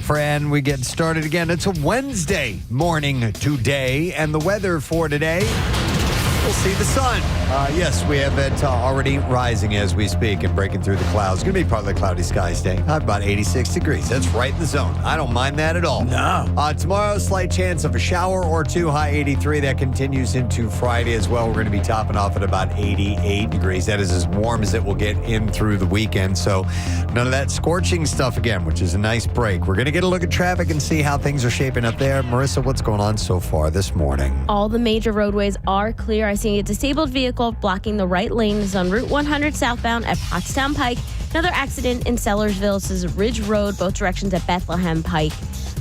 Fran. We get started again. It's a Wednesday morning today, and the weather for today, we'll see the sun. Yes, we have it already rising as we speak and breaking through the clouds. It's going to be partly cloudy skies today. About 86 degrees. That's right in the zone. I don't mind that at all. No. Tomorrow, slight chance of a shower or two, high 83. That continues into Friday as well. We're going to be topping off at about 88 degrees. That is as warm as it will get in through the weekend. So none of that scorching stuff again, which is a nice break. We're going to get a look at traffic and see how things are shaping up there. Marissa, what's going on so far this morning? All the major roadways are clear. I see a disabled vehicle blocking the right lanes on Route 100 southbound at Pottstown Pike. Another accident in Sellersville. This is Ridge Road, both directions at Bethlehem Pike.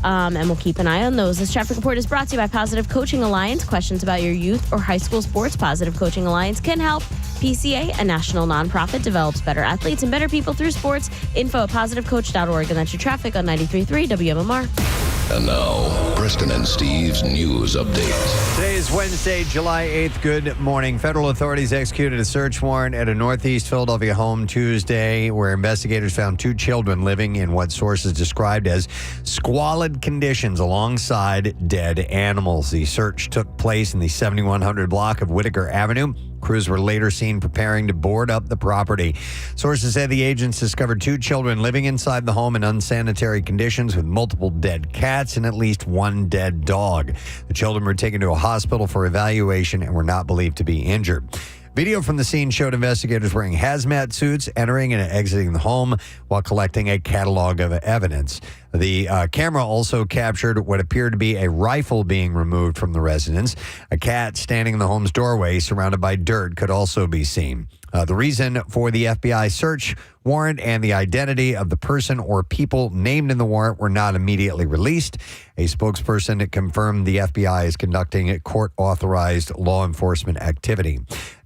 And we'll keep an eye on those. This traffic report is brought to you by Positive Coaching Alliance. Questions about your youth or high school sports? Positive Coaching Alliance can help. PCA, a national nonprofit, develops better athletes and better people through sports. Info at positivecoach.org. And that's your traffic on 93.3 WMMR. And now, Preston and Steve's news update. Today is Wednesday, July 8th. Good morning. Federal authorities executed a search warrant at a Northeast Philadelphia home Tuesday where investigators found two children living in what sources described as squalid conditions alongside dead animals. The search took place in the 7100 block of Whitaker Avenue. Crews were later seen preparing to board up the property. Sources said the agents discovered two children living inside the home in unsanitary conditions with multiple dead cats and at least one dead dog. The children were taken to a hospital for evaluation and were not believed to be injured. Video from the scene showed investigators wearing hazmat suits, entering and exiting the home while collecting a catalog of evidence. The camera also captured what appeared to be a rifle being removed from the residence. A cat standing in the home's doorway, surrounded by dirt, could also be seen. The reason for the FBI search warrant and the identity of the person or people named in the warrant were not immediately released. A spokesperson confirmed the FBI is conducting court-authorized law enforcement activity.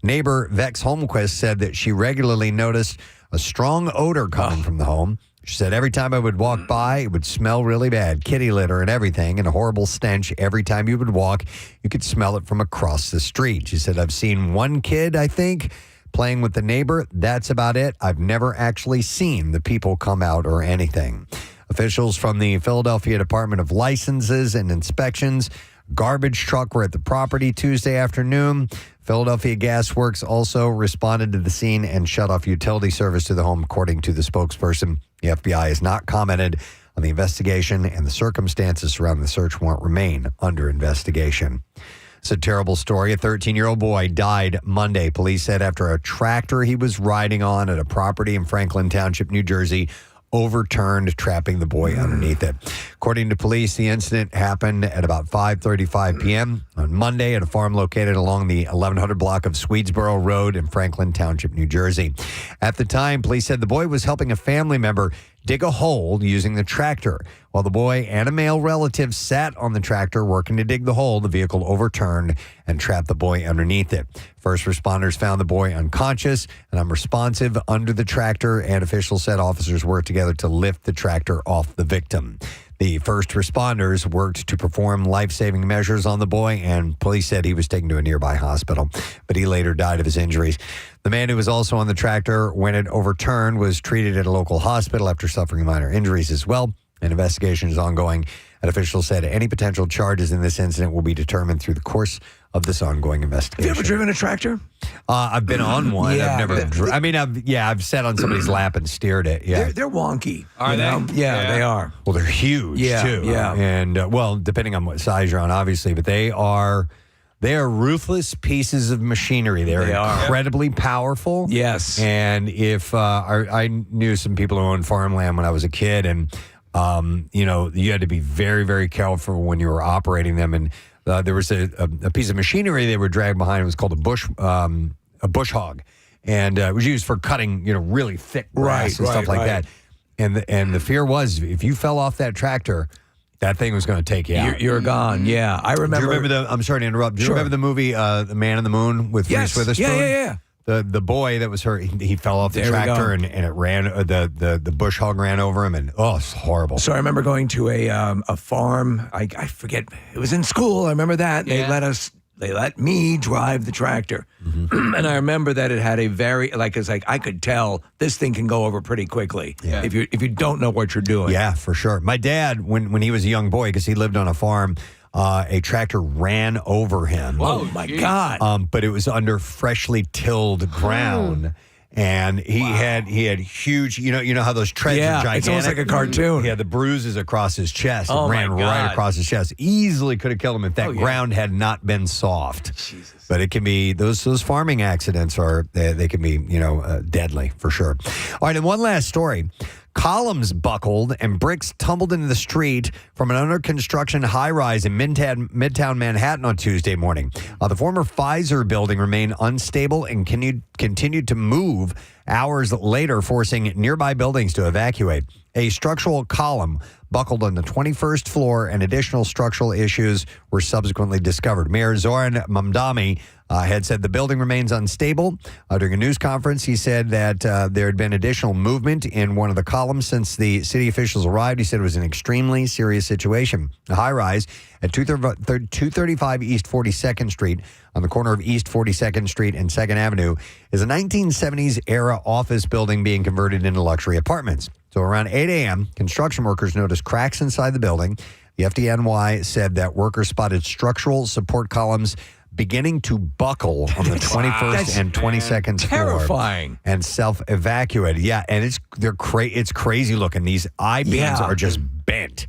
Neighbor Vex Holmquist said that she regularly noticed a strong odor coming from the home. She said every time I would walk by, it would smell really bad, kitty litter and everything, and a horrible stench. Every time you would walk, you could smell it from across the street. She said, I've seen one kid, I think, playing with the neighbor. That's about it. I've never actually seen the people come out or anything. Officials from the Philadelphia Department of Licenses and Inspections, garbage truck were at the property Tuesday afternoon. Philadelphia Gas Works also responded to the scene and shut off utility service to the home, according to the spokesperson. The FBI has not commented on the investigation, and the circumstances surrounding the search warrant remain under investigation. It's a terrible story. A 13-year-old boy died Monday, police said, after a tractor he was riding on at a property in Franklin Township, New Jersey, overturned, trapping the boy underneath it. According to police, the incident happened at about 5:35 p.m. on Monday at a farm located along the 1100 block of Swedesboro Road in Franklin Township, New Jersey. At the time, police said the boy was helping a family member dig a hole using the tractor. While the boy and a male relative sat on the tractor working to dig the hole, the vehicle overturned and trapped the boy underneath it. First responders found the boy unconscious and unresponsive under the tractor, and officials said officers worked together to lift the tractor off the victim. The first responders worked to perform life-saving measures on the boy, and police said he was taken to a nearby hospital, but he later died of his injuries. The man who was also on the tractor when it overturned was treated at a local hospital after suffering minor injuries as well. An investigation is ongoing, and officials said any potential charges in this incident will be determined through the course of this ongoing investigation. Have you ever driven a tractor? I've been on one. Yeah, I've never. I've sat on somebody's lap and steered it. Yeah, They're wonky. Are they? Yeah, they are. well, they're huge too. Yeah. And well, depending on what size you're on, obviously, but they are ruthless pieces of machinery. They are incredibly powerful. Yes. And if I knew some people who owned farmland when I was a kid, and you had to be very, very careful when you were operating them. And there was a piece of machinery they were dragged behind. It was called a bush hog, and it was used for cutting, really thick grass and stuff like that. And the fear was if you fell off that tractor, that thing was going to take you out. You're gone. Yeah, I remember. Do you remember I'm sorry to interrupt. Do you remember the movie The Man in the Moon with Reese Witherspoon? Yeah. The boy that was hurt, he fell off the tractor and it ran. The bush hog ran over him, and it's horrible. So I remember going to a farm. I forget. It was in school. I remember that they let us They let me drive the tractor. And I remember that it had a very, I could tell this thing can go over pretty quickly if you don't know what you're doing. Yeah, for sure. My dad, when he was a young boy, because he lived on a farm, a tractor ran over him. Oh, my God. But it was under freshly tilled ground. And he had huge, you know how those treads are gigantic? It's almost like a cartoon. He had the bruises across his chest. Oh, It ran my God. right across his chest. Easily could have killed him if that ground had not been soft. Jesus. But it can be, those farming accidents they can be, deadly for sure. All right, and one last story. Columns buckled and bricks tumbled into the street from an under-construction high-rise in Midtown Manhattan on Tuesday morning. The former Pfizer building remained unstable and continued to move hours later, forcing nearby buildings to evacuate. A structural column buckled on the 21st floor, and additional structural issues were subsequently discovered. Mayor Zoran Mamdani had said the building remains unstable. During a news conference, he said that there had been additional movement in one of the columns since the city officials arrived. He said it was an extremely serious situation. The high-rise at 235 East 42nd Street on the corner of East 42nd Street and 2nd Avenue is a 1970s-era office building being converted into luxury apartments. So around 8 a.m., construction workers noticed cracks inside the building. The FDNY said that workers spotted structural support columns beginning to buckle on the 21st and 22nd floor. Terrifying. And self-evacuated. Yeah, and it's crazy looking. These I-beams are just bent.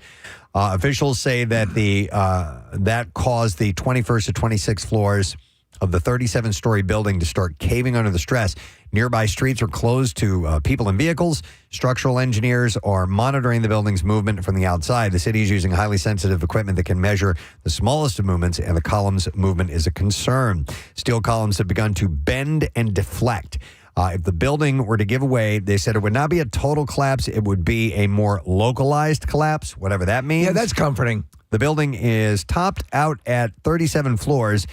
Officials say that that caused the 21st to 26th floors of the 37-story building to start caving under the stress. Nearby streets are closed to people and vehicles. Structural engineers are monitoring the building's movement from the outside. The city is using highly sensitive equipment that can measure the smallest of movements, and the column's movement is a concern. Steel columns have begun to bend and deflect. If the building were to give away, they said it would not be a total collapse. It would be a more localized collapse, whatever that means. Yeah, that's comforting. The building is topped out at 37 floors.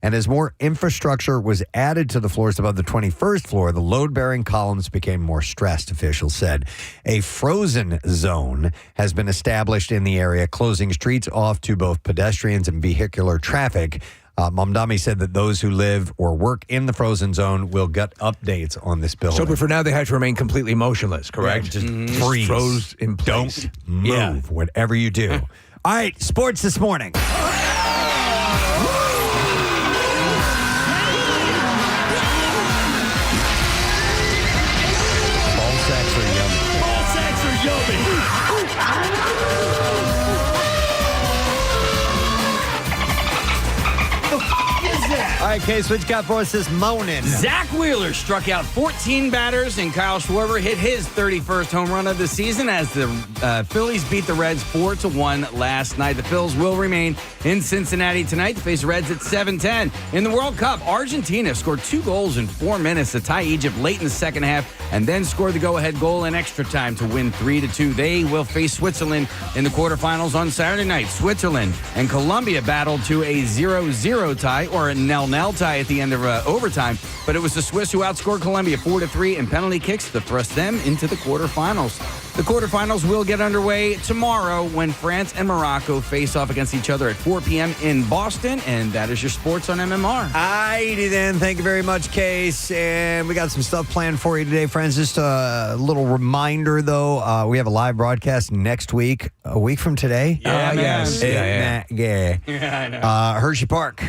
And as more infrastructure was added to the floors above the 21st floor, the load-bearing columns became more stressed, officials said. A frozen zone has been established in the area, closing streets off to both pedestrians and vehicular traffic. Mamdani said that those who live or work in the frozen zone will get updates on this building. So, but for now, they have to remain completely motionless, correct? Just freeze. Froze in place. Don't move, whatever you do. All right, sports this morning. All right, Case, what you got for us this morning? Zach Wheeler struck out 14 batters, and Kyle Schwarber hit his 31st home run of the season as the Phillies beat the Reds 4-1 last night. The Phils will remain in Cincinnati tonight to face the Reds at 7:10. In the World Cup, Argentina scored 2 goals in 4 minutes to tie Egypt late in the second half and then scored the go-ahead goal in extra time to win 3-2. They will face Switzerland in the quarterfinals on Saturday night. Switzerland and Colombia battled to a 0-0 tie, or a 0-0 tie at the end of overtime, but it was the Swiss who outscored Colombia 4-3 in penalty kicks to thrust them into the quarterfinals. The quarterfinals will get underway tomorrow when France and Morocco face off against each other at 4 p.m. in Boston, and that is your sports on MMR. Alrighty then. Thank you very much, Case. And we got some stuff planned for you today, friends. Just a little reminder, though. We have a live broadcast next week, a week from today. Yeah, yes. Yeah, I know. Hershey Park.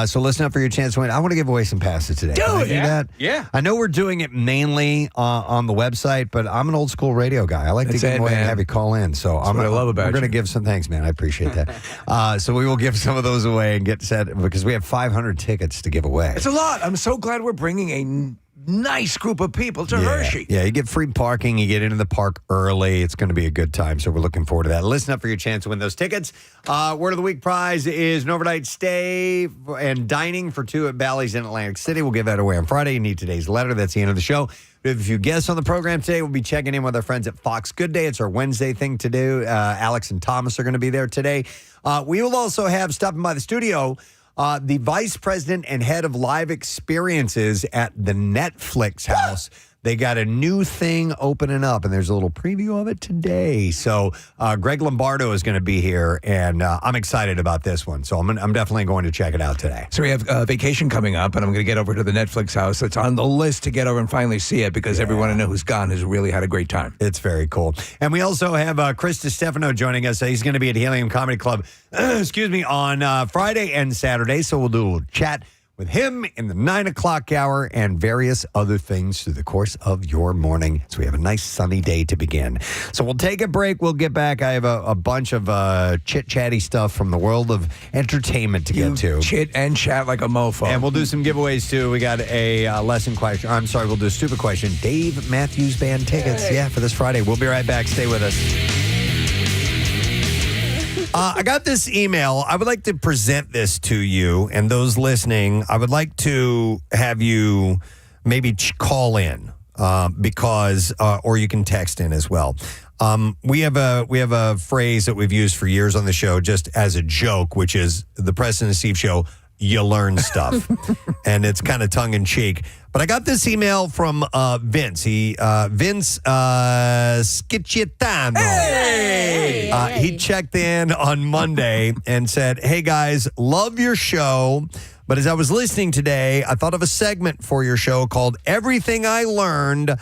So listen up for your chance to win. I want to give away some passes today. Can I do that? Yeah. I know we're doing it mainly on the website, but I'm an old school radio guy. I like That's to give it, away and man. have you call in. So what I love about we're going to you. give some thanks, man. I appreciate that. So we will give some of those away and get set because we have 500 tickets to give away. It's a lot. I'm so glad we're bringing a nice group of people to Hershey. Yeah, you get free parking. You get into the park early. It's going to be a good time, so we're looking forward to that. Listen up for your chance to win those tickets. Word of the week prize is an overnight stay and dining for 2 at Bally's in Atlantic City. We'll give that away on Friday. You need today's letter. That's the end of the show. We have a few guests on the program today. We'll be checking in with our friends at Fox Good Day. It's our Wednesday thing to do. Alex and Thomas are going to be there today. We will also have, stopping by the studio, the vice president and head of live experiences at the Netflix house. they got a new thing opening up, and there's a little preview of it today. So Greg Lombardo is going to be here, and I'm excited about this one. So I'm definitely going to check it out today. So we have a vacation coming up, and I'm going to get over to the Netflix house. It's on the list to get over and finally see it because everyone I know who's gone has really had a great time. It's very cool. And we also have Chris Distefano joining us. He's going to be at Helium Comedy Club, on Friday and Saturday. So we'll do a little chat with him in the 9 o'clock hour and various other things through the course of your morning. So we have a nice sunny day to begin. So we'll take a break. We'll get back. I have a bunch of chit-chatty stuff from the world of entertainment to get to. Chit and chat like a mofo. And we'll do some giveaways, too. We got a lesson question. I'm sorry, we'll do a stupid question. Dave Matthews Band tickets, for this Friday. We'll be right back. Stay with us. I got this email. I would like to present this to you and those listening. I would like to have you maybe call in because, or you can text in as well. We have a phrase that we've used for years on the show just as a joke, which is the Preston and Steve show. You learn stuff, and it's kind of tongue in cheek. But I got this email from Vince. Vince Schiccietano. Hey! He checked in on Monday and said, "Hey guys, love your show. But as I was listening today, I thought of a segment for your show called Everything I Learned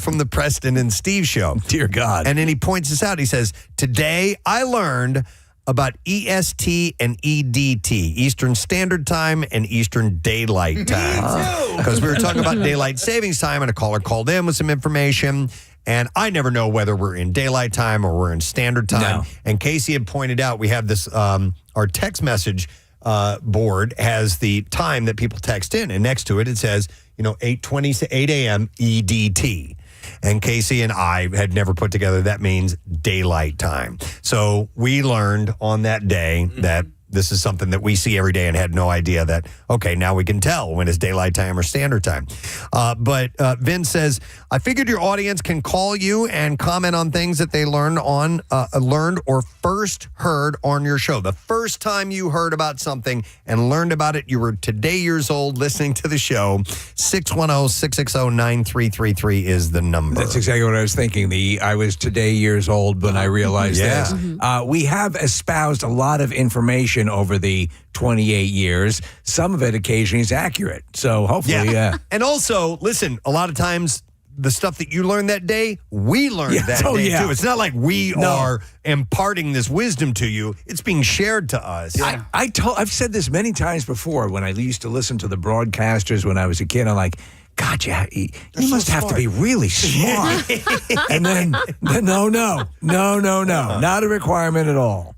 from the Preston and Steve show." Dear God. And then he points this out. He says, "Today I learned about EST and EDT, Eastern Standard Time and Eastern Daylight Time." Because we were talking about daylight savings time, and a caller called in with some information, and I never know whether we're in daylight time or we're in standard time. No. And Casey had pointed out we have this, our text message board has the time that people text in, and next to it, it says, 8:20 to 8 a.m. EDT. And Casey and I had never put together that means daylight time. So we learned on that day that this is something that we see every day and had no idea that, okay, now we can tell when it's daylight time or standard time. But Vince says, "I figured your audience can call you and comment on things that they learned or first heard on your show. The first time you heard about something and learned about it, you were today years old listening to the show. 610-660-9333 is the number." That's exactly what I was thinking. I was today years old when I realized this. We have espoused a lot of information over the 28 years. Some of it occasionally is accurate. So hopefully, And also, listen, a lot of times the stuff that you learned that day, we learned that day too. It's not like we are imparting this wisdom to you. It's being shared to us. Yeah. I've said this many times before when I used to listen to the broadcasters when I was a kid. I'm like, God, you must have to be really smart. And then, no, not a requirement at all.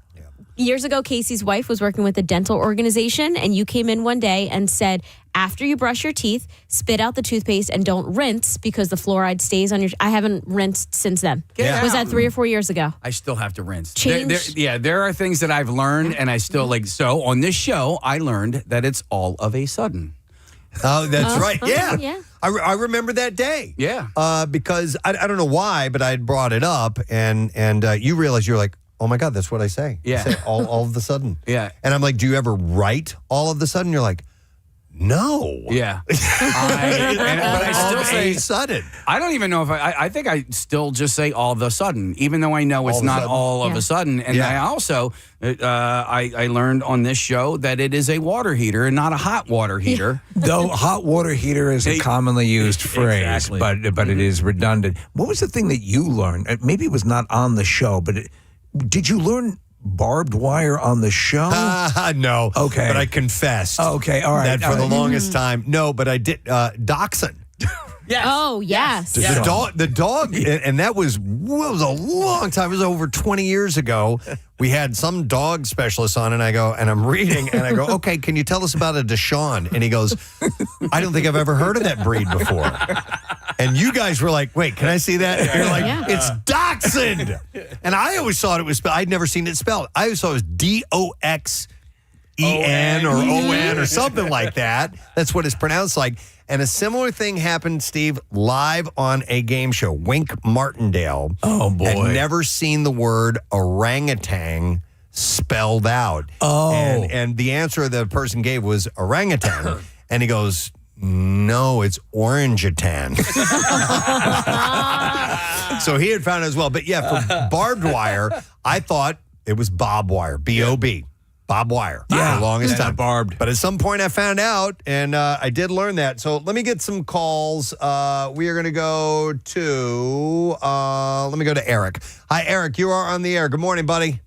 Years ago, Casey's wife was working with a dental organization, and you came in one day and said, after you brush your teeth, spit out the toothpaste and don't rinse because the fluoride stays on your... I haven't rinsed since then. Was that 3 or 4 years ago? I still have to rinse. There are things that I've learned, and I still So on this show, I learned that it's all of a sudden. Oh, that's right. Yeah. Yeah. I remember that day. Yeah. Because I don't know why, but I had brought it up, and you realized you're like, oh my God, that's what I say. Yeah. I say all of the sudden. Yeah. And I'm like, do you ever write all of the sudden? You're like, no. Yeah. But I still say sudden. I don't even know if I think I still just say all of a sudden, even though I know it's not all of a sudden. And I also, I learned on this show that it is a water heater and not a hot water heater. Though hot water heater is a commonly used phrase, Exactly. but it is redundant. What was the thing that you learned? Maybe it was not on the show, but did you learn barbed wire on the show? No. Okay. But I confessed. Okay, all right. That for the longest time. No, but I did dachshund. Yes. Oh, yes. The dog, and that was a long time. It was over 20 years ago. We had some dog specialist on, and I'm reading, and I go, okay, can you tell us about a Dachshund? And he goes, I don't think I've ever heard of that breed before. And you guys were like, wait, can I see that? And you're like, it's Dachshund. And I always thought it was spelled, I'd never seen it spelled. I always thought it was DOXEN or ON or something like that. That's what it's pronounced like. And a similar thing happened, Steve, live on a game show. Wink Martindale. Oh, boy. Had never seen the word orangutan spelled out. Oh. And the answer the person gave was orangutan. And he goes, No, it's orangutan. So he had found it as well. But yeah, for barbed wire, I thought it was bob wire, B-O-B. Bob wire for the longest time. Barbed. But at some point I found out, and I did learn that. So let me get some calls. We are going to go to, let me go to Eric. Hi, Eric. You are on the air. Good morning, buddy.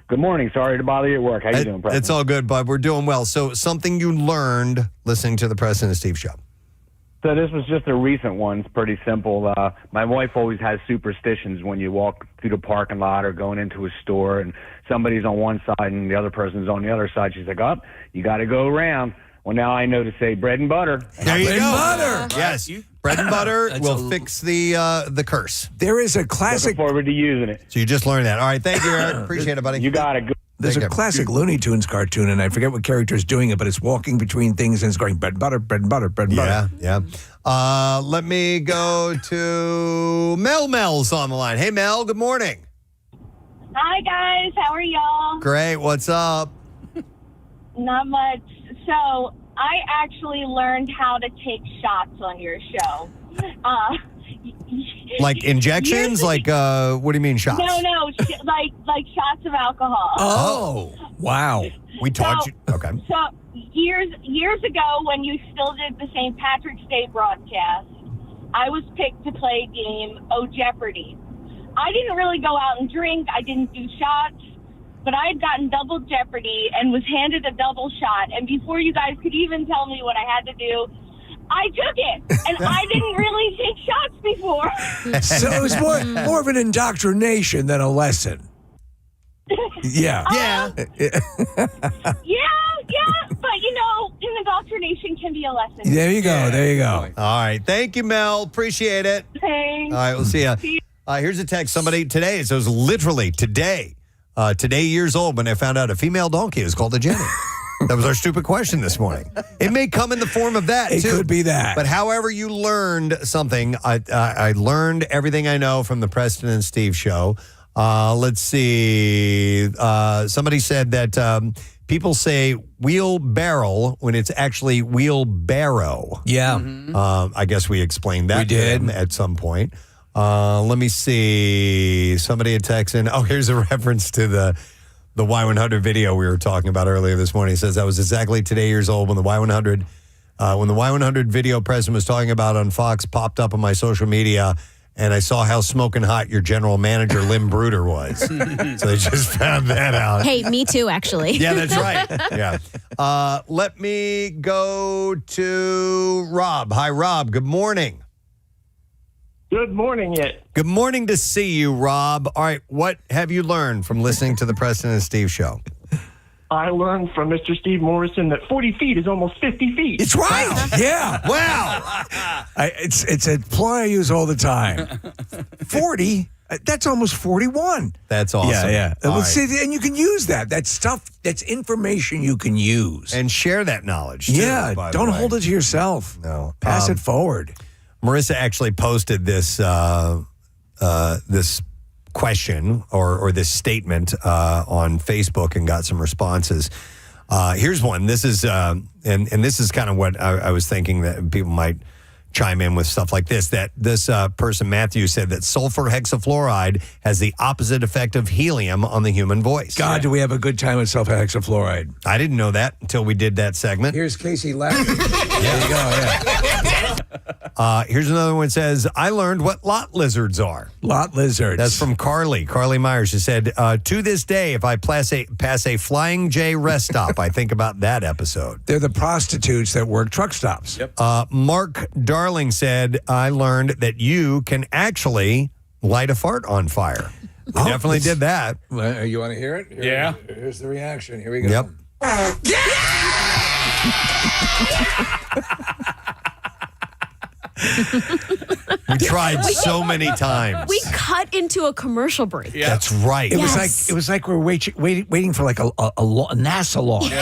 Good morning. Sorry to bother you at work. How you doing, Preston? It's all good, bud. We're doing well. So something you learned listening to the Preston and Steve show. So this was just a recent one. It's pretty simple. My wife always has superstitions when you walk through the parking lot or going into a store and somebody's on one side and the other person's on the other side. She's like, oh, you got to go around. Well, now I know to say bread and butter. There you Bread go. and butter. Yes. Bread and butter will fix the curse. There is a Looking classic. forward to using it. So you just learned that. All right. Thank you, Eric. Appreciate it, buddy. You got it. There's Take a care. classic Looney Tunes cartoon, and I forget what character is doing it, but it's walking between things and it's going bread and butter, bread and butter, bread and butter. Yeah. Let me go to Mel. Mel's on the line. Hey, Mel. Good morning. Hi, guys. How are y'all? Great. What's up? Not much. So, I actually learned how to take shots on your show. Like injections? Years- Like, what do you mean shots? No, like shots of alcohol. Oh, wow. We taught So- you. Okay. So, years ago, when you still did the St. Patrick's Day broadcast, I was picked to play a game, Oh Jeopardy! I didn't really go out and drink. I didn't do shots. But I had gotten double Jeopardy and was handed a double shot. And before you guys could even tell me what I had to do, I took it. And I didn't really take shots before. So it was more of an indoctrination than a lesson. Yeah. Yeah. Yeah. But, an indoctrination can be a lesson. There you go. There you go. All right. Thank you, Mel. Appreciate it. Thanks. All right. We'll see ya. Here's a text. Somebody today, so it was literally today, years old when I found out a female donkey is called a Jenny. That was our stupid question this morning. It may come in the form of that, It too. could be that. But however you learned something, I learned everything I know from the Preston and Steve show. Let's see. Somebody said that people say wheelbarrow when it's actually wheelbarrow. Yeah. I guess we explained that We did. to them at some point. Let me see. Somebody had texted. Oh, here's a reference to the Y100 video we were talking about earlier this morning. It says I was exactly today years old when the Y100 video President was talking about on Fox popped up on my social media, and I saw how smoking hot your general manager Lim Bruder was. So they just found that out. Hey, me too, actually. Yeah, that's right. Yeah. Let me go to Rob. Hi, Rob. Good morning. Good morning, yet. Good morning to see you, Rob. All right, what have you learned from listening to the Preston and Steve show? I learned from Mr. Steve Morrison that 40 feet is almost 50 feet. It's right. Yeah. Wow. It's a ploy I use all the time. 40? That's almost 41. That's awesome. Yeah. All Let's right. see, and you can use that. That's stuff, that's information you can use. And share that knowledge, too, Yeah. by the Don't way. hold it to yourself. No. Pass it forward. Marissa actually posted this this question or this statement on Facebook and got some responses. Here's one. This is and this is kind of what I was thinking that people might chime in with stuff like this. That this person Matthew said that sulfur hexafluoride has the opposite effect of helium on the human voice. God, do we have a good time with sulfur-hexafluoride? I didn't know that until we did that segment. Here's Casey laughing. There you go, yeah. Here's another one that says, I learned what lot lizards are. Lot lizards. That's from Carly Myers. She said, to this day, if I pass a Flying J rest stop, I think about that episode. They're the prostitutes that work truck stops. Yep. Mark Darling said, I learned that you can actually light a fart on fire. We definitely did that. Well, you want to hear it? Yeah. Here's the reaction. Here we go. Yep. We tried so many times. We cut into a commercial break. That's right. It Yes. was like we're waiting for like a NASA launch.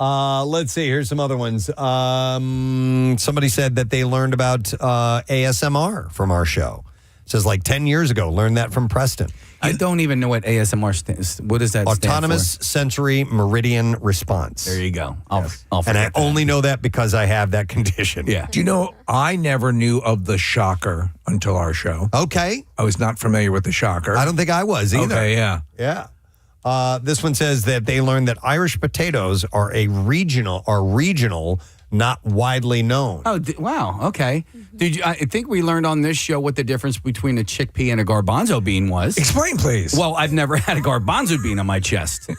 Let's see. Here's some other ones. Somebody said that they learned about ASMR from our show. It says like 10 years ago, learned that from Preston. I don't even know what ASMR stands. What does that Autonomous stand Sensory Meridian Response. for? There you go. I'll And I forget that. only know that because I have that condition. Yeah. Do you know, I never knew of the shocker until our show. Okay. I was not familiar with the shocker. I don't think I was either. Okay, yeah. Yeah. This one says that they learned that Irish potatoes are regional, not widely known. Oh, wow. Okay. I think we learned on this show what the difference between a chickpea and a garbanzo bean was. Explain, please. Well, I've never had a garbanzo bean on my chest.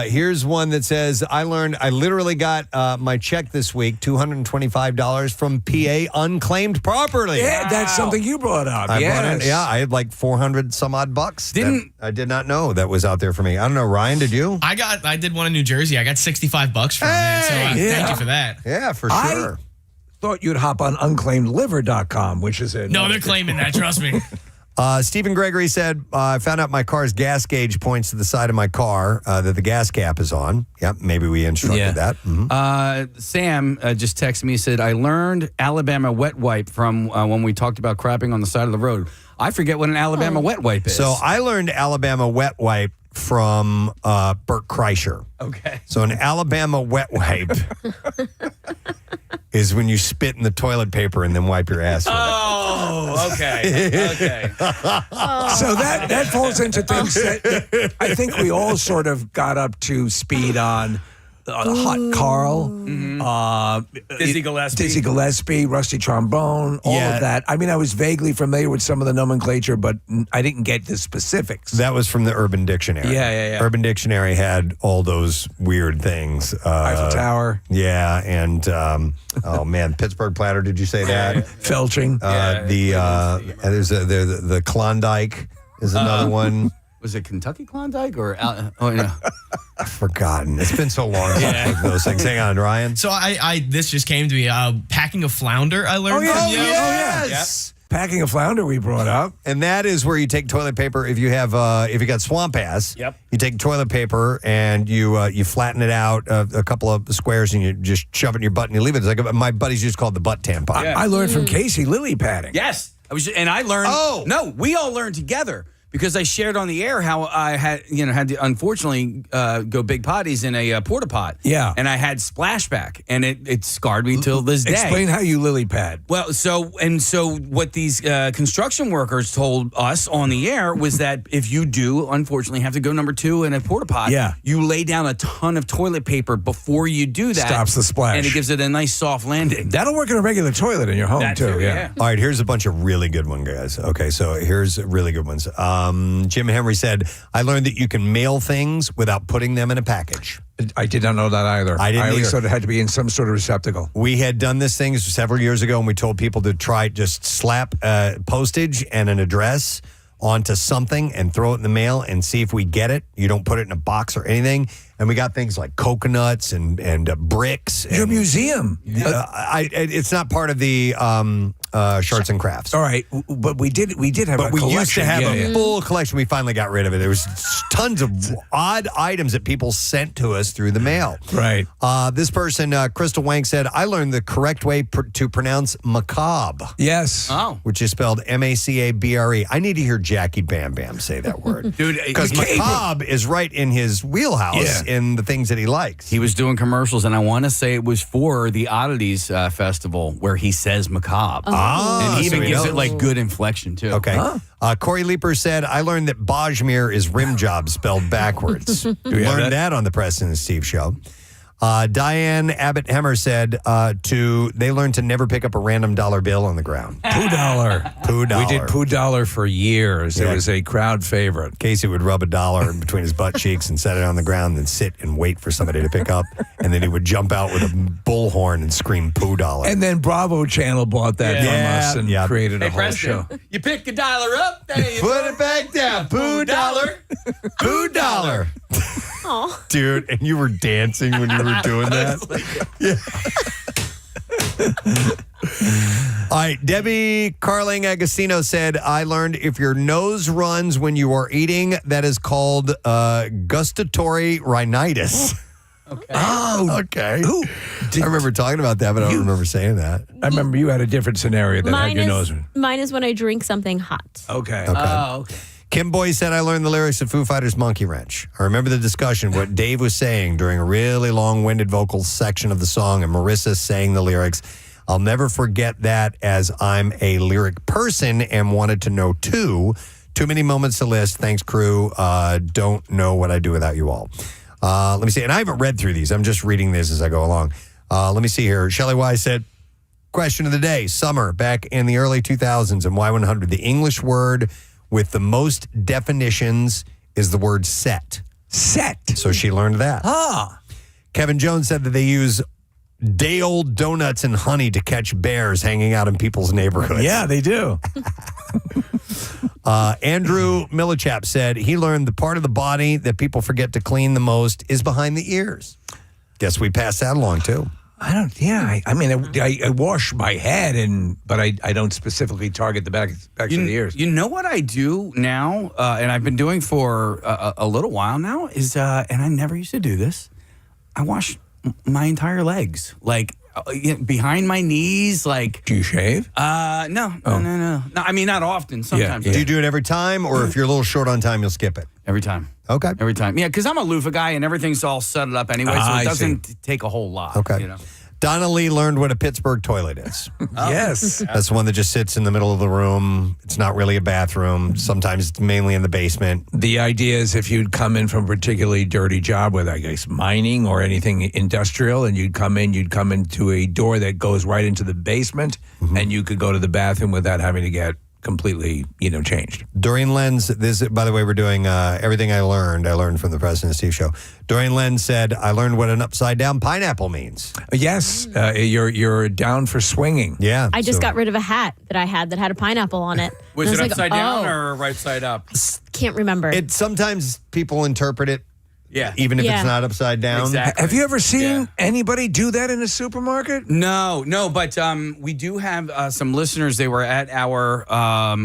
Here's one that says, I literally got my check this week, $225 from PA unclaimed property. yeah, that's something you brought up. I yes. brought it, yeah, I had like 400 some odd bucks. I did not know that was out there for me. I don't know, Ryan, did you? I did one in New Jersey. I got $65 from it. So thank you for that. Yeah, for sure. Thought you'd hop on unclaimedliver.com, which is a No, they're claiming that. Trust me. Stephen Gregory said, I found out my car's gas gauge points to the side of my car that the gas cap is on. Yep, maybe we instructed that. Mhm. Sam just texted me, said, I learned Alabama wet wipe from when we talked about crapping on the side of the road. I forget what an Alabama wet wipe is. So I learned Alabama wet wipe from Bert Kreischer. Okay. So an Alabama wet wipe is when you spit in the toilet paper and then wipe your ass with it. Oh, okay. Okay. So that falls into things that I think we all sort of got up to speed on. Hot Carl, Dizzy Gillespie, Rusty Trombone, all of that. I mean, I was vaguely familiar with some of the nomenclature, but I didn't get the specifics. That was from the Urban Dictionary. Yeah. Urban Dictionary had all those weird things. Eiffel Tower. Yeah, and oh man, Pittsburgh platter. Did you say that? Felching. There's the Klondike is another one. Was it Kentucky Klondike or? No. I've forgotten. It's been so long since I've looked those things. Hang on, Ryan. So this just came to me. Packing a flounder, I learned from you. Yes. Packing a flounder we brought up. And that is where you take toilet paper. If you have, if you got swamp ass, you take toilet paper and you flatten it out a couple of squares and you just shove it in your butt and you leave it. It's like my buddies used to call it the butt tampon. I learned from Casey lily padding. Yes. I learned. Oh. No, we all learned together. Because I shared on the air how I had to unfortunately go big potties in a porta pot. Yeah. And I had splashback, and it scarred me till this day. Explain how you lily pad. Well, so what these construction workers told us on the air was that if you do unfortunately have to go number 2 in a porta pot, you lay down a ton of toilet paper before you do that. Stops the splash. And it gives it a nice soft landing. That'll work in a regular toilet in your home too. Yeah. All right, here's a bunch of really good ones, guys. Okay, so here's really good ones. Jim Henry said, I learned that you can mail things without putting them in a package. I did not know that either. I didn't always either. thought it had to be in some sort of receptacle. We had done this thing several years ago, and we told people to try just slap postage and an address onto something and throw it in the mail and see if we get it. You don't put it in a box or anything. And we got things like coconuts and bricks. Your museum. It's not part of the Shards and Crafts. All right, but we did have a collection. But we used to have a full collection. We finally got rid of it. There was tons of odd items that people sent to us through the mail. Right. This person, Crystal Wank, said, I learned the correct way to pronounce macabre. Yes. Oh. Which is spelled M-A-C-A-B-R-E. I need to hear Jackie Bam Bam say that word. Dude, because macabre is right in his wheelhouse in the things that he likes. He was doing commercials, and I want to say it was for the Oddities Festival where he says macabre. And he even gives it like good inflection, too. Okay. Corey Leeper said, I learned that Bajmir is rim job spelled backwards. Learned that on the Preston and Steve show. Diane Abbott Hemmer said they learned to never pick up a random dollar bill on the ground. Poo dollar. Poo dollar. We did Poo dollar for years. Yeah. It was a crowd favorite. Casey would rub a dollar in between his butt cheeks and set it on the ground, then sit and wait for somebody to pick up. And then he would jump out with a bullhorn and scream Poo dollar. And then Bravo Channel bought that from us and created a whole Preston, show. You pick a dollar up, then you put it back down. Poo dollar. Poo dollar. Oh. Dude, and you were dancing when you were doing that. All right, Debbie Carling Agostino said, I learned if your nose runs when you are eating, that is called gustatory rhinitis. Okay. Oh, okay. I remember talking about that, but I don't remember saying that. I remember you had a different scenario that had your nose. Mine is when I drink something hot. Okay. Oh, okay. Kim Boy said, I learned the lyrics of Foo Fighters' Monkey Wrench. I remember the discussion, what Dave was saying during a really long-winded vocal section of the song, and Marissa saying the lyrics. I'll never forget that, as I'm a lyric person and wanted to know too. Too many moments to list. Thanks, crew. Don't know what I'd do without you all. Let me see. And I haven't read through these. I'm just reading this as I go along. Let me see here. Shelley Wise said, question of the day. Summer, back in the early 2000s in Y100, the English word with the most definitions is the word set. Set. So she learned that. Kevin Jones said that they use day-old donuts and honey to catch bears hanging out in people's neighborhoods. Yeah, they do. Andrew Millichap said he learned the part of the body that people forget to clean the most is behind the ears. Guess we passed that along, too. I wash my head, but I don't specifically target the backs of the ears. You know what I do now, and I've been doing for a little while now, is, and I never used to do this, I wash my entire legs, like behind my knees, like. Do you shave? No. I mean, not often. Sometimes. Do you do it every time, or if you're a little short on time, you'll skip it? Every time. Okay. Every time. Yeah, because I'm a loofah guy, and everything's all set up anyway, so it doesn't take a whole lot. Okay. You know? Donna Lee learned what a Pittsburgh toilet is. Yes. That's the one that just sits in the middle of the room. It's not really a bathroom. Sometimes it's mainly in the basement. The idea is if you'd come in from a particularly dirty job with, I guess, mining or anything industrial, and you'd come into a door that goes right into the basement, and you could go to the bathroom without having to get completely, changed. Dorian Lenz, by the way, we're doing everything I learned from the Preston and Steve show. Dorian Lenz said, I learned what an upside down pineapple means. Yes, you're down for swinging. Yeah. I just got rid of a hat that I had that had a pineapple on it. Was it like, upside down or right side up? Can't remember. Sometimes people interpret it. Yeah. Even if it's not upside down. Exactly. Have you ever seen anybody do that in a supermarket? No, but we do have some listeners. They were at our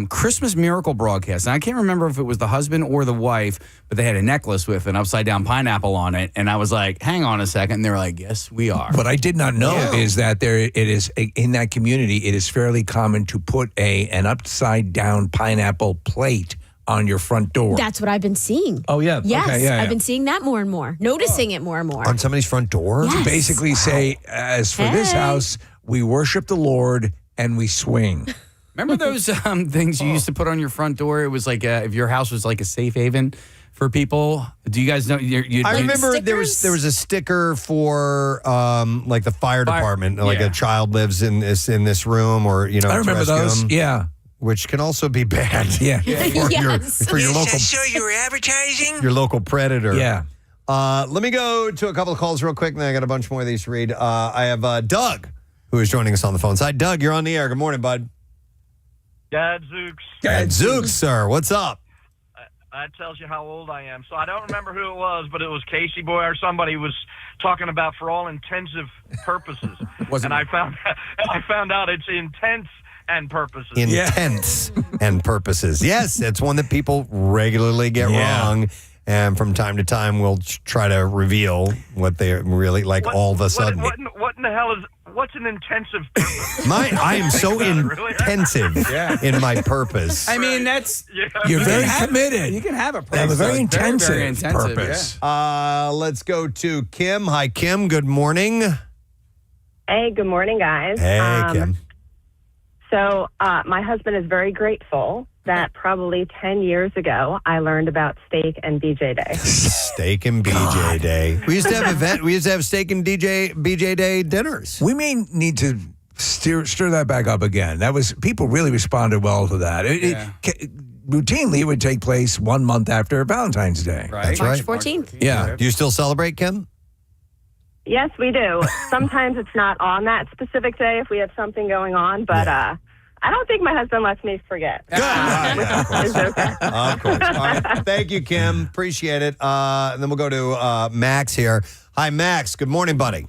Christmas Miracle broadcast. And I can't remember if it was the husband or the wife, but they had a necklace with an upside down pineapple on it. And I was like, hang on a second. And they were like, yes, we are. What I did not know is that it is in that community, it is fairly common to put an upside down pineapple plate on your front door. That's what I've been seeing. Oh, yeah. Yes, okay, yeah. I've been seeing that more and more, noticing it more and more. On somebody's front door? Yes. Basically say, as for this house, we worship the Lord and we swing. Remember those things you used to put on your front door? It was like if your house was like a safe haven for people. Do you guys know? I remember there was a sticker for like the fire department, like a child lives in this room, or I remember those. Yeah. Which can also be bad. Yeah. For your local. So you were advertising? Your local predator. Yeah. Let me go to a couple of calls real quick, and then I got a bunch more of these to read. I have Doug, who is joining us on the phone side. Doug, you're on the air. Good morning, bud. Gadzooks. Gadzooks, sir. What's up? That tells you how old I am. So I don't remember who it was, but it was Casey Boy or somebody was talking about for all intensive purposes. And I found out it's intense and purposes. Intents and purposes. Yes, it's one that people regularly get wrong. And from time to time, we'll try to reveal what they really like all of a sudden. What in the hell what's an intensive purpose? I am so intensive in my purpose. I mean, that's... You're very committed. You can have a purpose. They have a very intensive, very intensive purpose. Yeah. Let's go to Kim. Hi, Kim. Good morning. Hey, good morning, guys. Hey, Kim. So my husband is very grateful that probably 10 years ago, I learned about Steak and BJ Day. Steak and BJ Day. We used to have Steak and BJ Day dinners. We may need to stir that back up again. People really responded well to that. Routinely, it would take place 1 month after Valentine's Day. Right. That's March right. 14th. Yeah. Do you still celebrate, Kim? Yes, we do. Sometimes it's not on that specific day if we have something going on, but I don't think my husband lets me forget. Good. It's okay. Of course. All right. Thank you, Kim. Appreciate it. And then we'll go to Max here. Hi, Max. Good morning, buddy.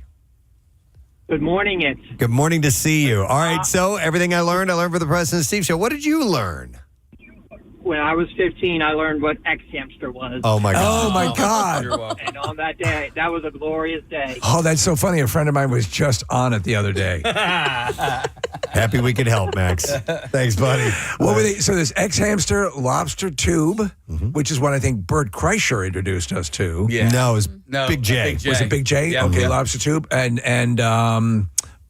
Good morning. Good morning to see you. All right. So everything I learned for the Preston and Steve show. What did you learn? when I was 15, I learned what X-Hamster was. Oh, my God. Oh, my God. And on that day, that was a glorious day. Oh, that's so funny. A friend of mine was just on it the other day. Happy we could help, Max. Thanks, buddy. What were they? So there's X-Hamster, Lobster Tube, which is what I think Bert Kreischer introduced us to. Yeah. No, it was Big J. Was it Big J? Yeah, okay, yeah. Lobster Tube. And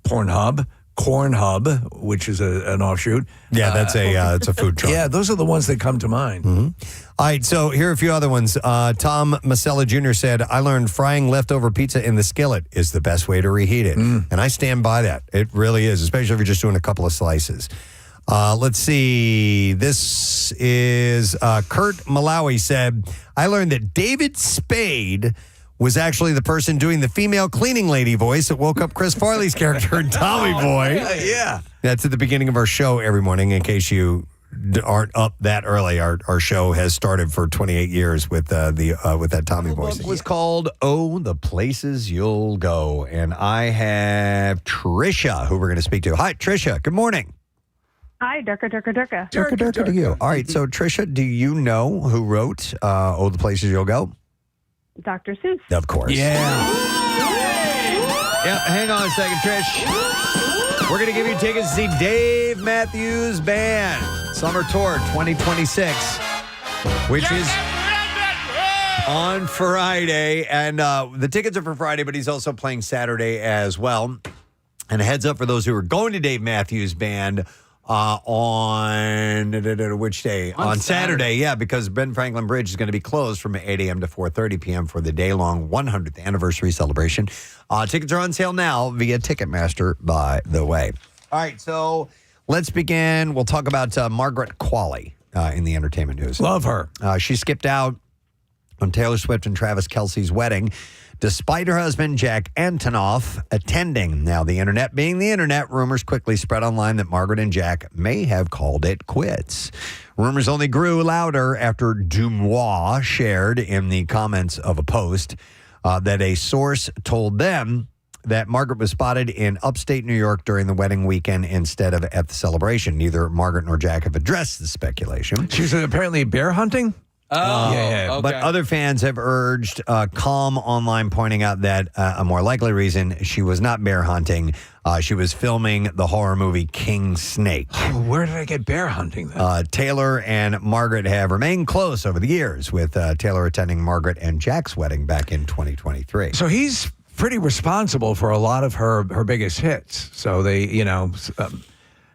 Pornhub, Cornhub, which is an offshoot. Yeah, that's it's a food truck. Yeah, those are the ones that come to mind. All right, so here are a few other ones. Tom Masella Jr. said, I learned frying leftover pizza in the skillet is the best way to reheat it. And I stand by that. It really is, especially if you're just doing a couple of slices. Let's see. This is Kurt Malawi said, I learned that David Spade was actually the person doing the female cleaning lady voice that woke up Chris Farley's character in Tommy Boy. Yeah. That's at the beginning of our show every morning. In case you aren't up that early, our show has started for 28 years with that Tommy voice. It was called Oh, the Places You'll Go. And I have Trisha, who we're going to speak to. Hi, Trisha. Good morning. Hi, Durka. Durka to you. All right, so Trisha, do you know who wrote Oh, the Places You'll Go? Dr. Seuss. Of course. Yeah. Yep, hang on a second, Trish. We're going to give you tickets to see Dave Matthews Band Summer Tour 2026, which is on Friday. And the tickets are for Friday, but he's also playing Saturday as well. And a heads up for those who are going to Dave Matthews Band on which day? On Saturday, yeah, because Ben Franklin Bridge is going to be closed from 8 a.m. to 4:30 p.m. for the day-long 100th anniversary celebration. Tickets are on sale now via Ticketmaster, by the way. All right, so let's begin. We'll talk about Margaret Qualley in the entertainment news. Love her. She skipped out on Taylor Swift and Travis Kelce's wedding, despite her husband, Jack Antonoff, attending. Now, the internet being the internet, rumors quickly spread online that Margaret and Jack may have called it quits. Rumors only grew louder after Dumois shared in the comments of a post that a source told them that Margaret was spotted in upstate New York during the wedding weekend instead of at the celebration. Neither Margaret nor Jack have addressed the speculation. She was apparently bear hunting? Oh, yeah. Okay. But other fans have urged calm online, pointing out that a more likely reason she was not bear hunting. She was filming the horror movie King Snake. Oh, where did I get bear hunting then? Taylor and Margaret have remained close over the years, with Taylor attending Margaret and Jack's wedding back in 2023. So he's pretty responsible for a lot of her biggest hits. So they,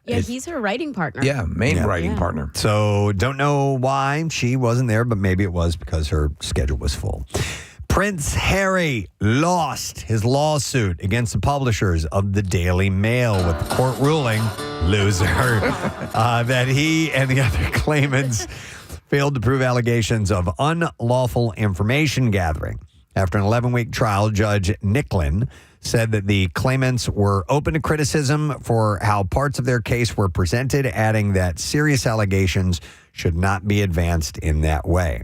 Yeah, he's her writing partner. Yeah, main writing partner. So don't know why she wasn't there, but maybe it was because her schedule was full. Prince Harry lost his lawsuit against the publishers of the Daily Mail, with the court ruling, loser, that he and the other claimants failed to prove allegations of unlawful information gathering. After an 11-week trial, Judge Nicklin said that the claimants were open to criticism for how parts of their case were presented, adding that serious allegations should not be advanced in that way.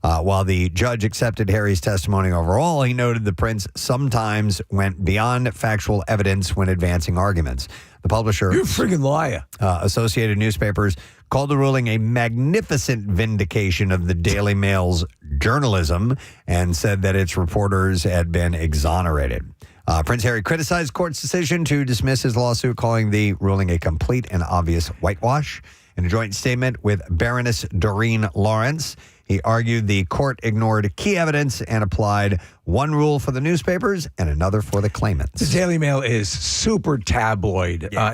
While the judge accepted Harry's testimony overall, he noted the prince sometimes went beyond factual evidence when advancing arguments. The publisher, you friggin' liar, Associated Newspapers, called the ruling a magnificent vindication of the Daily Mail's journalism and said that its reporters had been exonerated. Prince Harry criticized court's decision to dismiss his lawsuit, calling the ruling a complete and obvious whitewash. In a joint statement with Baroness Doreen Lawrence, he argued the court ignored key evidence and applied one rule for the newspapers and another for the claimants. The Daily Mail is super tabloid. Yeah.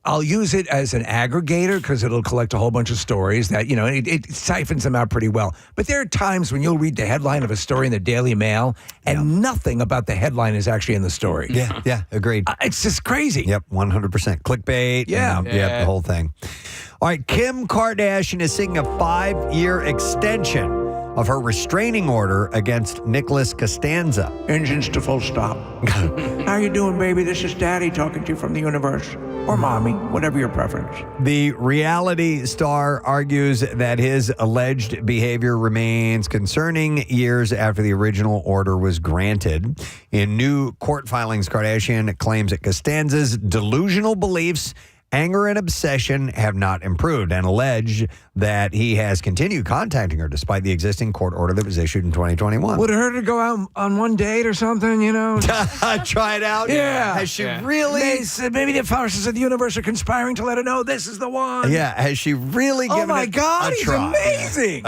I'll use it as an aggregator because it'll collect a whole bunch of stories that, it siphons them out pretty well. But there are times when you'll read the headline of a story in the Daily Mail and nothing about the headline is actually in the story. Yeah, agreed. It's just crazy. Yep, 100%. Clickbait. Yeah. Yep, the whole thing. All right, Kim Kardashian is seeking a 5-year extension of her restraining order against Nicholas Costanza. Engines to full stop. How you doing, baby? This is Daddy talking to you from the universe. Or Mommy, whatever your preference. The reality star argues that his alleged behavior remains concerning years after the original order was granted. In new court filings, Kardashian claims that Costanza's delusional beliefs Anger and obsession have not improved and allege that he has continued contacting her despite the existing court order that was issued in 2021. Would it hurt her to go out on one date or something, Try it out? Yeah. Has she really? Maybe the forces of the universe are conspiring to let her know this is the one. Yeah. Has she really given my it God, a he's try? amazing.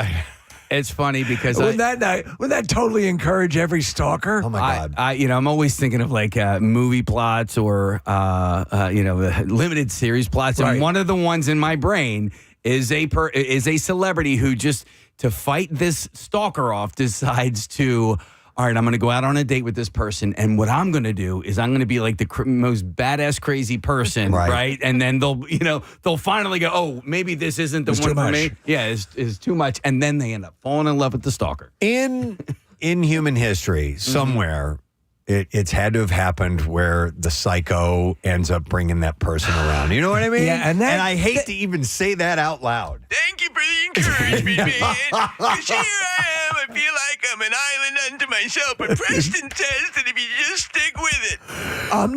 It's funny because Wouldn't that totally encourage every stalker? Oh my God! I'm always thinking of like movie plots or the limited series plots, and one of the ones in my brain is a celebrity who just to fight this stalker off decides to. All right, I'm going to go out on a date with this person, and what I'm going to do is I'm going to be like the most badass crazy person, right? And then they'll finally go, oh, maybe this isn't the one for me. Yeah, it's too much, and then they end up falling in love with the stalker. In human history, somewhere, it's had to have happened where the psycho ends up bringing that person around. You know what I mean? Yeah, and I hate to even say that out loud. Thank you for the encouragement, man. Because here I am. I feel like I'm an island unto myself. But Preston says that if you just stick with it. Of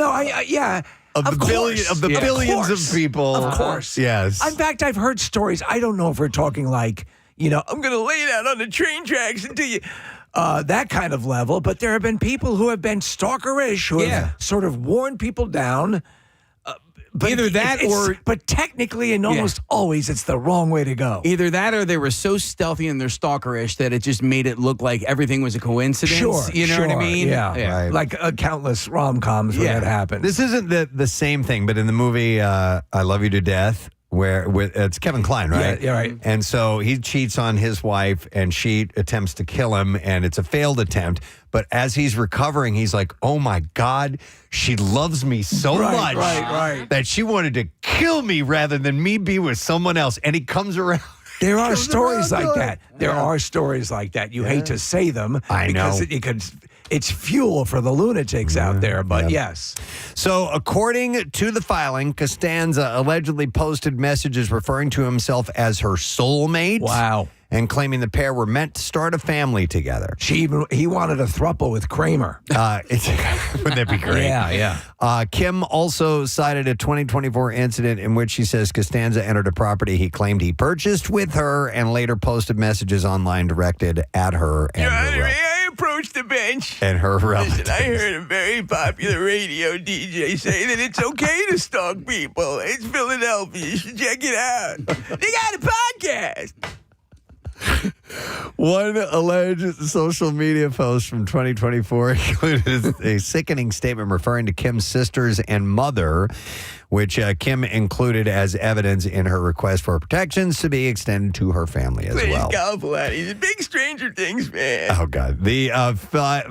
the billions of people. Of course. Yes. In fact, I've heard stories. I don't know if we're talking like, I'm going to lay it out on the train tracks until you... that kind of level, but there have been people who have been stalkerish, who have sort of worn people down. But either that but technically and almost always it's the wrong way to go. Either that or they were so stealthy and they're stalkerish that it just made it look like everything was a coincidence. Sure, you know what I mean? Yeah. Right. Like countless rom-coms where that happened. This isn't the same thing, but in the movie I Love You to Death, where it's Kevin Kline, right? Yeah, right. And so he cheats on his wife, and she attempts to kill him, and it's a failed attempt. But as he's recovering, he's like, "Oh my God, she loves me so much that she wanted to kill me rather than me be with someone else." And he comes around. There are stories like that. There are stories like that. You hate to say them because it's fuel for the lunatics out there, but yes. So according to the filing, Costanza allegedly posted messages referring to himself as her soulmate. Wow. And claiming the pair were meant to start a family together. He wanted a throuple with Kramer. Wouldn't that be great? Yeah. Kim also cited a 2024 incident in which she says Costanza entered a property he claimed he purchased with her and later posted messages online directed at her and I approached the bench. And her relatives. Listen, I heard a very popular radio DJ say that it's okay to stalk people. It's Philadelphia. You should check it out. They got a podcast. One alleged social media post from 2024 included a sickening statement referring to Kim's sisters and mother, which Kim included as evidence in her request for protections to be extended to her family as well. He's a big Stranger Things fan. Oh, God. The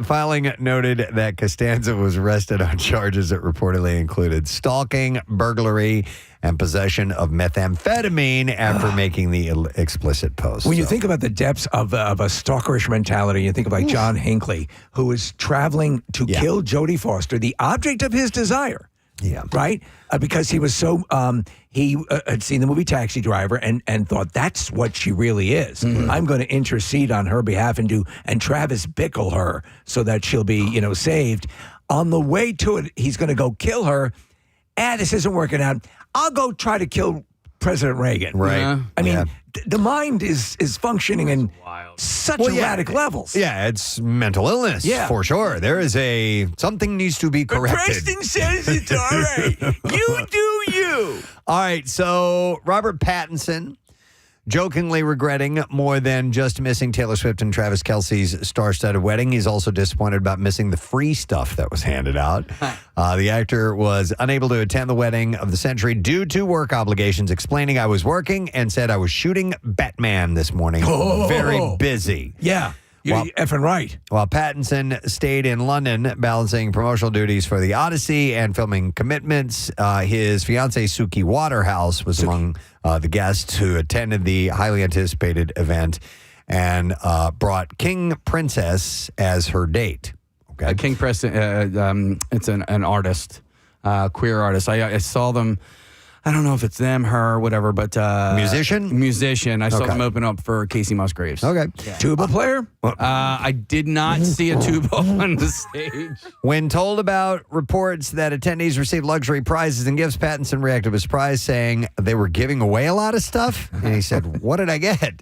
filing noted that Costanza was arrested on charges that reportedly included stalking, burglary, and possession of methamphetamine after making the explicit post. When you think about the depths of a stalkerish mentality, you think of like John Hinckley, who was traveling to kill Jodie Foster, the object of his desire. Yeah. Right? Because he was so, he had seen the movie Taxi Driver and thought that's what she really is. Mm-hmm. I'm going to intercede on her behalf and Travis Bickle her so that she'll be, saved. On the way to it, he's going to go kill her. This isn't working out. I'll go try to kill President Reagan. Right. Yeah. I mean, the mind is functioning in such erratic levels. Yeah, it's mental illness for sure. There is something needs to be corrected. But Preston says it's all right. You do you. All right, so Robert Pattinson jokingly regretting more than just missing Taylor Swift and Travis Kelce's star-studded wedding. He's also disappointed about missing the free stuff that was handed out. The actor was unable to attend the wedding of the century due to work obligations, explaining, "I was working and said I was shooting Batman this morning. Very busy." Yeah. You're effing right. While Pattinson stayed in London, balancing promotional duties for The Odyssey and filming commitments, his fiancée Suki Waterhouse was among the guests who attended the highly anticipated event and brought King Princess as her date. Okay, King Preston, it's an artist, queer artist. I saw them I don't know if it's them, her, whatever, but musician. I saw Okay. them open up for Casey Musgraves. Okay. Tuba player? I did not see a tuba on the stage. When told about reports that attendees received luxury prizes and gifts, Pattinson reacted with surprise, saying they were giving away a lot of stuff. And he said, "What did I get?"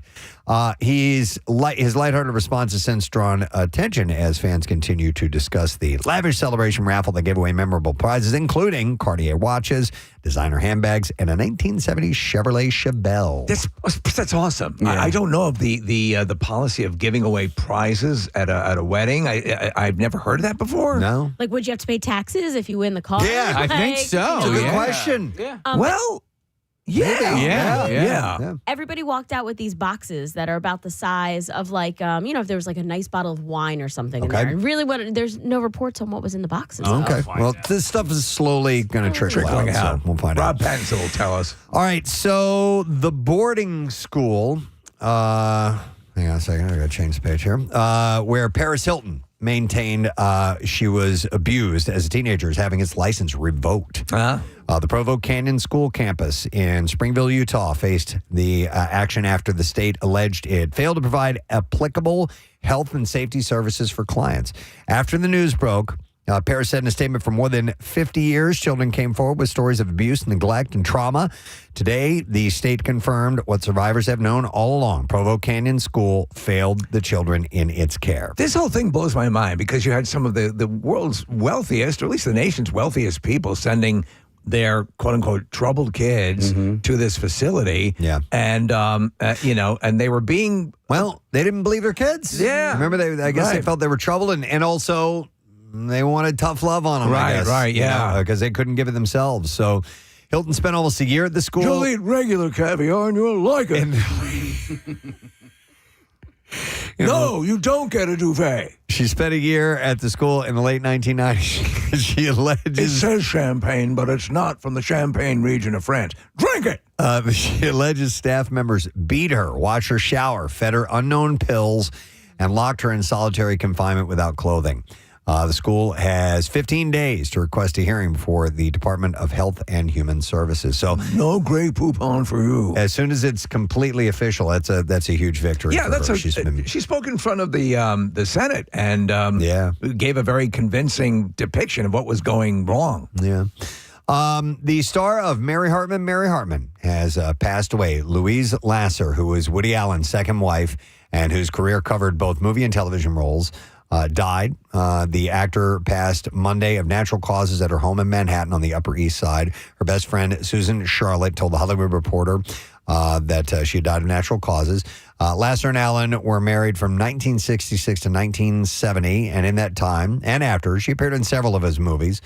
His lighthearted response has since drawn attention as fans continue to discuss the lavish celebration raffle that gave away memorable prizes, including Cartier watches, designer handbags, and a 1970s Chevrolet Chevelle. That's awesome. Yeah. I don't know of the policy of giving away prizes at a wedding. I've never heard of that before. No. Like, would you have to pay taxes if you win the car? Yeah, I think Like, so. It's a good Yeah. question. Yeah. Well, yeah. Everybody walked out with these boxes that are about the size of like, if there was like a nice bottle of wine or something in Okay. there. And really, there's no reports on what was in the boxes. Okay. Well, this stuff is slowly going to trickle Trickling out. out. So we'll find Rob out. Pattinson will tell us. All right. So the boarding school, hang on a second. I got to change the page here, where Paris Hilton maintained she was abused as a teenager, is having its license revoked. The Provo Canyon School campus in Springville, Utah, faced the action after the state alleged it failed to provide applicable health and safety services for clients. After the news broke, Paris said in a statement, for more than 50 years, children came forward with stories of abuse, neglect, and trauma. Today, the state confirmed what survivors have known all along. Provo Canyon School failed the children in its care. This whole thing blows my mind because you had some of the world's wealthiest, or at least the nation's wealthiest people sending their quote-unquote troubled kids to this facility. Yeah. And, and they were being... Well, they didn't believe their kids. Yeah. Remember, I guess they felt they were troubled, and also they wanted tough love on them, I guess. Right, yeah. Because they couldn't give it themselves. So Hilton spent almost a year at the school. You'll eat regular caviar and you'll like it. No, you don't get a duvet. She spent a year at the school in the late 1990s. She alleges... It says champagne, but it's not from the Champagne region of France. Drink it! She alleges staff members beat her, watched her shower, fed her unknown pills, and locked her in solitary confinement without clothing. The school has 15 days to request a hearing before the Department of Health and Human Services. So no Grey Poupon for you. As soon as it's completely official, that's a huge victory. Yeah, for that's her. she spoke in front of the Senate and gave a very convincing depiction of what was going wrong. Yeah. The star of Mary Hartman has passed away. Louise Lasser, who was Woody Allen's second wife and whose career covered both movie and television roles, died. The actor passed Monday of natural causes at her home in Manhattan on the Upper East Side. Her best friend, Susan Charlotte, told The Hollywood Reporter that she had died of natural causes. Lasser and Allen were married from 1966 to 1970, and in that time and after, she appeared in several of his movies.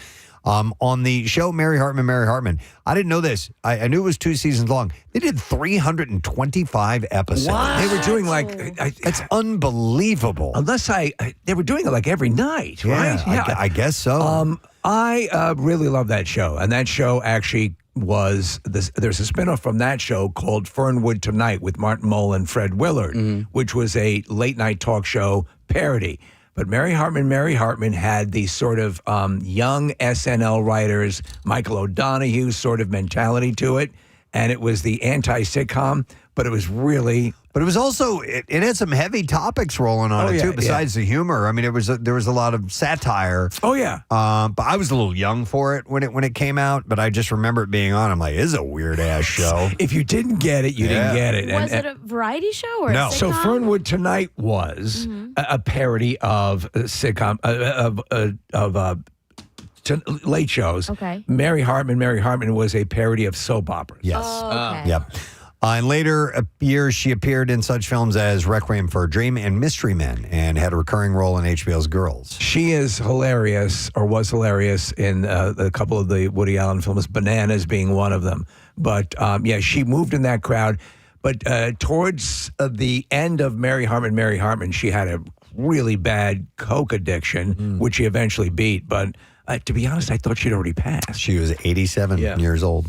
On the show Mary Hartman, I didn't know this. I knew it was 2 seasons long. They did 325 episodes. What? They were doing it's unbelievable. Unless they were doing it like every night, right? Yeah, I guess so. I really love that show, and that show actually was there's a spinoff from that show called Fernwood Tonight with Martin Mull and Fred Willard, which was a late night talk show parody. But Mary Hartman had these sort of young SNL writers, Michael O'Donoghue sort of mentality to it. And it was the anti-sitcom, but it was really... But it was also, it had some heavy topics rolling on it, too, besides the humor. I mean, there was a lot of satire. Oh, yeah. But I was a little young for it when it came out, but I just remember it being on. I'm like, this is a weird-ass show. If you didn't get it, you didn't get it. Was it a variety show or No. a sitcom? So Fernwood Tonight was a parody of a sitcom, late shows. Okay. Mary Hartman was a parody of soap operas. Yes. Oh, okay. Yep. In later years, she appeared in such films as Requiem for a Dream and Mystery Men, and had a recurring role in HBO's Girls. She is hilarious, or was hilarious, in a couple of the Woody Allen films, Bananas being one of them. But, she moved in that crowd. But towards the end of Mary Hartman, she had a really bad coke addiction, which she eventually beat. But to be honest, I thought she'd already passed. She was 87 years old.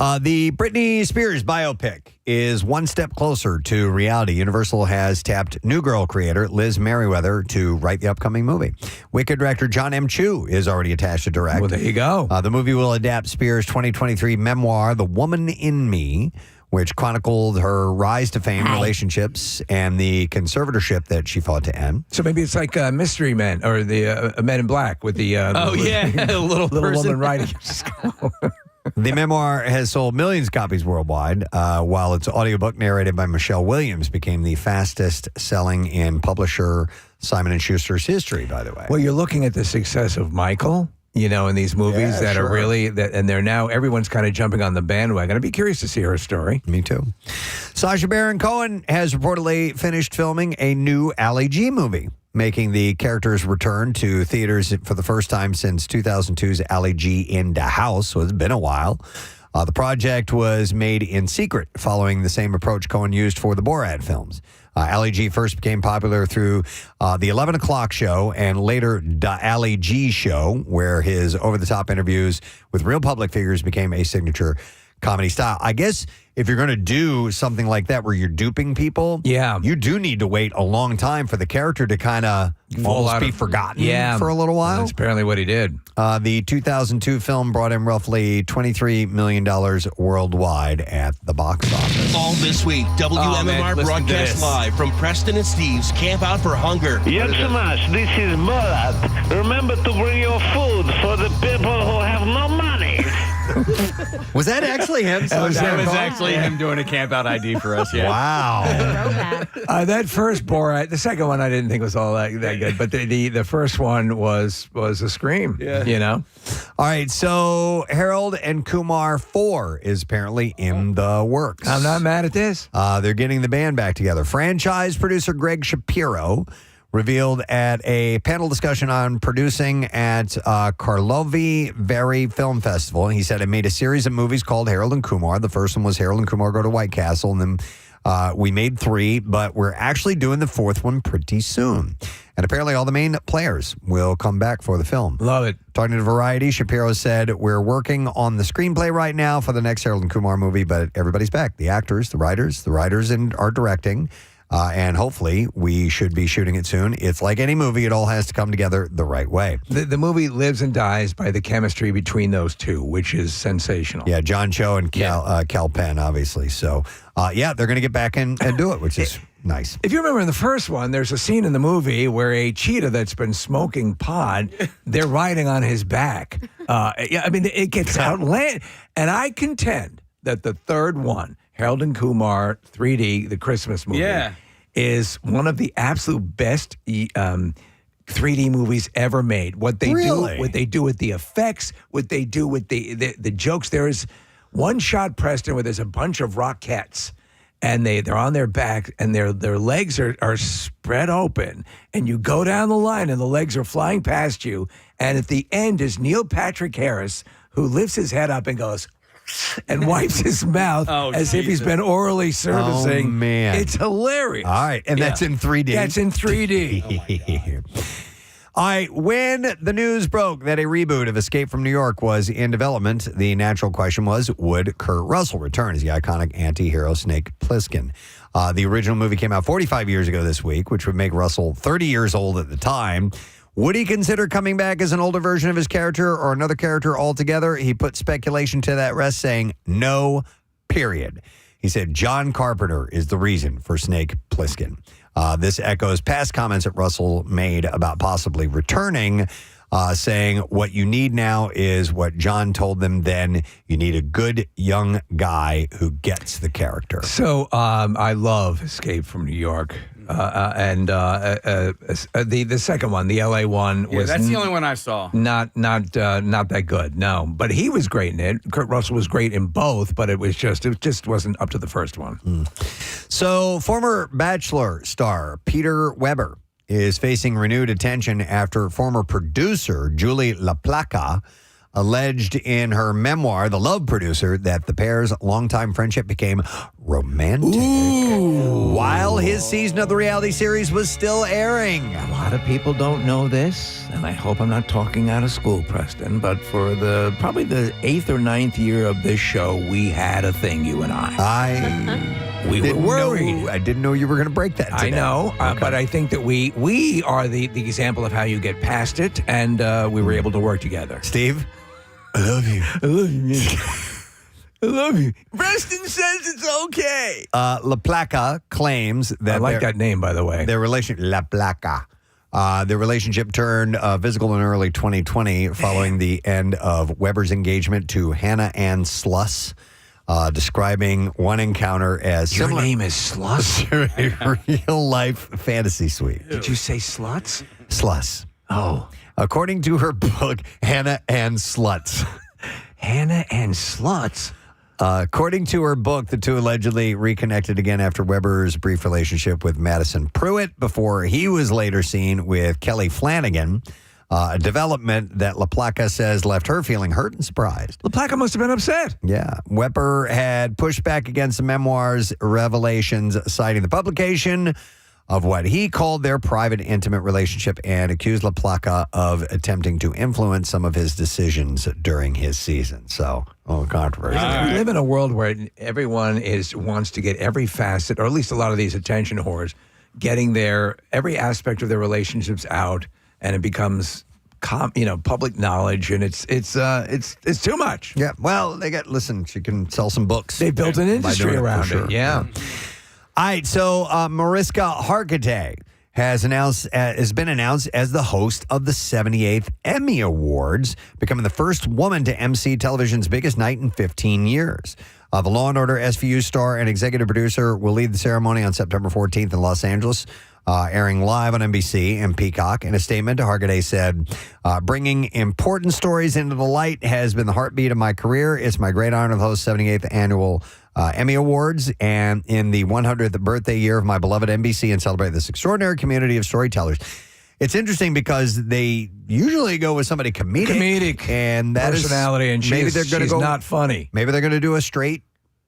The Britney Spears biopic is one step closer to reality. Universal has tapped New Girl creator Liz Merriweather to write the upcoming movie. Wicked director John M. Chu is already attached to direct. Well, there you go. The movie will adapt Spears' 2023 memoir, The Woman in Me, which chronicled her rise to fame, relationships, and the conservatorship that she fought to end. So maybe it's like Mystery Men or the Men in Black with the little woman riding. The memoir has sold millions of copies worldwide, while its audiobook narrated by Michelle Williams became the fastest selling in publisher Simon & Schuster's history, by the way. Well, you're looking at the success of Michael, in these movies that are really, and they're now, everyone's kind of jumping on the bandwagon. I'd be curious to see her story. Me too. Sacha Baron Cohen has reportedly finished filming a new Ali G movie, making the character's return to theaters for the first time since 2002's Ali G in the House. So it's been a while. The project was made in secret following the same approach Cohen used for the Borat films. Ali G first became popular through the 11 o'clock show and later the Ali G show, where his over-the-top interviews with real public figures became a signature comedy style. I guess if you're going to do something like that where you're duping people, you do need to wait a long time for the character to kind of almost be forgotten for a little while. That's apparently what he did. The 2002 film brought in roughly $23 million worldwide at the box office. All this week, WMMR broadcast live from Preston and Steve's Camp Out for Hunger. Yatsumash, this is Borat. Remember to bring your food for the people who have no money. Was that actually him? That was actually him doing a camp out ID for us. Yeah. Wow. That first Borat, the second one I didn't think was all that good, but the first one was a scream. Yeah. All right, so Harold and Kumar 4 is apparently in the works. I'm not mad at this. They're getting the band back together. Franchise producer Greg Shapiro revealed at a panel discussion on producing at Karlovy Vary Film Festival. And he said, I made a series of movies called Harold and Kumar. The first one was Harold and Kumar Go to White Castle. And then we made 3, but we're actually doing the 4th one pretty soon. And apparently all the main players will come back for the film. Love it. Talking to Variety, Shapiro said, we're working on the screenplay right now for the next Harold and Kumar movie, but everybody's back. The actors, the writers are directing. And hopefully we should be shooting it soon. It's like any movie. It all has to come together the right way. The movie lives and dies by the chemistry between those two, which is sensational. Yeah, John Cho and Cal Penn, obviously. So, they're going to get back and do it, which is nice. If you remember in the first one, there's a scene in the movie where a cheetah that's been smoking pot, they're riding on his back. It gets outlandish. And I contend that the third one, Harold and Kumar 3D, the Christmas movie, is one of the absolute best 3D movies ever made. What they do with the effects, what they do with the jokes. There is one shot, Preston, where there's a bunch of Rockettes, and they're on their back, and their legs are spread open, and you go down the line, and the legs are flying past you, and at the end is Neil Patrick Harris, who lifts his head up and goes and wipes his mouth as if he's been orally servicing. Oh, man. It's hilarious. All right, and that's in 3D. That's in 3D. All right, when the news broke that a reboot of Escape from New York was in development, the natural question was, would Kurt Russell return as the iconic anti-hero Snake Plissken? The original movie came out 45 years ago this week, which would make Russell 30 years old at the time. Would he consider coming back as an older version of his character or another character altogether? He put speculation to that rest, saying, no, period. He said John Carpenter is the reason for Snake Plissken. This echoes past comments that Russell made about possibly returning, saying what you need now is what John told them then. You need a good young guy who gets the character. So I love Escape from New York. And the second one, the LA one, was that's the only one I saw. Not that good. No, but he was great in it. Kurt Russell was great in both, but it just wasn't up to the first one. So former Bachelor star Peter Weber is facing renewed attention after former producer Julie LaPlaca alleged in her memoir, The Love Producer, that the pair's longtime friendship became romantic while his season of the reality series was still airing. A lot of people don't know this, and I hope I'm not talking out of school, Preston, but for probably the 8th or 9th year of this show, we had a thing, you and I. We were worried. I didn't know you were going to break that today. I know, but I think that we are the example of how you get past it, and we were able to work together. Steve, I love you. I love you, man. I love you. Preston says it's okay. La Placa claims that I like that name, by the way. Their relationship, La Placa. Their relationship turned physical in early 2020 following the end of Weber's engagement to Hannah Ann Sluss, describing one encounter as Your similar name is Sluss? to a real-life fantasy suite. Did you say sluts? Sluss. Oh. According to her book, Hannah Ann Sluts. Hannah Ann Sluts? According to her book, the two allegedly reconnected again after Weber's brief relationship with Madison Pruitt before he was later seen with Kelly Flanagan, a development that La Placa says left her feeling hurt and surprised. La Placa must have been upset. Yeah. Weber had pushed back against the memoir's revelations, citing the publication of what he called their private, intimate relationship and accused La Placa of attempting to influence some of his decisions during his season. So, controversy. We live in a world where everyone wants to get every facet, or at least a lot of these attention whores, getting every aspect of their relationships out, and it becomes public knowledge, and it's too much. Yeah. Well, listen, she can sell some books. They built an industry around it. Yeah. All right, so Mariska Hargitay has been announced as the host of the 78th Emmy Awards, becoming the first woman to MC television's biggest night in 15 years. The Law & Order SVU star and executive producer will lead the ceremony on September 14th in Los Angeles, airing live on NBC and Peacock. In a statement, Hargitay said, bringing important stories into the light has been the heartbeat of my career. It's my great honor to host 78th Annual Emmy Awards, and in the 100th birthday year of my beloved NBC, and celebrate this extraordinary community of storytellers. It's interesting because they usually go with somebody comedic, and that personality, and she's not funny. Maybe they're going to do a straight,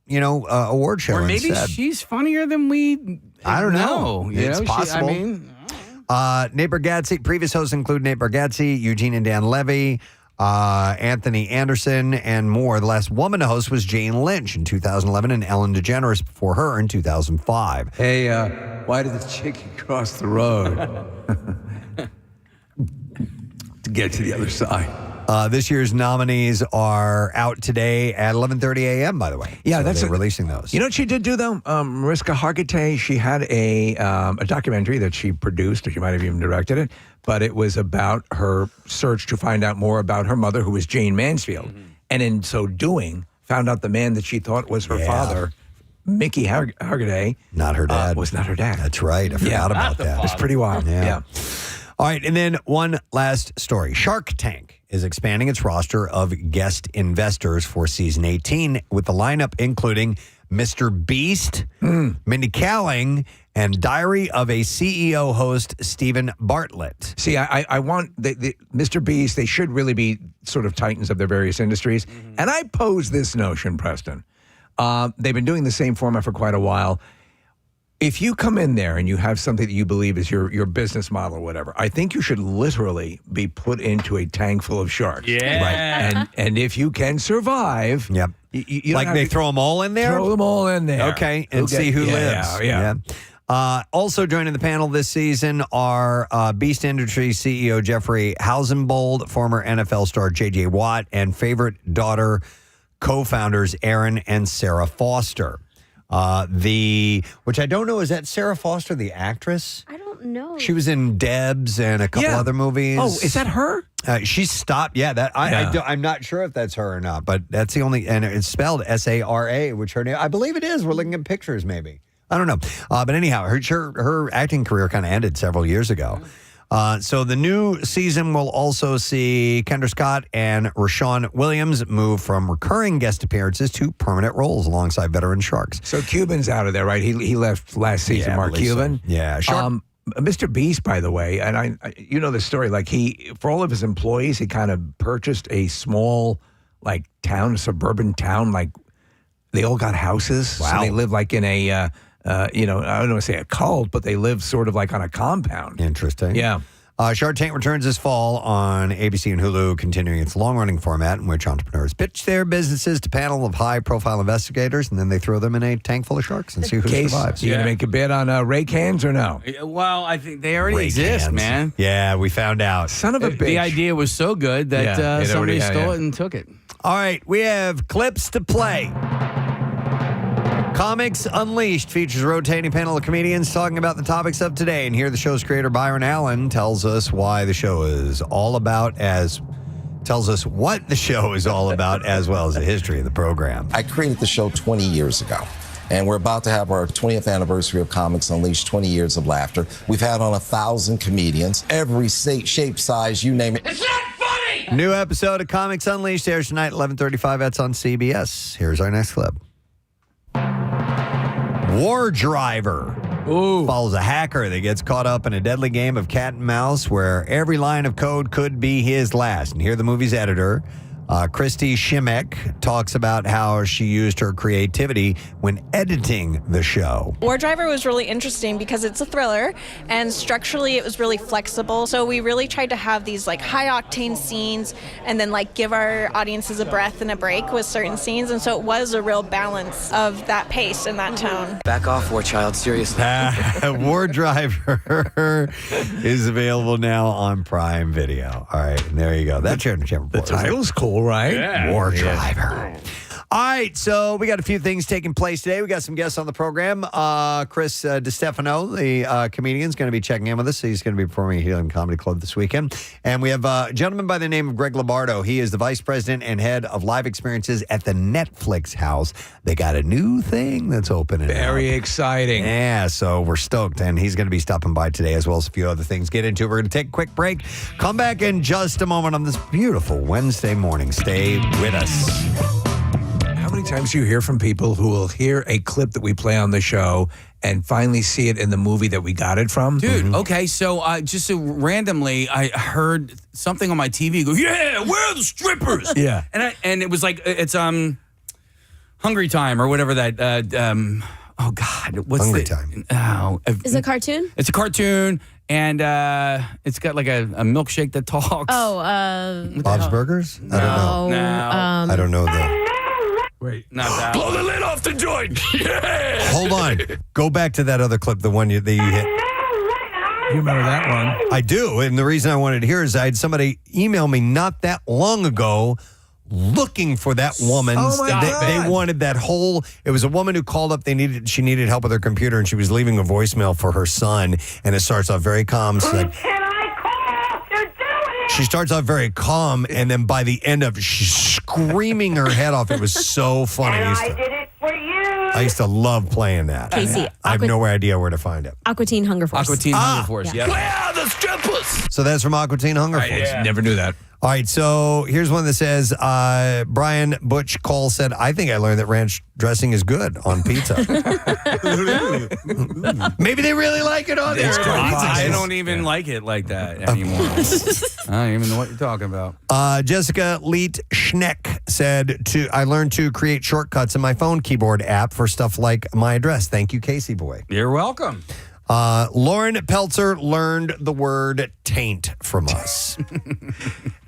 award show. Or maybe instead. she's funnier than we. I don't know. It's possible. Nate Bargatze. Previous hosts include Nate Bargatze, Eugene and Dan Levy, Anthony Anderson, and more. The last woman to host was Jane Lynch in 2011, and Ellen DeGeneres before her in 2005. Hey, why did the chicken cross the road? To get to the other side. This year's nominees are out today at 11:30 a.m., by the way. Yeah, so they're releasing those. You know what she did do, though? Mariska Hargitay, she had a documentary that she produced, or she might have even directed it, but it was about her search to find out more about her mother, who was Jane Mansfield. Mm-hmm. And in so doing, found out the man that she thought was her father, Mickey Hargitay. Not her dad. Was not her dad. That's right. I forgot about that. It's pretty wild. Yeah. All right, and then one last story. Shark Tank is expanding its roster of guest investors for season 18, with the lineup including Mr. Beast, Mindy Kaling, and Diary of a CEO host, Stephen Bartlett. See, I want the Mr. Beast, they should really be sort of titans of their various industries. Mm-hmm. And I pose this notion, Preston. They've been doing the same format for quite a while. If you come in there and you have something that you believe is your business model or whatever, I think you should literally be put into a tank full of sharks. Yeah. Right. And if you can survive. Yep. You like they throw them all in there? Throw them all in there. Okay. And see who lives. Yeah. Also joining the panel this season are Beast Industries CEO Jeffrey Hausenbold, former NFL star J.J. Watt, and favorite daughter co-founders Aaron and Sarah Foster. Which I don't know, is that Sarah Foster, the actress? I don't know. She was in Debs and a couple other movies. Oh, is that her? She stopped. Yeah, I'm not sure if that's her or not, but that's the only, and it's spelled S-A-R-A, which her name, I believe it is. We're looking at pictures, maybe. I don't know. But anyhow, her acting career kind of ended several years ago. So the new season will also see Kendra Scott and Rashawn Williams move from recurring guest appearances to permanent roles alongside veteran Sharks. So Cuban's out of there, right? He left last season, Mark Cuban. So. Yeah. Mr. Beast, by the way, and I you know the story, like for all of his employees, he kind of purchased a small, like, suburban town, like they all got houses. Wow. So they live like in a, I don't want to say a cult, but they live sort of like on a compound. Interesting. Yeah. Shark Tank returns this fall on ABC and Hulu, continuing its long-running format in which entrepreneurs pitch their businesses to a panel of high-profile investigators, and then they throw them in a tank full of sharks and see who survives. You going to make a bid on rake cans or no? Well, I think they already Rake exist, cans. man. Yeah, we found out. Son of a bitch. The idea was so good that somebody stole it and took it. All right, we have clips to play. Comics Unleashed features a rotating panel of comedians talking about the topics of today. And here the show's creator, Byron Allen, tells us what the show is all about, as well as the history of the program. I created the show 20 years ago. And we're about to have our 20th anniversary of Comics Unleashed, 20 years of laughter. We've had on 1,000 comedians, every shape, size, you name it. It's not funny! New episode of Comics Unleashed airs tonight, 11:35. That's on CBS. Here's our next clip. War Driver follows a hacker that gets caught up in a deadly game of cat and mouse where every line of code could be his last. And here the movie's editor, Christy Shimek, talks about how she used her creativity when editing the show. War Driver was really interesting because it's a thriller, and structurally it was really flexible. So we really tried to have these like high octane scenes and then like give our audiences a breath and a break with certain scenes. And so it was a real balance of that pace and that tone. Back off, War Child, seriously. War Driver is available now on Prime Video. All right, and there you go. That's your report. The title's cool, right? Yeah. War Driver. All right, so we got a few things taking place today. We got some guests on the program. Chris Distefano, the comedian, is going to be checking in with us. He's going to be performing at Helium Comedy Club this weekend. And we have a gentleman by the name of Greg Lombardo. He is the vice president and head of live experiences at the Netflix House. They got a new thing that's opening. Very exciting. Yeah, so we're stoked. And he's going to be stopping by today as well as a few other things. Get into it. We're going to take a quick break. Come back in just a moment on this beautiful Wednesday morning. Stay with us. How many times do you hear from people who will hear a clip that we play on the show and finally see it in the movie that we got it from? Dude, okay, so just so randomly, I heard something on my TV go, yeah, where are the strippers? Yeah. And it was like, it's Hungry Time or whatever that, oh God, what's Hungry the Time. Oh, Is it a cartoon? It's a cartoon, and it's got like a milkshake that talks. Bob's Burgers? I don't know. No. I don't know that. Wait. Not that Blow one. the lid off the joint. Yeah. Hold on. Go back to that other clip, the one that you hit. You remember that one? I do. And the reason I wanted to hear is I had somebody email me not that long ago looking for that woman. Oh my God. They wanted that whole, it was a woman who called up, she needed help with her computer and she was leaving a voicemail for her son. And it starts off very calm. She's like, she starts off very calm, and then by the end of it, she's screaming her head off. It was so funny. I did it for you. I used to love playing that. Casey, I have no idea where to find it. Aqua Teen Hunger Force. Aqua Teen Hunger Force, yeah. yeah. Where are the strippers? So that's from Aqua Teen Hunger Force. Never knew that. All right, so here's one that says, Brian Butch Cole said, I think I learned that ranch dressing is good on pizza. Maybe they really like it on there. I don't even like it like that anymore. I don't even know what you're talking about. Jessica Leet Schneck said, I learned to create shortcuts in my phone keyboard app for stuff like my address. Thank you, Casey Boy. You're welcome. Lauren Peltzer learned the word taint from us.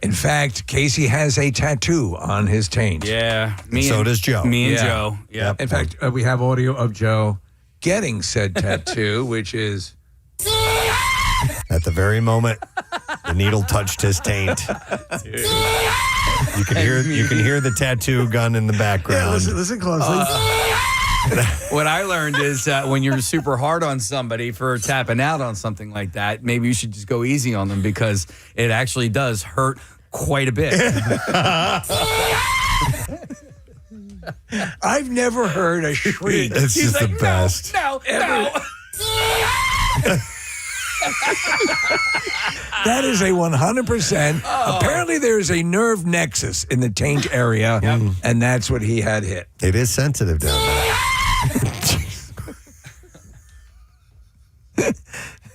In fact, Casey has a tattoo on his taint. Yeah. So does Joe. Me and Joe. Yep. In fact, we have audio of Joe getting said tattoo, which is... At the very moment the needle touched his taint. You can hear the tattoo gun in the background. Yeah, listen closely. What I learned is when you're super hard on somebody for tapping out on something like that, maybe you should just go easy on them because it actually does hurt quite a bit. I've never heard a shriek. It's just the best. No. That is a 100%. Apparently, there is a nerve nexus in the taint area, and that's what he had hit. It is sensitive down there.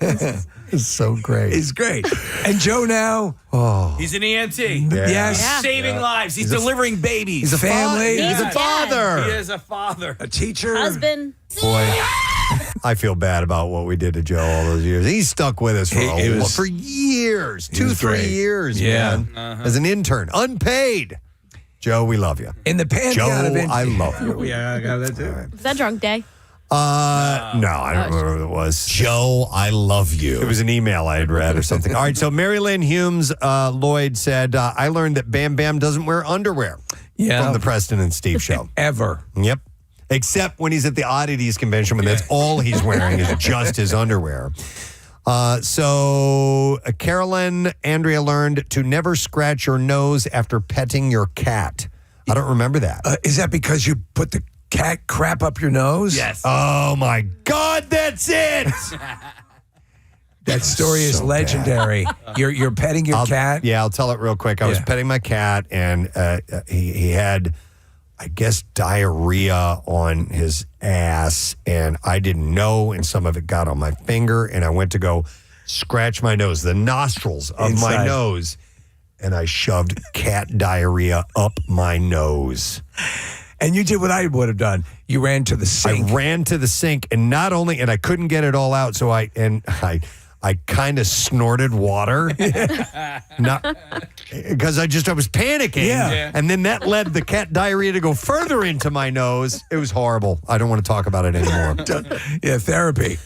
It's so great. It's great. And Joe now. Oh, He's an EMT. Yes. He's saving lives. He's delivering babies. He's a family. He's a father. He is a father. A teacher. Husband. Boy, I feel bad about what we did to Joe all those years. He stuck with us for years, 2-3 years, man, as an intern, unpaid. Joe, we love you. In the pantheon Joe, I love you. Yeah, I got that too. Was that drunk day? No, I don't remember what it was. Joe, I love you. It was an email I had read or something. All right, so Mary Lynn Humes Lloyd said, I learned that Bam Bam doesn't wear underwear from the Preston and Steve show. Ever. Yep. Except when he's at the Oddities convention, when that's all he's wearing is just his underwear. So Carolyn Andrea learned to never scratch your nose after petting your cat. I don't remember that. Is that because you put the cat crap up your nose? Yes. Oh, my God, that's it. That story is legendary. You're petting your cat? Yeah, I'll tell it real quick. I was petting my cat, and he had, I guess, diarrhea on his ass, and I didn't know, and some of it got on my finger, and I went to go scratch my nose, the nostrils of my nose, and I shoved cat diarrhea up my nose. And you did what I would have done. You ran to the sink. I ran to the sink, and not only, and I couldn't get it all out, so I kind of snorted water, not because I was panicking, and then that led the cat diarrhea to go further into my nose. It was horrible. I don't want to talk about it anymore. Yeah, therapy.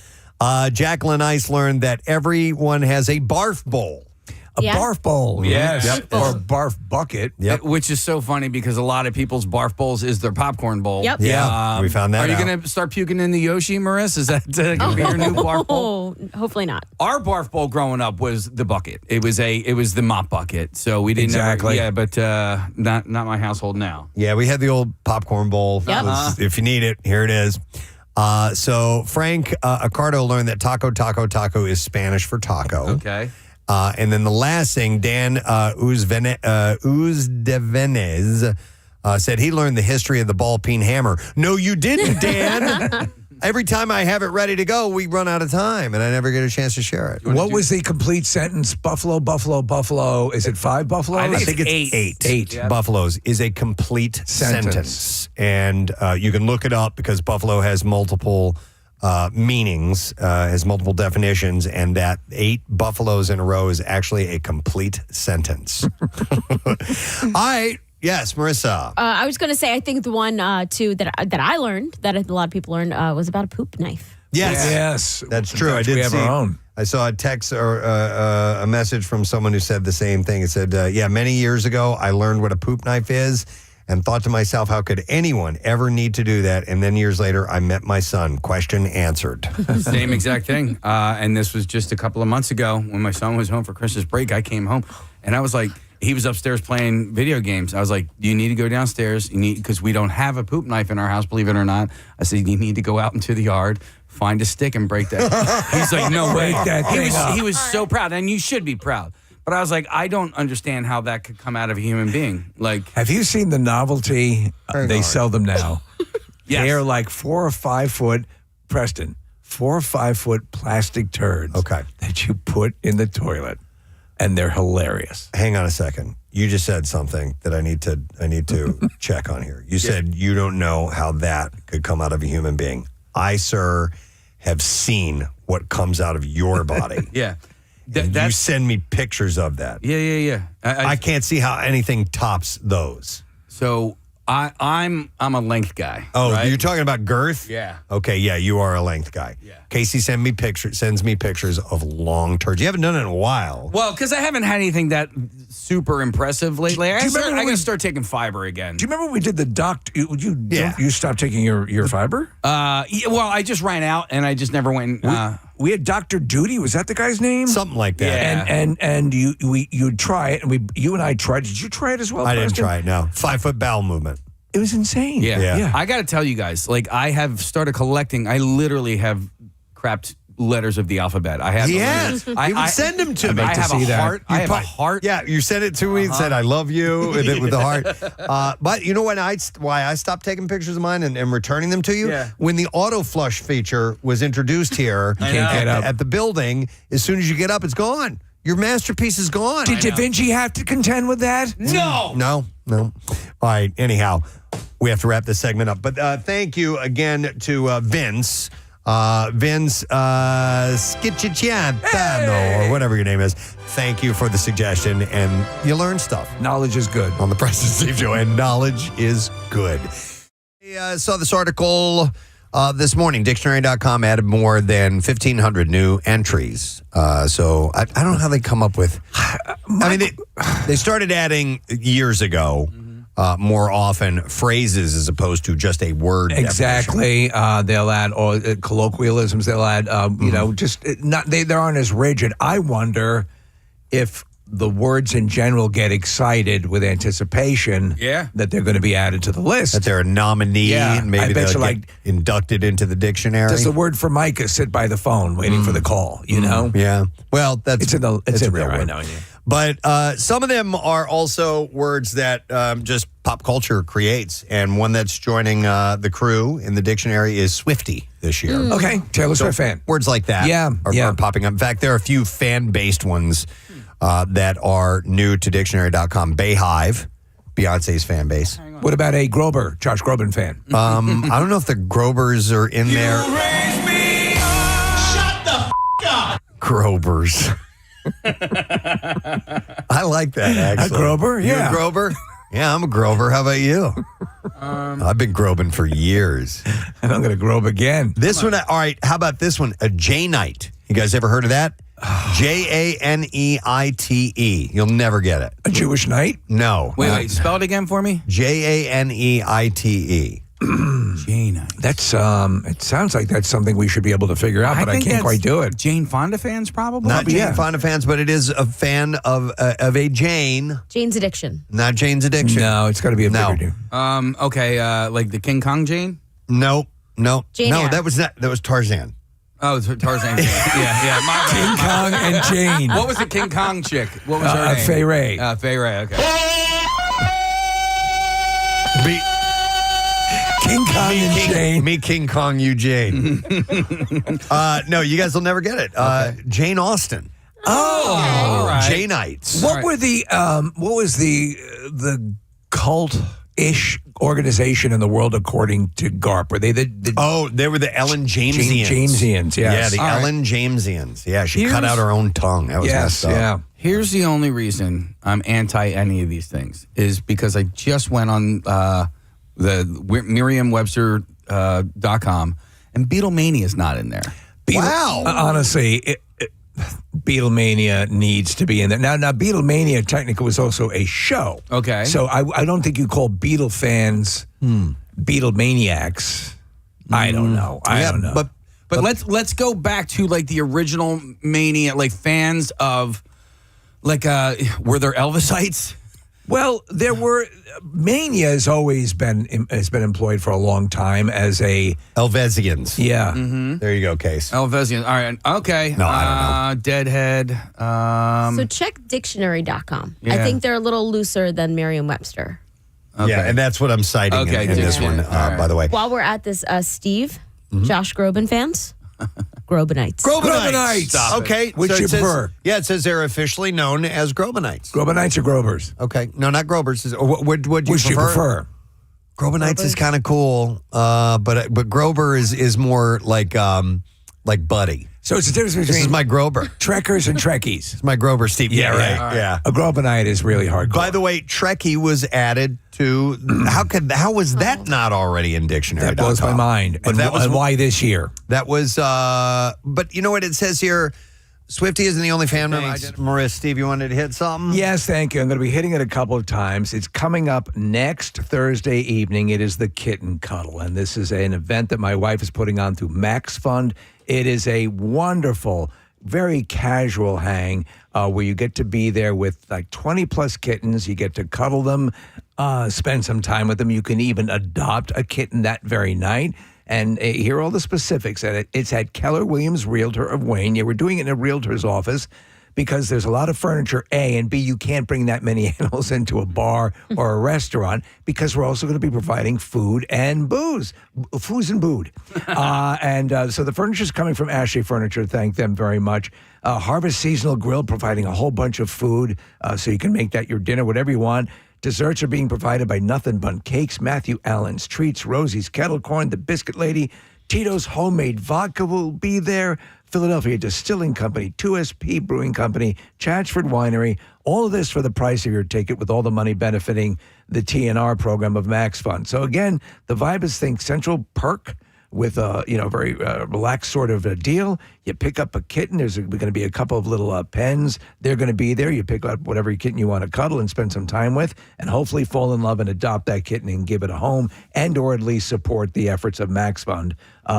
Jacqueline Ice learned that everyone has a barf bowl. A barf bowl. Yes. Yep. Or a barf bucket. Yep. Which is so funny because a lot of people's barf bowls is their popcorn bowl. Yep. Yeah, we found that Are you out. going to start puking in the Yoshi, Marissa? Is that going to be your new barf bowl? Oh, hopefully not. Our barf bowl growing up was the bucket. It was the mop bucket. So we didn't but not my household now. Yeah, we had the old popcorn bowl. Yep. If you need it, here it is. So Frank Accardo learned that taco is Spanish for taco. Okay. And then the last thing, Dan Uzdevenez said he learned the history of the ball peen hammer. No, you didn't, Dan. Every time I have it ready to go, we run out of time, and I never get a chance to share it. What was the complete sentence? Buffalo, buffalo, buffalo. Is it 5 buffaloes? I think it's 8. 8 Yep. buffaloes is a complete sentence. And you can look it up because buffalo has multiple meanings, has multiple definitions, and that 8 buffaloes in a row is actually a complete sentence. All right. Yes, Marissa. I was going to say, I think the one, too, that I learned, that a lot of people learned, was about a poop knife. Yes. That's true. I did see. I saw a text or a message from someone who said the same thing. It said, many years ago, I learned what a poop knife is and thought to myself, how could anyone ever need to do that? And then years later, I met my son. Question answered. Same exact thing. And this was just a couple of months ago when my son was home for Christmas break. I came home, and I was like, he was upstairs playing video games. I was like, you need to go downstairs. You need, because we don't have a poop knife in our house, believe it or not. I said, you need to go out into the yard, find a stick, and break that. He's like, no way. He was so proud, and you should be proud. But I was like, I don't understand how that could come out of a human being. Like, have you seen the novelty? They sell them now. Yes. They are like 4 or 5 foot, Preston, 4 or 5 foot plastic turds. Okay. That you put in the toilet, and they're hilarious. Hang on a second. You just said something that I need to check on here. You said you don't know how that could come out of a human being. I, sir, have seen what comes out of your body. Yeah. You send me pictures of that. Yeah. I can't see how anything tops those. So I'm a length guy. Oh, right? you're talking about girth? Yeah. Okay, yeah, you are a length guy. Yeah. Casey sends me pictures of long turds. You haven't done it in a while. Well, because I haven't had anything that super impressive lately. I'm going to start taking fiber again. Do you remember when we did the doctor? You stopped taking your fiber? Well, I just ran out, and I just never went. We had Dr. Duty. Was that the guy's name? Something like that. Yeah. And you'd try it, and you and I tried. Did you try it as well? I Preston? didn't try it. No, 5 foot bowel movement. It was insane. Yeah. I got to tell you guys, like, I have started collecting. I literally have crapped letters of the alphabet. I have. He has. You would send them to me. I have a heart. I have a heart. Yeah, you sent it to me and said, I love you with the heart. But you know why I stopped taking pictures of mine and returning them to you? Yeah. When the auto flush feature was introduced here at the building, as soon as you get up, it's gone. Your masterpiece is gone. Did Da Vinci have to contend with that? No. All right, anyhow, we have to wrap this segment up. But thank you again to Vince. Vince Schicciantano, or whatever your name is. Thank you for the suggestion, and you learn stuff. Knowledge is good. On the Preston Steve Show, and knowledge is good. I saw this article this morning. Dictionary.com added more than 1,500 new entries. So I don't know how they come up with... I mean, they started adding years ago... more often phrases as opposed to just a word. Exactly. They'll add colloquialisms. They'll add, they aren't as rigid. I wonder if the words in general get excited with anticipation that they're going to be added to the list. That they're a nominee and maybe they'll get inducted into the dictionary. Does the word Formica sit by the phone waiting for the call, you know? Yeah. Well, it's in a real there, word. I know. Yeah. But some of them are also words that just pop culture creates. And one that's joining the crew in the dictionary is Swiftie this year. Okay, Taylor Swift fan. Words like that are popping up. In fact, there are a few fan-based ones that are new to dictionary.com. Bayhive, Beyonce's fan base. What about a Grober, Josh Groban fan? I don't know if the Grobers are in there. Raise me up. Shut the up. Grobers. I like that, actually. A Grober? Yeah. You a Grober? Yeah, I'm a Grover. How about you? I've been grobing for years. And I'm going to grobe again. This one, all right, how about this one? A Janeite. You guys ever heard of that? Janeite. You'll never get it. A Jewish knight? No. Wait, spell it again for me. Janeite. Jane. That's it sounds like that's something we should be able to figure out, but I can't quite do it. Jane Fonda fans, probably. Not Jane Fonda fans, but it is a fan of a Jane. Jane's Addiction. Not Jane's Addiction. No, it's got to be a bigger dude. Okay, like the King Kong Jane. No. Jane no, Eyre. that was Tarzan. Oh, Tarzan. yeah. King Kong and Jane. What was the King Kong chick? What was her name? Fay Ray. Fay Ray. Okay. King Kong and Jane. Me, King Kong, you, Jane. No, you guys will never get it. Jane Austen. Oh, right. Janeites. What was the cult-ish organization in the world according to Garp? Were they they were the Ellen Jamesians. Jamesians, yes. Yeah, the Ellen Jamesians. Yeah, she cut out her own tongue. That was messed up. Yeah. Here's the only reason I'm anti any of these things is because I just went on the Merriam-Webster.com and Beatlemania is not in there. Wow. Honestly, Beatlemania needs to be in there. Now, Beatlemania technically was also a show. Okay. So I don't think you call Beatle fans Beatlemaniacs. I don't know. I don't know. But let's go back to like the original Mania, like fans of like were there Elvisites? Well, there were Mania has been employed for a long time as a Elvesians. Yeah. Mm-hmm. There you go, Case. Elvesians. All right. Okay. No, I don't know. Deadhead. So check dictionary.com. Yeah. I think they're a little looser than Merriam-Webster. Okay. Yeah, and that's what I'm citing in this one, by the way. While we're at this, Steve, Josh Groban fans, Grobanites. Grobanites. Okay. Which so you prefer? It says they're officially known as Grobanites. Grobanites or Grobers? Okay. No, not Grobers. What do you Which you prefer? Grobanites is kind of cool, but Grober is more like Buddy. So it's a difference between This is my Grober. Trekkers and Trekkies. It's my Grober, Steve. Yeah, right. Right. Yeah. A Grobanite is really hardcore. By the way, Trekkie was added to. How was that not already in dictionary? That blows my mind. But and why this year? That was. But you know what it says here. Swiftie isn't the only fan member. Marissa, Steve, you wanted to hit something? Yes, thank you. I'm going to be hitting it a couple of times. It's coming up next Thursday evening. It is the Kitten Cuddle, and this is an event that my wife is putting on through Max Fund. It is a wonderful, very casual hang where you get to be there with like 20-plus kittens. You get to cuddle them, spend some time with them. You can even adopt a kitten that very night. And here are all the specifics. And it's at Keller Williams Realtor of Wayne. Yeah, we're doing it in a realtor's office because there's a lot of furniture, A, and B, you can't bring that many animals into a bar or a restaurant because we're also going to be providing food and booze. Foods and bood. So the furniture's coming from Ashley Furniture. Thank them very much. Harvest Seasonal Grill providing a whole bunch of food so you can make that your dinner, whatever you want. Desserts are being provided by Nothing But Cakes, Matthew Allen's Treats, Rosie's Kettle Corn, The Biscuit Lady, Tito's Homemade Vodka will be there, Philadelphia Distilling Company, 2SP Brewing Company, Chatchford Winery. All of this for the price of your ticket with all the money benefiting the TNR program of Max Fund. So again, the vibe is Think Central Perk with a very relaxed sort of a deal. You pick up a kitten. There's going to be a couple of little pens. They're going to be there. You pick up whatever kitten you want to cuddle and spend some time with, and hopefully fall in love and adopt that kitten and give it a home, and or at least support the efforts of Max Fund.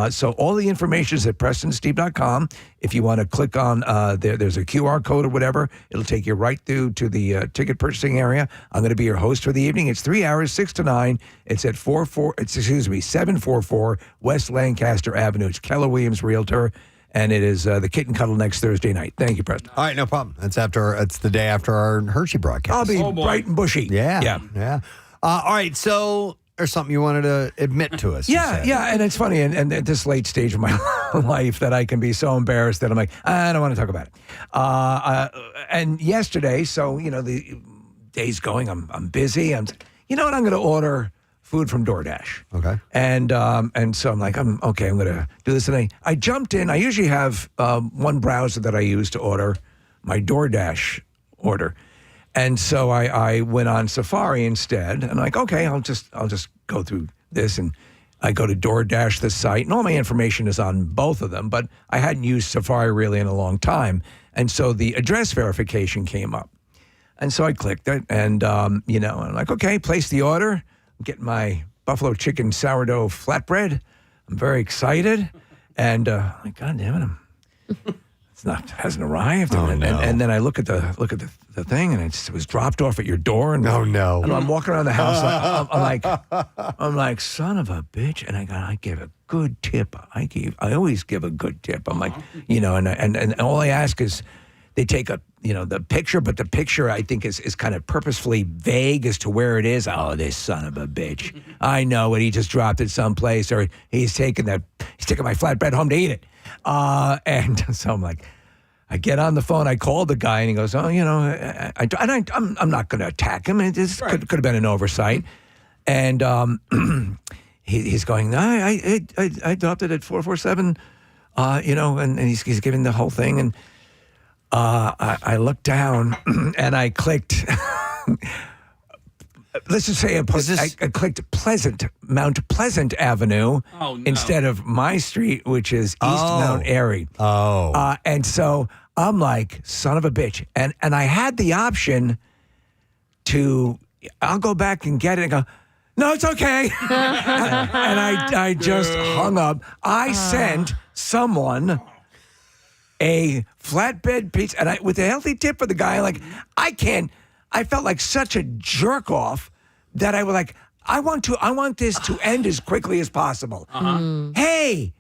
So all the information is at PrestonSteve.com. If you want to click on there's a QR code or whatever, it'll take you right through to the ticket purchasing area. I'm going to be your host for the evening. It's 3 hours, 6 to 9. It's at 744 West Lancaster Avenue. It's Keller Williams Realtor. And it is the Kitten Cuddle next Thursday night. Thank you, Preston. All right, no problem. It's the day after our Hershey broadcast. I'll be bright and bushy. Yeah. All right, so there's something you wanted to admit to us. Yeah, and it's funny, and at this late stage of my life that I can be so embarrassed that I'm like, I don't want to talk about it. And yesterday, so, the day's going, I'm busy. You know what, I'm going to order food from DoorDash. Okay. And so I'm like, I'm going to do this. And I jumped in. I usually have one browser that I use to order my DoorDash order. And so I went on Safari instead. And I'm like, okay, I'll just go through this. And I go to DoorDash, the site, and all my information is on both of them. But I hadn't used Safari really in a long time. And so the address verification came up. And so I clicked it. And, I'm like, okay, place the order. I'm getting my buffalo chicken sourdough flatbread. I'm very excited. And like, God damn it, hasn't arrived. And then I look at the thing, and it was dropped off at your door. And and I'm walking around the house. I'm like, son of a bitch. And I give a good tip. I always give a good tip. I'm like, and all I ask is they take the picture, but the picture I think is kind of purposefully vague as to where it is. Oh, this son of a bitch. I know it. He just dropped it someplace, or he's taking my flatbread home to eat it. And so I'm like, I get on the phone. I call the guy, and he goes, "Oh, I'm not going to attack him. It just could have been an oversight." And he's going, I dropped it at 447, and he's giving the whole thing. And I looked down and I clicked. Let's just say I clicked Mount Pleasant Avenue instead of my street, which is East Mount Airy. And so I'm like, son of a bitch. And I had the option I'll go back and get it and go, no, it's okay. And I just hung up. I sent someone a flatbed pizza, and with a healthy tip for the guy, I felt like such a jerk off that I was like, I want this to end as quickly as possible. Hey,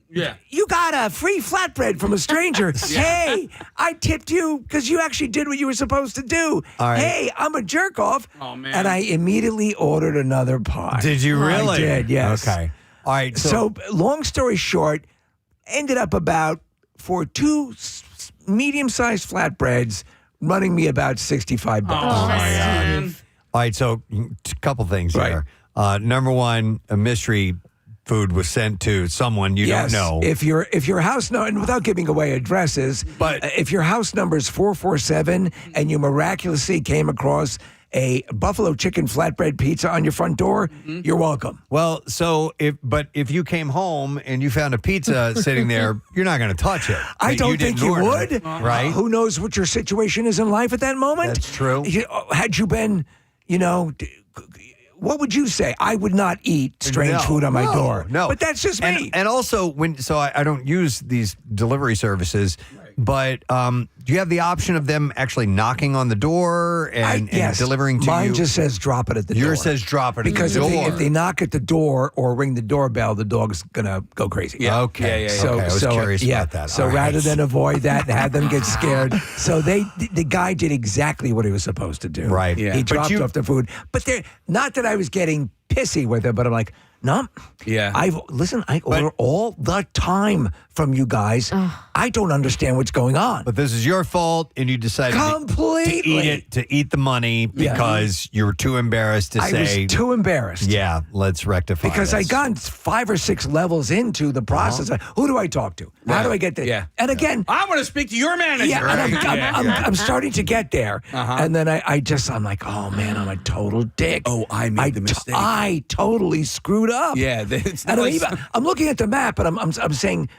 you got a free flatbread from a stranger. Hey, I tipped you because you actually did what you were supposed to do. Right. Hey, I'm a jerk off. Oh, man. And I immediately ordered another pie. Did you really? I did, yes. Okay. All right. So long story short, ended up for two medium-sized flatbreads, running me about $65. Oh, my God. All right, so a couple things here. Number one, a mystery food was sent to someone you don't know. If your house number, and without giving away addresses, but if your house number is 447 and you miraculously came across a buffalo chicken flatbread pizza on your front door, you're welcome. Well, so if you came home and you found a pizza sitting there, you're not going to touch it. I don't think you would. Right? Who knows what your situation is in life at that moment? That's true. Had you been, what would you say? I would not eat strange food on my door. No. But that's just me. And also, I don't use these delivery services. But do you have the option of them actually knocking on the door and delivering to you? Mine just says drop it at the door. Yours says drop it at because the door. if they knock at the door or ring the doorbell, the dog's gonna go crazy. Yeah. Okay. So, I was curious about that. So All right. rather than avoid that and have them get scared, so the guy did exactly what he was supposed to do. Right. He But dropped off the food. But not that I was getting pissy with it, but I'm like, no. Yeah. I order all the time from you guys. I don't understand what's going on. But this is your fault, and you decided to eat the money because you were too embarrassed to say. I was too embarrassed. Yeah, let's rectify Because I this. got 5 or 6 levels into the process. Who do I talk to? How do I get there? Yeah. And again, I want to speak to your manager. yeah, and I'm starting to get there. And then I'm like, oh man, I'm a total dick. Oh, I made the mistake. I totally screwed up. Yeah, it's And not I'm looking at the map and I'm saying,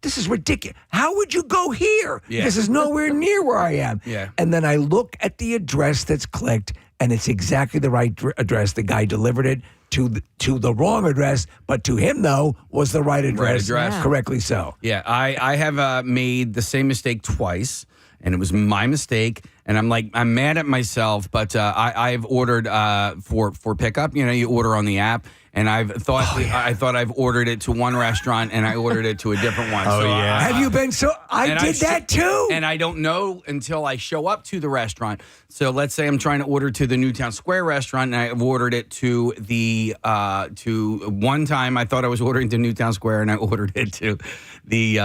this is ridiculous. How would you go here? Yeah. This is nowhere near where I am. Yeah. And then I look at the address that's clicked, and it's exactly the right address. The guy delivered it to the wrong address, but to him, though, was the right address. Right address. Yeah. Correctly so. Yeah, I have made the same mistake twice, and it was my mistake. And I'm mad at myself, but I've ordered for pickup. You order on the app, and I thought I've ordered it to one restaurant, and I ordered it to a different one. Oh, so yeah. Have you been so? I did that too. And I don't know until I show up to the restaurant. So let's say I'm trying to order to the Newtown Square restaurant, and I've ordered it to the to one time I thought I was ordering to Newtown Square, and I ordered it to the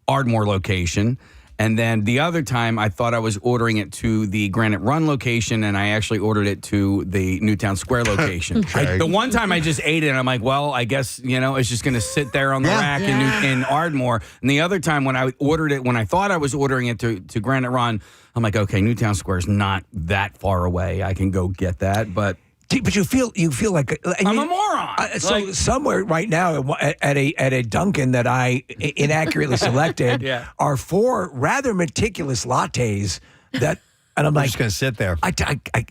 Ardmore location. And then the other time, I thought I was ordering it to the Granite Run location, and I actually ordered it to the Newtown Square location. The one time I just ate it, and I'm like, well, I guess, it's just going to sit there on the rack in Ardmore. And the other time when I ordered it, when I thought I was ordering it to Granite Run, I'm like, okay, Newtown Square is not that far away. I can go get that, but you feel like I'm a moron. So somewhere right now at a Dunkin' that I inaccurately selected are 4 rather meticulous lattes that. And I'm just going to sit there.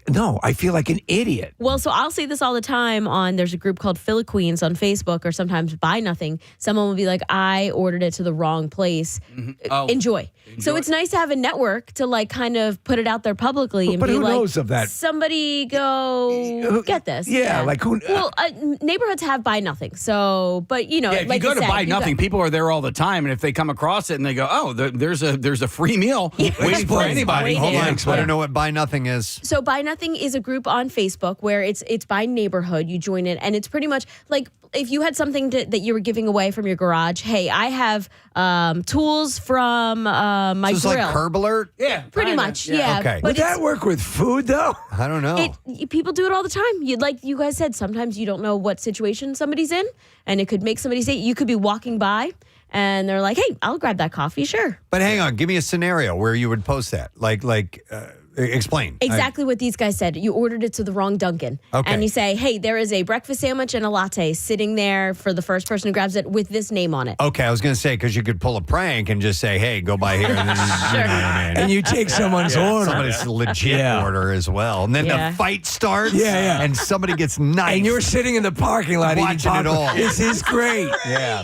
No, I feel like an idiot. Well, so I'll say this all the time there's a group called Philly Queens on Facebook, or sometimes By Nothing. Someone will be like, I ordered it to the wrong place. Oh, Enjoy. So it's nice to have a network to kind of put it out there publicly and but be who like, knows of that? Somebody go get this. Yeah, like who? Well, neighborhoods have By Nothing. So, but if like you go to said, Buy Nothing, people are there all the time, and if they come across it and they go, oh, there's a free meal waiting for anybody. Hold on, I don't know what Buy Nothing is. So By Nothing is a group on Facebook where it's by neighborhood. You join it, and it's pretty much like if you had something that you were giving away from your garage. Hey, I have tools from my so it's grill. Like Curb Alert? Yeah, pretty much. Yeah. Okay. Would that work with food though? I don't know. People do it all the time. Like you guys said, sometimes you don't know what situation somebody's in, and it could make somebody say, you could be walking by, and they're like, hey, I'll grab that coffee, sure. But hang on, give me a scenario where you would post that. Explain. Exactly what these guys said. You ordered it to the wrong Dunkin'. Okay. And you say, hey, there is a breakfast sandwich and a latte sitting there for the first person who grabs it with this name on it. Okay, I was going to say, because you could pull a prank and just say, hey, go by here. And, then, And you take someone's order. Somebody's legit order as well. And then the fight starts. And somebody gets knifed. And you're sitting in the parking lot watching it all. This is great. Yeah.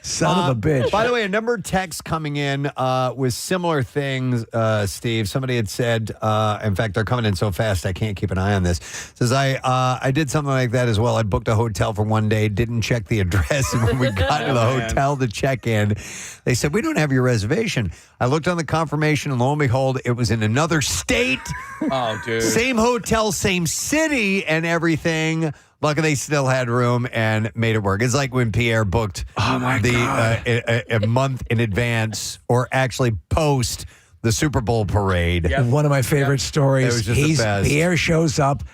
Son of a bitch. By the way, a number of texts coming in with similar things, Steve. Somebody had said, in fact, they're coming in so fast I can't keep an eye on this. Says, I did something like that as well. I booked a hotel for one day, didn't check the address. And when we got to the hotel to check in, they said, we don't have your reservation. I looked on the confirmation, and lo and behold, it was in another state. Oh, dude. Same hotel, same city, and everything. Luckily, they still had room and made it work. It's like when Pierre booked a month in advance, or actually post the Super Bowl parade. Yep. One of my favorite stories. It was just the best. Pierre shows up.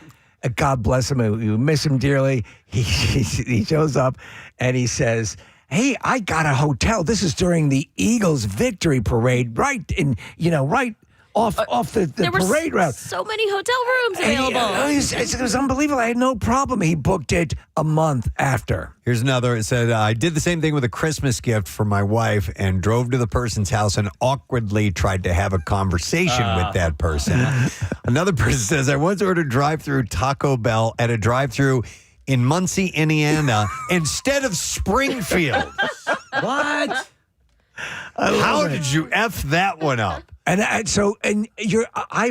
God bless him. We miss him dearly. He shows up and he says, hey, I got a hotel. This is during the Eagles victory parade, right off the parade route. So many hotel rooms available. It was unbelievable. I had no problem. He booked it a month after. Here's another. It said, I did the same thing with a Christmas gift for my wife and drove to the person's house and awkwardly tried to have a conversation with that person. Another person says, I once ordered drive-through Taco Bell at a drive-through in Muncie, Indiana, instead of Springfield. What? How did you F that one up? And I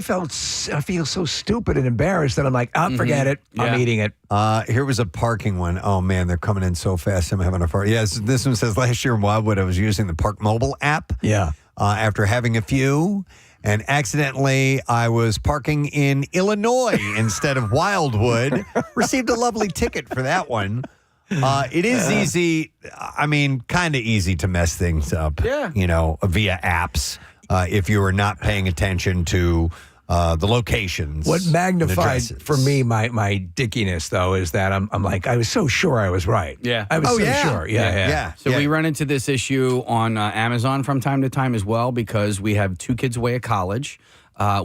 feel so stupid and embarrassed that I'm like, forget it. I'm eating it. Here was a parking one. Oh, man, they're coming in so fast. I'm having a fart. Yes, this one says, last year in Wildwood, I was using the Park Mobile app. Yeah. After having a few, and accidentally I was parking in Illinois instead of Wildwood. Received a lovely ticket for that one. It is easy. I mean, kind of easy to mess things up. Yeah. Via apps. If you are not paying attention to the locations. What magnified for me my dickiness though is that I'm like I was so sure I was right. Yeah. I was sure. Yeah. So we run into this issue on Amazon from time to time as well because we have 2 kids away at college.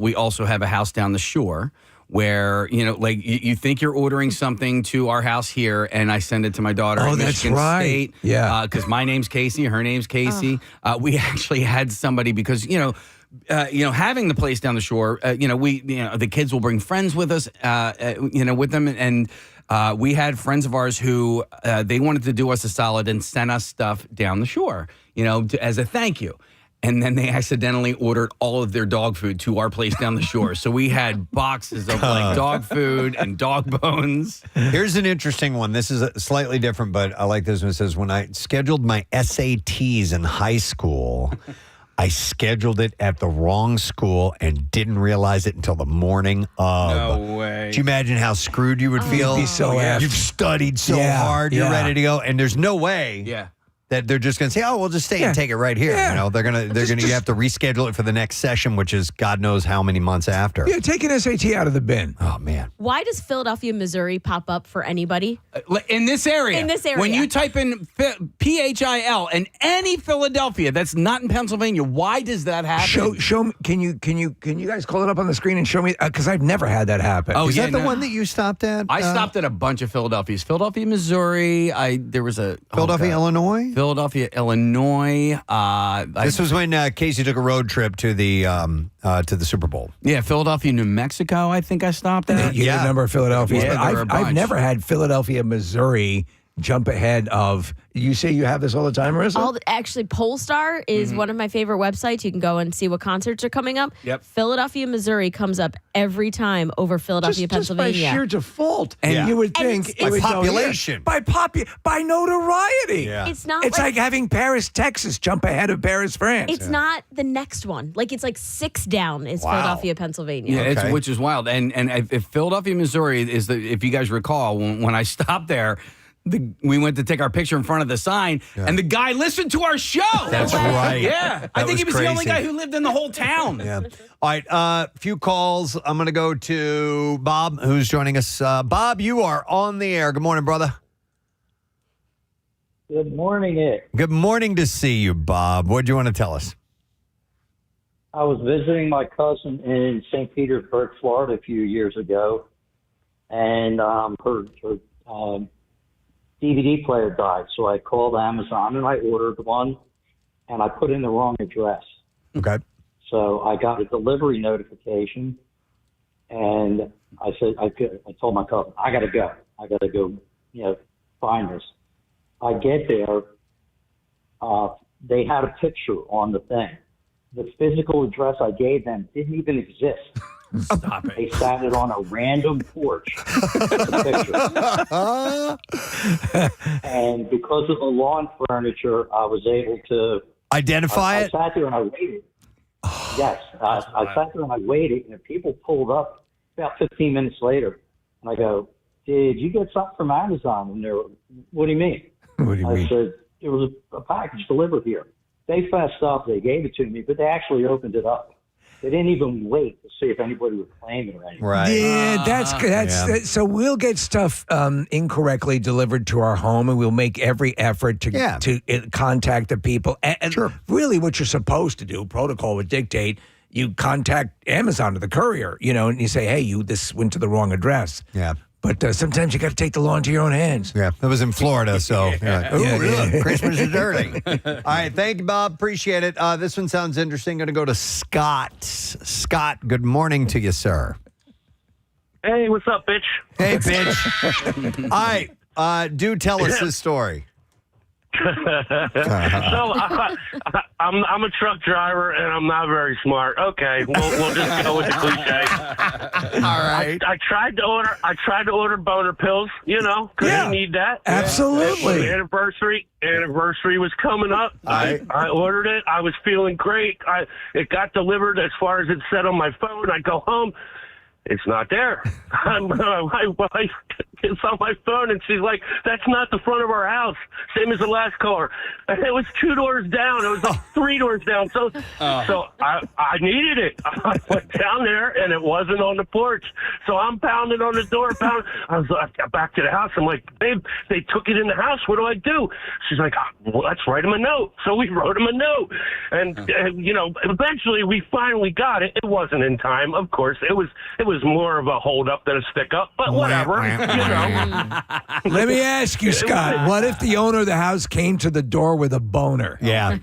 We also have a house down the shore where, you think you're ordering something to our house here, and I send it to my daughter in Michigan State. Yeah. Because my name's Casey, her name's Casey. We actually had somebody because, having the place down the shore, the kids will bring friends with us, with them. And we had friends of ours who they wanted to do us a solid and send us stuff down the shore, as a thank you. And then they accidentally ordered all of their dog food to our place down the shore. So we had boxes of dog food and dog bones. Here's an interesting one. This is slightly different, but I like this one. It says, when I scheduled my SATs in high school, I scheduled it at the wrong school and didn't realize it until the morning of. No way. Do you imagine how screwed you would feel? You'd be so effed. You've studied so hard. You're ready to go. And there's no way. Yeah. That they're just going to say, "Oh, we'll just stay and take it right here." Yeah. They're gonna you have to reschedule it for the next session, which is God knows how many months after. Yeah, take an SAT out of the bin. Oh man, Why does Philadelphia, Missouri pop up for anybody? In this area. When you type in PHIL and any Philadelphia that's not in Pennsylvania, why does that happen? Show me. Can you guys call it up on the screen and show me? Because I've never had that happen. Is that the one that you stopped at? I stopped at a bunch of Philadelphias. Philadelphia, Missouri. There was a Philadelphia, Illinois. Philadelphia, Illinois. This was when Casey took a road trip to the Super Bowl. Yeah, Philadelphia, New Mexico. I think I stopped at. You remember Philadelphia? Yeah, I've never had Philadelphia, Missouri jump ahead of. You say you have this all the time, Marissa? Actually, Polestar is one of my favorite websites. You can go and see what concerts are coming up. Yep. Philadelphia, Missouri comes up every time over Philadelphia, Pennsylvania. Just by sheer default. And you would think it would population. By notoriety. Yeah. It's not. It's like having Paris, Texas jump ahead of Paris, France. It's not the next one. It's like 6 down is Philadelphia, Pennsylvania. Yeah, which is wild. And if Philadelphia, Missouri is if you guys recall, when I stopped there. We went to take our picture in front of the sign, and the guy listened to our show. That's right. Yeah. I think he was the only guy who lived in the whole town. Yeah. All right. Few calls. I'm going to go to Bob, who's joining us. Bob, you are on the air. Good morning, brother. Good morning, Nick. Good morning to see you, Bob. What do you want to tell us? I was visiting my cousin in St. Petersburg, Florida, a few years ago, and her DVD player died. So I called Amazon and I ordered one, and I put in the wrong address. Okay. So I got a delivery notification, and I said, I told my cousin, I got to go, find this. I get there. They had a picture on the thing. The physical address I gave them didn't even exist. Stop it. They sat it on a random porch. And because of the lawn furniture, I was able to identify it. I sat there and I waited. Yes, I sat there and I waited, and people pulled up about 15 minutes later. And I go, "Did you get something from Amazon?" And they're, "What do you mean?" What do you mean? I said, "It was a package delivered here." They fessed up. They gave it to me, but they actually opened it up. They didn't even wait to see if anybody would claim it or anything. Right. Yeah, that's so we'll get stuff incorrectly delivered to our home, and we'll make every effort to contact the people. And really, what you're supposed to do, protocol would dictate, you contact Amazon or the courier, and you say, "Hey, this went to the wrong address." Yeah. But sometimes you got to take the law into your own hands. Yeah, that was in Florida, so Yeah. Christmas is dirty. All right, thank you, Bob. Appreciate it. This one sounds interesting. Going to go to Scott. Scott, good morning to you, sir. Hey, what's up, bitch? Hey, bitch. All right, do tell us this story. So I'm a truck driver and I'm not very smart. Okay, we'll just go with the cliche. All right. I tried to order boner pills. You know, because you need that. Absolutely. Anniversary was coming up. I ordered it. I was feeling great. It got delivered as far as it said on my phone. I go home. It's not there. My wife is on my phone, and she's like, that's not the front of our house. Same as the last caller. And it was 2 doors down. It was like 3 doors down. So I needed it. I went down there, and it wasn't on the porch. So I'm pounding on the door. I got back to the house. I'm like, babe, they took it in the house. What do I do? She's like, well, let's write him a note. So we wrote him a note. And, eventually we finally got it. It wasn't in time, of course. It was more of a hold up than a stick up, but whatever. Let me ask you, Scott, what if the owner of the house came to the door with a boner? Yeah.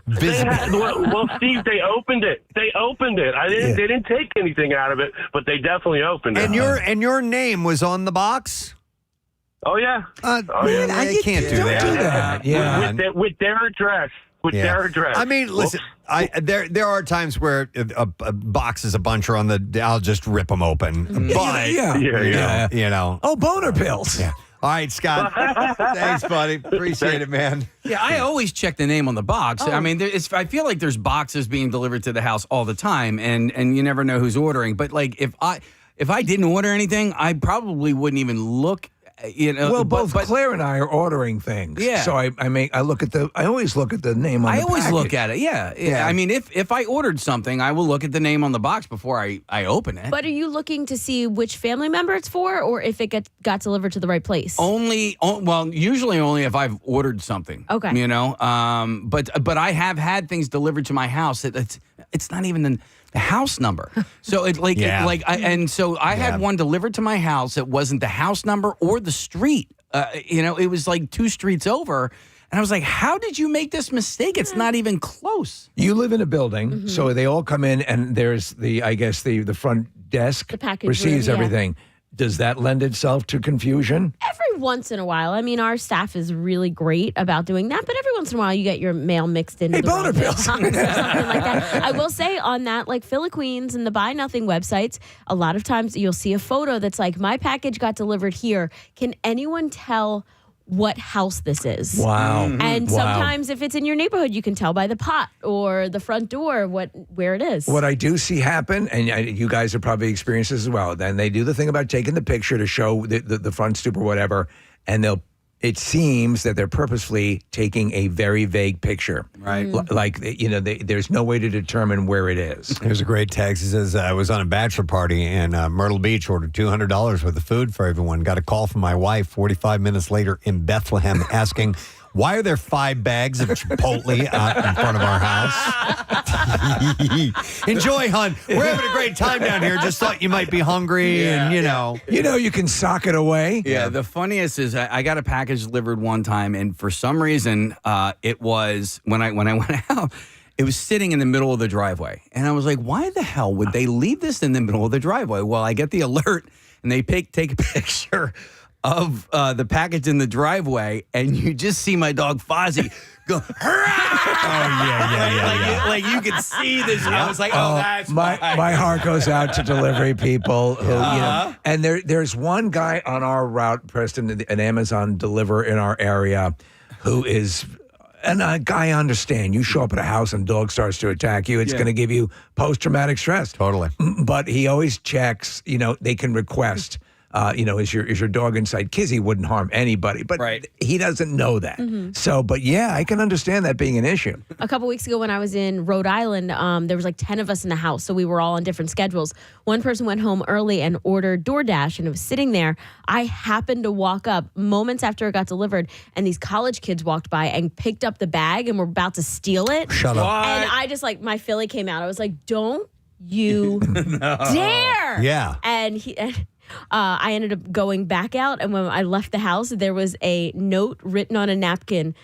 Well, Steve, they opened it. They didn't take anything out of it, but they definitely opened it. And your name was on the box? Oh, yeah. I can't do that. Yeah. With their address. Their address. I mean, listen, there are times where a box is a bunch on I'll just rip them open. But, you know. Oh, boner pills. Yeah. All right, Scott. Thanks, buddy. Appreciate it, man. Yeah, I always check the name on the box. I mean, I feel like there's boxes being delivered to the house all the time, and you never know who's ordering. But, like, if I didn't order anything, I probably wouldn't even look. Well, both Claire and I are ordering things. Yeah. So I always look at the name on the always package. look at it. Yeah. I mean, if I ordered something, I will look at the name on the box before I open it. But are you looking to see which family member it's for, or if it got delivered to the right place? Usually only if I've ordered something. Okay. But I have had things delivered to my house. It's not even the house number. So I had one delivered to my house. It wasn't the house number or the street. It was like 2 streets over. And I was like, how did you make this mistake? It's not even close. You live in a building, so they all come in, and there's the front desk the package receives room, everything. Does that lend itself to confusion? Every once in a while. I mean, our staff is really great about doing that, but every once in a while you get your mail mixed into the boner pills. or something like that. I will say on that, like Philly Queens and the Buy Nothing websites, a lot of times you'll see a photo that's like, my package got delivered here. Can anyone tell what house this is? Wow. And sometimes if it's in your neighborhood, you can tell by the pot or the front door where it is. What I do see happen, and you guys have probably experienced this as well, then they do the thing about taking the picture to show the front stoop or whatever, and it seems that they're purposefully taking a very vague picture. Right. There's no way to determine where it is. There's a great text. It says, I was on a bachelor party in Myrtle Beach, ordered $200 worth of food for everyone. Got a call from my wife 45 minutes later in Bethlehem asking, why are there 5 bags of Chipotle out in front of our house? Enjoy, hon. We're having a great time down here. Just thought you might be hungry and, you can sock it away. Yeah, the funniest is I got a package delivered one time, and for some reason, it was, when I went out, it was sitting in the middle of the driveway. And I was like, why the hell would they leave this in the middle of the driveway? Well, I get the alert, and they take a picture of the package in the driveway, and you just see my dog Fozzie go, like you could see this. I was like, that's my heart goes out to delivery people who, and there's one guy on our route, Preston, an Amazon deliverer in our area, who is. And a guy, I understand. You show up at a house and a dog starts to attack you, it's going to give you post-traumatic stress. Totally. But he always checks, they can request, is your dog inside? Kizzy wouldn't harm anybody, but he doesn't know that. So, but yeah, I can understand that being an issue. A couple weeks ago when I was in Rhode Island, there was like 10 of us in the house, so we were all on different schedules. One person went home early and ordered DoorDash, and it was sitting there. I happened to walk up moments after it got delivered, and these college kids walked by and picked up the bag and were about to steal it. Shut up. And I just, my Philly came out. I was like, don't you dare. Yeah. And I ended up going back out, and when I left the house, there was a note written on a napkin,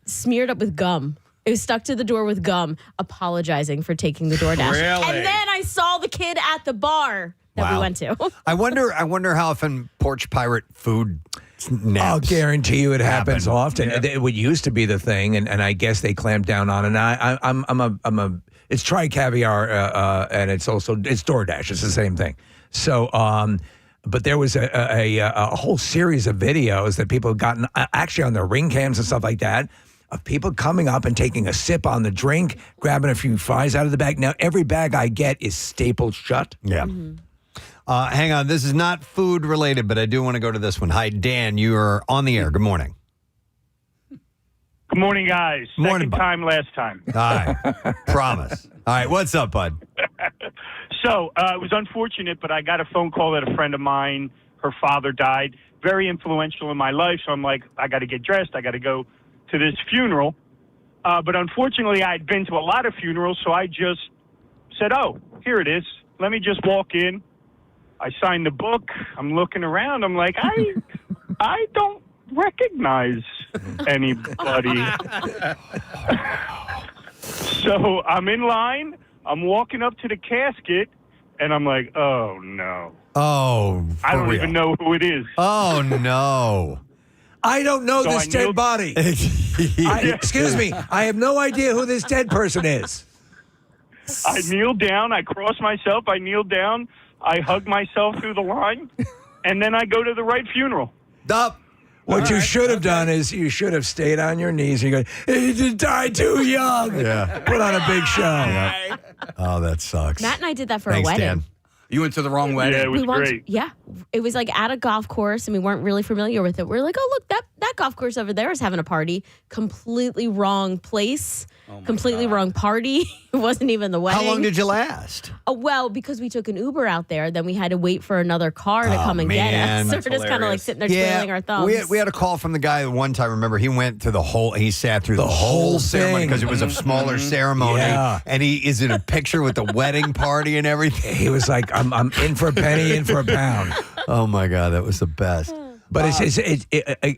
smeared up with gum. It was stuck to the door with gum, apologizing for taking the DoorDash. Really? And then I saw the kid at the bar that we went to. I wonder how often porch pirate food I'll guarantee you it happens often. Yeah. It used to be the thing, and I guess they clamped down on it. And it's tri-caviar, and it's DoorDash. It's the same thing. So, but there was a whole series of videos that people have gotten, actually on their Ring cams and stuff like that, of people coming up and taking a sip on the drink, grabbing a few fries out of the bag. Now, every bag I get is stapled shut. Yeah. Hang on. This is not food related, but I do want to go to this one. Hi, Dan. You are on the air. Good morning. Good morning, guys. Morning, Second time, last time. All right. Promise. All right. What's up, bud? So it was unfortunate, but I got a phone call that a friend of mine, her father died. Very influential in my life. So I'm like, I got to get dressed. I got to go to this funeral. But unfortunately, I had been to a lot of funerals, so I just said, oh, here it is. Let me just walk in. I signed the book. I'm looking around. I'm like, I don't recognize anybody. So I'm in line. I'm walking up to the casket, and I'm like, oh, no. Oh, I don't even know who it is. Oh, no. I don't know So this I dead kneeled- body. Excuse me. I have no idea who this dead person is. I kneeled down. I crossed myself. I kneeled down. I hug myself through the line, and then I go to the right funeral. What you should have done is you should have stayed on your knees and you go, he just died too young. Yeah. Put on a big show. Yeah. Oh, that sucks. Matt and I did that for Thanks, a wedding. Dan. You went to the wrong wedding. Yeah, it was We went- great. Yeah. It was like at a golf course and we weren't really familiar with it. We were like, oh, look, that golf course over there is having a party. Completely wrong place. Completely wrong party. It wasn't even the wedding. How long did you last? Well, because we took an Uber out there, then we had to wait for another car to come and get us. So we're just kind of like sitting there twiddling our thumbs. We had a call from the guy one time. Remember, he went to he sat through the whole ceremony thing. because it was a smaller ceremony. Yeah. And he is in a picture with the wedding party and everything. He was like, I'm in for a penny, in for a pound. Oh, my God. That was the best. But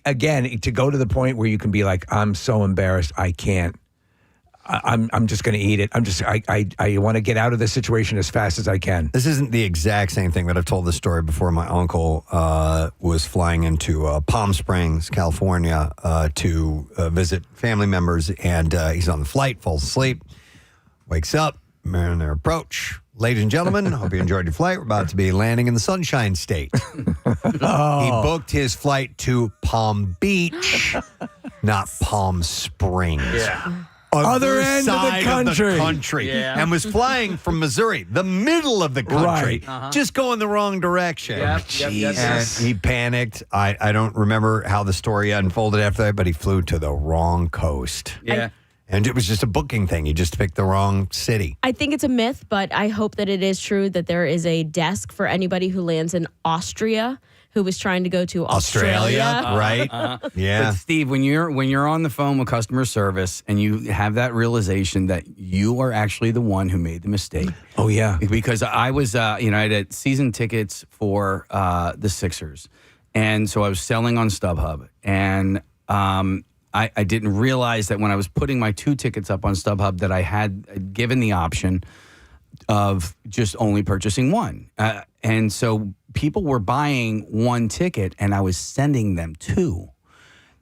again, to go to the point where you can be like, I'm so embarrassed, I can't. I'm just going to eat it. I want to get out of this situation as fast as I can. This isn't the exact same thing, but I've told this story before. My uncle was flying into Palm Springs, California, to visit family members, and he's on the flight, falls asleep, wakes up, and their approach. Ladies and gentlemen, hope you enjoyed your flight. We're about to be landing in the Sunshine State. He booked his flight to Palm Beach, not Palm Springs. Yeah. Other end of the country. Yeah. And was flying from Missouri, the middle of the country, just going the wrong direction. And he panicked. I don't remember how the story unfolded after that, but he flew to the wrong coast. Yeah. And it was just a booking thing. He just picked the wrong city. I think it's a myth, but I hope that it is true that there is a desk for anybody who lands in Austria who was trying to go to Australia. Right? Yeah. But Steve, when you're on the phone with customer service and you have that realization that you are actually the one who made the mistake. Oh, yeah. Because I was, I had season tickets for the Sixers. And so I was selling on StubHub. And I didn't realize that when I was putting my 2 tickets up on StubHub that I had given the option of just only purchasing one. And so people were buying 1 ticket and I was sending them 2.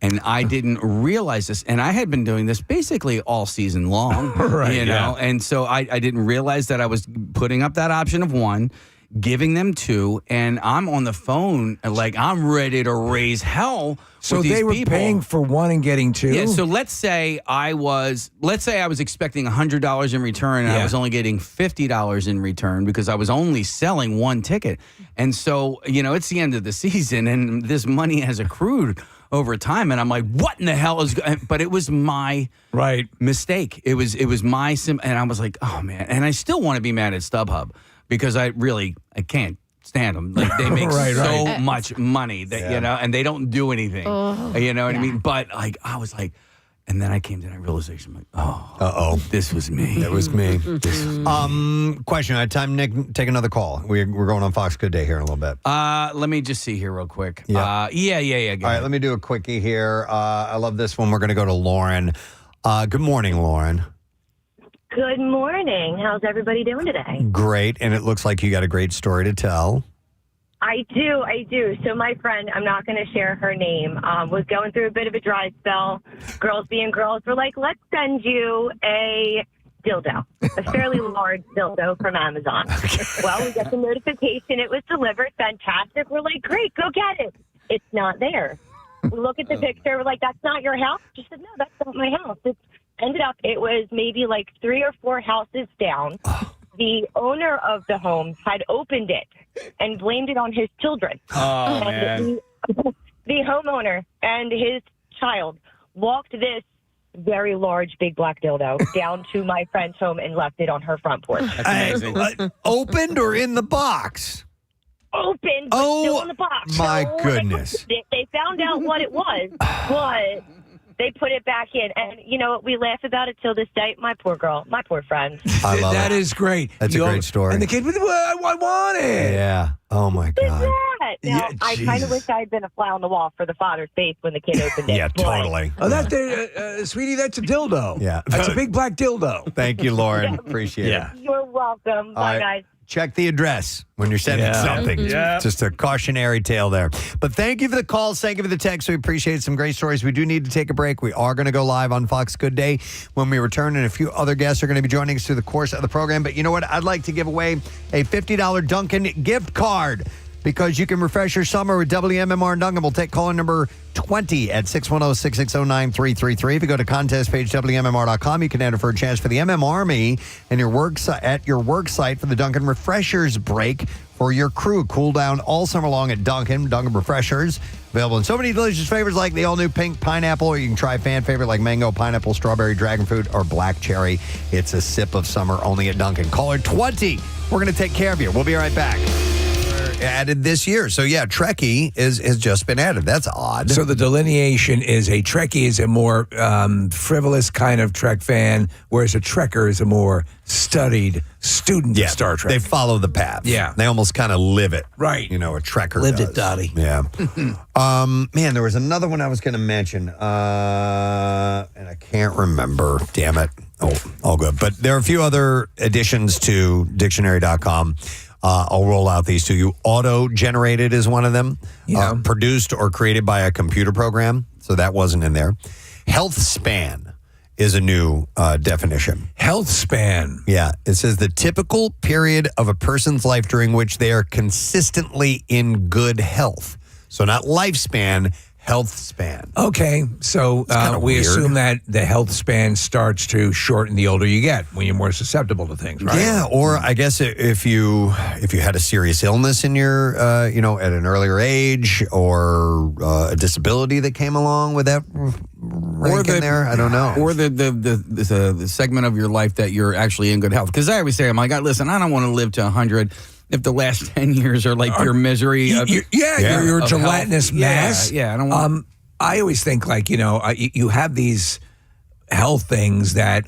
And I didn't realize this. And I had been doing this basically all season long, you know? And so I didn't realize that I was putting up that option of 1, giving them 2, and I'm on the phone like I'm ready to raise hell. So with these they were people. paying for 1 and getting 2? Yeah, so let's say I was expecting $100 in return and I was only getting $50 in return because I was only selling 1 ticket. And so, it's the end of the season and this money has accrued over time. And I'm like, what in the hell is, but it was my mistake. It was my, and I was like, oh man. And I still want to be mad at StubHub because I can't stand them. Like they make so much money that, and they don't do anything, you know what I mean? But like, I was like, and then I came to that realization, I'm like, this was me. That was me. Question. I had time, Nick, take another call. We're going on Fox Good Day here in a little bit. Let me just see here real quick. Yeah. Yeah. All right, let me do a quickie here. I love this one. We're going to go to Lauren. Good morning, Lauren. Good morning. How's everybody doing today? Great. And it looks like you got a great story to tell. I do. So my friend, I'm not going to share her name, was going through a bit of a dry spell. Girls being girls were like, let's send you a dildo, a fairly large dildo from Amazon. Well, we got the notification. It was delivered. Fantastic. We're like, great, go get it. It's not there. We look at the picture. We're like, that's not your house? She said, no, that's not my house. It ended up, it was maybe like 3 or 4 houses down. The owner of the home had opened it and blamed it on his children. Oh, and man. The homeowner and his child walked this very large, big black dildo down to my friend's home and left it on her front porch. That's amazing. Opened or in the box? Open, but still in the box. My So goodness. They found out what it was, but they put it back in. And, you know, we laugh about it till this day. My poor girl, my poor friend. I love That it. is great. That's a great story. And the kid, well, I want it. Yeah. Oh, my God. Now, Yeah, I kind of wish I had been a fly on the wall for the father's face when the kid opened it. Yeah, but- totally. Oh, sweetie, that's a dildo. Yeah. That's a big black dildo. Thank you, Lauren. Appreciate it. You're welcome. All Bye, right. guys. Check the address when you're sending Yeah. something. Yeah. Just a cautionary tale there. But thank you for the calls. Thank you for the text. We appreciate some great stories. We do need to take a break. We are going to go live on Fox Good Day when we return, and a few other guests are going to be joining us through the course of the program. But you know what? I'd like to give away a $50 Dunkin' gift card, because you can refresh your summer with WMMR and Dunkin'. We'll take caller number 20 at 610-660-9333. If you go to contest page WMMR.com, you can enter for a chance for the MM Army and at your work site for the Dunkin' Refreshers break for your crew. Cool down all summer long at Dunkin'. Dunkin' Refreshers, available in so many delicious flavors like the all-new pink pineapple, or you can try fan favorite like mango, pineapple, strawberry, dragon fruit, or black cherry. It's a sip of summer only at Dunkin'. Caller 20. We're going to take care of you. We'll be right back. Added this year. So, yeah, Trekkie has just been added. That's odd. So the delineation is a Trekkie is a more frivolous kind of Trek fan, whereas a Trekker is a more studied student of Star Trek. They follow the path. Yeah. They almost kind of live it. Right. You know, a Trekker Lived does. it, Dottie. Yeah. Man, there was another one I was going to mention, and I can't remember. Damn it. Oh, all good. But there are a few other additions to dictionary.com. I'll roll out these to you. Auto-generated is one of them. Produced or created by a computer program. So that wasn't in there. Health span is a new definition. Health span. Yeah. It says the typical period of a person's life during which they are consistently in good health. So not lifespan, health span. Okay, so we weird. assume that the health span starts to shorten the older you get, when you're more susceptible to things, right? Yeah, or I guess if you had a serious illness in your, at an earlier age, or a disability that came along with that rank in there, I don't know. Or the segment of your life that you're actually in good health. Because I always say, I'm like, listen, I don't want to live to 100 if the last 10 years are like your misery. You're a gelatinous mass. Yeah, I don't want. I always think you have these health things that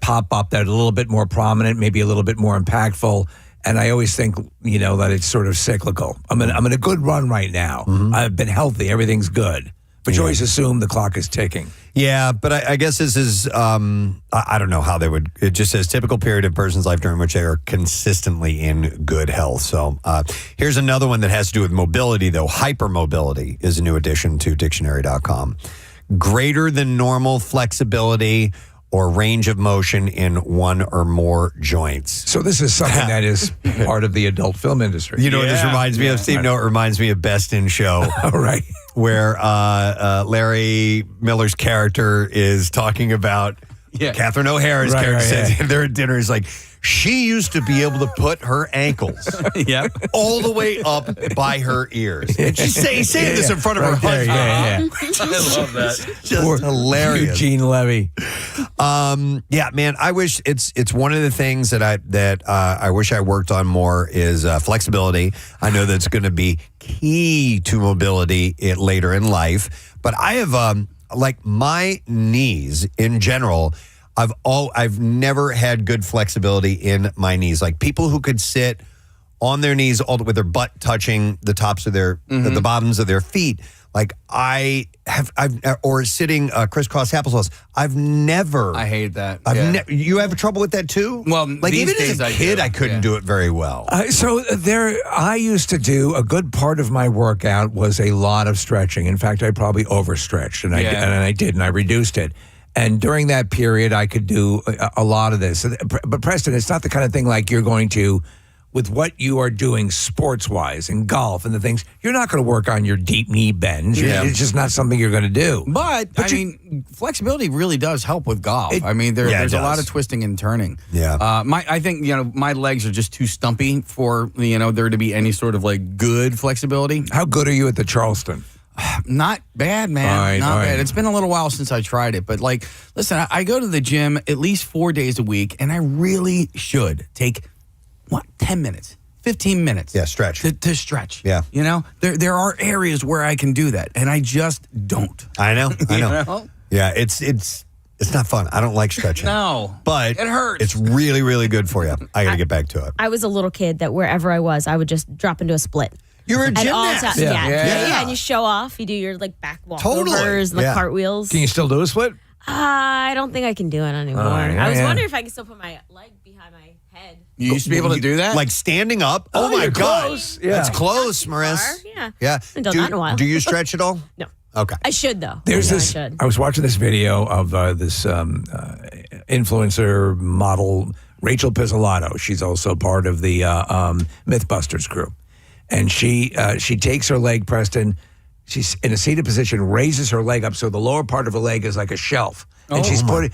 pop up that are a little bit more prominent, maybe a little bit more impactful. And I always think, that it's sort of cyclical. I'm in a good run right now. Mm-hmm. I've been healthy. Everything's good. But you always assume the clock is ticking. Yeah, but I guess this is, I don't know how they would, it just says typical period of a person's life during which they are consistently in good health. So here's another one that has to do with mobility, though. Hypermobility is a new addition to dictionary.com. Greater than normal flexibility or range of motion in one or more joints. So this is something that is part of the adult film industry. You know what this reminds me of, Steve? No, it reminds me of Best in Show. Right. Where Larry Miller's character is talking about Catherine O'Hara's character. They're at dinner. He's like, she used to be able to put her ankles all the way up by her ears. And she's saying this in front of her husband. I love that. Just hilarious. Eugene Levy. Man, I wish it's one of the things that I wish I worked on more is flexibility. I know that's going to be key to mobility later in life, but I have my knees in general. I've never had good flexibility in my knees. Like people who could sit on their knees with their butt touching the tops of their the bottoms of their feet. Like or sitting crisscross applesauce. I've never. I hate that. You have trouble with that too? Well, like these even days as a kid, I I couldn't do it very well. I used to do a good part of my workout was a lot of stretching. In fact, I probably overstretched, and I reduced it. And during that period, I could do a lot of this. But Preston, it's not the kind of thing like you're going to, with what you are doing sports-wise and golf and the things, you're not going to work on your deep knee bends. Yeah. It's just not something you're going to do. But I mean, flexibility really does help with golf. There's a lot of twisting and turning. Yeah. I think, my legs are just too stumpy for, there to be any sort of like good flexibility. How good are you at the Charleston? Not bad, man. Not bad. It's been a little while since I tried it. But listen, I go to the gym at least 4 days a week, and I really should take 10 minutes, 15 minutes. Yeah, stretch. To stretch. Yeah. There are areas where I can do that, and I just don't. I know. know? Yeah, it's not fun. I don't like stretching. No. But it hurts. It's really, really good for you. I got to get back to it. I was a little kid that wherever I was, I would just drop into a split. You were a At all gymnast. times. Yeah, and you show off. You do your back walkovers and the cartwheels. Can you still do a split? I don't think I can do it anymore. I was wondering if I could still put my leg behind my head. You used to be able to do that? Like standing up? Oh my God. Close. Yeah. That's close, Maris. Yeah. Yeah. I haven't done that in a while. Do you stretch at all? No. Okay. I should, though. I was watching this video of this influencer model, Rachel Pizzolatto. She's also part of the Mythbusters crew. And she takes her leg, Preston. She's in a seated position, raises her leg up so the lower part of her leg is like a shelf. And she's putting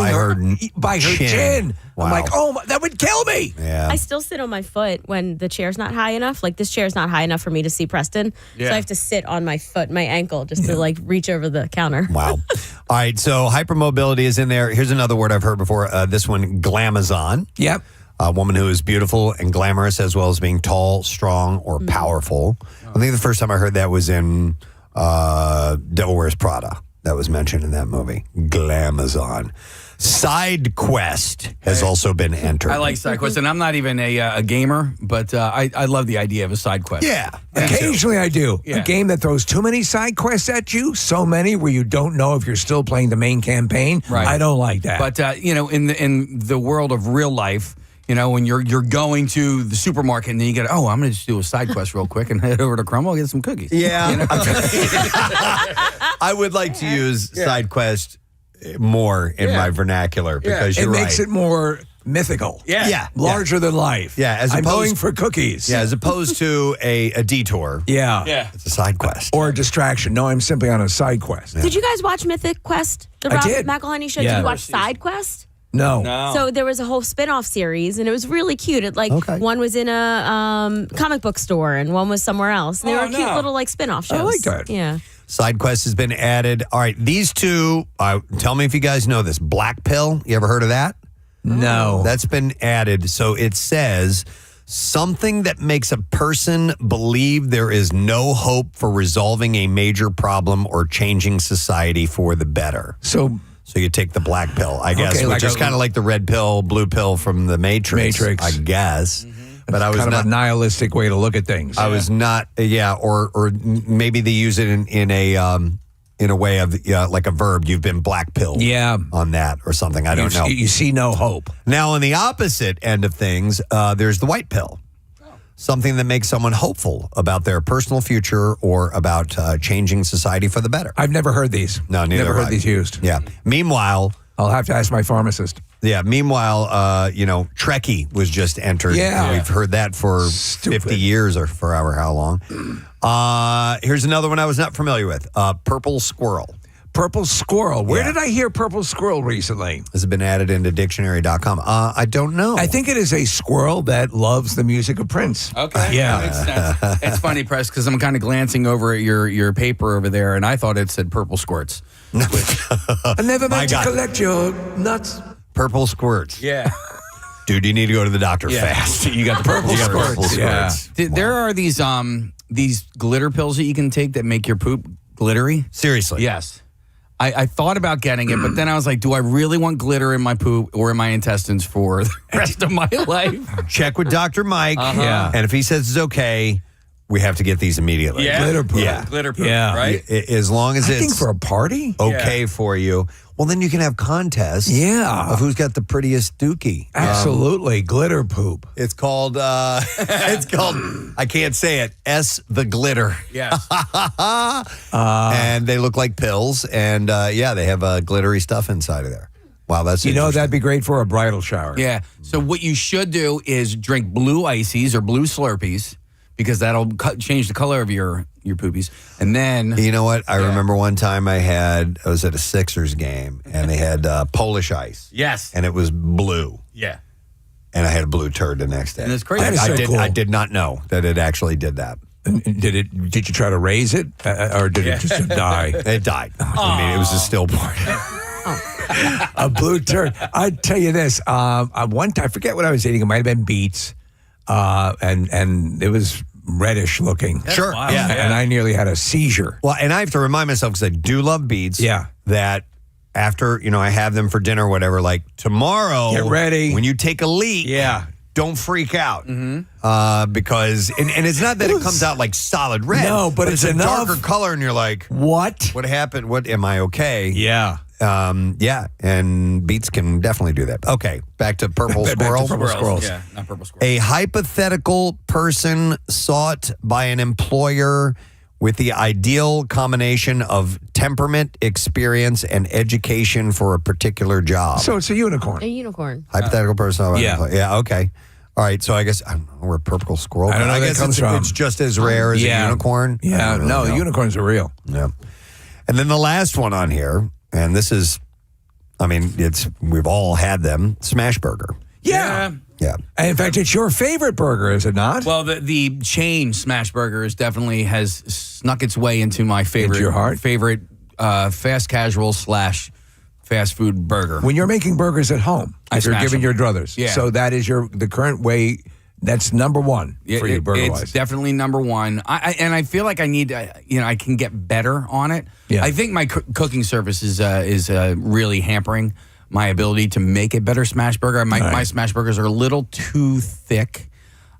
her by her chin. Wow. I'm like, that would kill me. Yeah. I still sit on my foot when the chair's not high enough. Like this chair's not high enough for me to see Preston. Yeah. So I have to sit on my foot, my ankle, just to reach over the counter. Wow. All right. So hypermobility is in there. Here's another word I've heard before. This one, glamazon. Yep. A woman who is beautiful and glamorous as well as being tall, strong, or powerful. I think the first time I heard that was in Devil Wears Prada. That was mentioned in that movie. Glamazon. Side quest has also been entered. I like side quest, and I'm not even a gamer, but I love the idea of a side quest. Yeah. Occasionally I do. Yeah. A game that throws too many side quests at you, so many where you don't know if you're still playing the main campaign. Right. I don't like that. But in the world of real life, when you're going to the supermarket and then you get, I'm going to just do a side quest real quick and head over to Crumble and get some cookies. Yeah. I would like to use side quest more in my vernacular because you're it makes right. it more mythical. Yeah. Larger than life. Yeah. As I'm opposed, going for cookies. Yeah. As opposed to a detour. Yeah. It's a side quest. Or a distraction. No, I'm simply on a side quest. Did you guys watch Mythic Quest? The I Rob did. McElhenney show? Yeah. Did you watch Side Quest? No. So there was a whole spin-off series, and it was really cute. One was in a comic book store, and one was somewhere else. And they were cute little spin-off shows. I like that. Yeah. Side quest has been added. All right, these two, tell me if you guys know this. Black pill, you ever heard of that? No. That's been added. So it says something that makes a person believe there is no hope for resolving a major problem or changing society for the better. So you take the black pill, I guess, Okay, which like is kind of like the red pill, blue pill from the Matrix. I guess. But I was kind not of a nihilistic way to look at things. I was not, or maybe they use it in a way of like a verb. You've been black pilled, on that or something. I don't know. You see no hope. Now, on the opposite end of things, there's the white pill, something that makes someone hopeful about their personal future or about changing society for the better. I've never heard these. No, neither never have heard I. these used. Yeah. Meanwhile, I'll have to ask my pharmacist. Yeah. Meanwhile, Trekkie was just entered. Yeah. We've heard that for 50 years or for how long. Here's another one I was not familiar with. Purple squirrel. Purple squirrel. Where did I hear purple squirrel recently? This has been added into dictionary.com. I don't know. I think it is a squirrel that loves the music of Prince. Okay. Yeah. That makes sense. It's funny, Press, because I'm kind of glancing over at your paper over there, and I thought it said purple squirts. I never meant to collect your nuts. Purple squirts. Yeah. Dude, you need to go to the doctor fast. You got the purple squirts. Yeah. There are these glitter pills that you can take that make your poop glittery. Seriously? Yes. I thought about getting it, but then I was like, do I really want glitter in my poop or in my intestines for the rest of my life? Check with Dr. Mike. Yeah. And if he says it's okay, we have to get these immediately. Yeah. Glitter poop. Yeah. Glitter poop, Yeah. right? As long as I it's think for a party? okay for you, well, then you can have contests of who's got the prettiest dookie. Absolutely. Glitter poop. It's called, I can't say it, S the Glitter. Yes. And they look like pills. And they have glittery stuff inside of there. Wow, that's that'd be great for a bridal shower. Yeah. So what you should do is drink blue ices or blue Slurpees because that'll change the color of your poopies. And then You know what? I remember one time I was at a Sixers game and they had Polish ice. Yes. And it was blue. Yeah. And I had a blue turd the next day. And it's crazy. I did not know that it actually did that. Did you try to raise it, or did it just die? It died. I mean, it was a stillborn. A blue turd. I'd tell you this. One time, I forget what I was eating. It might have been beets, and it was reddish looking. Sure. Yeah. And I nearly had a seizure. Well, and I have to remind myself because I do love beets. Yeah. That after I have them for dinner or whatever, like tomorrow, Get ready. when you take a leak. Yeah. Don't freak out because and it's not that it comes out like solid red. No, but it's a enough. darker color, and you're like, What? What happened? What am I okay? Yeah. And beets can definitely do that. Okay, back to purple squirrel. Purple squirrels. Yeah, not purple squirrel. A hypothetical person sought by an employer with the ideal combination of temperament, experience, and education for a particular job. So it's a unicorn. A unicorn. Hypothetical person. Yeah. Yeah, okay. All right, so I guess, I don't know where purple squirrel I don't know where that guess comes from. It's just as rare as a unicorn. I Yeah, don't really no, know. unicorns are real. Yeah. And then the last one on here, and this is, we've all had them, Smash Burger. Yeah. Yeah. In fact, it's your favorite burger, is it not? Well, the chain Smash Burgers definitely has snuck its way into my favorite, Into your heart? favorite fast casual / fast food burger. When you're making burgers at home, I if you're smash giving them. your druthers. Yeah. So that is the current way. That's number one for you, burger-wise. It's definitely number one. I feel like I need, I can get better on it. Yeah. I think my cooking service is really hampering my ability to make a better smash burger. My smash burgers are a little too thick.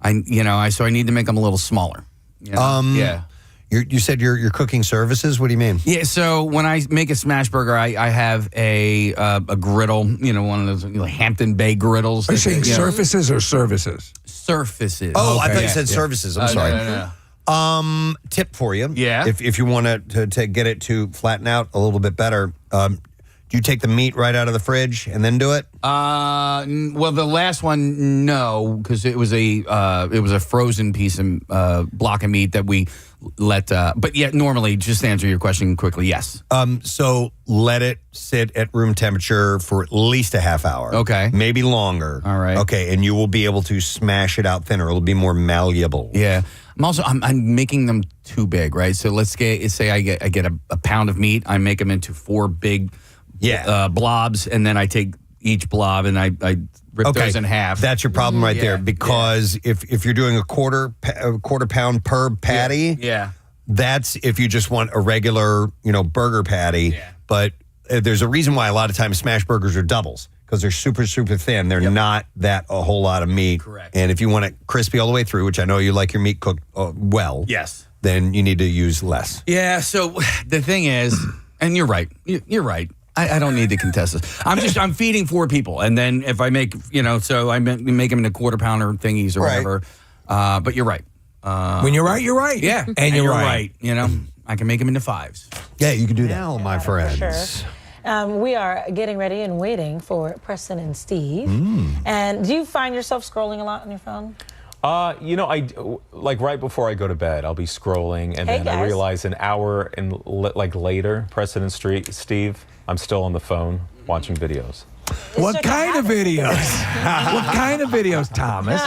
So I need to make them a little smaller. Yeah. You said your cooking services? What do you mean? Yeah, so when I make a smash burger, I have a griddle, one of those Hampton Bay griddles. Are you saying surfaces or services? Surfaces. Oh, I Okay. thought you said services. I'm sorry. No. Tip for you. Yeah. If you want to get it to flatten out a little bit better, do you take the meat right out of the fridge and then do it? Well, the last one, no, because it was a frozen piece of block of meat that we let. But yeah, normally, just to answer your question quickly, yes. So let it sit at room temperature for at least a half hour. Okay. Maybe longer. All right. Okay, and you will be able to smash it out thinner. It'll be more malleable. Yeah. I'm making them too big, right? So let's say I get a pound of meat. I make them into 4 big blobs, and then I take each blob and I rip those in half. That's your problem right there, because if you're doing a quarter pound per patty, that's if you just want a regular burger patty. Yeah. But there's a reason why a lot of times smash burgers are doubles, because they're super, super thin. They're not that a whole lot of meat. Correct. And if you want it crispy all the way through, which I know you like your meat cooked well, Yes. then you need to use less. Yeah. So the thing is, and you're right. You're right. I don't need to contest this. I'm feeding 4 people, and then if I make so I make them into quarter pounder thingies or whatever. But you're right. When you're right, you're right. Yeah, and you're right. I can make them into 5s. Yeah, you can do that. Now, my friends. Sure. We are getting ready and waiting for Preston and Steve. And do you find yourself scrolling a lot on your phone? I like right before I go to bed, I'll be scrolling, and then I realize an hour and later, Preston and Steve, I'm still on the phone watching videos. What kind of videos? What kind of videos, Thomas?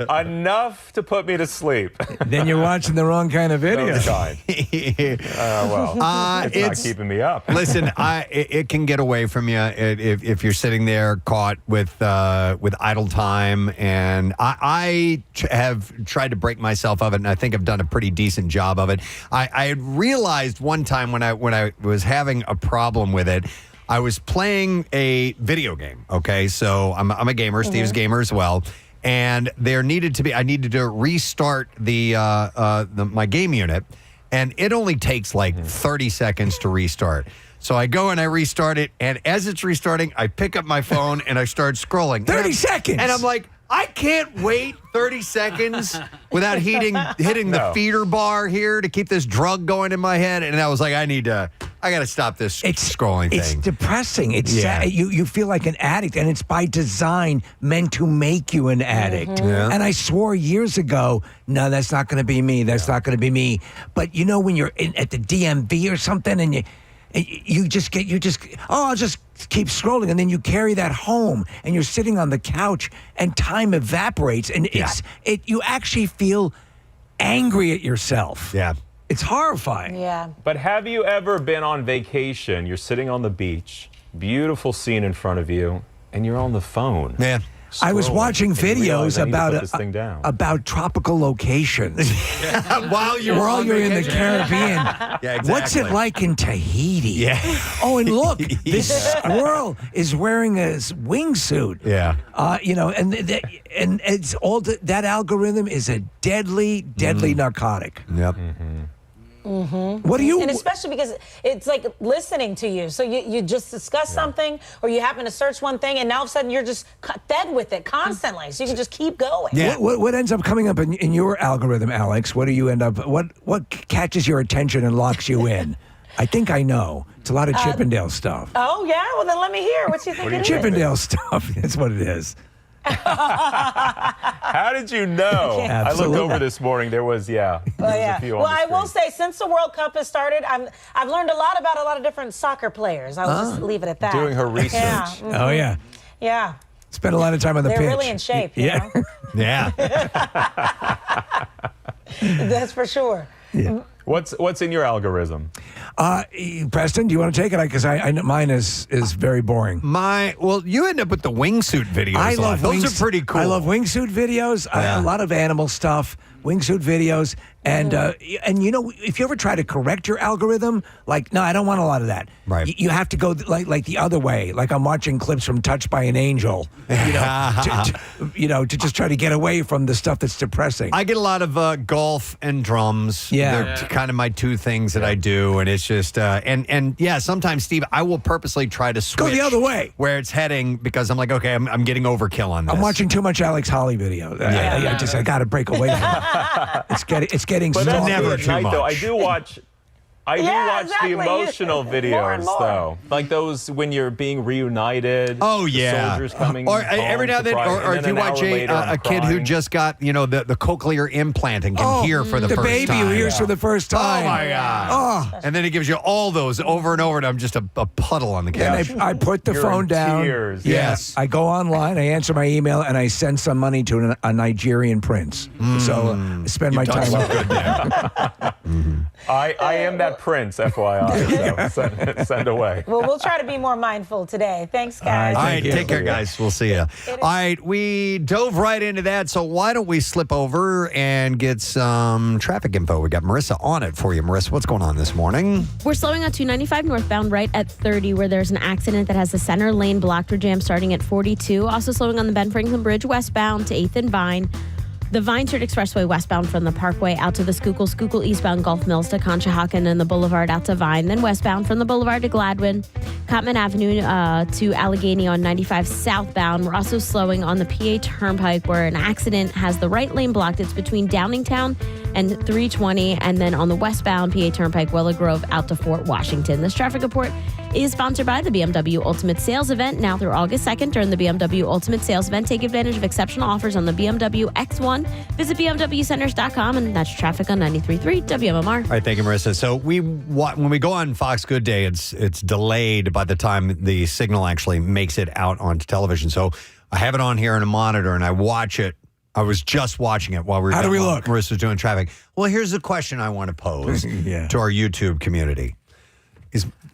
Enough to put me to sleep. Then you're watching the wrong kind of video. It's not keeping me up. Listen, it can get away from you if you're sitting there caught with idle time, and I have tried to break myself of it, and I think I've done a pretty decent job of it. I had realized one time when I was having a problem with it, I was playing a video game. Okay, so I'm a gamer. Steve's a gamer as well. and I needed to restart my game unit, and it only takes like 30 seconds to restart. So I go and I restart it, and as it's restarting, I pick up my phone and I start scrolling. 30 seconds! And I'm like, I can't wait 30 seconds without hitting the feeder bar here to keep this drug going in my head. And I was like, I got to stop this scrolling thing. It's depressing. It's sad. You feel like an addict, and it's by design meant to make you an addict. Yeah. And I swore years ago, no, that's not going to be me. That's not going to be me. But when you're at the DMV or something, and I'll just keep scrolling, and then you carry that home, and you're sitting on the couch, and time evaporates, and you actually feel angry at yourself. Yeah. It's horrifying. Yeah. But have you ever been on vacation? You're sitting on the beach, beautiful scene in front of you, and you're on the phone. Yeah. I was watching and you realize videos I need to put this thing down. about tropical locations while you're in the Caribbean. Yeah, exactly. What's it like in Tahiti? Yeah. Oh, and look, this squirrel is wearing a wingsuit. Yeah. And it's all that algorithm is a deadly narcotic. Yep. What do you? And especially because it's like listening to you. So you just discuss something, or you happen to search one thing, and now all of a sudden you're just fed with it constantly. So you can just keep going. Yeah. What ends up coming up in your algorithm, Alex? What do you end up? What catches your attention and locks you in? I think I know. It's a lot of Chippendale stuff. Oh yeah. Well then let me hear what you think it is. Chippendale stuff. That's what it is. How did you know? I looked over this morning. There was a few on Well, the I will screen. say, since the World Cup has started, I've learned a lot about a lot of different soccer players. I'll just leave it at that. Doing her research. Yeah. Oh yeah. Yeah. Spent a lot of time on the pitch. They're really in shape. You know? Yeah. That's for sure. Yeah. What's in your algorithm? Preston, do you want to take it? Because I mine is very boring. You end up with the wingsuit videos. I love those are pretty cool. I love wingsuit videos. A lot of animal stuff. Wingsuit videos, and if you ever try to correct your algorithm, no, I don't want a lot of that. Right. You have to go like the other way. Like I'm watching clips from Touched by an Angel. To just try to get away from the stuff that's depressing. I get a lot of golf and drums. Yeah. They're kind of my two things that I do, and it's just sometimes, Steve, I will purposely try to switch Go the other way where it's heading because I'm like, okay, I'm getting overkill on this. I'm watching too much Alex Holly video. I got to break away from it. It's getting But that's never good at too night, much. though. I do watch exactly. the emotional videos, more. though. Like those when you're being reunited. Oh, the yeah. soldiers coming Or home, every now and then, surprise, or and if then you an watch hour later, a I'm kid who crying. just got, the cochlear implant and can hear for the first time. The baby who hears for the first time. Oh, my God. Oh. And then it gives you all those over and over, and I'm just a puddle on the couch. And I put the You're phone in down. tears. Yes. I go online, I answer my email, and I send some money to a Nigerian prince. So I spend my time with good there. I am that prince, FYI. So send away. Well, we'll try to be more mindful today. Thanks, guys. All right, Thank you. take care, guys. We'll see you. All right, we dove right into that, so why don't we slip over and get some traffic info? We got Marissa on it for you. Marissa, what's going on this morning? We're slowing on 295 northbound right at 30 where there's an accident that has the center lane blocked or jammed starting at 42. Also slowing on the Ben Franklin Bridge westbound to 8th and Vine. The Vine Street Expressway westbound from the Parkway out to the Schuylkill eastbound Gulf Mills to Conshohocken and the Boulevard out to Vine. Then westbound from the Boulevard to Gladwin. Cotman Avenue to Allegheny on 95 southbound. We're also slowing on the PA Turnpike where an accident has the right lane blocked. It's between Downingtown and 320. And then on the westbound PA Turnpike, Willow Grove out to Fort Washington. This traffic report is sponsored by the BMW Ultimate Sales Event now through August 2nd. During the BMW Ultimate Sales Event, take advantage of exceptional offers on the BMW X1. Visit BMWCenters.com, and that's traffic on 93.3 WMMR. All right, thank you, Marissa. So when we go on Fox Good Day, it's delayed by the time the signal actually makes it out onto television. So I have it on here on a monitor, and I watch it. I was just watching it while we were How do we look? Marissa's doing traffic. Well, here's the question I want to pose to our YouTube community.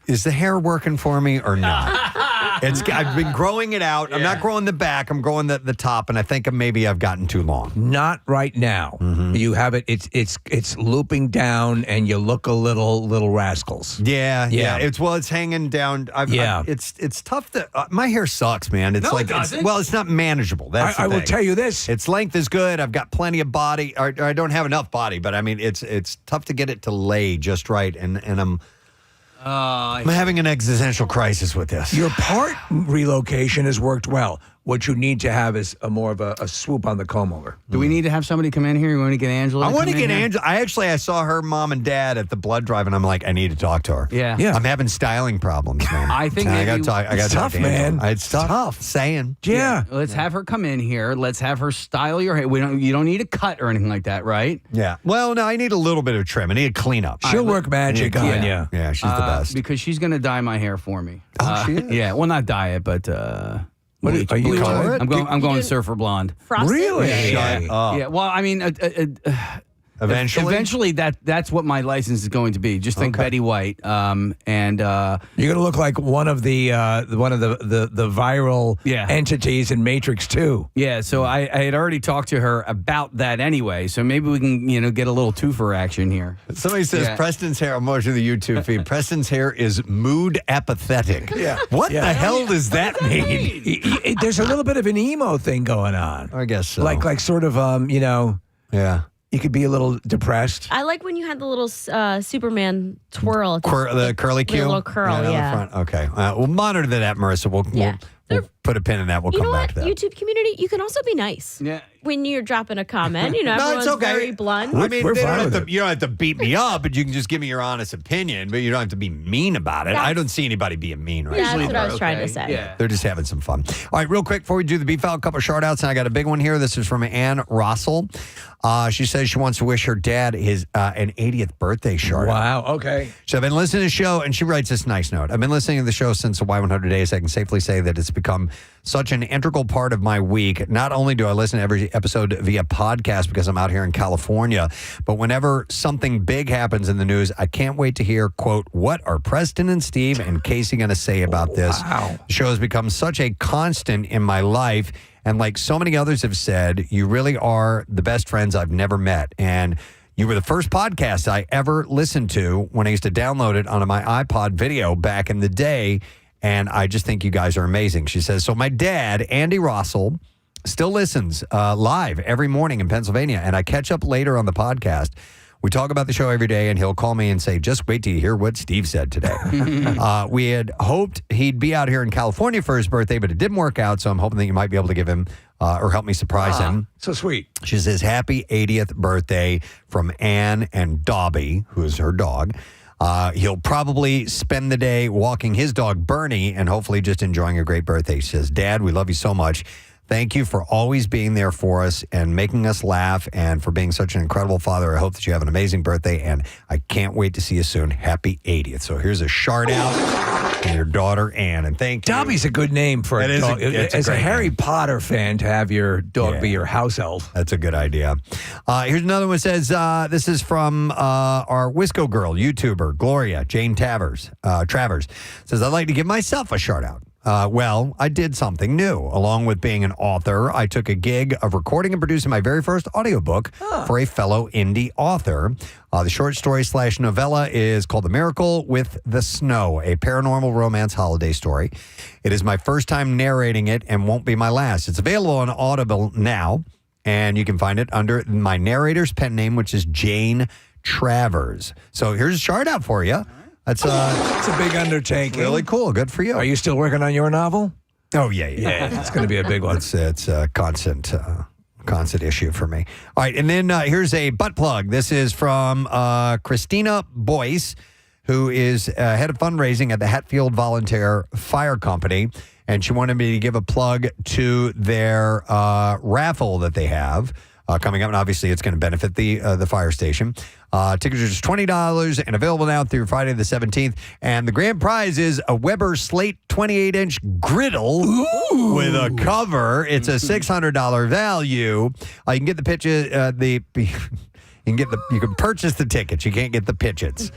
Is the hair working for me or not? I've been growing it out. I'm not growing the back. I'm growing the top, and I think maybe I've gotten too long. Not right now. Mm-hmm. You have it. It's looping down, and you look a little rascals. Yeah. It's hanging down. It's tough. My hair sucks, man. It's it's not manageable. That's the I will thing. tell you this. Its length is good. I've got plenty of body. Or I don't have enough body, but I mean, it's tough to get it to lay just right, and I'm having an existential crisis with this. Your part relocation has worked well. What you need to have is more of a swoop on the comb over. Do we need to have somebody come in here? You want to get Angela? I want to get Angela. I saw her mom and dad at the blood drive, and I'm like, I need to talk to her. Yeah. I'm having styling problems, man. I think I got to talk. It's tough, man. It's tough. Saying. Yeah. Let's have her come in here. Let's have her style your hair. You don't need a cut or anything like that, right? Yeah. Well, no, I need a little bit of trim. I need a cleanup. She'll work magic on you. Yeah, she's the best. Because she's going to dye my hair for me. Oh, she is? Yeah. Well, not dye it, but. Are you color it? I'm going surfer blonde. Frosted? Really? Yeah. Well, I mean, eventually that's what my license is going to be. Just think Betty White. And you're gonna look like one of the viral entities in Matrix 2. Yeah. So I had already talked to her about that anyway. So maybe we can get a little twofer action here. Somebody says Preston's hair. I'm watching the YouTube feed. Preston's hair is mood apathetic. Yeah. What the hell does that mean? There's a little bit of an emo thing going on. I guess so. Like sort of Yeah. You could be a little depressed. I like when you had the little Superman twirl. The curly Q? The little curl, on the yeah. front. Okay. We'll monitor that, Marissa. We'll put a pin in that. We'll come back to that. YouTube community, you can also be nice. Yeah. When you're dropping a comment, No, everyone's it's okay. very blunt. I mean, you don't have to beat me up, but you can just give me your honest opinion, but you don't have to be mean about it. I don't see anybody being mean right now. That's what I was trying to say. Yeah. They're just having some fun. All right, real quick, before we do the beef out, a couple of shout outs, and I got a big one here. This is from Ann Rossell. She says she wants to wish her dad his an 80th birthday shout out. Wow, okay. So I've been listening to the show, and she writes this nice note. I've been listening to the show since the Y100 days. I can safely say that it's become such an integral part of my week. Not only do I listen to every episode via podcast because I'm out here in California, but whenever something big happens in the news, I can't wait to hear, quote, what are Preston and Steve and Casey going to say about this? Wow. The show has become such a constant in my life. And like so many others have said, you really are the best friends I've never met. And you were the first podcast I ever listened to when I used to download it onto my iPod video back in the day. And I just think you guys are amazing. She says, so my dad, Andy Rossell, still listens live every morning in Pennsylvania. And I catch up later on the podcast. We talk about the show every day, and he'll call me and say, just wait till you hear what Steve said today. We had hoped he'd be out here in California for his birthday, but it didn't work out, so I'm hoping that you might be able to give him or help me surprise him. So sweet. She says, happy 80th birthday from Ann and Dobby, who is her dog. He'll probably spend the day walking his dog, Bernie, and hopefully just enjoying a great birthday. She says, Dad, we love you so much. Thank you for always being there for us and making us laugh and for being such an incredible father. I hope that you have an amazing birthday, and I can't wait to see you soon. Happy 80th. So here's a shout out to your daughter, Ann, and thank you. Dobby's a good name for a dog. As a Harry name. Potter fan, to have your dog be your house elf. That's a good idea. Here's another one that says, this is from our Wisco girl, YouTuber, Gloria Jane Travers. Says, I'd like to give myself a shout out. Well, I did something new. Along with being an author, I took a gig of recording and producing my very first audiobook for a fellow indie author. The short story / novella is called The Miracle with the Snow, a paranormal romance holiday story. It is my first time narrating it and won't be my last. It's available on Audible now, and you can find it under my narrator's pen name, which is Jane Travers. So here's a shout out for you. It's a big undertaking. Really cool. Good for you. Are you still working on your novel? Oh, yeah. It's going to be a big one. It's a constant issue for me. All right, and then here's a butt plug. This is from Christina Boyce, who is head of fundraising at the Hatfield Volunteer Fire Company, and she wanted me to give a plug to their raffle that they have coming up, and obviously it's going to benefit the fire station. Tickets are just $20 and available now through Friday the 17th. And the grand prize is a Weber Slate 28-inch griddle with a cover. It's a $600 value. You can get the picture, You can purchase the tickets. You can't get the pitchets.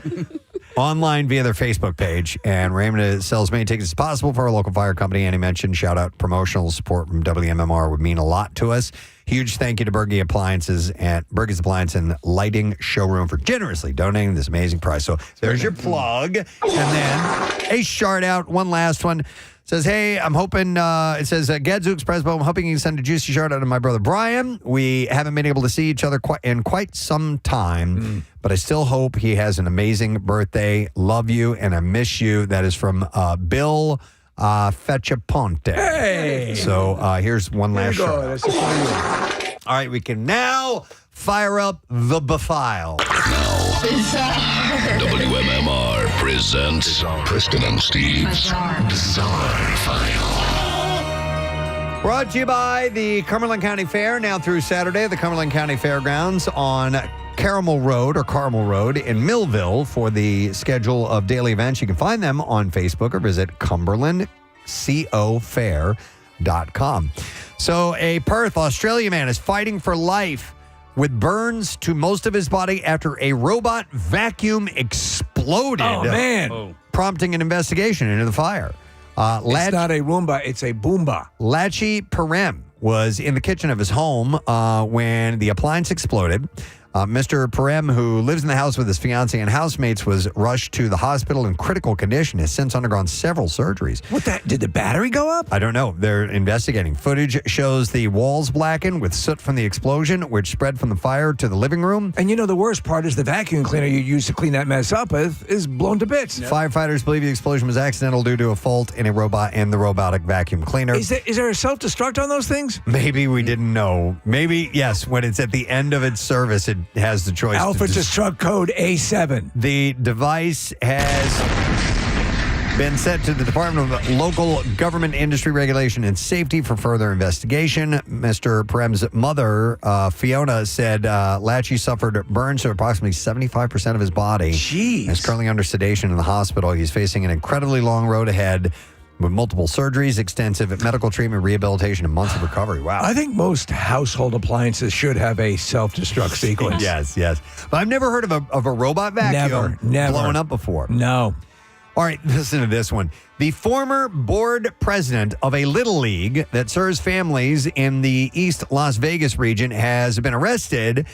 Online via their Facebook page. And Raymond sells many tickets as possible for our local fire company. Annie mentioned, shout out, promotional support from WMMR would mean a lot to us. Huge thank you to Berge Appliances and Berge's Appliance and Lighting Showroom for generously donating this amazing prize. So there's your plug. And then a shout out, one last one. Says, hey, I'm hoping, it says, Gadzooks Presbo, I'm hoping you can send a juicy shout out to my brother Brian. We haven't been able to see each other in quite some time, but I still hope he has an amazing birthday. Love you, and I miss you. That is from Bill Fetchaponte. Hey! So here's one last shout out. That's for you. All right, we can now fire up the Befile. WMMR presents Preston and Steve's Bizarre File. Brought to you by the Cumberland County Fair, now through Saturday, the Cumberland County Fairgrounds on Carmel Road in Millville for the schedule of daily events. You can find them on Facebook or visit cumberlandcofair.com. So a Perth, Australia man is fighting for life with burns to most of his body after a robot vacuum exploded. Oh, man. Prompting an investigation into the fire. It's not a Roomba, it's a Boomba. Lachi Perem was in the kitchen of his home when the appliance exploded. Mr. Perem, who lives in the house with his fiancée and housemates, was rushed to the hospital in critical condition. Has since undergone several surgeries. Did the battery go up? I don't know. They're investigating. Footage shows the walls blackened with soot from the explosion, which spread from the fire to the living room. And the worst part is the vacuum cleaner you used to clean that mess up with is blown to bits. Yep. Firefighters believe the explosion was accidental due to a fault in a robot and the robotic vacuum cleaner. Is there a self-destruct on those things? Maybe we didn't know. Maybe, yes, when it's at the end of its service, it has the choice. Alpha Destruct code A7. The device has been sent to the Department of Local Government Industry Regulation and Safety for further investigation. Mr. Perem's mother, Fiona, said Lachi suffered burns to approximately 75% of his body. Jeez. He's currently under sedation in the hospital. He's facing an incredibly long road ahead with multiple surgeries, extensive medical treatment, rehabilitation, and months of recovery. Wow. I think most household appliances should have a self-destruct sequence. Yes. But I've never heard of a robot vacuum Never. blowing up before. No. All right, listen to this one. The former board president of a Little League that serves families in the East Las Vegas region has been arrested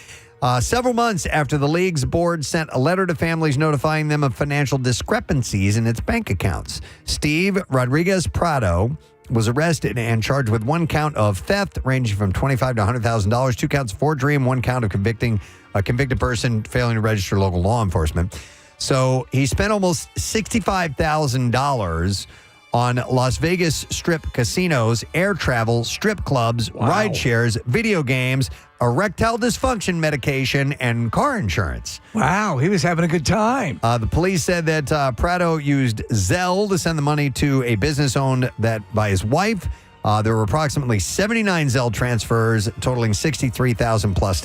several months after the league's board sent a letter to families notifying them of financial discrepancies in its bank accounts. Steve Rodriguez Prado was arrested and charged with one count of theft ranging from $25,000 to $100,000, 2 counts of forgery, and 1 count of convicting a convicted person failing to register local law enforcement. So he spent almost $65,000 on Las Vegas strip casinos, air travel, strip clubs, ride shares, video games, erectile dysfunction medication, and car insurance. Wow, he was having a good time. The police said that Prado used Zelle to send the money to a business owned that by his wife. There were approximately 79 Zelle transfers totaling $63,000 plus.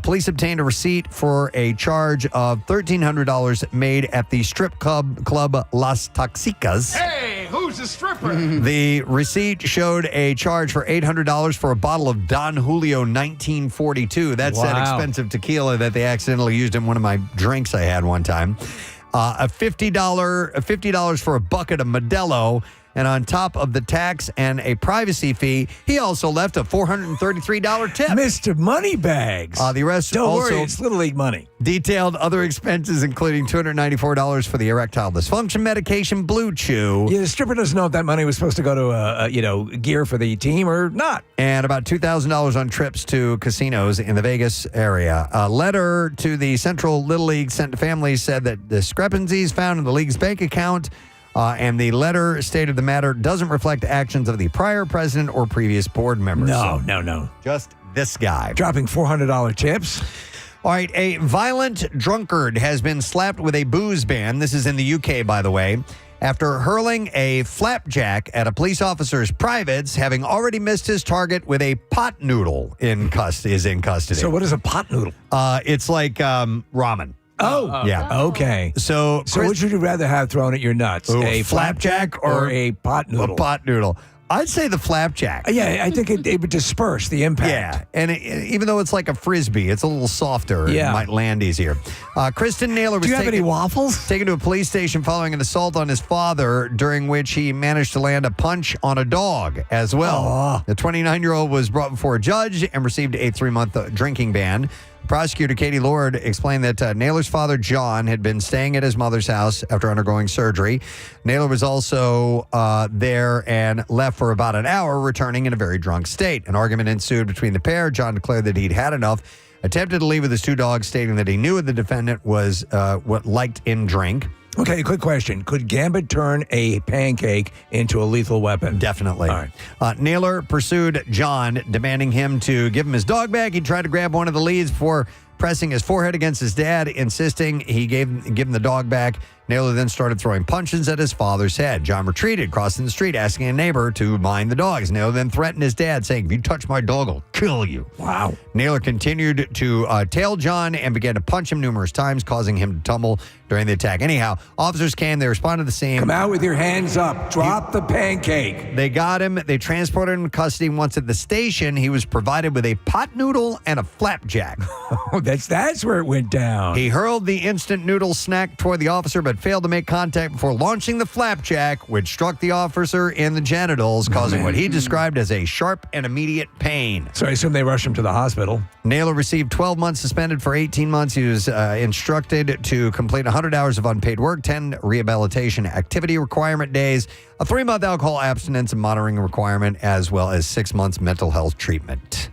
Police obtained a receipt for a charge of $1,300 made at the strip club Las Toxicas. Hey, who's a stripper? The receipt showed a charge for $800 for a bottle of Don Julio 1942. That's that expensive tequila that they accidentally used in one of my drinks I had one time. $50 for a bucket of Modelo. And on top of the tax and a privacy fee, he also left a $433 tip. Mr. Moneybags. The arrest Don't also worry, it's Little League money. Detailed other expenses, including $294 for the erectile dysfunction medication, Blue Chew. Yeah, the stripper doesn't know if that money was supposed to go to, gear for the team or not. And about $2,000 on trips to casinos in the Vegas area. A letter to the Central Little League sent to families said that discrepancies found in the league's bank account and the letter stated the matter doesn't reflect actions of the prior president or previous board members. No. Just this guy. Dropping $400 tips. All right, a violent drunkard has been slapped with a booze ban. This is in the UK, by the way, after hurling a flapjack at a police officer's privates, having already missed his target with a pot noodle is in custody. So what is a pot noodle? It's like ramen. Oh, yeah. Okay. So which would you rather have thrown at your nuts? A flapjack or a pot noodle? A pot noodle. I'd say the flapjack. Yeah, I think it would disperse the impact. Yeah, and even though it's like a Frisbee, it's a little softer. Yeah. It might land easier. Kristen Naylor was Do you have any waffles? taken to a police station following an assault on his father, during which he managed to land a punch on a dog as well. Oh. The 29-year-old was brought before a judge and received a 3-month drinking ban. Prosecutor Katie Lord explained that Naylor's father, John, had been staying at his mother's house after undergoing surgery. Naylor was also there and left for about an hour, returning in a very drunk state. An argument ensued between the pair. John declared that he'd had enough, attempted to leave with his 2 dogs, stating that he knew the defendant was what liked in drink. Okay, quick question. Could Gambit turn a pancake into a lethal weapon? Definitely. All right. Naylor pursued John, demanding him to give him his dog back. He tried to grab one of the leads before pressing his forehead against his dad, insisting he give him the dog back. Naylor then started throwing punches at his father's head. John retreated, crossing the street, asking a neighbor to mind the dogs. Naylor then threatened his dad, saying, "If you touch my dog, I'll kill you." Wow. Naylor continued to tail John and began to punch him numerous times, causing him to tumble during the attack. Anyhow, officers came. They responded to the scene. Come out with your hands up. Drop the pancake. They got him. They transported him to custody. Once at the station, he was provided with a pot noodle and a flapjack. Oh, that's where it went down. He hurled the instant noodle snack toward the officer, but failed to make contact before launching the flapjack, which struck the officer in the genitals, causing what he described as a sharp and immediate pain. So I assume they rushed him to the hospital. Naylor received 12 months, suspended for 18 months. He was instructed to complete 100 hours of unpaid work, 10 rehabilitation activity requirement days, a 3-month alcohol abstinence and monitoring requirement, as well as 6 months mental health treatment.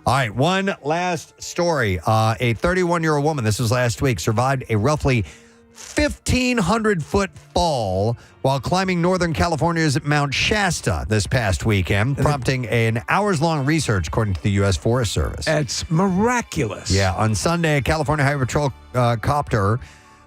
All right, one last story. A 31-year-old woman, this was last week, survived a roughly 1,500-foot fall while climbing Northern California's Mount Shasta this past weekend, prompting an hours-long research, according to the U.S. Forest Service. It's miraculous. Yeah, on Sunday, a California Highway Patrol copter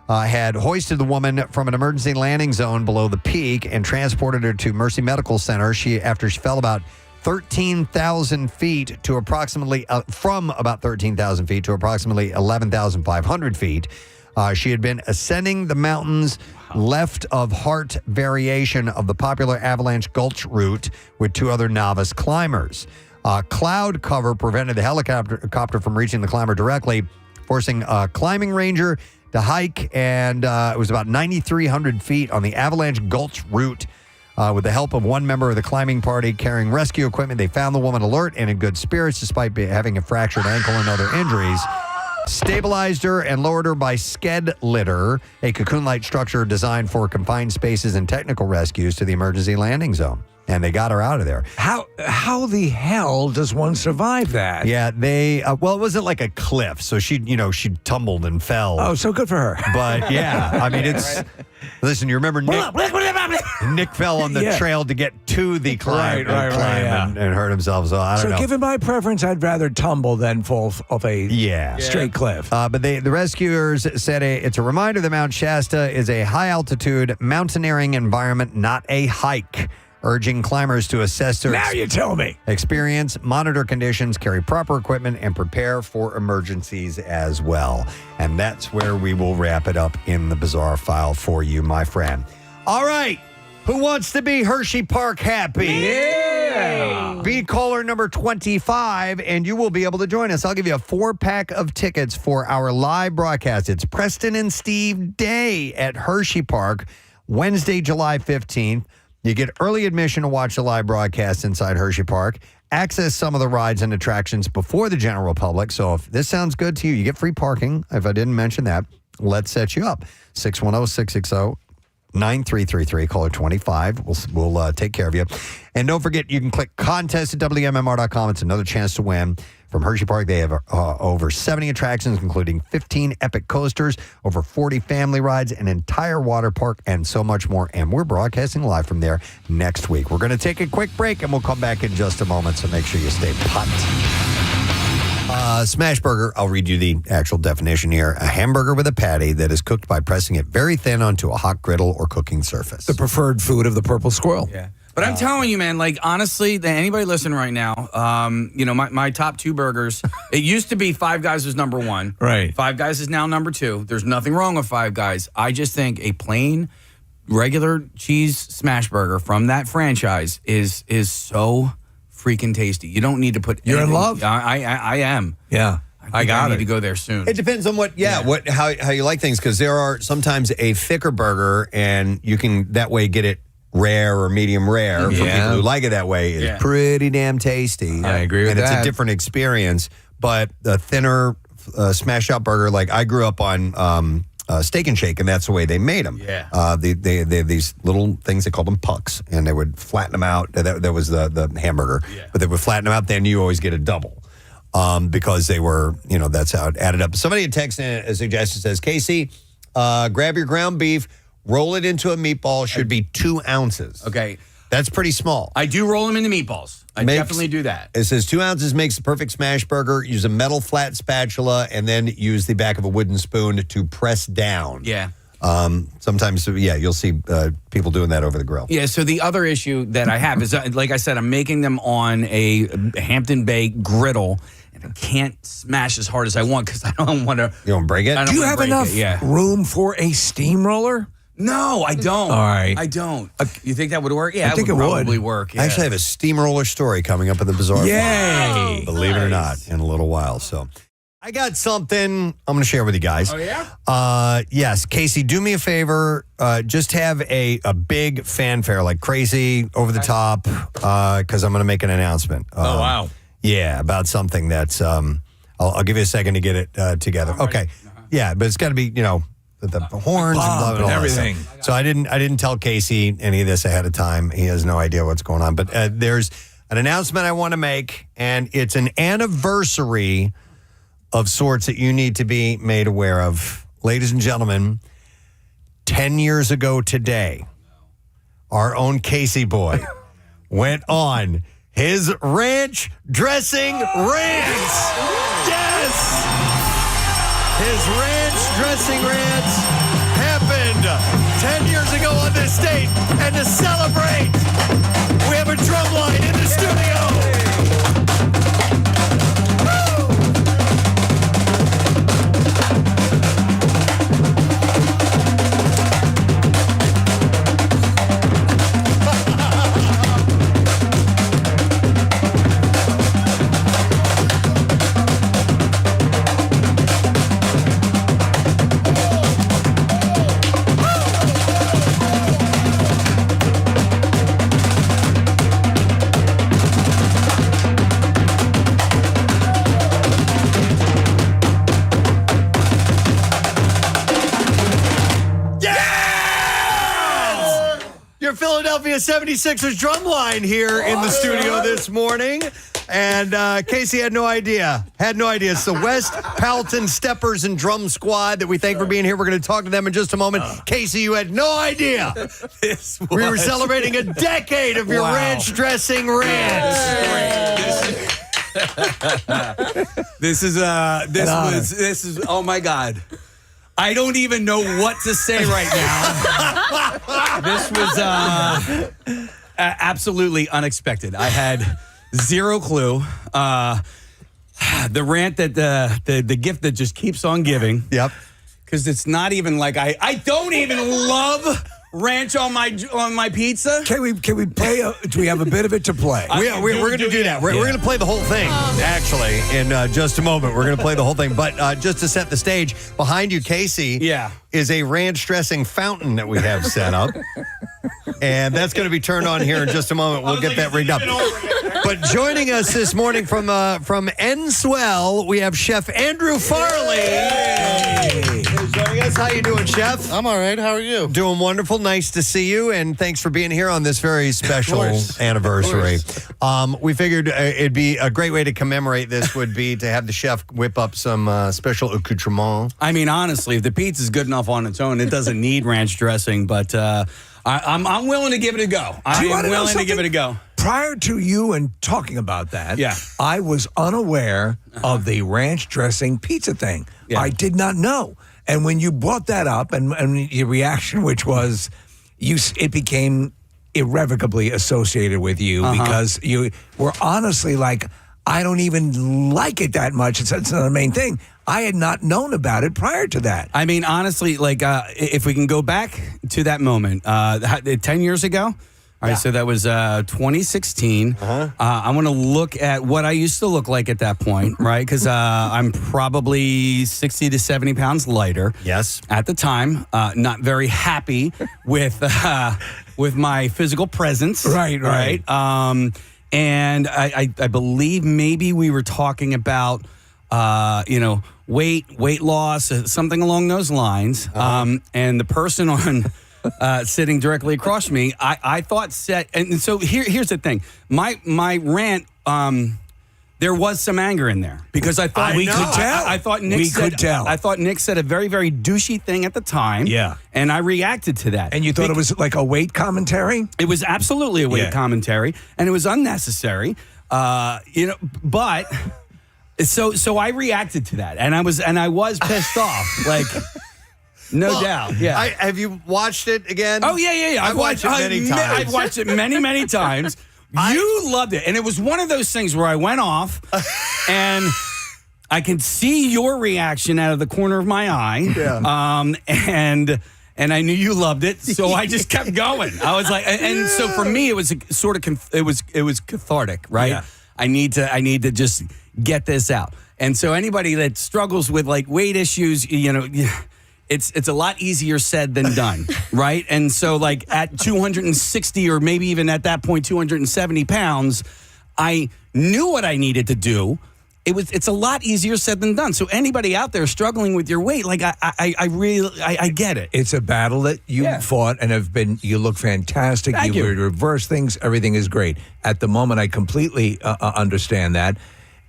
had hoisted the woman from an emergency landing zone below the peak and transported her to Mercy Medical Center. After she fell about 13,000 feet to approximately, from about 13,000 feet to approximately 11,500 feet. She had been ascending the mountains left of Heart variation of the popular Avalanche Gulch route with 2 other novice climbers. Cloud cover prevented the helicopter from reaching the climber directly, forcing a climbing ranger to hike, and it was about 9,300 feet on the Avalanche Gulch route. With the help of one member of the climbing party carrying rescue equipment, they found the woman alert and in good spirits despite having a fractured ankle and other injuries. Stabilized her and lowered her by sked litter, a cocoon-like structure designed for confined spaces and technical rescues, to the emergency landing zone. And they got her out of there. How the hell does one survive that? Yeah, they, well, it wasn't like a cliff, so she tumbled and fell. Oh, so good for her. But yeah, I mean, it's, listen, you remember Nick fell on the trail to get to the climb, and hurt himself, so I don't know. So given my preference, I'd rather tumble than fall off a straight cliff. But the rescuers said it's a reminder that Mount Shasta is a high-altitude mountaineering environment, not a hike, urging climbers to assess their now you tell me. experience, monitor conditions, carry proper equipment, and prepare for emergencies as well. And that's where we will wrap it up in the Bizarre File for you, my friend. All right. Who wants to be Hershey Park happy? Yeah. Be caller number 25, and you will be able to join us. I'll give you a 4-pack of tickets for our live broadcast. It's Preston and Steve Day at Hershey Park, Wednesday, July 15th. You get early admission to watch the live broadcast inside Hershey Park, access some of the rides and attractions before the general public. So if this sounds good to you, you get free parking. If I didn't mention that, let's set you up. 610-660-9333, caller 25. We'll take care of you. And don't forget, you can click contest at WMMR.com. It's another chance to win. From Hershey Park, they have over 70 attractions, including 15 epic coasters, over 40 family rides, an entire water park, and so much more. And we're broadcasting live from there next week. We're going to take a quick break, and we'll come back in just a moment, so make sure you stay put. Smash burger, I'll read you the actual definition here. A hamburger with a patty that is cooked by pressing it very thin onto a hot griddle or cooking surface. The preferred food of the purple squirrel. Yeah. But I'm telling you, man, like, honestly, anybody listening right now, my top 2 burgers, it used to be Five Guys was number 1. Right. Five Guys is now number 2. There's nothing wrong with Five Guys. I just think a plain regular cheese smash burger from that franchise is so freaking tasty. You don't need to put. You're in anything- love? I am. Yeah. I got need it. to go there soon. It depends on how you like things, because there are sometimes a thicker burger, and you can that way get it rare or medium rare. For people who like it that way, it's pretty damn tasty. I agree with and that. it's a different experience. But the thinner smash out burger, like I grew up on Steak and Shake, and that's the way they made them. Yeah. They had these little things, they called them pucks, and they would flatten them out. That was the hamburger. But they would flatten them out, then you always get a double. Because they were, that's how it added up. Somebody had texted in a suggestion, says, Casey, grab your ground beef, roll it into a meatball, should be 2 ounces. Okay. That's pretty small. I do roll them into meatballs. I definitely do that. It says 2 ounces makes the perfect smash burger. Use a metal flat spatula and then use the back of a wooden spoon to press down. Yeah. Sometimes, you'll see people doing that over the grill. Yeah, so the other issue that I have is, like I said, I'm making them on a Hampton Bay griddle, and I can't smash as hard as I want because I don't want to. You don't break it? Do you have enough room for a steamroller? No, I don't. All right. I don't. You think that would work? Yeah, I think it would it would. probably work. Yeah. I actually have a steamroller story coming up in the Bizarre Yay! File, believe it or not, in a little while. So I got something I'm going to share with you guys. Oh, yeah? Yes. Casey, do me a favor. Just have a big fanfare, like crazy, over the top, because I'm going to make an announcement. Oh, wow. Yeah, about something that's, I'll give you a second to get it together. Okay. Yeah, but it's got to be, the horns and blah, blah, blah, everything. So I didn't tell Casey any of this ahead of time. He has no idea what's going on. But there's an announcement I want to make, and it's an anniversary of sorts that you need to be made aware of. Ladies and gentlemen, 10 years ago today, our own Casey boy went on his ranch dressing rant. Yes! His ranch dressing rant happened 10 years ago on this state. And to celebrate, we have a drum line in the studio. Your Philadelphia 76ers drum line here in the studio this morning. And Casey had no idea. It's the West Powelton Steppers and Drum Squad that we thank for being here. We're going to talk to them in just a moment. Casey, you had no idea. We were celebrating a decade of your ranch dressing rant. This is oh my God. I don't even know what to say right now. This was absolutely unexpected. I had zero clue. The rant that the gift that just keeps on giving. Yep. Because it's not even like I don't even love ranch on my pizza. Can we play? Do we have a bit of it to play? We're going to do that. We're going to play the whole thing, actually, in just a moment. We're going to play the whole thing. But just to set the stage, behind you, Casey, is a ranch dressing fountain that we have set up. And that's going to be turned on here in just a moment. We'll get that rigged up. But joining us this morning from N-Swell, we have Chef Andrew Farley. Hey. Joining us. How you doing, Chef? I'm all right. How are you? Doing wonderful. Nice to see you, and thanks for being here on this very special anniversary. We figured it'd be a great way to commemorate this would be to have the chef whip up some special accoutrement. I mean, honestly, if the pizza's good enough on its own, it doesn't need ranch dressing, but I'm willing to give it a go. I am willing to give it a go. Prior to you and talking about that, I was unaware of the ranch dressing pizza thing. Yeah. I did not know. And when you brought that up and your reaction, which was it became irrevocably associated with you because you were honestly like, I don't even like it that much. It's not the main thing. I had not known about it prior to that. I mean, honestly, like, if we can go back to that moment, 10 years ago. All right, so that was 2016. I want to look at what I used to look like at that point, right? Because I'm probably 60 to 70 pounds lighter. Yes. At the time, not very happy with my physical presence. Right. And I believe maybe we were talking about, weight loss, something along those lines. And the person on sitting directly across from me, I thought and so here's the thing. My rant, there was some anger in there because I thought we could tell. I thought Nick I thought Nick said a very, very douchey thing at the time. Yeah. And I reacted to that. And you thought it was like a weight commentary? It was absolutely a weight commentary, and it was unnecessary. But so I reacted to that, and I was pissed off, like. No doubt. Yeah. Have you watched it again? Oh, yeah. I've watched it many times. I've watched it many times. You loved it. And it was one of those things where I went off and I could see your reaction out of the corner of my eye. Yeah. And I knew you loved it. So I just kept going. I was like, and so for me, it was it was cathartic, right? Yeah. I need to just get this out. And so anybody that struggles with like weight issues, it's a lot easier said than done, right? And so, like, at 260 or maybe even at that point 270 pounds, I knew what I needed to do. It's a lot easier said than done. So anybody out there struggling with your weight, like, I get it. It's a battle that you fought and you look fantastic. Thank you. Reverse things. Everything is great. At the moment, I completely understand that.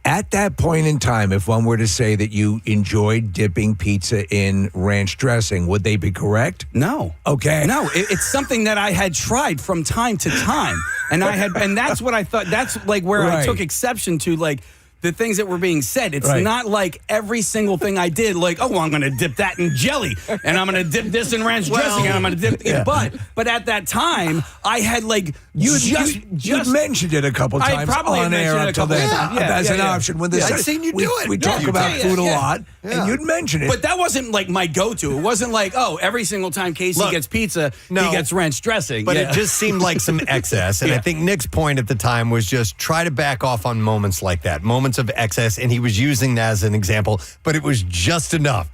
At that point in time, if one were to say that you enjoyed dipping pizza in ranch dressing, would they be correct? No. Okay. No, it's something that I had tried from time to time. And that's what I thought. That's like where I took exception to, like, the things that were being said. It's not like every single thing I did, like, oh, well, I'm going to dip that in jelly, and I'm going to dip this in ranch dressing, and I'm going to dip but at that time, I had, like, you mentioned it a couple times on air up till then as an option. When I've seen you do it. We talk about food a lot, and you'd mention it. But that wasn't, like, my go-to. It wasn't like, oh, every single time Casey gets pizza, he gets ranch dressing. But it just seemed like some excess, and I think Nick's point at the time was just try to back off on moments like that, moments of excess, and he was using that as an example, but it was just enough.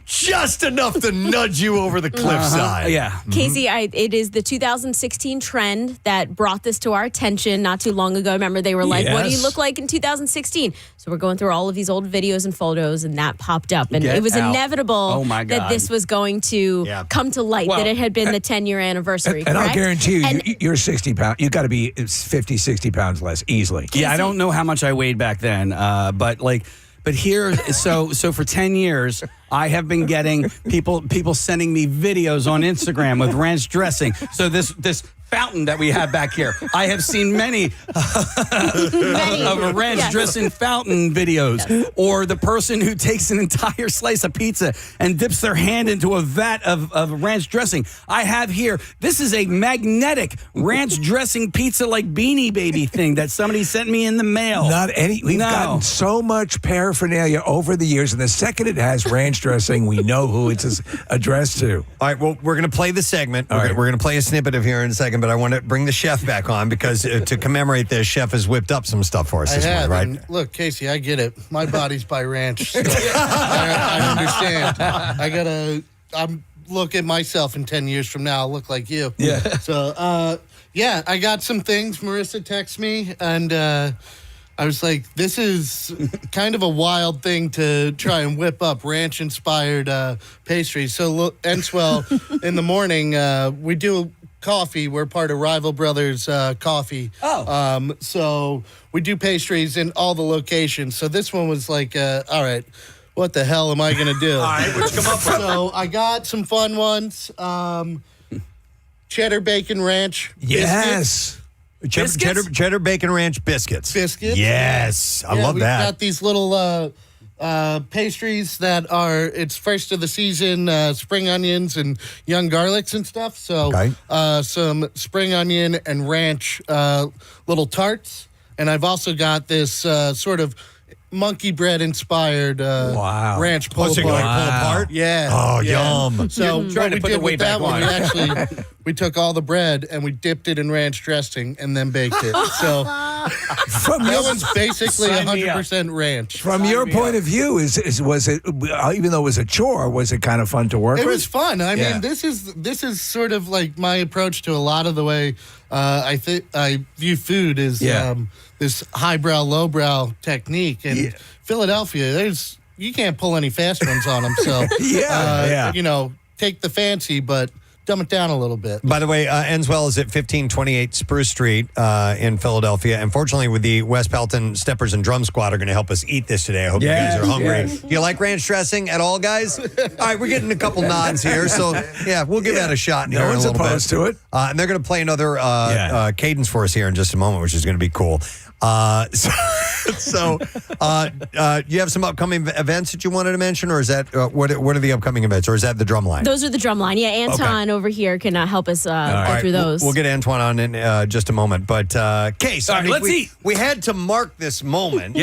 Just enough to nudge you over the cliffside. Yeah. Casey, it is the 2016 trend that brought this to our attention not too long ago. Remember, they were like, what do you look like in 2016? So we're going through all of these old videos and photos, and that popped up. And it was inevitable that this was going to come to light, that it had been the 10-year anniversary, and correct? I'll guarantee you, you're 60 pounds. You've got to be 50, 60 pounds less, easily. Yeah, I don't know how much I weighed back then, but here, so for 10 years, I have been getting people sending me videos on Instagram with ranch dressing. So this fountain that we have back here, I have seen many of a ranch dressing fountain videos, or the person who takes an entire slice of pizza and dips their hand into a vat of ranch dressing. I have here, this is a magnetic ranch dressing pizza like Beanie Baby thing that somebody sent me in the mail. We've gotten so much paraphernalia over the years, and the second it has ranch dressing, we know who it's addressed to. All right, well, we're going to play the segment. We're going to play a snippet of here in a second, but I want to bring the chef back on because to commemorate this, Chef has whipped up some stuff for us this morning, right? And look, Casey, I get it. My body's by ranch. So I understand. I'm look at myself in 10 years from now, I'll look like you. Yeah. So, I got some things. Marissa texted me, and I was like, this is kind of a wild thing to try and whip up ranch-inspired pastries. So, Enswell, in the morning, we do coffee. We're part of Rival Brothers Coffee. Oh. So we do pastries in all the locations. So this one was like, all right, what the hell am I going to do? All right, what'd you come up with? So I got some fun ones. Cheddar bacon ranch. Yes. Cheddar bacon ranch biscuits. Yes. I love that. We've got these little pastries that it's first of the season, spring onions and young garlics and stuff. So some spring onion and ranch little tarts. And I've also got this sort of monkey bread inspired ranch pull apart. Yeah. Oh, yeah. yum. So You're trying to what we put did the weight with that back one, on. we took all the bread and we dipped it in ranch dressing and then baked it. So that one's basically 100% ranch. From your point of view, was it, even though it was a chore, was it kind of fun to work with? It was fun. I mean, this is sort of like my approach to a lot of the way I view food is this highbrow, lowbrow technique. And Philadelphia, you can't pull any fast ones on them. So, take the fancy, but dumb it down a little bit. By the way, Enswell is at 1528 Spruce Street in Philadelphia. Unfortunately, with the West Pelton Steppers and Drum Squad are going to help us eat this today. I hope you guys are hungry. Do you like ranch dressing at all, guys? All right, we're getting a couple nods here. So, we'll give that a shot in here in a little bit. No one's opposed to it. And they're going to play another cadence for us here in just a moment, which is going to be cool. So, you have some upcoming events that you wanted to mention, or is that what are the upcoming events, or is that the drum line? Those are the drum line. Yeah, Anton over here can help us go through those. We'll get Antoine on in just a moment. But, Case, let's eat. We had to mark this moment.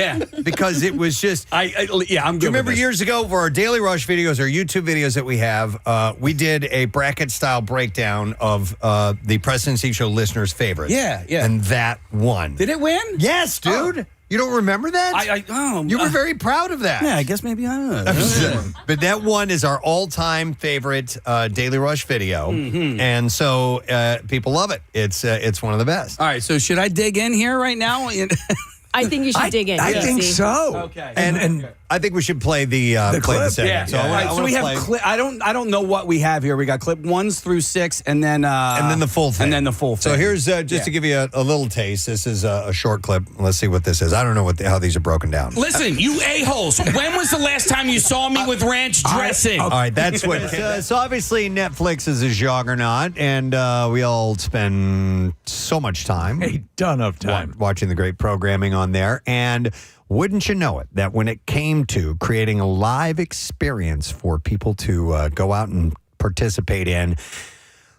Because it was just. I'm good. Do you remember years ago for our Daily Rush videos, our YouTube videos that we have, we did a bracket style breakdown of the Preston Steve Show listeners' favorites. Yeah. And that won. Did it win? Yes, dude. You don't remember that? You were very proud of that. Yeah, I guess maybe I don't. But that one is our all-time favorite Daily Rush video, and so people love it. It's one of the best. All right, so should I dig in here right now? I think you should dig in. I think so. Okay. And I think we should play the clip. segment. So, so we have clip. I don't know what we have here. We got clip 1s through 6, and then the full thing. And then the full thing. So here's just to give you a little taste. This is a short clip. Let's see what this is. I don't know how these are broken down. Listen, you a-holes. When was the last time you saw me with ranch dressing? All right, that's what. So obviously Netflix is a juggernaut, and we all spend so much time, a ton of time, watching the great programming on there. And wouldn't you know it, that when it came to creating a live experience for people to go out and participate in,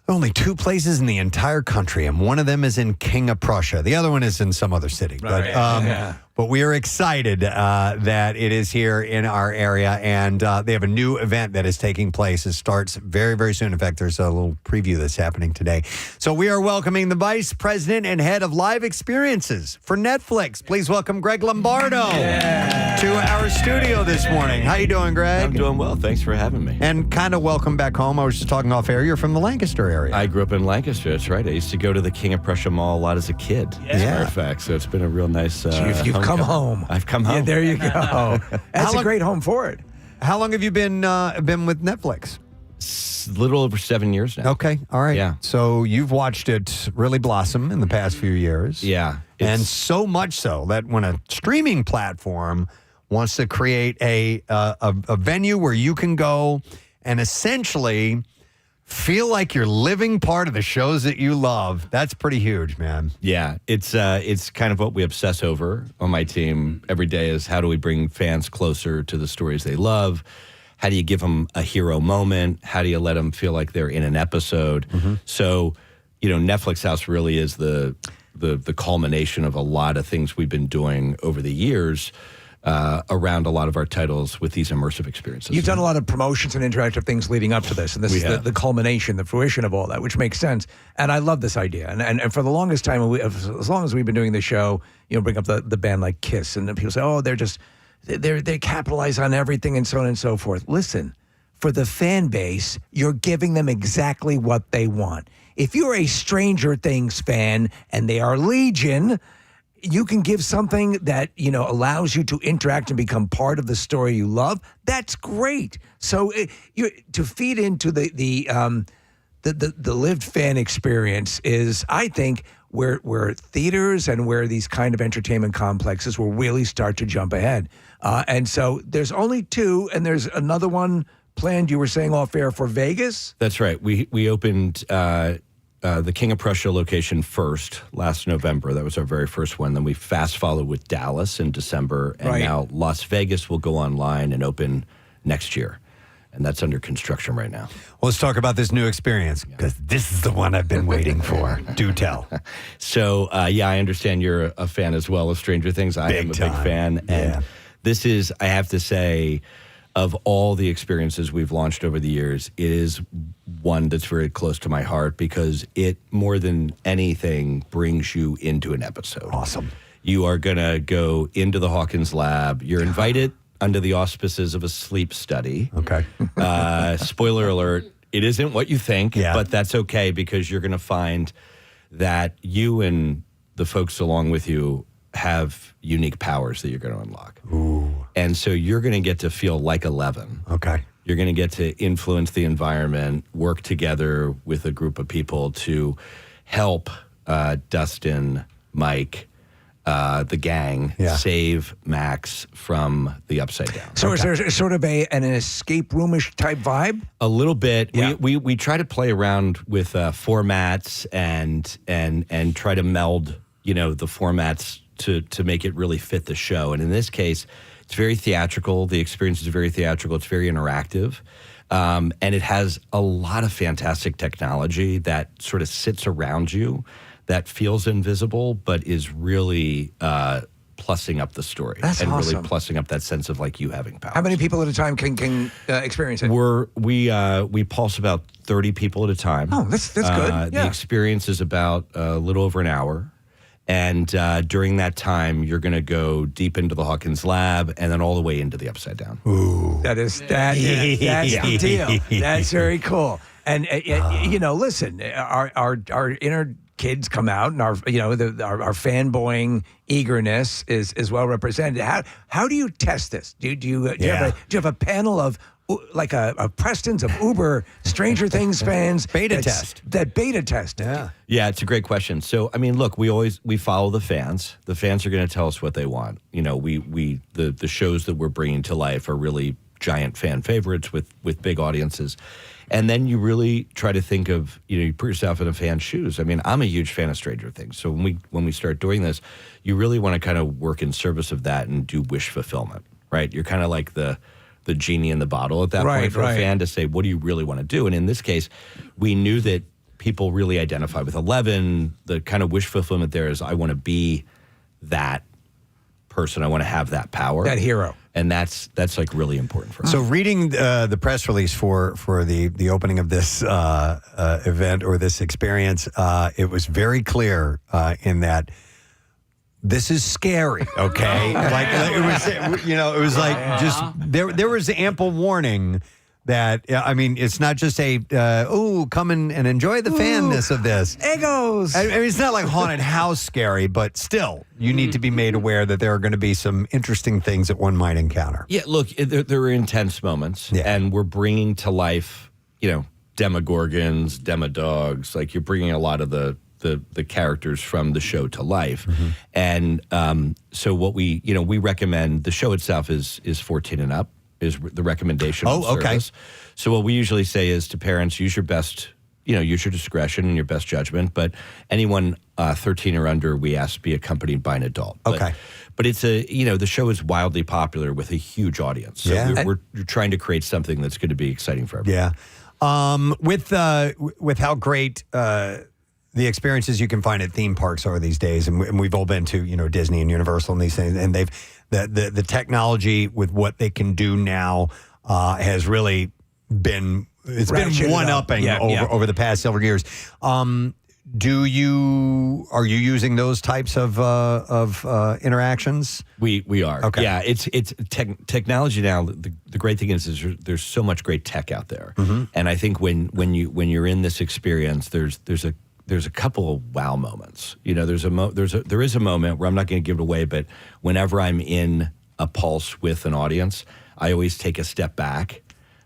only 2 places in the entire country, and one of them is in King of Prussia. The other one is in some other city. But we are excited that it is here in our area, and they have a new event that is taking place. It starts very, very soon. In fact, there's a little preview that's happening today. So we are welcoming the Vice President and Head of Live Experiences for Netflix. Please welcome Greg Lombardo to our studio this morning. How you doing, Greg? I'm doing well. Thanks for having me. And kind of welcome back home. I was just talking off air. You're from the Lancaster area. I grew up in Lancaster. That's right. I used to go to the King of Prussia Mall a lot as a kid, as a matter of fact. So it's been a real nice You've come home. I've come home. Yeah, there you go. That's a great home for it. How long have you been with Netflix? A little over 7 years now. Okay, all right. Yeah. So you've watched it really blossom in the past few years. Yeah. And so much so that when a streaming platform wants to create a venue where you can go and essentially feel like you're living part of the shows that you love, that's pretty huge, man. Yeah, it's kind of what we obsess over on my team every day is how do we bring fans closer to the stories they love? How do you give them a hero moment? How do you let them feel like they're in an episode? So, Netflix House really is the culmination of a lot of things we've been doing over the years around a lot of our titles with these immersive experiences. You've done a lot of promotions and interactive things leading up to this, and this is the culmination, the fruition of all that, which makes sense. And I love this idea. And for the longest time, as long as we've been doing the show, bring up the band like Kiss, and then people say, oh, they capitalize on everything and so on and so forth. Listen, for the fan base, you're giving them exactly what they want. If you're a Stranger Things fan, and they are legion, you can give something that, allows you to interact and become part of the story you love. That's great. So to feed into the lived fan experience is, I think, where theaters and where these kind of entertainment complexes will really start to jump ahead. And so there's only 2, and there's another one planned, you were saying off air, for Vegas? That's right. We opened the King of Prussia location first last November. That was our very first one. Then we fast followed with Dallas in December. And now Las Vegas will go online and open next year. and that's under construction right now. Well, let's talk about this new experience, because this is the one I've been waiting for. Do tell. So, I understand you're a fan as well of Stranger Things. I am a big fan. And this is, I have to say, of all the experiences we've launched over the years, it is one that's very close to my heart because it, more than anything, brings you into an episode. Awesome. You are going to go into the Hawkins lab. You're invited under the auspices of a sleep study. Okay. Spoiler alert, it isn't what you think, but that's okay because you're going to find that you and the folks along with you have unique powers that you're going to unlock. Ooh. And so you're going to get to feel like 11. Okay. You're going to get to influence the environment, work together with a group of people to help Dustin, Mike, the gang save Max from the Upside Down. So is there sort of an escape roomish type vibe? A little bit. Yeah. We try to play around with formats and try to meld, the formats to make it really fit the show. And in this case, it's very theatrical. The experience is very theatrical. It's very interactive. And it has a lot of fantastic technology that sort of sits around you that feels invisible, but is really plussing up the story. That's and awesome. Really plussing up that sense of like you having power. How many people at a time can experience it? We pulse about 30 people at a time. Oh, that's good. The experience is about a little over an hour. And during that time, you're going to go deep into the Hawkins lab and then all the way into the Upside Down. Ooh. That's the deal. That's very cool. And, listen, our inner kids come out, and our fanboying eagerness is well represented. How do you test this? Do you have a panel of like a Preston's of Uber Stranger Things fans beta test? Yeah, it's a great question. So I mean, look, we follow the fans. The fans are going to tell us what they want. The shows that we're bringing to life are really giant fan favorites with big audiences. And then you really try to think of, you put yourself in a fan's shoes. I mean, I'm a huge fan of Stranger Things. So when we start doing this, you really want to kind of work in service of that and do wish fulfillment, right? You're kind of like the genie in the bottle at that point for a fan to say, what do you really want to do? And in this case, we knew that people really identify with 11. The kind of wish fulfillment there is, I want to be that person. I want to have that power. That hero. And that's like really important for us. So reading the press release for the opening of this event or this experience, it was very clear in that this is scary. Okay, like it was like just there was ample warning that it's not just a come and enjoy the fanness of this. Egos. I mean, it's not like haunted house scary, but still, you need to be made aware that there are going to be some interesting things that one might encounter. Yeah, look, there are intense moments, and we're bringing to life, demogorgons, demodogs. Like you're bringing a lot of the characters from the show to life, and so what we recommend. The show itself is 14 and up. Is the recommendation. Oh, okay. Service. So what we usually say is to parents, use your discretion and your best judgment. But anyone 13 or under, we ask to be accompanied by an adult. Okay. But it's the show is wildly popular with a huge audience. So we're trying to create something that's going to be exciting for everyone. Yeah. With how great the experiences you can find at theme parks are these days, and we've all been to Disney and Universal and these things, and they've the technology with what they can do now has really been one-upping over the past several years. Are you using those types of interactions? We are. Okay. Yeah, it's technology now. The great thing is there's so much great tech out there, and I think when you're in this experience, there's a couple of wow moments. There is a moment where I'm not going to give it away, but whenever I'm in a pulse with an audience, I always take a step back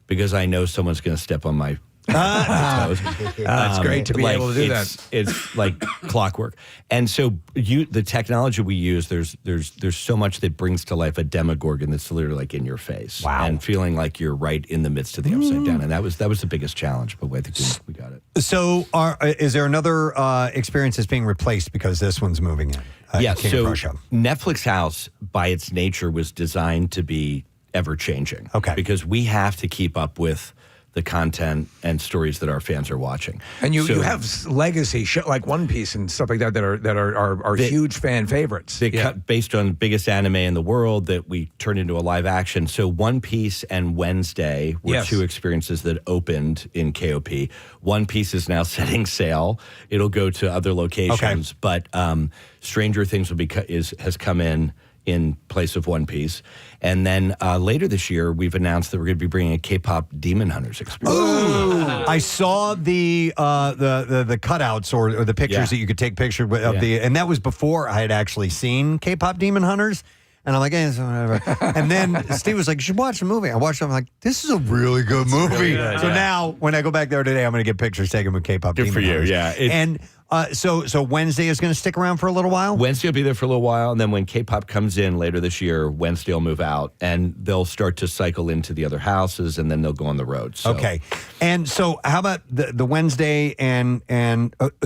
because I know someone's going to step on my toes. That's great to be able to do that. It's like clockwork. And so the technology we use, there's so much that brings to life a demogorgon that's literally like in your face. Wow. And feeling like you're right in the midst of the Upside Down. And that was the biggest challenge, but I think we got it. So is there another experience that's being replaced because this one's moving in? Yeah, King so of Prussia. Netflix House, by its nature, was designed to be ever changing. Okay. Because we have to keep up with the content and stories that our fans are watching. And you So have legacy show like One Piece and stuff like that that are huge fan favorites. They cut based on biggest anime in the world that we turned into a live action. So One Piece and Wednesday were two experiences that opened in KOP. One Piece is now setting sail. It'll go to other locations, but Stranger Things has come in place of One Piece. And then later this year, we've announced that we're going to be bringing a K-pop Demon Hunters experience. Ooh. I saw the cutouts or the pictures that you could take pictures of and that was before I had actually seen K-pop Demon Hunters. And I'm like, so whatever. And then Steve was like, you should watch the movie. I watched it. I'm like, this is a really good movie. Really good, so now when I go back there today, I'm going to get pictures taken with K-pop Demon Hunters. yeah. And so Wednesday is going to stick around for a little while? Wednesday will be there for a little while, and then when K-pop comes in later this year, Wednesday will move out, and they'll start to cycle into the other houses, and then they'll go on the road. So. Okay. And so how about the Wednesday and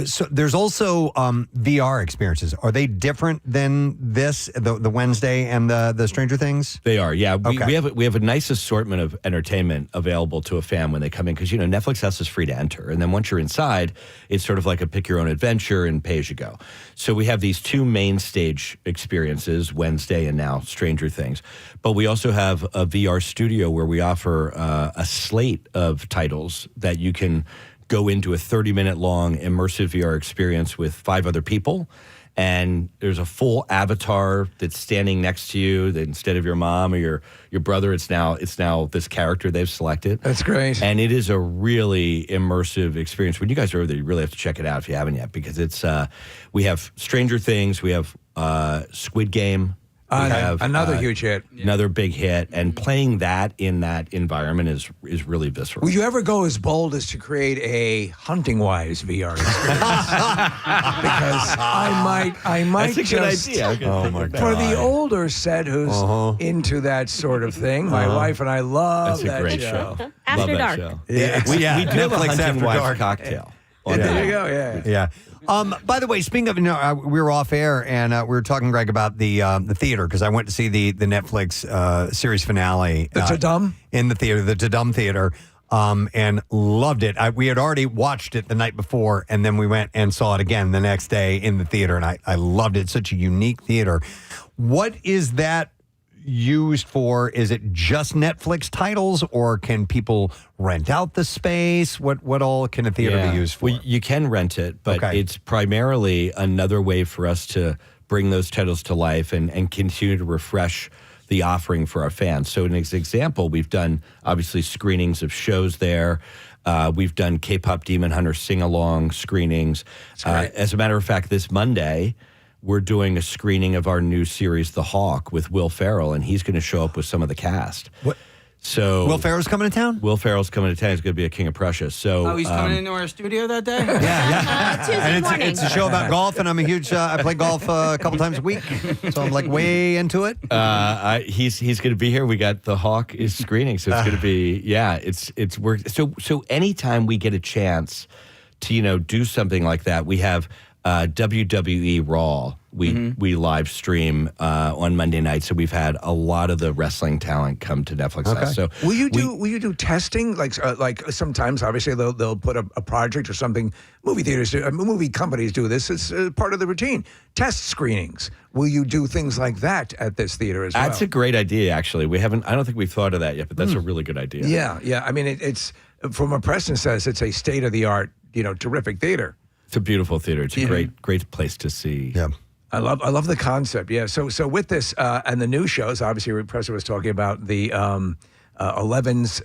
so there's also VR experiences. Are they different than this, the Wednesday and the Stranger Things? They are, yeah. We have a nice assortment of entertainment available to a fan when they come in because, Netflix House is free to enter. And then once you're inside, it's sort of like a pick your own adventure and pay as you go. So we have these two main stage experiences, Wednesday and now Stranger Things. But we also have a VR studio where we offer a slate of titles that you can go into a 30-minute long immersive VR experience with 5 other people. And there's a full avatar that's standing next to you that instead of your mom or your brother, it's now this character they've selected. That's great. And it is a really immersive experience. When you guys are over there, you really have to check it out if you haven't yet, because it's we have Stranger Things, we have Squid Game. Another huge hit. Another big hit. And playing that in that environment is really visceral. Will you ever go as bold as to create a hunting-wise VR experience? Because I might That's a good idea. Oh my God. For the older set who's into that sort of thing, my wife and I love That's a great show. After Love dark. that show. Yeah, We do have a Netflix hunting After wife Dark cocktail. There you go, Yeah. By the way, speaking of, we were off air and we were talking, Greg, about the theater because I went to see the Netflix series finale. The Tudum? In the theater, the Tudum Theater, and loved it. We had already watched it the night before, and then we went and saw it again the next day in the theater, and I loved it. It's such a unique theater. What is that used for? Is it just Netflix titles, or can people rent out the space? What all can a theater be used for? Well, you can rent it, but it's primarily another way for us to bring those titles to life and continue to refresh the offering for our fans. So, as an example, we've done obviously screenings of shows there. We've done K-pop Demon Hunter sing-along screenings. As a matter of fact, this Monday, we're doing a screening of our new series, The Hawk, with Will Ferrell, and he's going to show up with some of the cast. What? So Will Ferrell's coming to town? Will Ferrell's coming to town. He's going to be a King of Prussia. So he's coming into our studio that day? And it's a show about golf, and I'm a huge. I play golf a couple times a week, so I'm like way into it. He's going to be here. We got The Hawk is screening, so it's going to be it's work. So anytime we get a chance to do something like that, we have WWE Raw. We live stream on Monday night, so we've had a lot of the wrestling talent come to Netflix. Okay. So will you do testing? Like sometimes, obviously they'll put a project or something. Movie theaters, movie companies do this. It's part of the routine. Test screenings. Will you do things like that at this theater as well? That's a great idea. Actually, we haven't. I don't think we've thought of that yet, but that's a really good idea. Yeah. I mean, it's from what Preston says, it's a state of the art, terrific theater. It's a beautiful theater. It's a great place to see. Yeah. I love the concept. Yeah. So with this and the new shows, obviously, Preston was talking about the 11's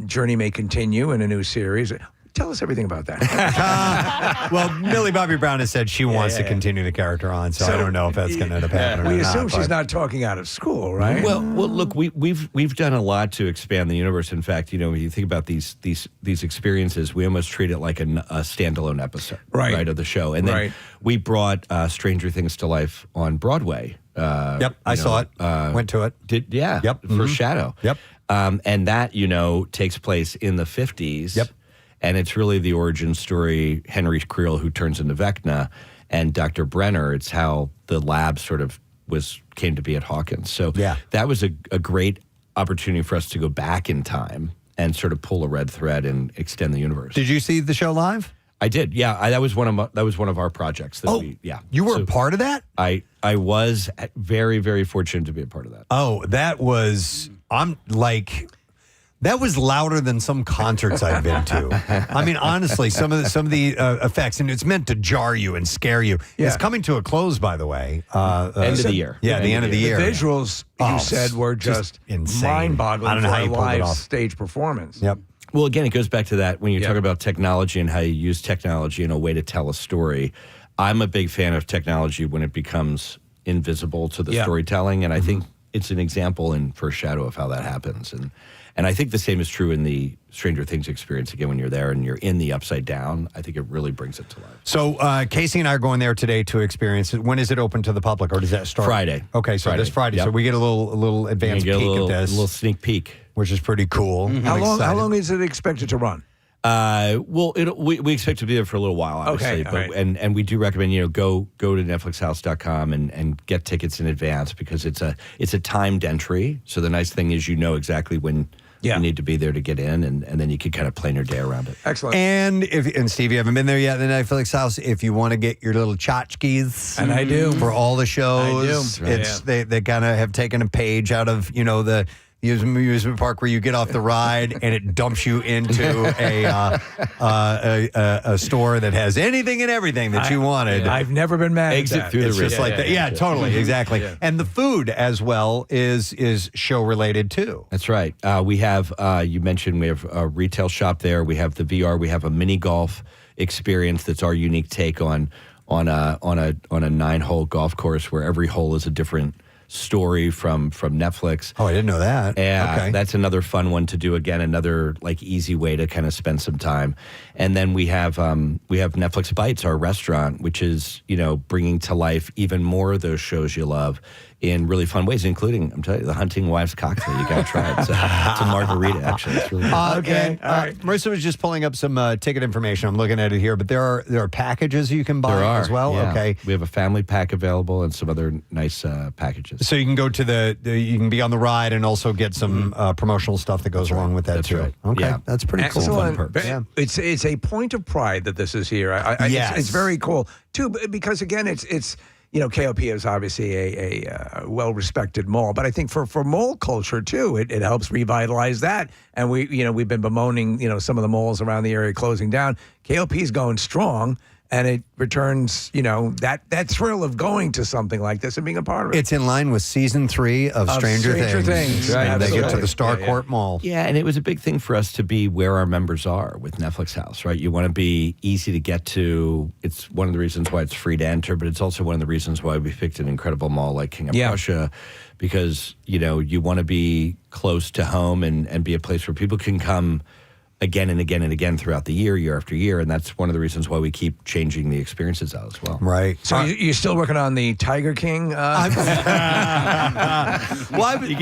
journey may continue in a new series. Tell us everything about that. Well, Millie Bobby Brown has said she wants to continue the character on, so I don't know if that's going to end up happening. We or assume not, she's not talking out of school, right? Well, look, we've done a lot to expand the universe. In fact, when you think about these experiences, we almost treat it like a standalone episode, right, of the show. And then we brought Stranger Things to life on Broadway. I saw it. Went to it. First Shadow. And that takes place in the 50s. And it's really the origin story, Henry Creel, who turns into Vecna, and Dr. Brenner. It's how the lab sort of came to be at Hawkins. So that was a great opportunity for us to go back in time and sort of pull a red thread and extend the universe. Did you see the show live? I did. Yeah, that was one of our projects. That you were a part of that? I was very, very fortunate to be a part of that. Oh, that was. That was louder than some concerts I've been to. I mean, honestly, some of the effects, and it's meant to jar you and scare you. Yeah. It's coming to a close, by the way. End of the year. Yeah, the end of the year. The visuals you said were just insane. mind-boggling. I don't know for how you a pulled it live off. stage performance. Yep. Well, again, it goes back to that when you talk about technology and how you use technology in a way to tell a story. I'm a big fan of technology when it becomes invisible to the storytelling, and I think it's an example in First Shadow of how that happens. And I think the same is true in the Stranger Things experience. Again, when you're there and you're in the Upside Down, I think it really brings it to life. So Casey and I are going there today to experience it. When is it open to the public, or does that start? Friday. Okay, so this Friday. Yep. So we get a little advanced peek of this. A little sneak peek. Which is pretty cool. How long is it expected to run? Well, we expect to be there for a little while, obviously. Okay, but, and we do recommend, go to netflixhouse.com and get tickets in advance because it's a timed entry. So the nice thing is exactly when you need to be there to get in, and then you can kind of plan your day around it. Excellent. And Steve, you haven't been there yet in the Netflix house. If you want to get your little tchotchkes, and I do for all the shows, I do. They kind of have taken a page out of the amusement park where you get off the ride and it dumps you into a store that has anything and everything that you wanted. I've never been mad Exit at that. through the It's just like that. Yeah, totally, exactly. Yeah. And the food as well is show related too. That's right. We have you mentioned we have a retail shop there. We have the VR. We have a mini golf experience that's our unique take on a 9-hole golf course where every hole is a different story from Netflix. Oh, I didn't know that. Yeah, Okay. that's another fun one to do. Again, another easy way to kind of spend some time. And then we have Netflix Bites, our restaurant, which is bringing to life even more of those shows you love in really fun ways, including, I'm telling you, the Hunting Wives cocktail. You got to try it. It's a margarita, actually. It's really good. Okay. All right. Marissa was just pulling up some ticket information. I'm looking at it here, but there are packages you can buy There are as well. yeah. Okay. We have a family pack available and some other nice packages. So you can go to you can be on the ride and also get some promotional stuff that goes along with that That's too. right. Okay. Yeah. That's pretty cool. Excellent. Fun perks. Yeah. It's a point of pride that this is here. Yes. It's very cool too, because again, it's KOP is obviously a well-respected mall, but I think for mall culture too, it helps revitalize that. And we've been bemoaning some of the malls around the area closing down. KOP is going strong. And it returns, that thrill of going to something like this and being a part of it. It's in line with season 3 of Stranger Things. Right. And they get to Absolutely. the Starcourt Mall. Yeah, and it was a big thing for us to be where our members are with Netflix House, right? You want to be easy to get to. It's one of the reasons why it's free to enter, but it's also one of the reasons why we picked an incredible mall like King of Prussia, because, you want to be close to home and be a place where people can come again and again and again throughout the year after year, and that's one of the reasons why we keep changing the experiences out as well. Right. So you're still working on the Tiger King? You can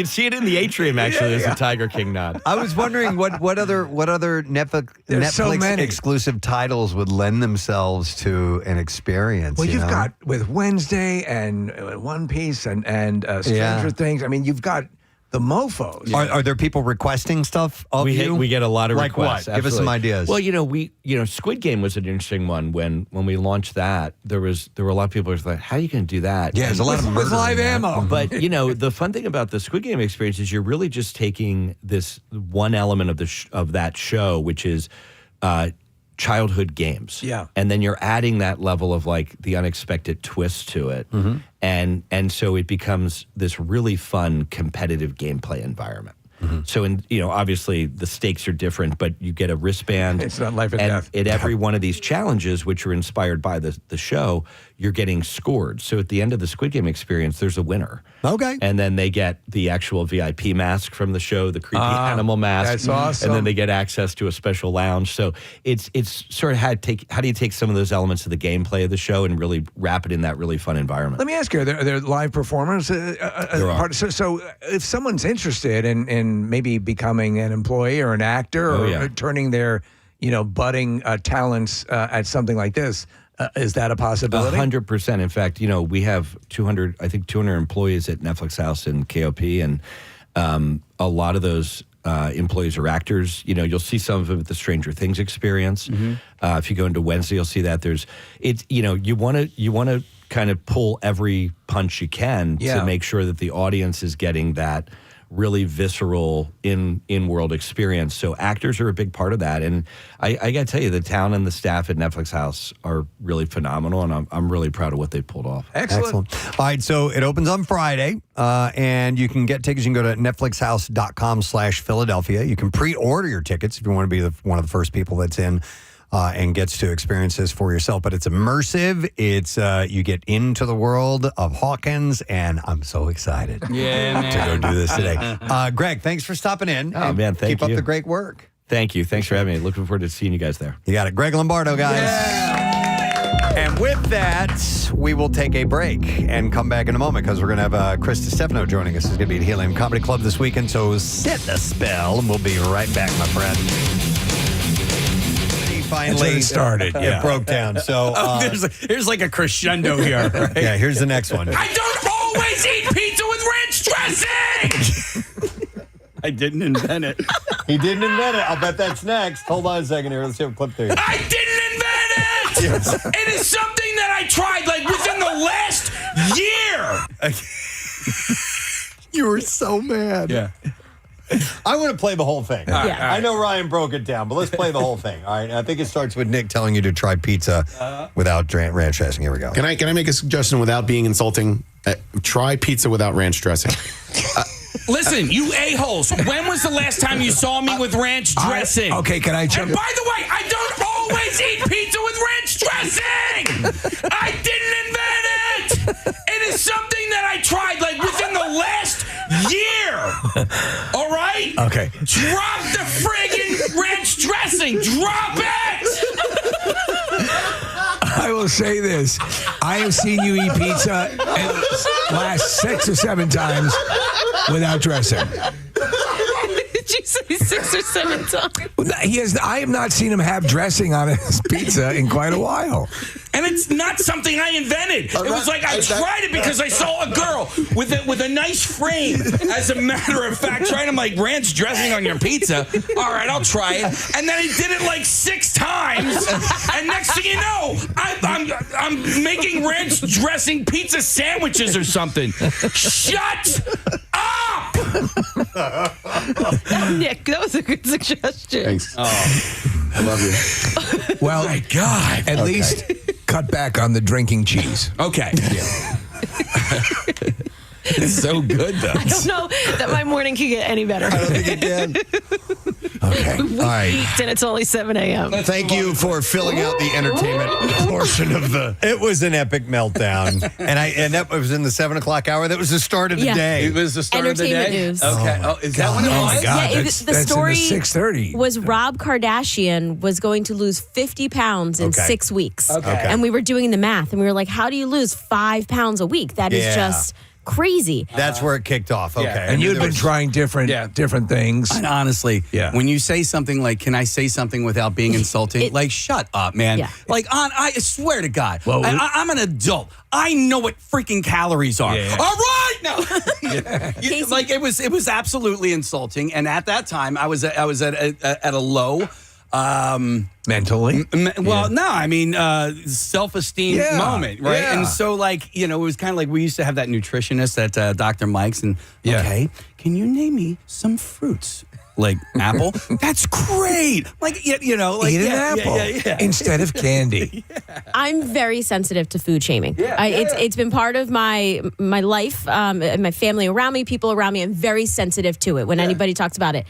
see it in the atrium, actually. There's a Tiger King nod. I was wondering what other Netflix so many. exclusive titles would lend themselves to an experience. Well, you've know? got with Wednesday and One Piece and Stranger Things. I mean, you've got the mofos. Are there people requesting stuff of you? We get a lot of like requests. What? Give us some ideas. Well, Squid Game was an interesting one. When we launched that, there were a lot of people who were like, "How are you going to do that?" Yeah, there's a lot of murder with live in that. ammo. But the fun thing about the Squid Game experience is you're really just taking this one element of that show, which is childhood games. Yeah. And then you're adding that level of the unexpected twist to it. Mm-hmm. And so it becomes this really fun competitive gameplay environment. Mm-hmm. So, obviously the stakes are different, but you get a wristband. It's not life and death. At every one of these challenges, which are inspired by the show, you're getting scored. So at the end of the Squid Game experience, there's a winner. Okay. And then they get the actual VIP mask from the show, the creepy animal mask. That's awesome. And then they get access to a special lounge. So it's sort of how do you take some of those elements of the gameplay of the show and really wrap it in that really fun environment? Let me ask you, are there live performers? There are. So if someone's interested in maybe becoming an employee or an actor or turning their budding talents at something like this, is that a possibility? 100%. In fact, we have 200 employees at Netflix House and KOP, and A lot of those employees are actors. You know, you'll see some of them at the Stranger Things experience. If you go into Wednesday, you'll see that you want to kind of pull every punch you can to make sure that the audience is getting that really visceral in-world experience. So actors are a big part of that. And I got to tell you, the town and the staff at Netflix House are really phenomenal, and I'm really proud of what they pulled off. Excellent. All right, so it opens on Friday, and you can get tickets. You can go to netflixhouse.com/Philadelphia. You can pre-order your tickets if you want to be one of the first people that's in and gets to experience this for yourself. But it's immersive. It's you get into the world of Hawkins, and I'm so excited to go do this today. Greg, thanks for stopping in. Oh, man, thank you. Keep up the great work. Thank you. Thanks for having me. Looking forward to seeing you guys there. You got it. Greg Lombardo, guys. And with that, we will take a break and come back in a moment because we're going to have Chris Distefano joining us. He's going to be at Helium Comedy Club this weekend, so set the spell, and we'll be right back, my friend. Finally it started. It broke down. So there's like a crescendo here. Right? Yeah, here's the next one. I don't always eat pizza with ranch dressing. I didn't invent it. He didn't invent it. I'll bet that's next. Hold on a second here. Let's see a clip there. I didn't invent it. Yes. It is something that I tried like within the last year. You were so mad. Yeah. I want to play the whole thing. All right. I know Ryan broke it down, but let's play the whole thing. All right. I think it starts with Nick telling you to try pizza without ranch dressing. Here we go. Can I make a suggestion without being insulting? Try pizza without ranch dressing. Listen, you a-holes. When was the last time you saw me with ranch dressing? Okay, can I jump? And by the way, I don't always eat pizza with ranch dressing. I didn't invent it. It is something that I tried like within the last year. All right? Okay. Drop the friggin' ranch dressing. Drop it. I will say this. I have seen you eat pizza the last 6 or 7 times without dressing. Did you say 6 or 7 times? I have not seen him have dressing on his pizza in quite a while. And it's not something I invented. It was like I tried it because I saw a girl with a nice frame. As a matter of fact, trying to like ranch dressing on your pizza. All right, I'll try it. And then he did it like 6 times. And next thing you know, I'm making ranch dressing pizza sandwiches or something. Shut up! Nick, that was a good suggestion. Thanks. Oh, I love you. Well, my God. At least cut back on the drinking cheese. Okay. It's so good, though. I don't know that my morning can get any better. I don't think it can. Okay. All right. And it's only 7 a.m. Thank you for filling out the entertainment portion of the. It was an epic meltdown, and that was in the 7 o'clock hour. That was the start of the day. It was the start of the day. Entertainment news. Okay. Oh, is that what it was? Oh my God! Yeah, that's the story in the 6:30. was Rob Kardashian was going to lose 50 pounds in 6 weeks. Okay. And we were doing the math, and we were like, how do you lose 5 pounds a week? That is just crazy. That's where it kicked off. Okay. Yeah. And you had been trying different things. And honestly, Yeah. when you say something like, can I say something without being insulting? Like, shut up, man. Yeah. Like, I swear to God, Well, I'm an adult. I know what freaking calories are. Yeah. All right, no. Like, it was absolutely insulting. And at that time, I was at a low. Mentally? No, I mean, self-esteem moment, right? Yeah. And so, like, it was kind of like we used to have that nutritionist at Dr. Mike's, and okay, can you name me some fruits? Like apple? That's great. Like, like eat an apple instead of candy. I'm very sensitive to food shaming. It's been part of my life, my family around me, people around me. I'm very sensitive to it when anybody talks about it.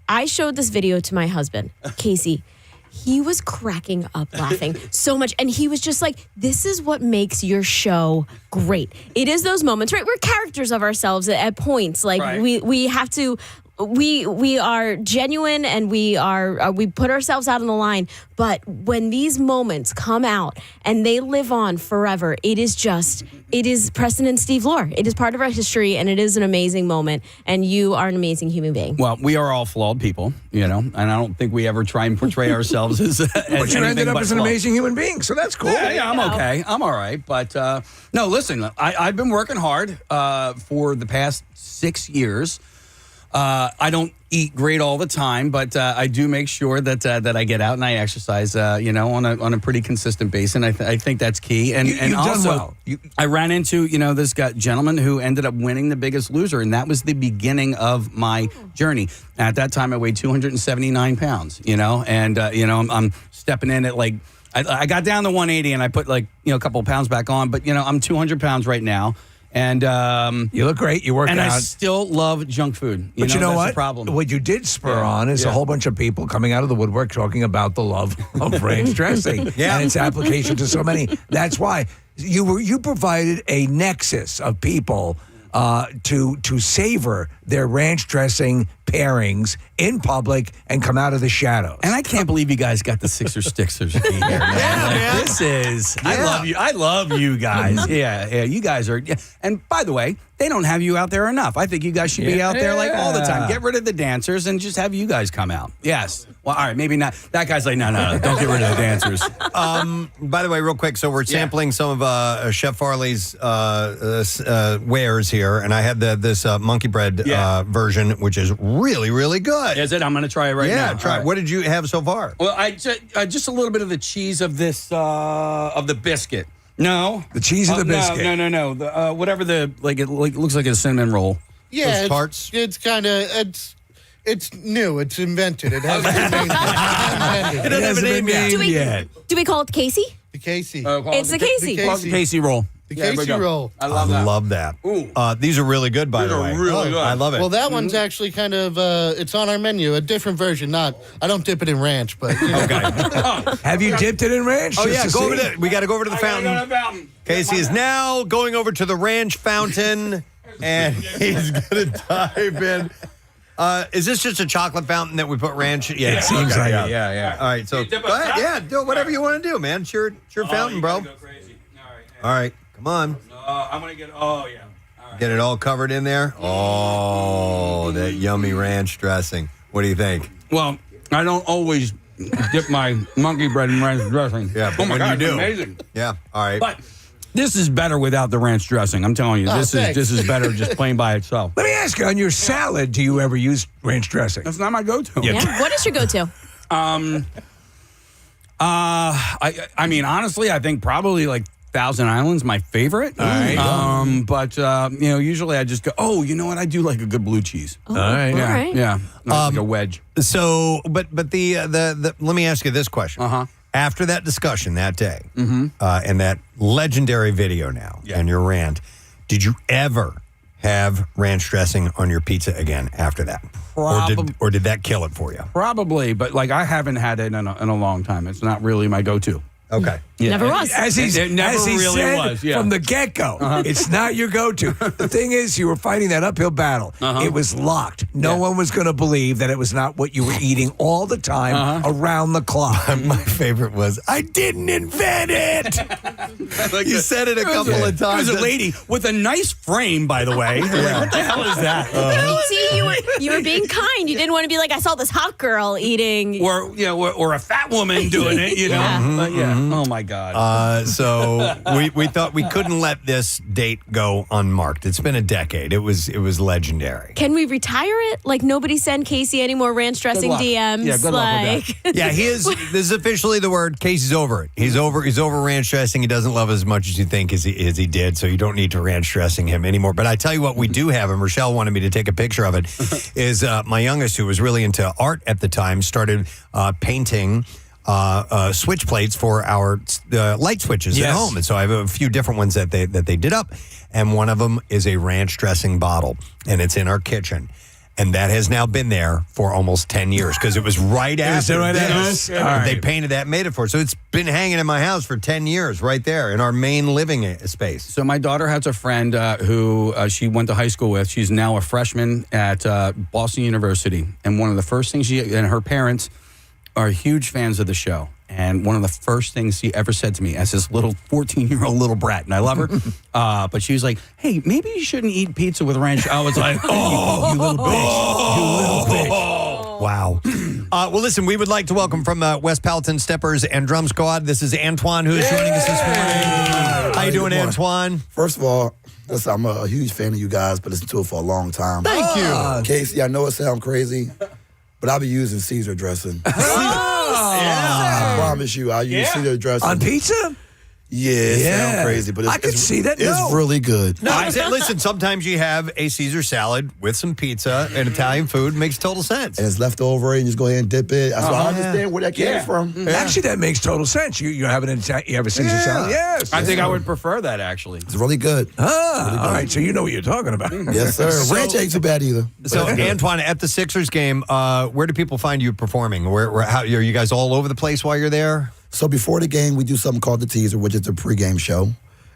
I showed this video to my husband, Casey. He was cracking up laughing so much. And he was just like, this is what makes your show great. It is those moments, right? We're characters of ourselves at points. Like we have to... We are genuine and we put ourselves out on the line. But when these moments come out and they live on forever, it is Preston and Steve Lohr. It is part of our history and it is an amazing moment. And you are an amazing human being. Well, we are all flawed people, and I don't think we ever try and portray ourselves as But you ended up as an amazing human being, so that's cool. Yeah, I'm okay. I'm all right. But no, listen, I've been working hard for the past 6 years. I don't eat great all the time, but I do make sure that I get out and I exercise, on a pretty consistent basis. And I think that's key. And You've also, done well. I ran into, this gentleman who ended up winning The Biggest Loser. And that was the beginning of my journey. At that time, I weighed 279 pounds, and, I'm stepping in at like, I got down to 180 and I put a couple of pounds back on, but, I'm 200 pounds right now. And you look great. You work and out. And I still love junk food. But you know that's what? The problem. What you did spur on is a whole bunch of people coming out of the woodwork talking about the love of ranch dressing and its application to so many. That's why you provided a nexus of people to savor their ranch dressing pairings in public and come out of the shadows. And I can't believe you guys got the Sixer Sticksers here, man. This is, I love you. I love you guys. Yeah, you guys are. Yeah. And by the way, they don't have you out there enough. I think you guys should be out there all the time. Get rid of the dancers and just have you guys come out. Yes. Well, all right, maybe not. That guy's like, no, don't get rid of the dancers. By the way, real quick, so we're sampling some of Chef Farley's wares here, and I had this monkey bread version, which is really, really good. Is it? I'm going to try it right now. Yeah, try it. Right. What did you have so far? Well, I just a little bit of the cheese of this of the biscuit. No, the cheese of the biscuit. No. The, whatever it looks like a cinnamon roll. Yeah, those tarts. It's kind of it's new. It's invented. It hasn't been invented. It doesn't have a name yet. Do we call it Casey? The Casey. It's the Casey. Call it the Casey roll. The Casey roll. I love that. Ooh. These are really good, by the way. These are really good. I love it. Well, that one's actually kind of, it's on our menu, a different version. I don't dip it in ranch, but. Okay. Have you dipped it in ranch? Oh, yeah, go over there. We got to go over to the fountain. Casey is now going over to the ranch fountain, and he's going to dive in. Is this just a chocolate fountain that we put ranch? Yeah, it seems like it. Yeah. All right, so go ahead. Yeah, do whatever you want to do, man. It's your fountain, bro. Go crazy. All right, come on. I'm going to get, All right. Get it all covered in there? Oh, that yummy ranch dressing. What do you think? Well, I don't always dip my monkey bread in ranch dressing. Yeah, but oh my when God, you do. it's amazing. Yeah, all right. But this is better without the ranch dressing. I'm telling you, this is better just plain by itself. Let me ask you, on your salad, do you ever use ranch dressing? That's not my go-to. Yeah. What is your go-to? I mean, honestly, I think probably like Thousand Island's my favorite. All right. But usually I just go, oh, you know what? I do like a good blue cheese. All right. Yeah. All right. Yeah. Like a wedge. So, but the let me ask you this question. Uh-huh. After that discussion that day, and that legendary video now, and your rant, did you ever have ranch dressing on your pizza again after that? Or did that kill it for you? Probably, but like I haven't had it in a long time. It's not really my go-to. Okay. Yeah. Never was. As he It never really said was, yeah. from the get-go, it's not your go-to. The thing is, you were fighting that uphill battle. It was locked. No one was going to believe that it was not what you were eating all the time around the clock. My favorite was, I didn't invent it. You said it a couple of times. There's a lady with a nice frame, by the way. Like, what the hell is that? See, you were being kind. You didn't want to be like, I saw this hot girl eating. Or a fat woman doing it, you know? Yeah. Oh, my God. So we thought we couldn't let this date go unmarked. It's been a decade. It was legendary. Can we retire it? Like, nobody send Casey any more ranch dressing DMs. Yeah, good luck with that. Yeah, this is officially the word. Casey's over it. He's over ranch dressing. He doesn't love it as much as you think as he did, so you don't need to ranch dressing him anymore. But I tell you what we do have, and Rochelle wanted me to take a picture of it, is my youngest, who was really into art at the time, started painting switch plates for our light switches at home. And so I have a few different ones that they did up, and one of them is a ranch dressing bottle, and it's in our kitchen. And that has now been there for almost 10 years because it was right after this. They painted that, made it for it. So it's been hanging in my house for 10 years right there in our main living space. So my daughter has a friend who she went to high school with. She's now a freshman at Boston University. And one of the first things and her parents are huge fans of the show. And one of the first things she ever said to me as this little 14-year-old little brat, and I love her, but she was like, hey, maybe you shouldn't eat pizza with ranch. I was like, oh, you little bitch. You little bitch. Wow. Well, listen, we would like to welcome from West Palatine Steppers and Drum Squad. This is Antoine, who is joining us this morning. How you doing, Antoine? First of all, Listen, I'm a huge fan of you guys, but listen to it for a long time. Thank you. Casey, I know it sounds crazy, but I'll be using Caesar dressing. I promise you, I'll use Caesar dressing. On pizza? Yeah, it sounds crazy, but I can see that. It's really good. No, I said, listen, sometimes you have a Caesar salad with some pizza and Italian food. Makes total sense. And it's left over, and you just go ahead and dip it. So I understand where that came from. Actually, that makes total sense. You have a Caesar salad. Yes. I think I would prefer that, actually. It's really good. All right. So you know what you're talking about. Yes, sir. Ranch ain't too bad either. So, Antoine, at the Sixers game, where do people find you performing? How, are you guys all over the place while you're there? So before the game, we do something called the teaser, which is the pregame show.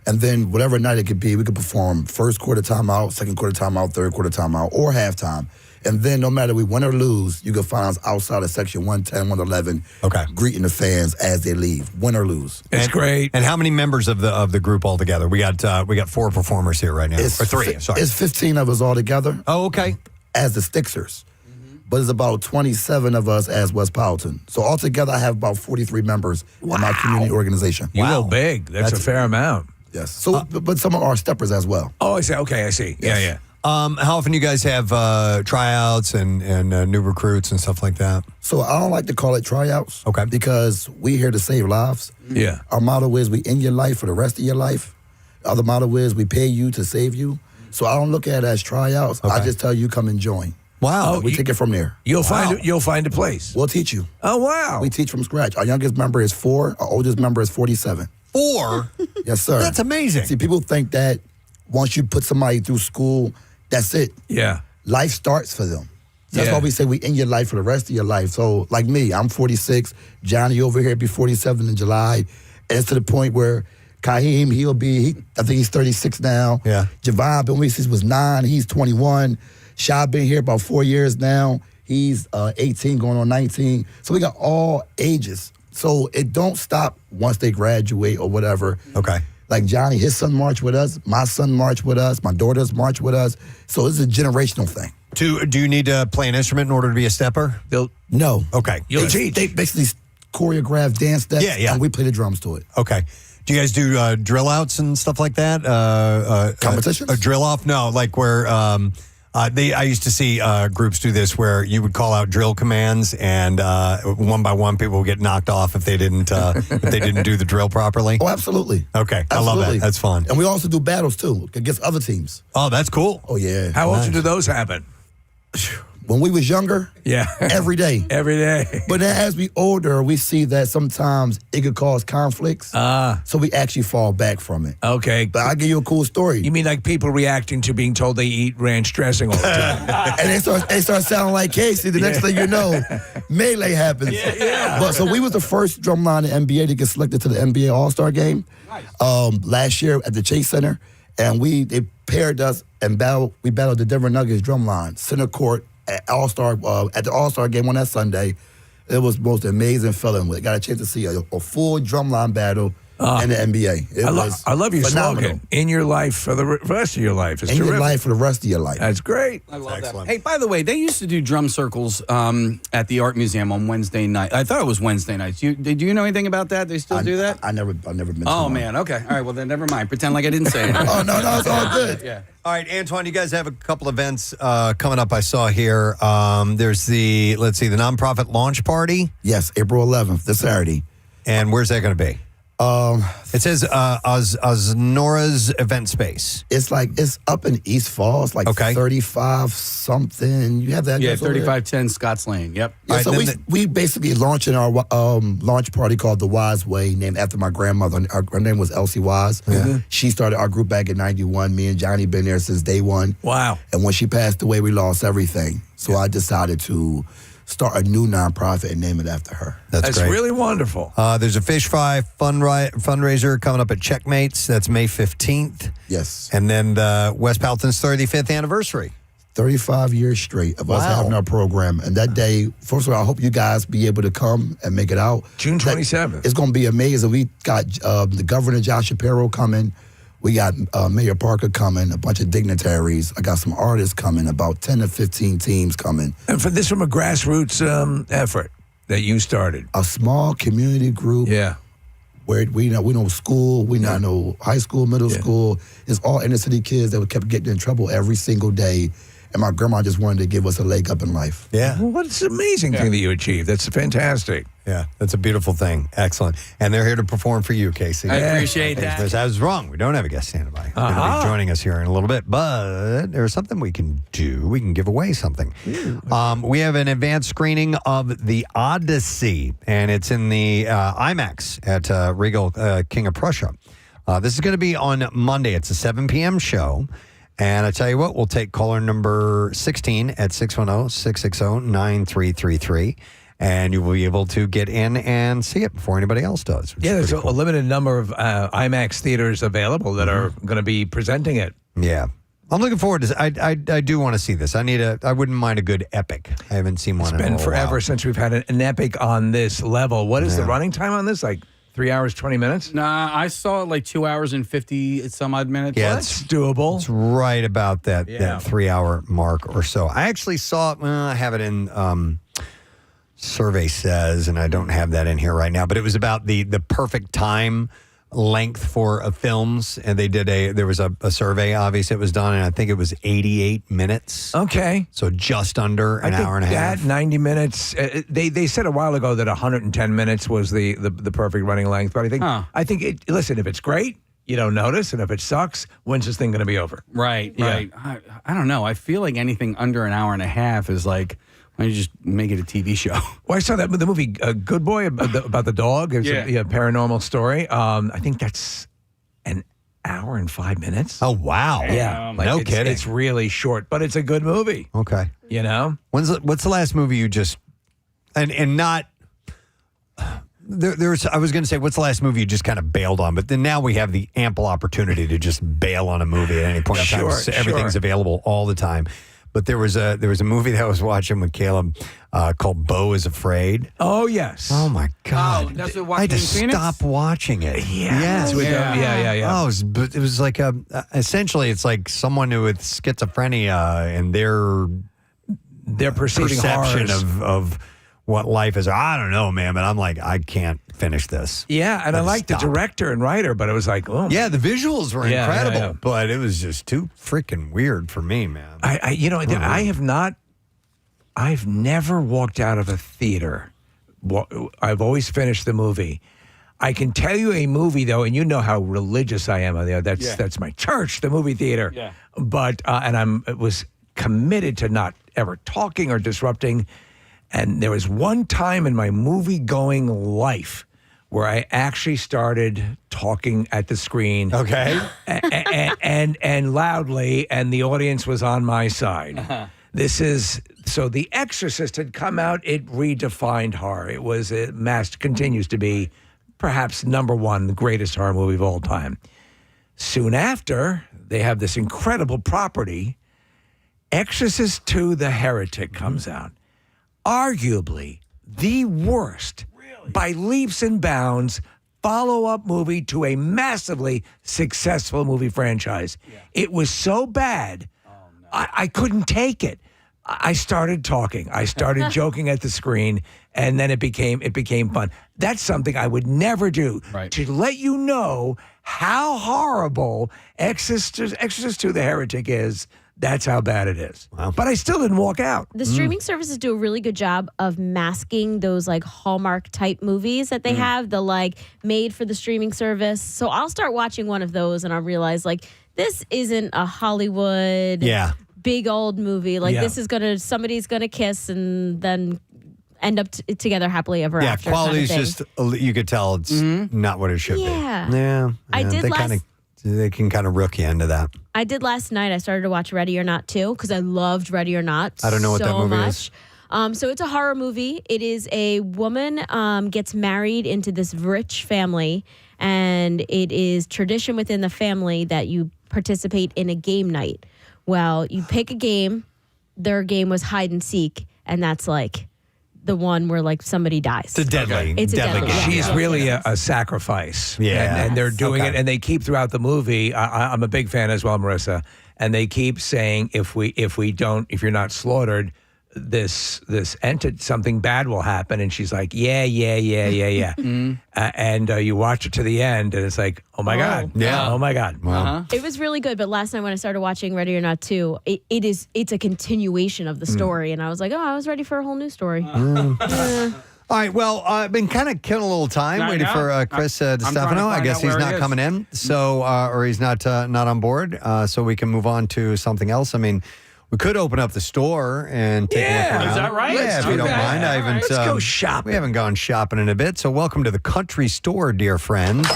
And then whatever night it could be, we could perform first quarter timeout, second quarter timeout, third quarter timeout, or halftime. And then no matter we win or lose, you can find us outside of section 110, 111, greeting the fans as they leave, win or lose. It's great. And how many members of the group altogether? We got 4 performers here right now. Or 3, sorry. It's 15 of us all together. Oh, okay. As the Sixers. But it's about 27 of us as West Powellton. So altogether, I have about 43 members in my community organization. You go big. That's a fair amount. Yes. So, but some of our steppers as well. Oh, I see. Okay, I see. Yeah. How often do you guys have tryouts and new recruits and stuff like that? So I don't like to call it tryouts. Okay. Because we're here to save lives. Yeah. Our motto is we in your life for the rest of your life. The other motto is we pay you to save you. So I don't look at it as tryouts. I just tell you come and join. Wow. We take it from there. You'll find a place. We'll teach you. Oh, wow. We teach from scratch. Our youngest member is 4. Our oldest member is 47. 4? Yes, sir. That's amazing. See, people think that once you put somebody through school, that's it. Yeah. Life starts for them. That's why we say we in your life for the rest of your life. So, like me, I'm 46. Johnny over here will be 47 in July. And it's to the point where Kaheem, I think he's 36 now. Yeah. Javon, been with me since he was 9. He's 21. Shy been here about 4 years now. He's 18, going on 19. So we got all ages. So it don't stop once they graduate or whatever. Okay. Like Johnny, his son marched with us. My son marched with us. My daughters marched with us. So it's a generational thing. Do you need to play an instrument in order to be a stepper? No. Okay. They basically choreograph dance steps, and we play the drums to it. Okay. Do you guys do drill outs and stuff like that? Competitions? A drill off? No, like where I used to see groups do this where you would call out drill commands, and one by one people would get knocked off if they didn't do the drill properly. Oh, absolutely. Okay, Absolutely. I love that. That's fun. And we also do battles too against other teams. Oh, that's cool. Oh yeah. How often do those happen? When we was younger, every day. Every day. But then as we older, we see that sometimes it could cause conflicts. So we actually fall back from it. Okay. But I'll give you a cool story. You mean like people reacting to being told they eat ranch dressing all the time? And they start sounding like Casey. The next thing you know, melee happens. But so we was the first drumline in the NBA to get selected to the NBA All-Star game last year at the Chase Center. And they paired us and we battled the Denver Nuggets drumline, center court, at the All-Star game on that Sunday. It was the most amazing feeling. We got a chance to see a full drumline battle in the NBA. I love your phenomenal. slogan. In your life for the rest of your life. It's in terrific. your life for the rest of your life. That's great. I love that. Hey, by the way, they used to do drum circles at the Art Museum on Wednesday night. I thought it was Wednesday nights. Did you know anything about that? They still do that? I never been to Oh, one. man. Okay. All right. Well, then never mind. Pretend like I didn't say it. Oh, no, it's all good. Yeah. All right, Antoine, you guys have a couple events coming up I saw here. There's the nonprofit launch party. Yes, April 11th, this Saturday. And where's that going to be? It says Osnora's event space. It's up in East Falls, 35 something. You have that? Yeah, 3510 Scotts Lane. Yep. Yeah, Right, so we basically launching our launch party called The Wise Way, named after my grandmother. Her name was Elsie Wise. She started our group back in 91. Me and Johnny been there since day one. Wow. And when she passed away, we lost everything. So I decided to start a new nonprofit and name it after her. That's great. really wonderful. There's a fish fry fundraiser coming up at Checkmates. That's May 15th. Yes. And then West Powellton's 35th anniversary. 35 years straight of us having our program. And that day, first of all, I hope you guys be able to come and make it out. June 27th. It's going to be amazing. We got the Governor Josh Shapiro coming. We got Mayor Parker coming, a bunch of dignitaries. I got some artists coming, about 10 to 15 teams coming. And for this from a grassroots effort that you started. A small community group. Yeah. where we know school, we not know high school, middle school. It's all inner city kids that kept getting in trouble every single day. And my grandma just wanted to give us a leg up in life. Yeah. Well, what's an amazing thing that you achieved? That's fantastic. Yeah, that's a beautiful thing. Excellent. And they're here to perform for you, Casey. I appreciate Thanks, that. Chris. I was wrong. We don't have a guest standing by. Going to be joining us here in a little bit, but there's something we can do. We can give away something. We have an advanced screening of The Odyssey, and it's in the IMAX at Regal King of Prussia. This is going to be on Monday. It's a 7 p.m. show. And I tell you what, we'll take caller number 16 at 610-660-9333. And you will be able to get in and see it before anybody else does. Yeah, there's a limited number of IMAX theaters available that are going to be presenting it. Yeah. I'm looking forward to it. I do want to see this. I wouldn't mind a good epic. I haven't seen one in a It's been little forever while. since we've had an epic on this level. What is the running time on this? Like 3 hours, 20 minutes? Nah, I saw it like 2 hours and 50 some odd minutes. Yeah, That's doable. It's right about that 3-hour mark or so. I actually saw it. Well, I have it in survey says, and I don't have that in here right now, but it was about the perfect time length for films, and there was a survey, obviously it was done, and I think it was 88 minutes. Okay. So just under an hour and a half. 90 minutes. They said a while ago that 110 minutes was the perfect running length, but I think listen, if it's great, you don't notice, and if it sucks, when's this thing going to be over? Right. I don't know. I feel like anything under an hour and a half is like, why don't you just make it a TV show? Well, I saw that with the movie Good Boy about the dog. It's a paranormal story. I think that's an hour and 5 minutes. Oh, wow. Yeah. No kidding. It's really short, but it's a good movie. Okay. You know? What's the last movie you just, and not, there's, I was going to say, what's the last movie you just kind of bailed on? But then now we have the ample opportunity to just bail on a movie at any point in time. So everything's available all the time. But there was a movie that I was watching with Caleb called Beau is Afraid. Oh, yes. Oh, my God. That's what I had to Phoenix? stop watching it. Yes. Yeah. Oh, it was like essentially it's like someone with schizophrenia and their perceiving perception horrors. of what life is. I don't know, man, but I'm like, I can't finish this. Yeah, and I like the director and writer, but it was like, oh. Yeah, the visuals were incredible, yeah. but it was just too freaking weird for me, man. I've never walked out of a theater. I've always finished the movie. I can tell you a movie, though, and you know how religious I am. That's my church, the movie theater. Yeah. But, and I was committed to not ever talking or disrupting. And there was one time in my movie-going life where I actually started talking at the screen. Okay. and loudly, and the audience was on my side. So The Exorcist had come out. It redefined horror. It continues to be perhaps number one, the greatest horror movie of all time. Soon after, they have this incredible property, Exorcist II: The Heretic comes out. Arguably the worst, by leaps and bounds, follow-up movie to a massively successful movie franchise. Yeah. It was so bad, I couldn't take it. I started talking. I started joking at the screen, and then it became fun. That's something I would never do. Right. To let you know how horrible Exorcist II: The Heretic is. That's how bad it is. Wow. But I still didn't walk out. The streaming services do a really good job of masking those like Hallmark type movies that they have, the like made for the streaming service. So I'll start watching one of those and I'll realize like this isn't a Hollywood big old movie. Like this is somebody's gonna kiss and then end up together happily ever after. Yeah, quality's kind of just, you could tell it's not what it should be. Yeah. I did they can kind of rook you into that. I did last night. I started to watch Ready or Not 2 because I loved Ready or Not. I don't know what that movie is. So it's a horror movie. It is a woman gets married into this rich family, and it is tradition within the family that you participate in a game night. Well, you pick a game. Their game was hide and seek, and that's like the one where like somebody dies. It's a deadly game. She's really a sacrifice. Yeah. And they're doing it, and they keep throughout the movie. I'm a big fan as well, Marissa. And they keep saying, if you're not slaughtered, this entity, something bad will happen, and she's like, yeah. And you watch it to the end, and it's like, oh my God. Yeah. Oh my God. Wow. It was really good, but last night when I started watching Ready or Not 2, it's a continuation of the story, and I was like, I was ready for a whole new story. All right, well, I've been kind of killing a little time waiting for Chris Distefano. I guess he's not coming in, so or he's not on board, so we can move on to something else. I mean, we could open up the store and take a look around. Is that right? Yeah, if you don't mind. I haven't. Let's go shopping. We haven't gone shopping in a bit, so welcome to the country store, dear friends.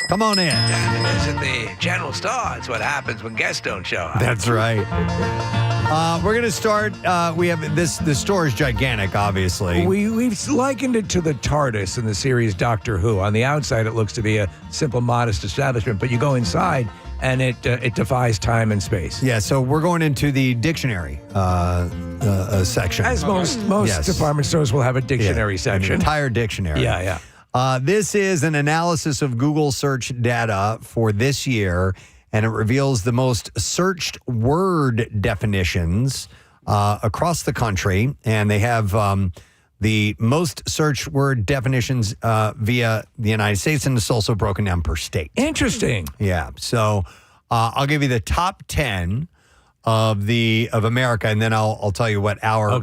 Come on in. Visit the general store. It's what happens when guests don't show up. That's right. We're going to start. We have this. The store is gigantic, obviously. We've likened it to the TARDIS in the series Doctor Who. On the outside, it looks to be a simple, modest establishment, but you go inside, and it defies time and space. Yeah, so we're going into the dictionary section. As most department stores will have a dictionary section. An entire dictionary. Yeah. This is an analysis of Google search data for this year, and it reveals the most searched word definitions across the country. And they have the most searched word definitions via the United States, and it's also broken down per state. Interesting. Yeah. So I'll give you the top 10 of America, and then I'll tell you what our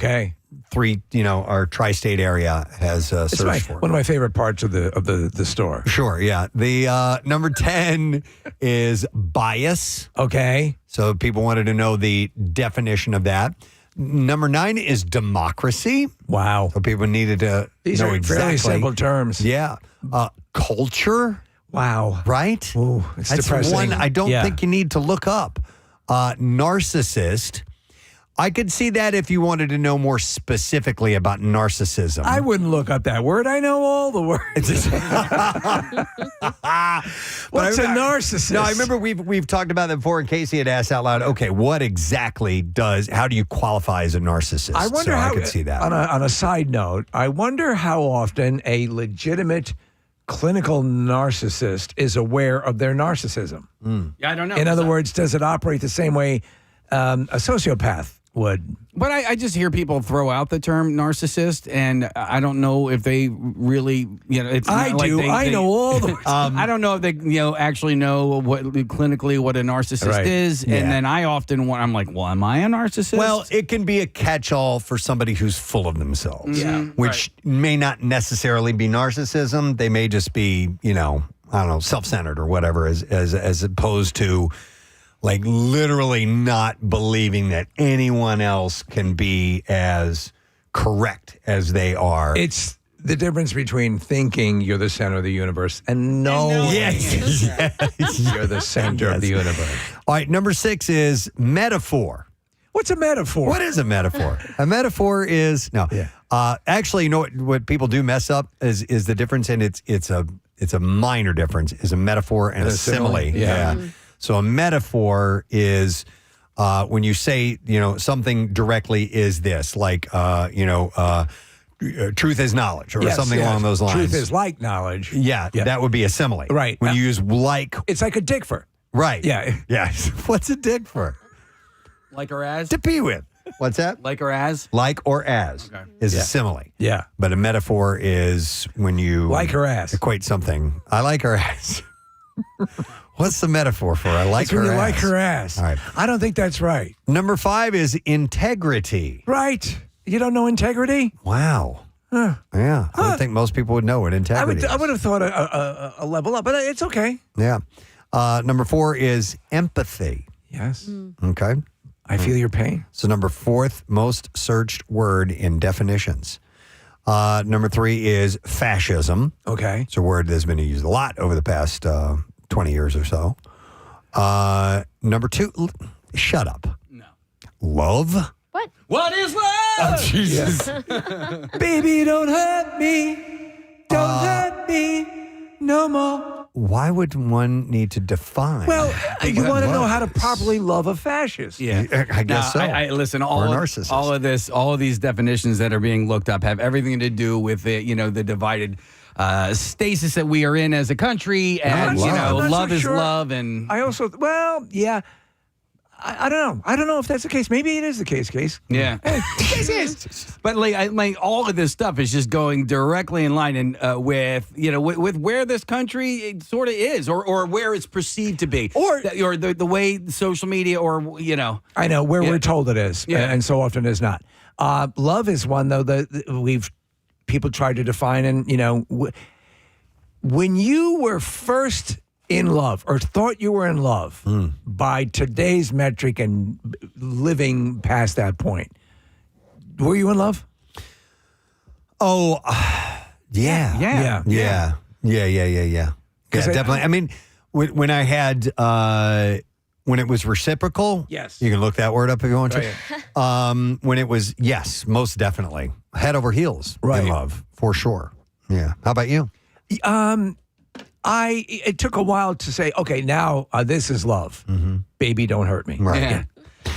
our tri-state area has searched for. One of my favorite parts of the store. Sure, yeah. The number 10 is bias. Okay. So people wanted to know the definition of that. Number 9 is democracy. Wow. So people needed to These know are exactly. very simple terms. Yeah. Culture. Wow. Right? Ooh, it's That's depressing. one I don't think you need to look up. Narcissist. I could see that if you wanted to know more specifically about narcissism. I wouldn't look up that word. I know all the words. What's a narcissist? No, I remember we've talked about that before, and Casey had asked out loud, okay, what exactly how do you qualify as a narcissist? I wonder I how, could see that. On a side note, I wonder how often a legitimate clinical narcissist is aware of their narcissism. Yeah, I don't know. In other words, does it operate the same way a sociopath would? But I just hear people throw out the term narcissist, and I don't know if they really, it's I not do. Like I know all the. I don't know if they, actually know clinically what a narcissist is, Yeah. and then I often I'm like, well, am I a narcissist? Well, it can be a catch-all for somebody who's full of themselves, which may not necessarily be narcissism. They may just be, I don't know, self-centered or whatever, as opposed to like literally not believing that anyone else can be as correct as they are. It's the difference between thinking you're the center of the universe and knowing you're the center of the universe. All right, number 6 is metaphor. What's a metaphor? What is a metaphor? A metaphor is actually, you know what people do mess up is the difference, and it's a minor difference. Is a metaphor and a simile. Yeah. So a metaphor is when you say something directly is this, like truth is knowledge or something along those lines. Truth is like knowledge. Yeah, that would be a simile. Right. When you use like, it's like a dick for. Right. Yeah. Yeah. What's a dick for? like or as? To be with. What's that? Like or as? Like or as is a simile. Yeah. But a metaphor is when you like her ass. Equate something. I like her ass. What's the metaphor for? I like it's her when you ass. like her ass. All right. I don't think that's right. Number 5 is integrity. Right. You don't know integrity? Wow. Yeah. I would think most people would know what integrity is. I would have thought a level up, but it's okay. Yeah. Number 4 is empathy. Yes. Okay. I feel your pain. So number 4th most searched word in definitions. Number 3 is fascism. Okay. It's a word that's been used a lot over the past 20 years or so. Number 2, shut up. No. Love. What is love? Oh, Jesus. Baby, don't hurt me. Don't hurt me no more. Why would one need to define? Well, you what want to know love how to is? properly love a fascist. Yeah, I guess so. I listen. Or a narcissist. All of these definitions that are being looked up have everything to do with the divided stasis that we are in as a country, and I'm not so love is sure. love, and I also, I don't know. I don't know if that's the case. Maybe it is the case. Yeah. But like all of this stuff is just going directly in line and with where this country sort of is, or where it's perceived to be, or the way social media, or I know where we're told it is, and so often is not. Love is one though that people tried to define, and when you were first in love or thought you were in love by today's metric and living past that point, were you in love? Oh, yeah. Yeah, definitely. I mean, when I had when it was reciprocal, yes, you can look that word up if you want to. When it was, yes, most definitely head over heels in love for sure. Yeah. How about you? It took a while to say, okay, now this is love. Baby, don't hurt me. Right. Yeah.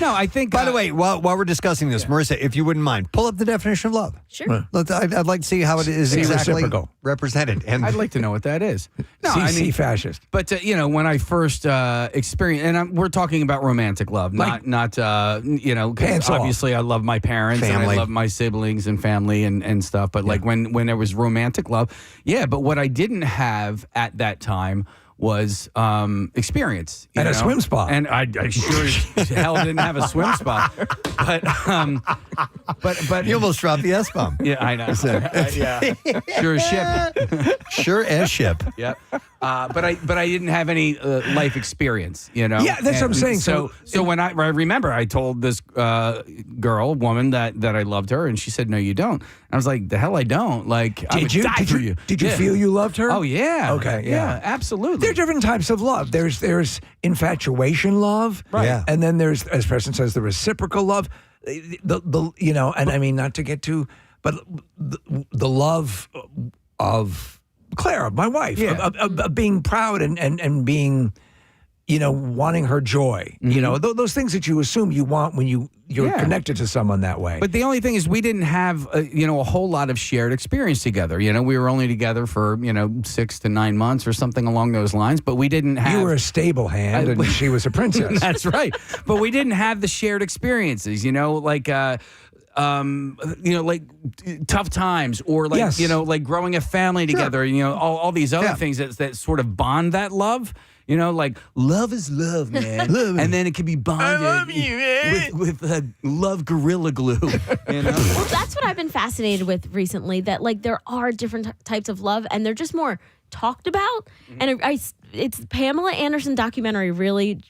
No, I think. By the way, while we're discussing this, Marissa, if you wouldn't mind, pull up the definition of love. Sure. I'd like to see how it is exactly reciprocal. Represented. And I'd like to know what that is. No, CC fascist. But when I first experienced, and we're talking about romantic love, not pants obviously I love my parents, and I love my siblings and family and stuff. But like when there was romantic love, but what I didn't have at that time was experience and a swim spa, and I sure as hell didn't have a swim spa, but you almost dropped the S bomb. Yeah, I know. Sure as ship. Sure as ship. Yep. But I didn't have any life experience, Yeah, that's what I'm saying. So when I remember, I told this woman that I loved her, and she said, "No, you don't." I was like, "The hell, I don't." Like, I would die for you. Did you feel you loved her? Oh yeah. Okay. Yeah. Absolutely. There are different types of love. There's infatuation love, right? Yeah. And then there's, as Preston says, the reciprocal love. And I mean, not to get too, but the love of Clara, my wife, of being proud and being, wanting her joy. Those things that you assume you want when you're connected to someone that way. But the only thing is, we didn't have a whole lot of shared experience together. We were only together for 6 to 9 months or something along those lines. But we didn't have. You were a stable hand, and she was a princess. That's right. But we didn't have the shared experiences. Like tough times, or like like growing a family together. All these other things that sort of bond that love. Like love is love, man. And then it can be bonded I love you, man. with love gorilla glue. Well, that's what I've been fascinated with recently, that like there are different types of love and they're just more talked about. And it's Pamela Anderson documentary really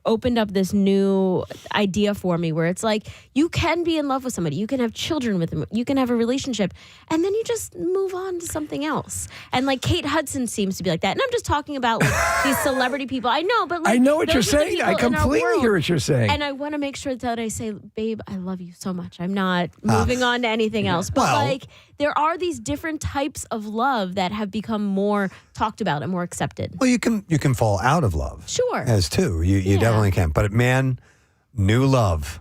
opened up this new idea for me, where it's like you can be in love with somebody, you can have children with them, you can have a relationship, and then you just move on to something else. And like Kate Hudson seems to be like that. And I'm just talking about like these celebrity people. I know, but like I know what you're those are the saying. I people in our completely world. hear what you're saying. And I want to make sure that I say, babe, I love you so much. I'm not moving on to anything else. But like there are these different types of love that have become more talked about and more accepted. Well, you can fall out of love. Sure. As too. You definitely can. But man, new love.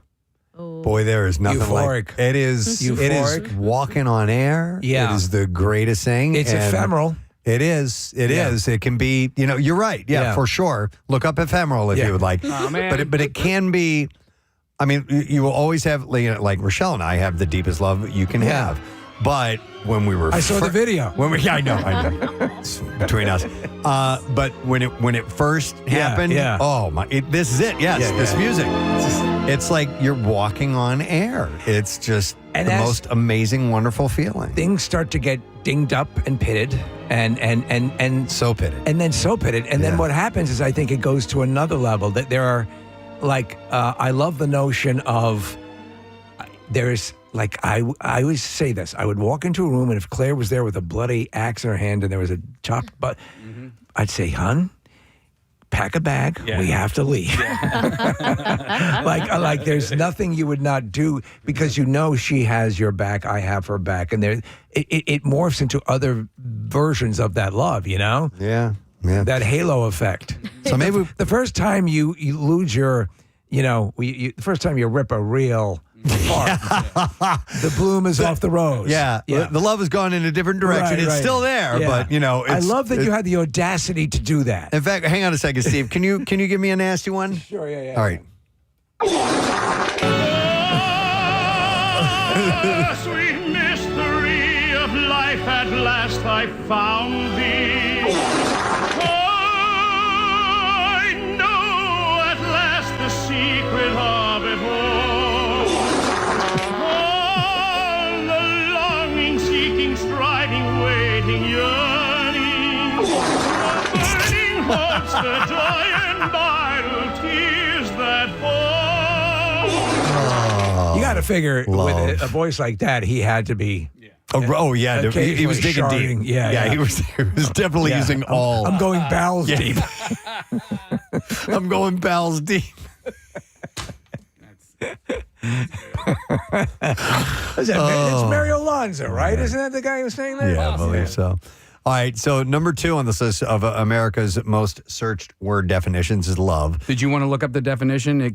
Boy, there is nothing Euphoric. like it is. It Euphoric. is walking on air. Yeah. It is the greatest thing. It's ephemeral. It is. It is. It can be, you're right. Yeah, for sure. Look up ephemeral if you would like. Oh, man. But it can be, I mean, you will always have, like Rochelle and I have the deepest love you can have. But when we were, I saw the video. I know. It's between us. But when it first happened, oh my! This is it. Yes, this music. It's like you're walking on air. It's just the most amazing, wonderful feeling. Things start to get dinged up and pitted, and so pitted, and then so pitted, and then what happens is I think it goes to another level. That there are, like, I love the notion of there's. Like, I always say this. I would walk into a room, and if Claire was there with a bloody axe in her hand and there was a chopped butt, I'd say, "Hun, pack a bag. We have to leave." like there's nothing you would not do because she has your back, I have her back, and it morphs into other versions of that love. Yeah. That halo effect. So maybe the first time you lose your, the first time you rip a real. The bloom is off the rose. Yeah. The love has gone in a different direction. It's still there, but I love that you had the audacity to do that. In fact, hang on a second, Steve. Can you give me a nasty one? Sure. Yeah. All right. Sweet mystery of life, at last I found thee. I know at last the secret of it all. All the longing, seeking, striving, waiting, yearning, the burning hopes, the joy and vital tears that fall. You got to figure love. with a voice like that, he had to be. Oh yeah, he was digging sharding. deep. Yeah. He was definitely using all. I'm going bowels deep. I'm going bowels deep. It's Mario Lanza, right? Isn't that the guy who was saying that? Yeah, I believe so. All right, so number 2 on this list of America's most searched word definitions is love. Did you want to look up the definition? I'm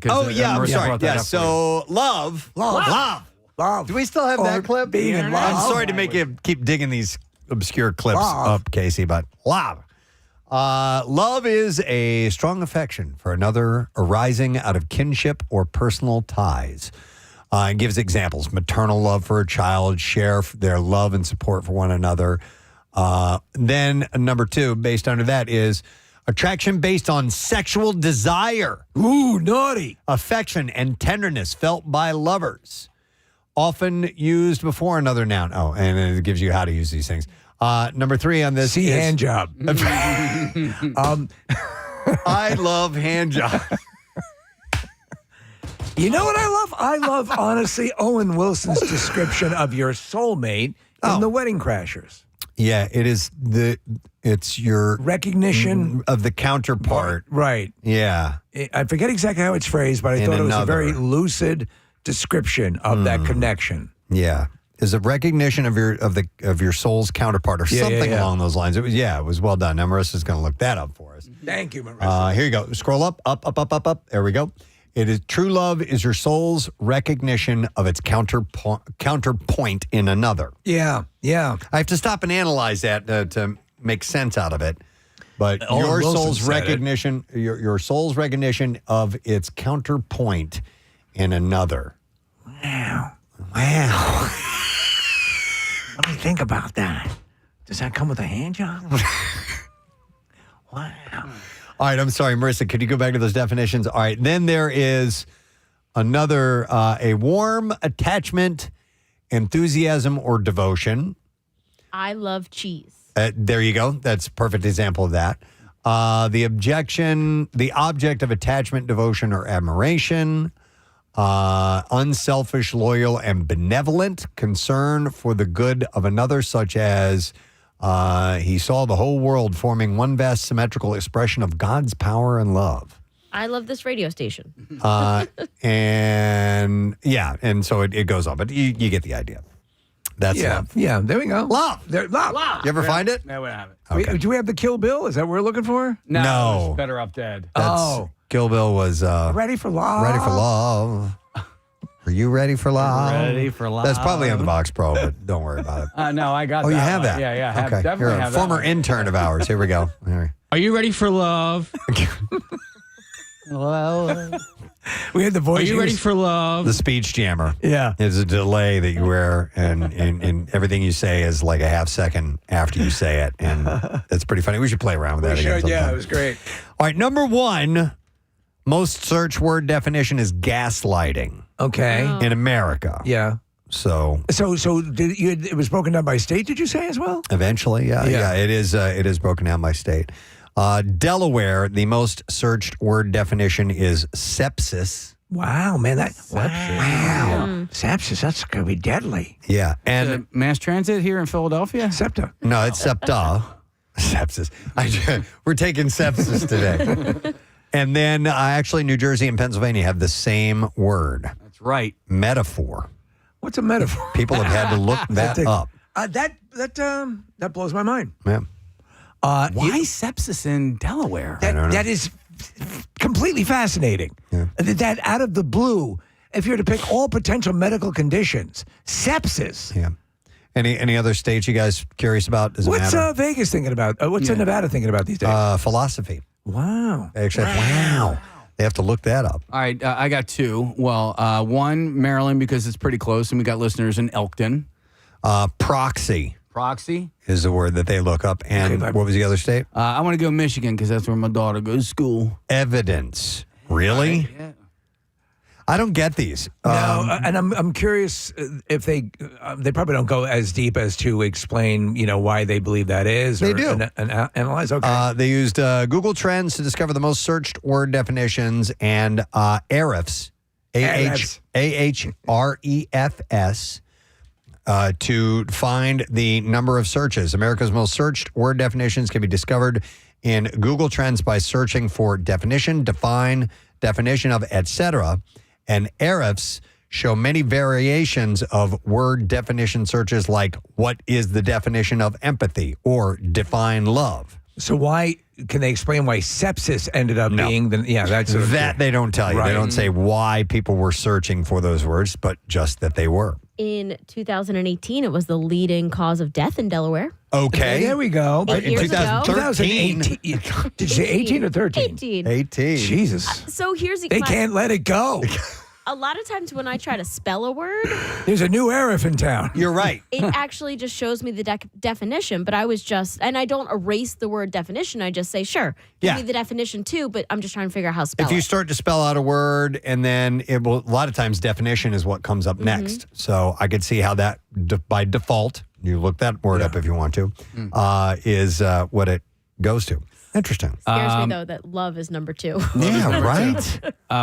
sorry. Yeah, so love. Do we still have that clip? Being in love. I'm sorry to make you keep digging these obscure clips up, Casey, but love. Love is a strong affection for another arising out of kinship or personal ties. It gives examples: maternal love for a child, share their love and support for one another. Then number 2, based under that, is attraction based on sexual desire. Ooh, naughty. Affection and tenderness felt by lovers. Often used before another noun. Oh, and it gives you how to use these things. Number 3 on this is hand job. I love hand job. You know what I love? I love, honestly, Owen Wilson's description of your soulmate in The Wedding Crashers. Yeah, it's your recognition of the counterpart. Right. Yeah. I forget exactly how it's phrased, but I thought it was a very lucid description of that connection. Yeah. Is a recognition of your soul's counterpart or something along those lines. It was well done. Now Marissa's going to look that up for us. Thank you, Marissa. Here you go. Scroll up. There we go. It is true love is your soul's recognition of its counterpoint in another. Yeah. I have to stop and analyze that to make sense out of it. But Owen your Wilson soul's said recognition, your soul's recognition of its counterpoint in another. Wow. What do you think about that? Does that come with a hand job? Wow. All right, I'm sorry, Marissa, could you go back to those definitions? All right, then there is another, a warm attachment, enthusiasm, or devotion. I love cheese. There you go. That's a perfect example of that. The object of attachment, devotion, or admiration. Unselfish, loyal, and benevolent concern for the good of another, such as he saw the whole world forming one vast symmetrical expression of God's power and love. I love this radio station. And so it goes on, but you get the idea. That's love. Yeah, there we go. Love. Love. You ever find it? No, we haven't. Okay. Do we have the Kill Bill? Is that what we're looking for? No. It's Better Off Dead. Kill Bill was Ready for Love. Ready for Love. Are you ready for love? Ready for love. That's probably on the Box Pro, but don't worry about it. No, I got that. Oh, you have one. that? Yeah, Okay. definitely You're a have former that. intern of ours. Here we go. All right. Are you ready for love? We had the voice. Are you ready for love? The speech jammer. Yeah. It's a delay that you wear, and everything you say is like a half second after you say it. And that's pretty funny. We should play around with that again sometime. Yeah, it was great. All right, number 1, most search word definition is gaslighting. Okay. In America. Yeah. So it was broken down by state, did you say, as well? Eventually, yeah. It is broken down by state. Delaware, the most searched word definition is sepsis. Wow, man, sepsis, that's going to be deadly. Yeah, and mass transit here in Philadelphia? SEPTA. No, it's septa. Sepsis. We're taking sepsis today. And then actually New Jersey and Pennsylvania have the same word. That's right. Metaphor. What's a metaphor? People have had to look that up. That blows my mind. Yeah. Why sepsis in Delaware? I don't know. That is completely fascinating. Yeah. That out of the blue, if you were to pick all potential medical conditions, sepsis. Yeah. Any other states you guys curious about? Does it What's matter? Vegas thinking about? What's Nevada thinking about these days? Philosophy. Wow. Actually, wow. They have to look that up. All right, I got two. Well, one, Maryland, because it's pretty close, and we got listeners in Elkton. Proxy. Proxy? Is the word that they look up. And what was the other state? I want to go Michigan because that's where my daughter goes to school. Evidence. Really? Yeah. I don't get these. No, and I'm curious if they probably don't go as deep as to explain, why they believe that is. They do. And analyze. Okay. They used Google Trends to discover the most searched word definitions and Ahrefs, Ahrefs, to find the number of searches. America's most searched word definitions can be discovered in Google Trends by searching for definition, define, definition of, etc. And Ahrefs show many variations of word definition searches like what is the definition of empathy or define love. So why can they explain why sepsis ended up being that's that they don't tell you. Right. They don't say why people were searching for those words, but just that they were. In 2018, it was the leading cause of death in Delaware. Okay. There we go. Eight years ago. 2018. Did you say 18 or 13? 18. Jesus. So here's the They can't let it go. A lot of times when I try to spell a word, There's a new Arif in town. You're right. it actually just shows me the definition, but I don't erase the word definition. I just say, sure, give me the definition too, but I'm just trying to figure out how to spell If you it. start to spell out a word and then it will, a lot of times definition is what comes up next. So I could see how that by default, you look that word up if you want to, is what it goes to. Interesting. Scares me, though, that love is number 2. Yeah, right?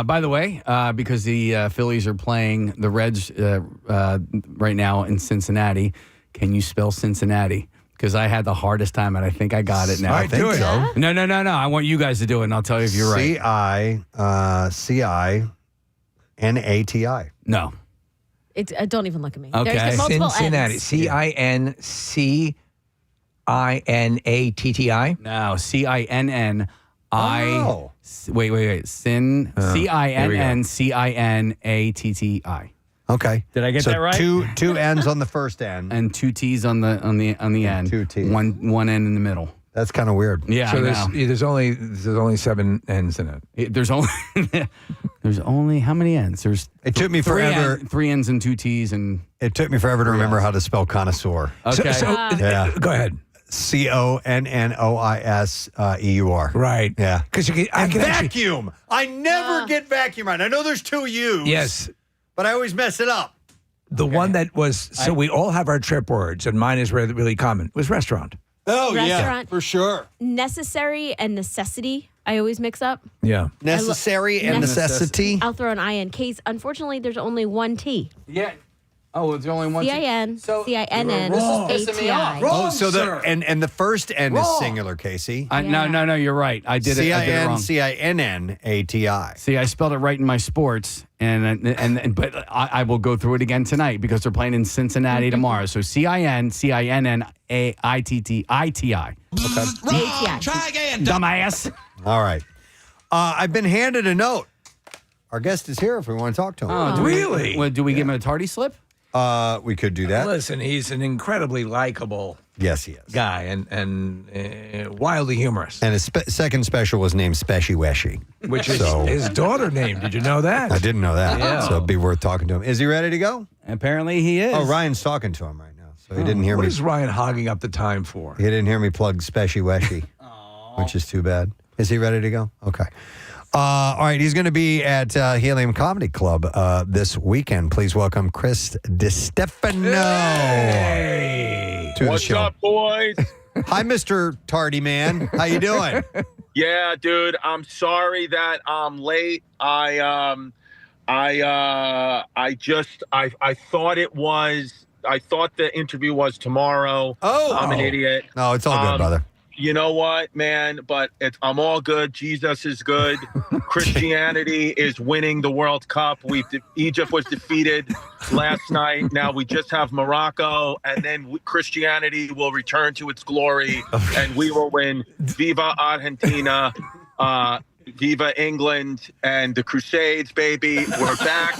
By the way, because the Phillies are playing the Reds right now in Cincinnati, can you spell Cincinnati? Because I had the hardest time, and I think I got it now. I think so. No. I want you guys to do it, and I'll tell you if you're right. Cincinati. No. Don't even look at me. Okay. There's multiple Cincinnati. N's. Cincinnati. No, CINNI. Oh. Wait. CINNCINATTI. Okay. Did I get so that right? Two N's on the first N. And 2 T's on the end. 2 T's. One N in the middle. That's kind of weird. Yeah, So I know. there's only 7 N's in it. There's only how many N's? There's It took me forever. 3 N's and 2 T's and It took me forever to remember how to spell connoisseur. okay. Yeah. Go ahead. CONNOISEUR. Right. Yeah. Because I can actually, Vacuum. I never get vacuum right. I know there's 2 U's. yes. But I always mess it up. The one that was we all have our trip words, and mine is really common. Was restaurant. Oh, yeah. Restaurant. For sure. Necessary and necessity, I always mix up. Yeah. Necessary and necessity. I'll throw an I in case. Unfortunately, there's only one T. Yeah. Oh, it's only one. CIN, CINN, This is pissing me off. Oh, so and the first N is singular, Casey. No, you're right. I did it wrong. CINCINNATI. See, I spelled it right in my sports, but I will go through it again tonight because they're playing in Cincinnati tomorrow. So CINCINNAITTII. Okay. ATI. Try again. Dumbass. All right. I've been handed a note. Our guest is here if we want to talk to him. Oh, Really? Do we give him a tardy slip? We could do that. Listen, he's an incredibly likable Yes, he is. guy and wildly humorous. And his second special was named Speshy Weshy. Which is his daughter name. Did you know that? I didn't know that. Yeah. So it'd be worth talking to him. Is he ready to go? Apparently he is. Oh, Ryan's talking to him right now. So he didn't hear What me. is Ryan hogging up the time for? He didn't hear me plug Speshy Weshy, which is too bad. Is he ready to go? Okay. All right, he's going to be at Helium Comedy Club this weekend. Please welcome Chris Distefano to the show. What's up, boys? Hi, Mr. Tardy Man. How you doing? Yeah, dude. I'm sorry that I'm late. I thought it was. I thought the interview was tomorrow. Oh, I'm an idiot. No, it's all good, brother. You know what, man? But I'm all good. Jesus is good. Christianity is winning the World Cup. Egypt was defeated last night. Now we just have Morocco, and then Christianity will return to its glory, and we will win. Viva Argentina. Viva England and the Crusades, baby. We're back.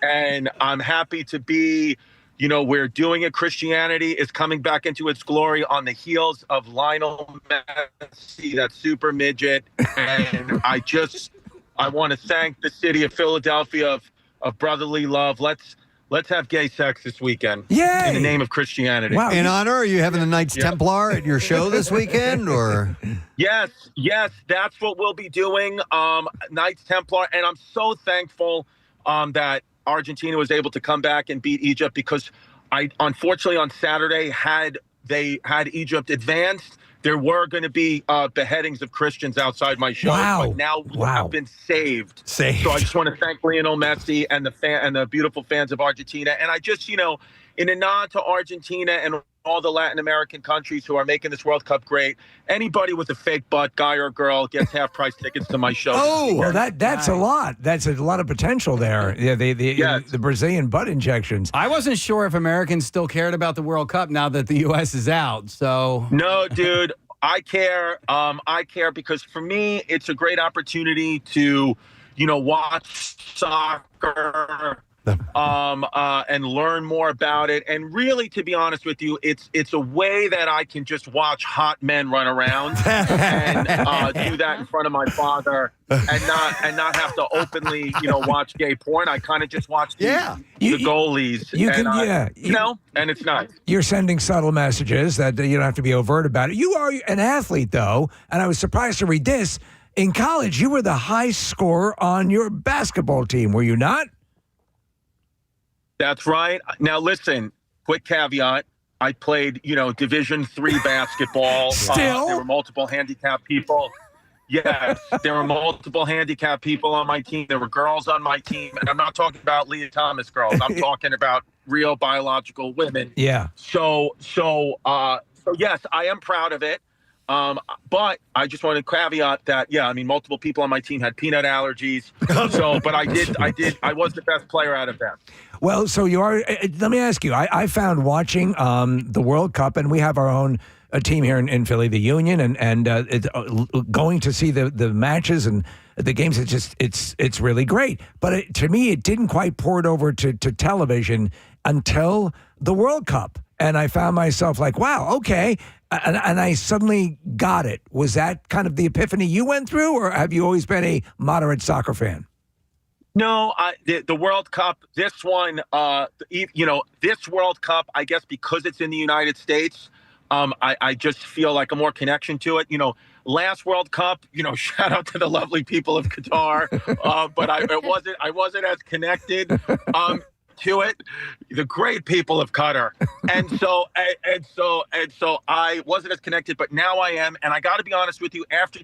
And I'm happy to be we're doing it. Christianity is coming back into its glory on the heels of Lionel Messi, that super midget. And I want to thank the city of Philadelphia of brotherly love. Let's have gay sex this weekend. Yay! In the name of Christianity. Wow. In honor, are you having the Knights Templar at your show this weekend, or? Yes, that's what we'll be doing. Knights Templar, and I'm so thankful that Argentina was able to come back and beat Egypt, because unfortunately on Saturday had Egypt advanced, there were going to be beheadings of Christians outside my show. Wow. But now I've been saved. So I just want to thank Lionel Messi and the beautiful fans of Argentina. And I just, in a nod to Argentina and all the Latin American countries who are making this World Cup great, anybody with a fake butt, guy or girl, gets half-price tickets to my show. Oh, well, that's a lot. That's a lot of potential there. Yeah, the Brazilian butt injections. I wasn't sure if Americans still cared about the World Cup now that the U.S. is out. So no, dude, I care. I care because for me, it's a great opportunity to, watch soccer. And learn more about it. And really, to be honest with you, it's a way that I can just watch hot men run around and do that in front of my father and not have to openly, watch gay porn. I kind of just watch the goalies. And it's nice. You're sending subtle messages that you don't have to be overt about it. You are an athlete, though, and I was surprised to read this. In college, you were the high scorer on your basketball team, were you not? That's right. Now, listen, quick caveat. I played, Division III basketball. Still? There were multiple handicapped people. Yes, there were multiple handicapped people on my team. There were girls on my team. And I'm not talking about Leah Thomas girls. I'm talking about real biological women. Yeah. So yes, I am proud of it. But I just want to caveat that, multiple people on my team had peanut allergies. But I was the best player out of them. Well, so you are. Let me ask you. I found watching the World Cup, and we have our own team here in Philly, the Union, and going to see the matches and the games. It's really great. But to me, it didn't quite pour it over to television until the World Cup, and I found myself like, wow, okay. And I suddenly got it. Was that kind of the epiphany you went through, or have you always been a moderate soccer fan? No, the World Cup, this one, this World Cup, I guess because it's in the United States, I just feel like a more connection to it. Last World Cup, shout out to the lovely people of Qatar, but I wasn't as connected to it. The great people of Qatar, and so I wasn't as connected, but now I am. And I got to be honest with you, after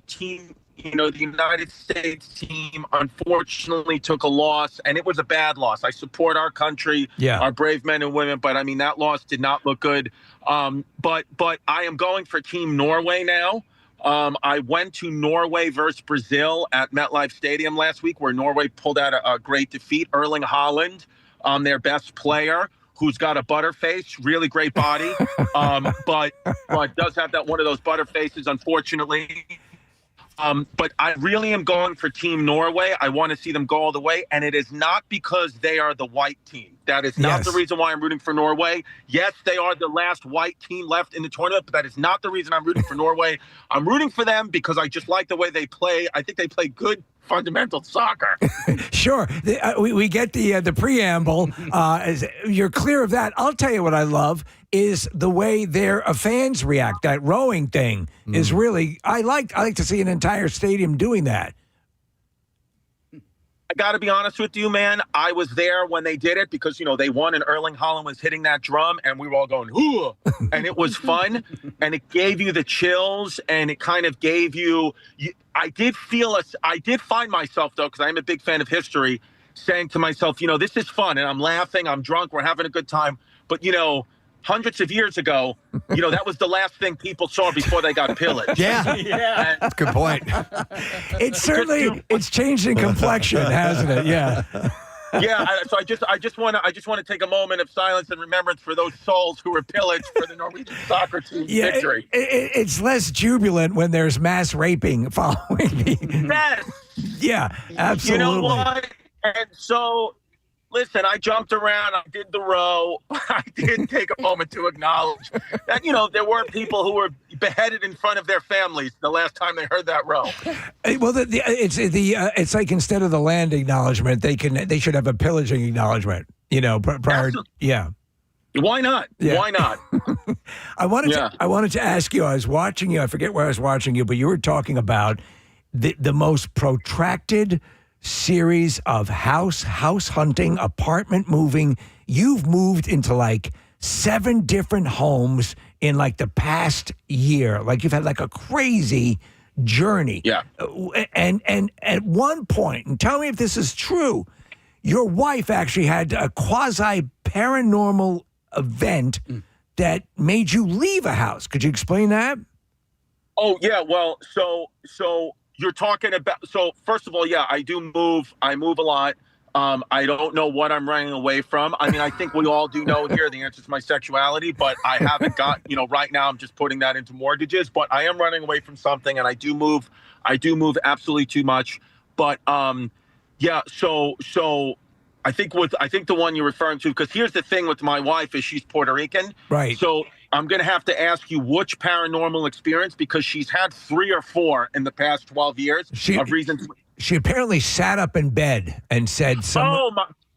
the United States team unfortunately took a loss, and it was a bad loss. I support our country, our brave men and women, but that loss did not look good. But I am going for Team Norway now. I went to Norway versus Brazil at MetLife Stadium last week, where Norway pulled out a great defeat. Erling Haaland, their best player, who's got a butterface, really great body, but does have that one of those butterfaces, unfortunately. But I really am going for Team Norway. I want to see them go all the way, and it is not because they are the white team. That is not the reason why I'm rooting for Norway. Yes, they are the last white team left in the tournament, but that is not the reason I'm rooting for Norway. I'm rooting for them because I just like the way they play. I think they play good fundamental soccer. Sure. We get the preamble. You're clear of that. I'll tell you what I love is the way their fans react. That rowing thing is really, I like to see an entire stadium doing that. I got to be honest with you, man. I was there when they did it because, they won and Erling Haaland was hitting that drum and we were all going, ooh, and it was fun and it gave you the chills and it kind of gave you I did find myself, though, because I'm a big fan of history, saying to myself, this is fun and I'm laughing, I'm drunk, we're having a good time. But, hundreds of years ago, that was the last thing people saw before they got pillaged. Yeah. That's a good point. It's changed in complexion, hasn't it? Yeah. Yeah, so I just want to take a moment of silence and remembrance for those souls who were pillaged for the Norwegian soccer team's victory. It's less jubilant when there's mass raping following. Yes. Yeah, absolutely. You know what? And so, Listen, I jumped around. I did the row. I did take a moment to acknowledge that, there were people who were beheaded in front of their families the last time they heard that row. Well, it's like instead of the land acknowledgement, they should have a pillaging acknowledgement. Prior. Yeah. Why not? Yeah. Why not? I wanted to ask you. I was watching you. I forget where I was watching you, but you were talking about the most protracted series of house hunting, apartment moving. You've moved into like 7 different homes in like the past year. Like you've had like a crazy journey. Yeah. And at one point, and tell me if this is true, your wife actually had a quasi paranormal event that made you leave a house. Could you explain that? Oh yeah. Well, so you're talking about, so first of all, yeah, I do move. I move a lot. I don't know what I'm running away from. I mean, I think we all do know here the answer is my sexuality, but I haven't got, right now I'm just putting that into mortgages, but I am running away from something, and I do move absolutely too much. But yeah, so I think the one you're referring to, because here's the thing with my wife is she's Puerto Rican. Right. So I'm going to have to ask you which paranormal experience, because she's had 3 or 4 in the past 12 years of reasons. She apparently sat up in bed and said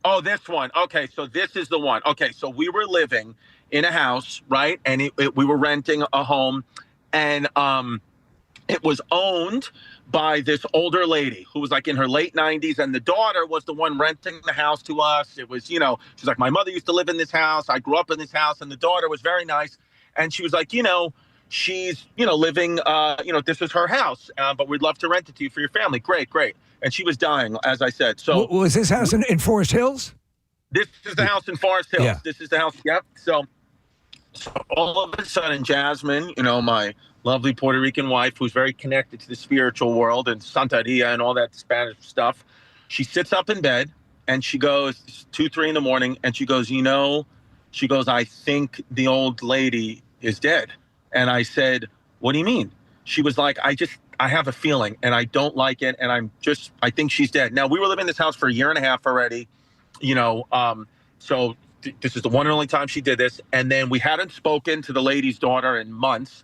Oh, this one. Okay, so this is the one. Okay, so we were living in a house, right? And we were renting a home, and it was owned by this older lady who was like in her late 90s, and the daughter was the one renting the house to us. It was, she's like, my mother used to live in this house. I grew up in this house, and the daughter was very nice. And she was like, she's, living, this is her house, but we'd love to rent it to you for your family. Great. And she was dying, as I said. So was this house in Forest Hills? This is the house in Forest Hills. Yeah. This is the house. Yep. So all of a sudden, Jasmine, my lovely Puerto Rican wife, who's very connected to the spiritual world and Santeria and all that Spanish stuff, she sits up in bed and she goes, it's 2, 3 in the morning, and she goes, I think the old lady is dead. And I said, what do you mean? She was like, I have a feeling and I don't like it. And I think she's dead. Now, we were living in this house for 1.5 years already, so this is the one and only time she did this. And then we hadn't spoken to the lady's daughter in months.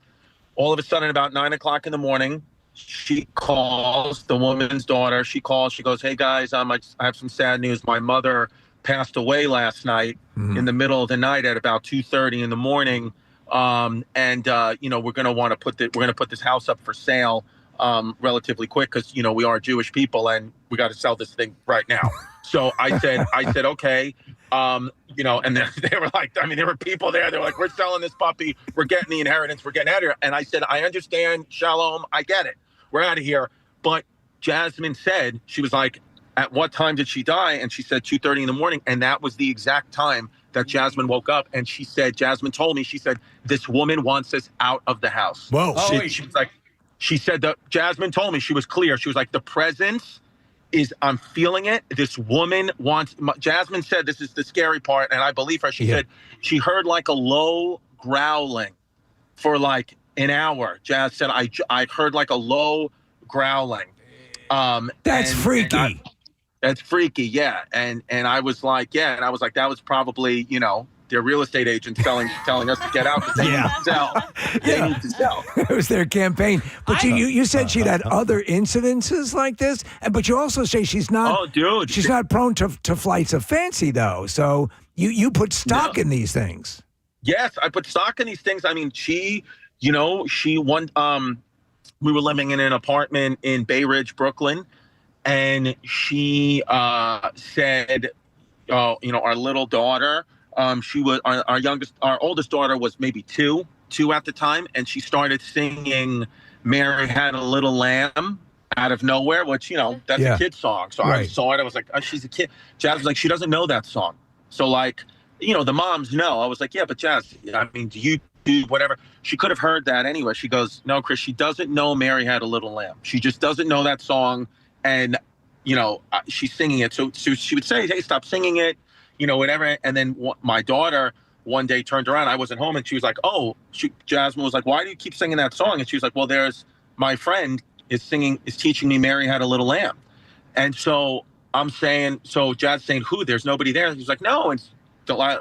All of a sudden, about 9 o'clock in the morning, she calls, the woman's daughter. She calls, she goes, hey guys, I have some sad news. My mother passed away last night in the middle of the night at about 2:30 in the morning. We're going to want to put this house up for sale relatively quick, because we are Jewish people and we got to sell this thing right now. So I said okay, and they were like, there were people there. They're like, we're selling this puppy, we're getting the inheritance, we're getting out of here. And I said, I understand, shalom, I get it, we're out of here. But Jasmine said, she was like, at what time did she die? And she said 2:30 in the morning, and that was the exact time that Jasmine woke up. And she said, Jasmine told me, she said, this woman wants us out of the house. Whoa. She was like, she said that Jasmine told me, she was clear. She was like, the presence is, I'm feeling it. This woman wants, Jasmine said, this is the scary part, and I believe her. She said she heard like a low growling for like an hour. Jazz said, I heard like a low growling. That's freaky. That's freaky, yeah. And I was like, yeah. And I was like, that was probably, their real estate agents telling us to get out because they need to sell. They need to sell. It was their campaign. But you said she'd had other incidences like this, but you also say she's not. Oh, dude, she's not prone to flights of fancy though. So you put stock in these things. Yes, I put stock in these things. I mean, she won. We were living in an apartment in Bay Ridge, Brooklyn. And she said, our little daughter, she was our oldest daughter was maybe two at the time, and she started singing "Mary Had a Little Lamb" out of nowhere, which that's a kid song. So I saw it, I was like, oh, she's a kid. Jazz was like, she doesn't know that song. So like, the moms know. I was like, yeah, but Jazz, I mean, do you do whatever? She could have heard that anyway. She goes, no, Chris, she doesn't know "Mary Had a Little Lamb." She just doesn't know that song. And, she's singing it. So she would say, hey, stop singing it, whatever. And then my daughter one day turned around. I wasn't home. And she was like, Jasmine was like, why do you keep singing that song? And she was like, well, my friend is teaching me "Mary Had a Little Lamb." And so I'm saying, so Jazz saying, who? There's nobody there. He's like, no. And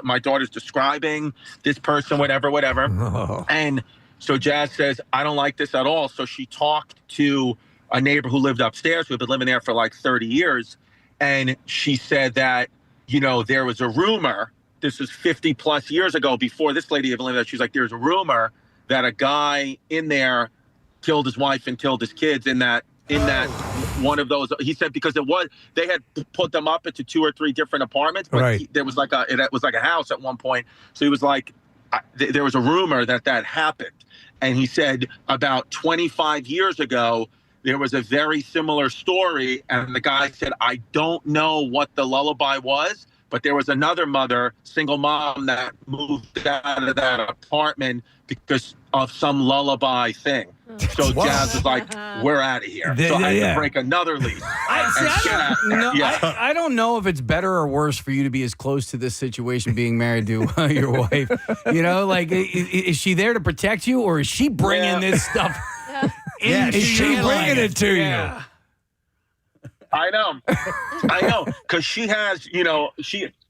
my daughter's describing this person, whatever. Oh. And so Jazz says, I don't like this at all. So she talked to a neighbor who lived upstairs, who had been living there for like 30 years. And she said that, there was a rumor. This was 50 plus years ago, before this lady even lived there. She's like, there's a rumor that a guy in there killed his wife and killed his kids in that one of those. He said because they had put them up into 2 or 3 different apartments, but Right. it was like a house at one point. So he was like, there was a rumor that happened. And he said about 25 years ago, there was a very similar story. And the guy said, I don't know what the lullaby was, but there was another mother, single mom, that moved out of that apartment because of some lullaby thing. So Jazz was like, we're out of here. So I had to break another lease. I don't know if it's better or worse for you to be as close to this situation being married to your wife. Like, is she there to protect you, or is she bringing this stuff? Is she bringing it to you? I know, because she has,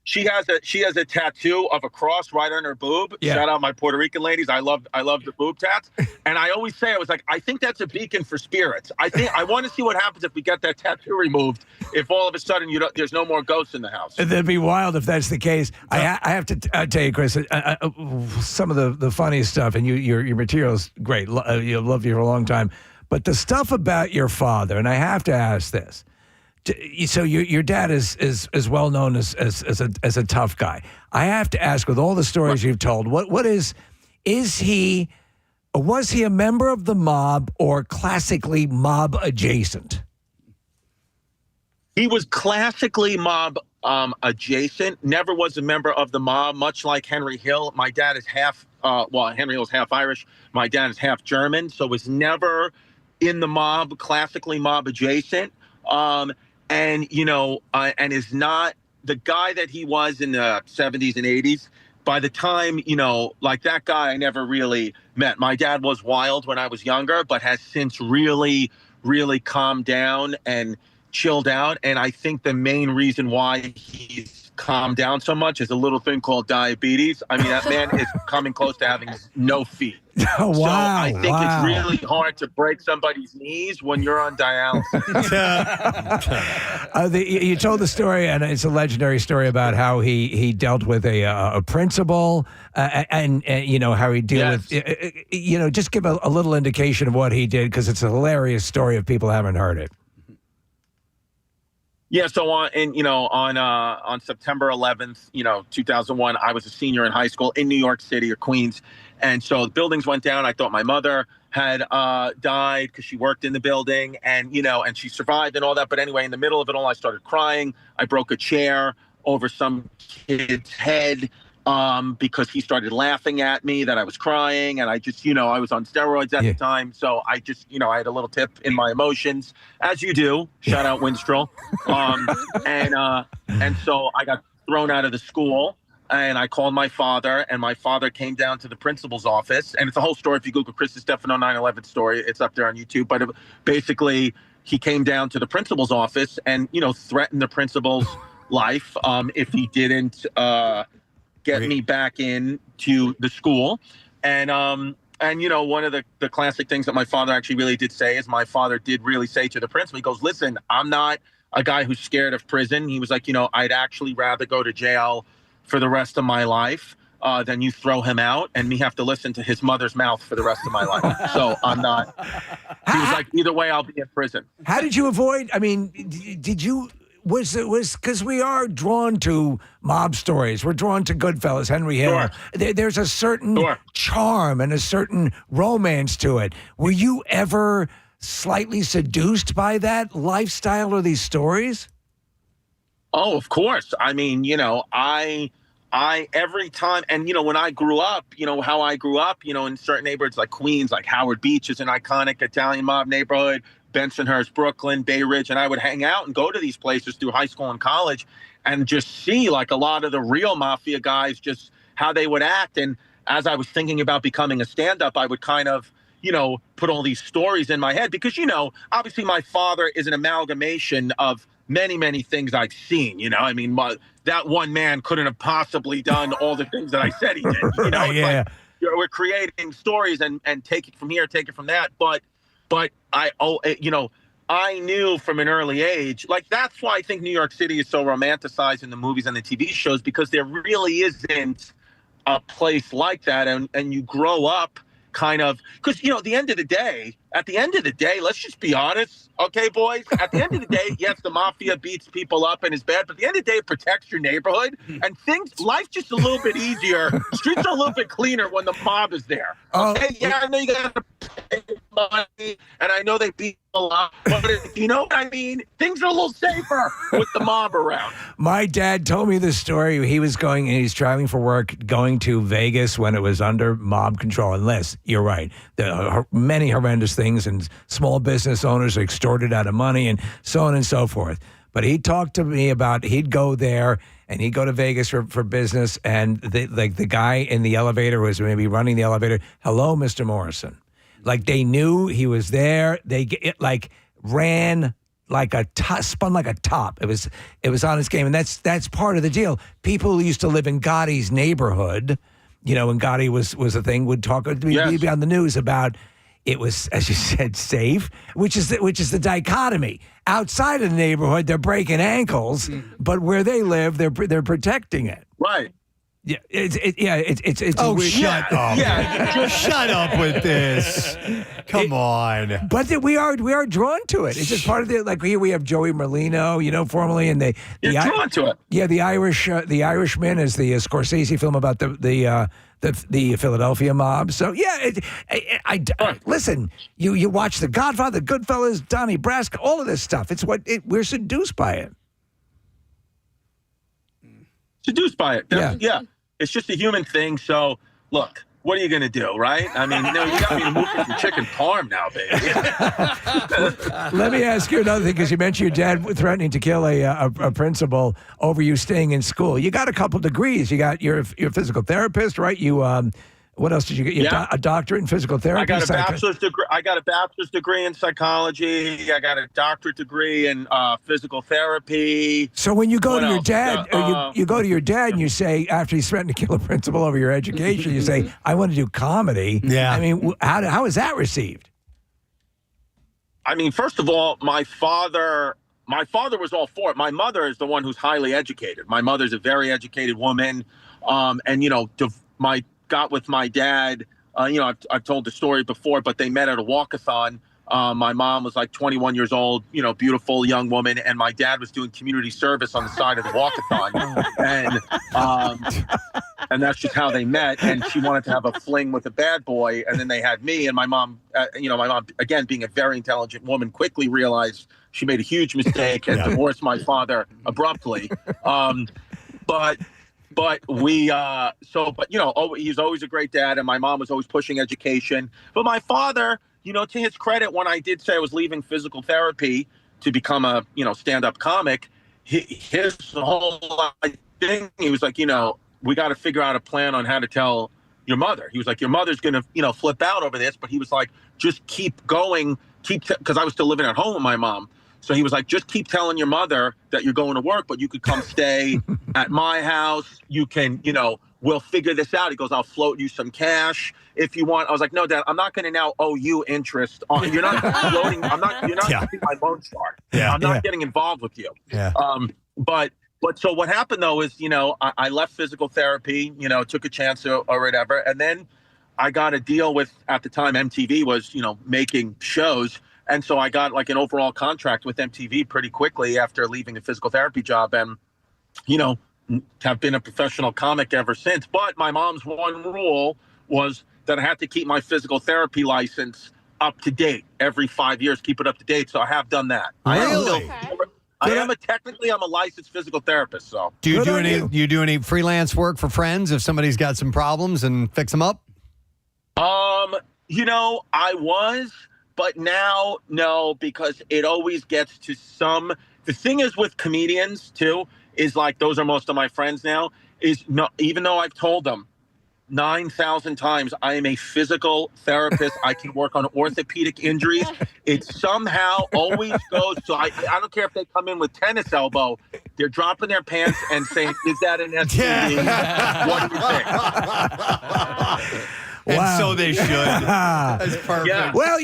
she has a tattoo of a cross right on her boob. Yeah. Shout out my Puerto Rican ladies. I love the boob tats. And I always say, I was like, I think that's a beacon for spirits. I want to see what happens if we get that tattoo removed. If all of a sudden there's no more ghosts in the house. That'd be wild if that's the case. I have to tell you, Chris, some of the funniest stuff, and your material's great. You've loved you for a long time. But the stuff about your father, and I have to ask this. So your dad is well known as a tough guy. I have to ask, with all the stories you've told, was he a member of the mob or classically mob adjacent? He was classically mob adjacent. Never was a member of the mob. Much like Henry Hill, my dad is half. Henry Hill is half Irish. My dad is half German, so was never in the mob. Classically mob adjacent. And is not the guy that he was in the 70s and 80s. By the time, like that guy, I never really met. My dad was wild when I was younger, but has since really, really calmed down and chilled out. And I think the main reason why he's calmed down so much is a little thing called diabetes. I mean, that man is coming close to having no feet. Oh, wow. So I think it's really hard to break somebody's knees when you're on dialysis. You told the story, and it's a legendary story about how he dealt with a principal, and how he dealt with. Just give a little indication of what he did, because it's a hilarious story if people haven't heard it. Yeah, so on September 11th, 2001, I was a senior in high school in New York City or Queens. And so the buildings went down. I thought my mother had died because she worked in the building, and she survived and all that. But anyway, in the middle of it all, I started crying. I broke a chair over some kid's head because he started laughing at me that I was crying. And I just, I was on steroids at the time. So I just, I had a little tip in my emotions, as you do. Shout out Winstrel. And so I got thrown out of the school. And I called my father, and my father came down to the principal's office. And it's a whole story. If you Google Chris Distefano 9/11 story, it's up there on YouTube. But basically, he came down to the principal's office and, threatened the principal's life if he didn't get me back into the school. And one of the classic things that my father actually really did say is my father did really say to the principal, he goes, listen, I'm not a guy who's scared of prison. He was like, I'd actually rather go to jail for the rest of my life than you throw him out and me have to listen to his mother's mouth for the rest of my life. So I'm not. He was like, either way, I'll be in prison. How did you avoid? I mean, did you? Was because we are drawn to mob stories. We're drawn to Goodfellas, Henry Hill. Sure. There's a certain charm and a certain romance to it. Were you ever slightly seduced by that lifestyle or these stories? Oh, of course. I mean, I every time, and when I grew up, how I grew up, in certain neighborhoods like Queens, like Howard Beach is an iconic Italian mob neighborhood, Bensonhurst, Brooklyn, Bay Ridge, and I would hang out and go to these places through high school and college and just see like a lot of the real mafia guys, just how they would act. And as I was thinking about becoming a stand-up, I would kind of, put all these stories in my head because, obviously my father is an amalgamation of many, many things I've seen. I mean, that one man couldn't have possibly done all the things that I said he did. Like, we're creating stories and take it from here, take it from that. But I knew from an early age, like that's why I think New York City is so romanticized in the movies and the TV shows, because there really isn't a place like that. And you grow up kind of, because, at the end of the day, let's just be honest. Okay, boys, at the end of the day, yes, the mafia beats people up and is bad, but at the end of the day, it protects your neighborhood and life's just a little bit easier. Streets are a little bit cleaner when the mob is there. Okay, yeah, I know you got to pay money, and I know they beat a lot, but you know what I mean? Things are a little safer with the mob around. My dad told me this story. He was going, and he's traveling for work, going to Vegas when it was under mob control. Unless, you're right, there are many horrendous things, and small business owners are extorted out of money and so on and so forth. But he talked to me about he'd go there and he'd go to Vegas for business, and the guy in the elevator was maybe running the elevator. Hello, Mr. Morrison. Like they knew he was there. Ran like spun like a top. It was on his game, and that's part of the deal. People who used to live in Gotti's neighborhood, when Gotti was a thing, would talk be on the news about. It was, as you said, safe, which is the dichotomy. Outside of the neighborhood, they're breaking ankles, but where they live, they're protecting it. Right. Yeah. It's. Oh, shut up! Yeah, just shut up with this. Come on. But we are drawn to it. It's just part of the here we have Joey Merlino, formerly, and you're drawn to it. Yeah, the Irishman is the Scorsese film about the Philadelphia mob. So yeah, listen. You watch The Godfather, The Goodfellas, Donnie Brasco, all of this stuff. It's we're seduced by it. Seduced by it. Yeah. It's just a human thing. So look, what are you going to do, right? I mean, you got me to move to chicken parm now, baby. Let me ask you another thing, because you mentioned your dad threatening to kill a principal over you staying in school. You got a couple degrees. You're a physical therapist, right? You what else did you get? A doctorate in physical therapy. I got a bachelor's degree. I got a bachelor's degree in psychology. I got a doctorate degree in physical therapy. So when you go to your dad, you go to your dad and you say, after he's threatened to kill a principal over your education, you say, "I want to do comedy." Yeah. I mean, how is that received? I mean, first of all, my father was all for it. My mother is the one who's highly educated. My mother's a very educated woman, and got with my dad. I've told the story before, but they met at a walkathon. My mom was like 21 years old, beautiful young woman, and my dad was doing community service on the side of the walkathon, and that's just how they met. And she wanted to have a fling with a bad boy, and then they had me. And my mom, again being a very intelligent woman, quickly realized she made a huge mistake and divorced my father abruptly. But he's always a great dad, and my mom was always pushing education. But my father, to his credit, when I did say I was leaving physical therapy to become a, stand-up comic, his whole thing, he was like, we got to figure out a plan on how to tell your mother. He was like, your mother's going to, flip out over this. But he was like, just keep going, because I was still living at home with my mom. So he was like, just keep telling your mother that you're going to work, but you could come stay at my house. You can, we'll figure this out. He goes, I'll float you some cash if you want. I was like, no, Dad, I'm not going to now owe you interest on. You're not floating. You're not getting my loan shark. I'm not getting involved with you. Yeah. But so what happened though is, I left physical therapy, took a chance or whatever. And then I got a deal with, at the time, MTV was, making shows. And so I got like an overall contract with MTV pretty quickly after leaving a physical therapy job, and, have been a professional comic ever since. But my mom's one rule was that I had to keep my physical therapy license up to date every 5 years, keep it up to date. So I have done that. Really? I'm a licensed physical therapist. So do you do any freelance work for friends if somebody's got some problems and fix them up? I was. But now, no, because it always gets to the thing is with comedians too, is like, those are most of my friends now, is no, even though I've told them, 9,000 times. I am a physical therapist. I can work on orthopedic injuries. It somehow always goes. So I don't care if they come in with tennis elbow. They're dropping their pants and saying, "Is that an STD? What do you think?" And so they should. That's perfect. Yeah. Well,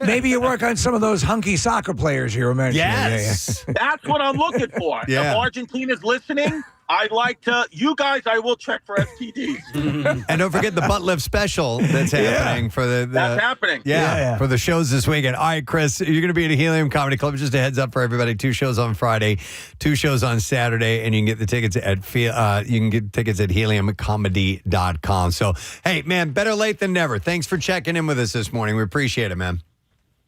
maybe you work on some of those hunky soccer players you were mentioning. Yes. That's what I'm looking for. Yeah. If Argentina's listening, I'd like to, you guys, I will check for STDs. And don't forget the butt lift special that's happening for the That's happening. Yeah, for the shows this weekend. All right, Chris, you're going to be at a Helium Comedy Club. Just a heads up for everybody. 2 shows on Friday, 2 shows on Saturday, and you can get the tickets at heliumcomedy.com. So, hey, man, better late than never. Thanks for checking in with us this morning. We appreciate it, man.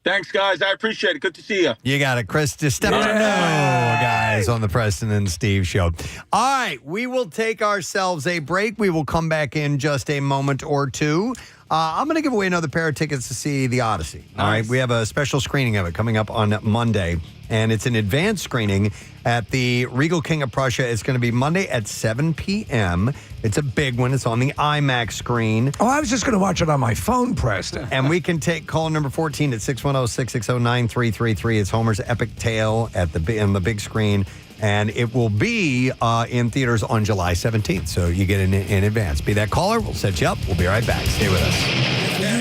Thanks, guys. I appreciate it. Good to see you. You got it, Chris. Distefano, guys, on the Preston and Steve show. All right, we will take ourselves a break. We will come back in just a moment or two. I'm going to give away another pair of tickets to see The Odyssey. All right, we have a special screening of it coming up on Monday, and it's an advanced screening at the Regal King of Prussia. It's going to be Monday at 7 p.m. It's a big one. It's on the IMAX screen. Oh, I was just going to watch it on my phone, Preston. And we can take call number 14 at 610-660-9333. It's Homer's epic tale on the big screen. And it will be in theaters on July 17th. So you get in advance. Be that caller. We'll set you up. We'll be right back. Stay with us.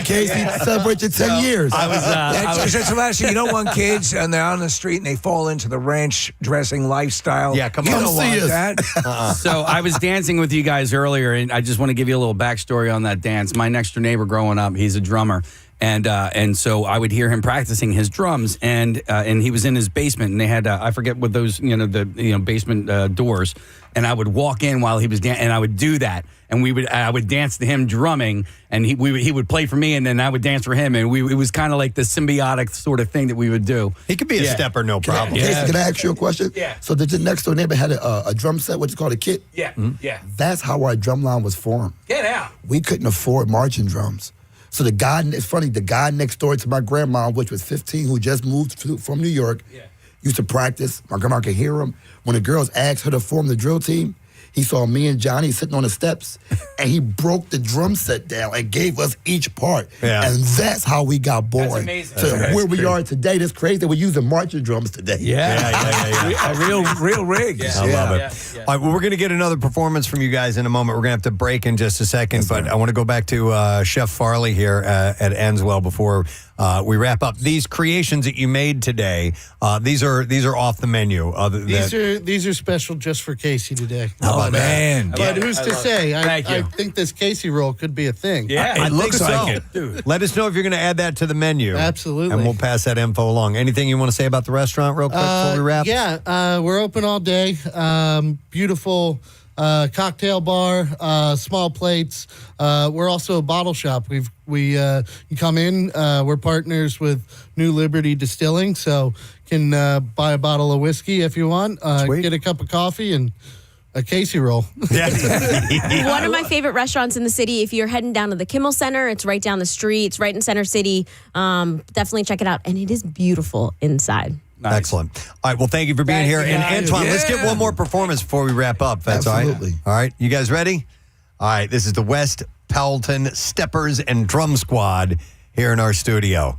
Casey, celebrate your 10 years. That's the last thing. You don't want kids and they're on the street and they fall into the ranch dressing lifestyle. Yeah, come on. You don't want that. So I was dancing with you guys earlier, and I just want to give you a little backstory on that dance. My next door neighbor growing up, he's a drummer. And so I would hear him practicing his drums, and he was in his basement, and they had I forget what those basement doors, and I would walk in while he was dancing, and I would do that, and I would dance to him drumming, and he would play for me, and then I would dance for him, and it was kind of like the symbiotic sort of thing that we would do. He could be a stepper, no problem. Casey, can I ask you a question? Yeah. So the next door neighbor had a drum set, what's called a kit? Yeah, yeah. That's how our drum line was formed. Get out. We couldn't afford marching drums. So the guy next door to my grandma, which was 15, who just moved from New York, used to practice. My grandma could hear him. When the girls asked her to form the drill team, he saw me and Johnny sitting on the steps, and he broke the drum set down and gave us each part. Yeah. And that's how we got born. That's amazing. So That's where we crazy. are today, that's crazy that we're using marching drums today. A real rig. I love it. All right, well, we're going to get another performance from you guys in a moment. We're going to have to break in just a second, but I want to go back to Chef Farley here at Enswell before we wrap up. These creations that you made today, these are off the menu. These are special just for Casey today. How about man. that? But who's to say? Thank you. I think this Casey roll could be a thing. Yeah, I It looks think like so. it. Dude. Let us know if you're going to add that to the menu. Absolutely. And we'll pass that info along. Anything you want to say about the restaurant real quick before we wrap? Yeah, we're open all day. Beautiful cocktail bar, small plates. We're also a bottle shop. You come in. We're partners with New Liberty Distilling, so can buy a bottle of whiskey if you want. Get a cup of coffee and a Casey roll. One of my favorite restaurants in the city. If you're heading down to the Kimmel Center, it's right down the street. It's right in Center City. Definitely check it out. And it is beautiful inside. Nice. Excellent. All right, well, thank you for being here. And Antoine, let's get one more performance before we wrap up. That's Absolutely. all right. All right, you guys ready? All right, this is the West Pelton Steppers and Drum Squad here in our studio.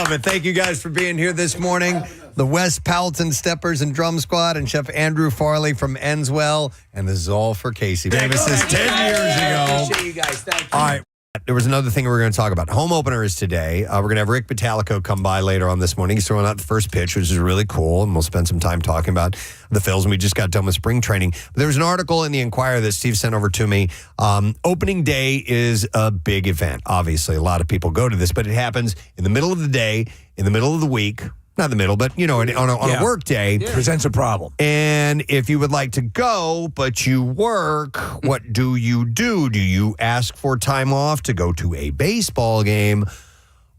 love it. Thank you guys for being here this morning. The West Powelton Steppers and Drum Squad and Chef Andrew Farley from Enswell. And this is all for Casey. This is 10 years ago. Appreciate you guys. Thank you. All right. There was another thing we were going to talk about. Home opener is today. We're going to have Rick Batalico come by later on this morning. He's throwing out the first pitch, which is really cool, and we'll spend some time talking about the Phils. And we just got done with spring training. But there was an article in the Enquirer that Steve sent over to me. Opening day is a big event. Obviously, a lot of people go to this, but it happens in the middle of the day, in the middle of the week. Not the middle, but, on a work day. Presents a problem. And if you would like to go, but you work, what do? Do you ask for time off to go to a baseball game,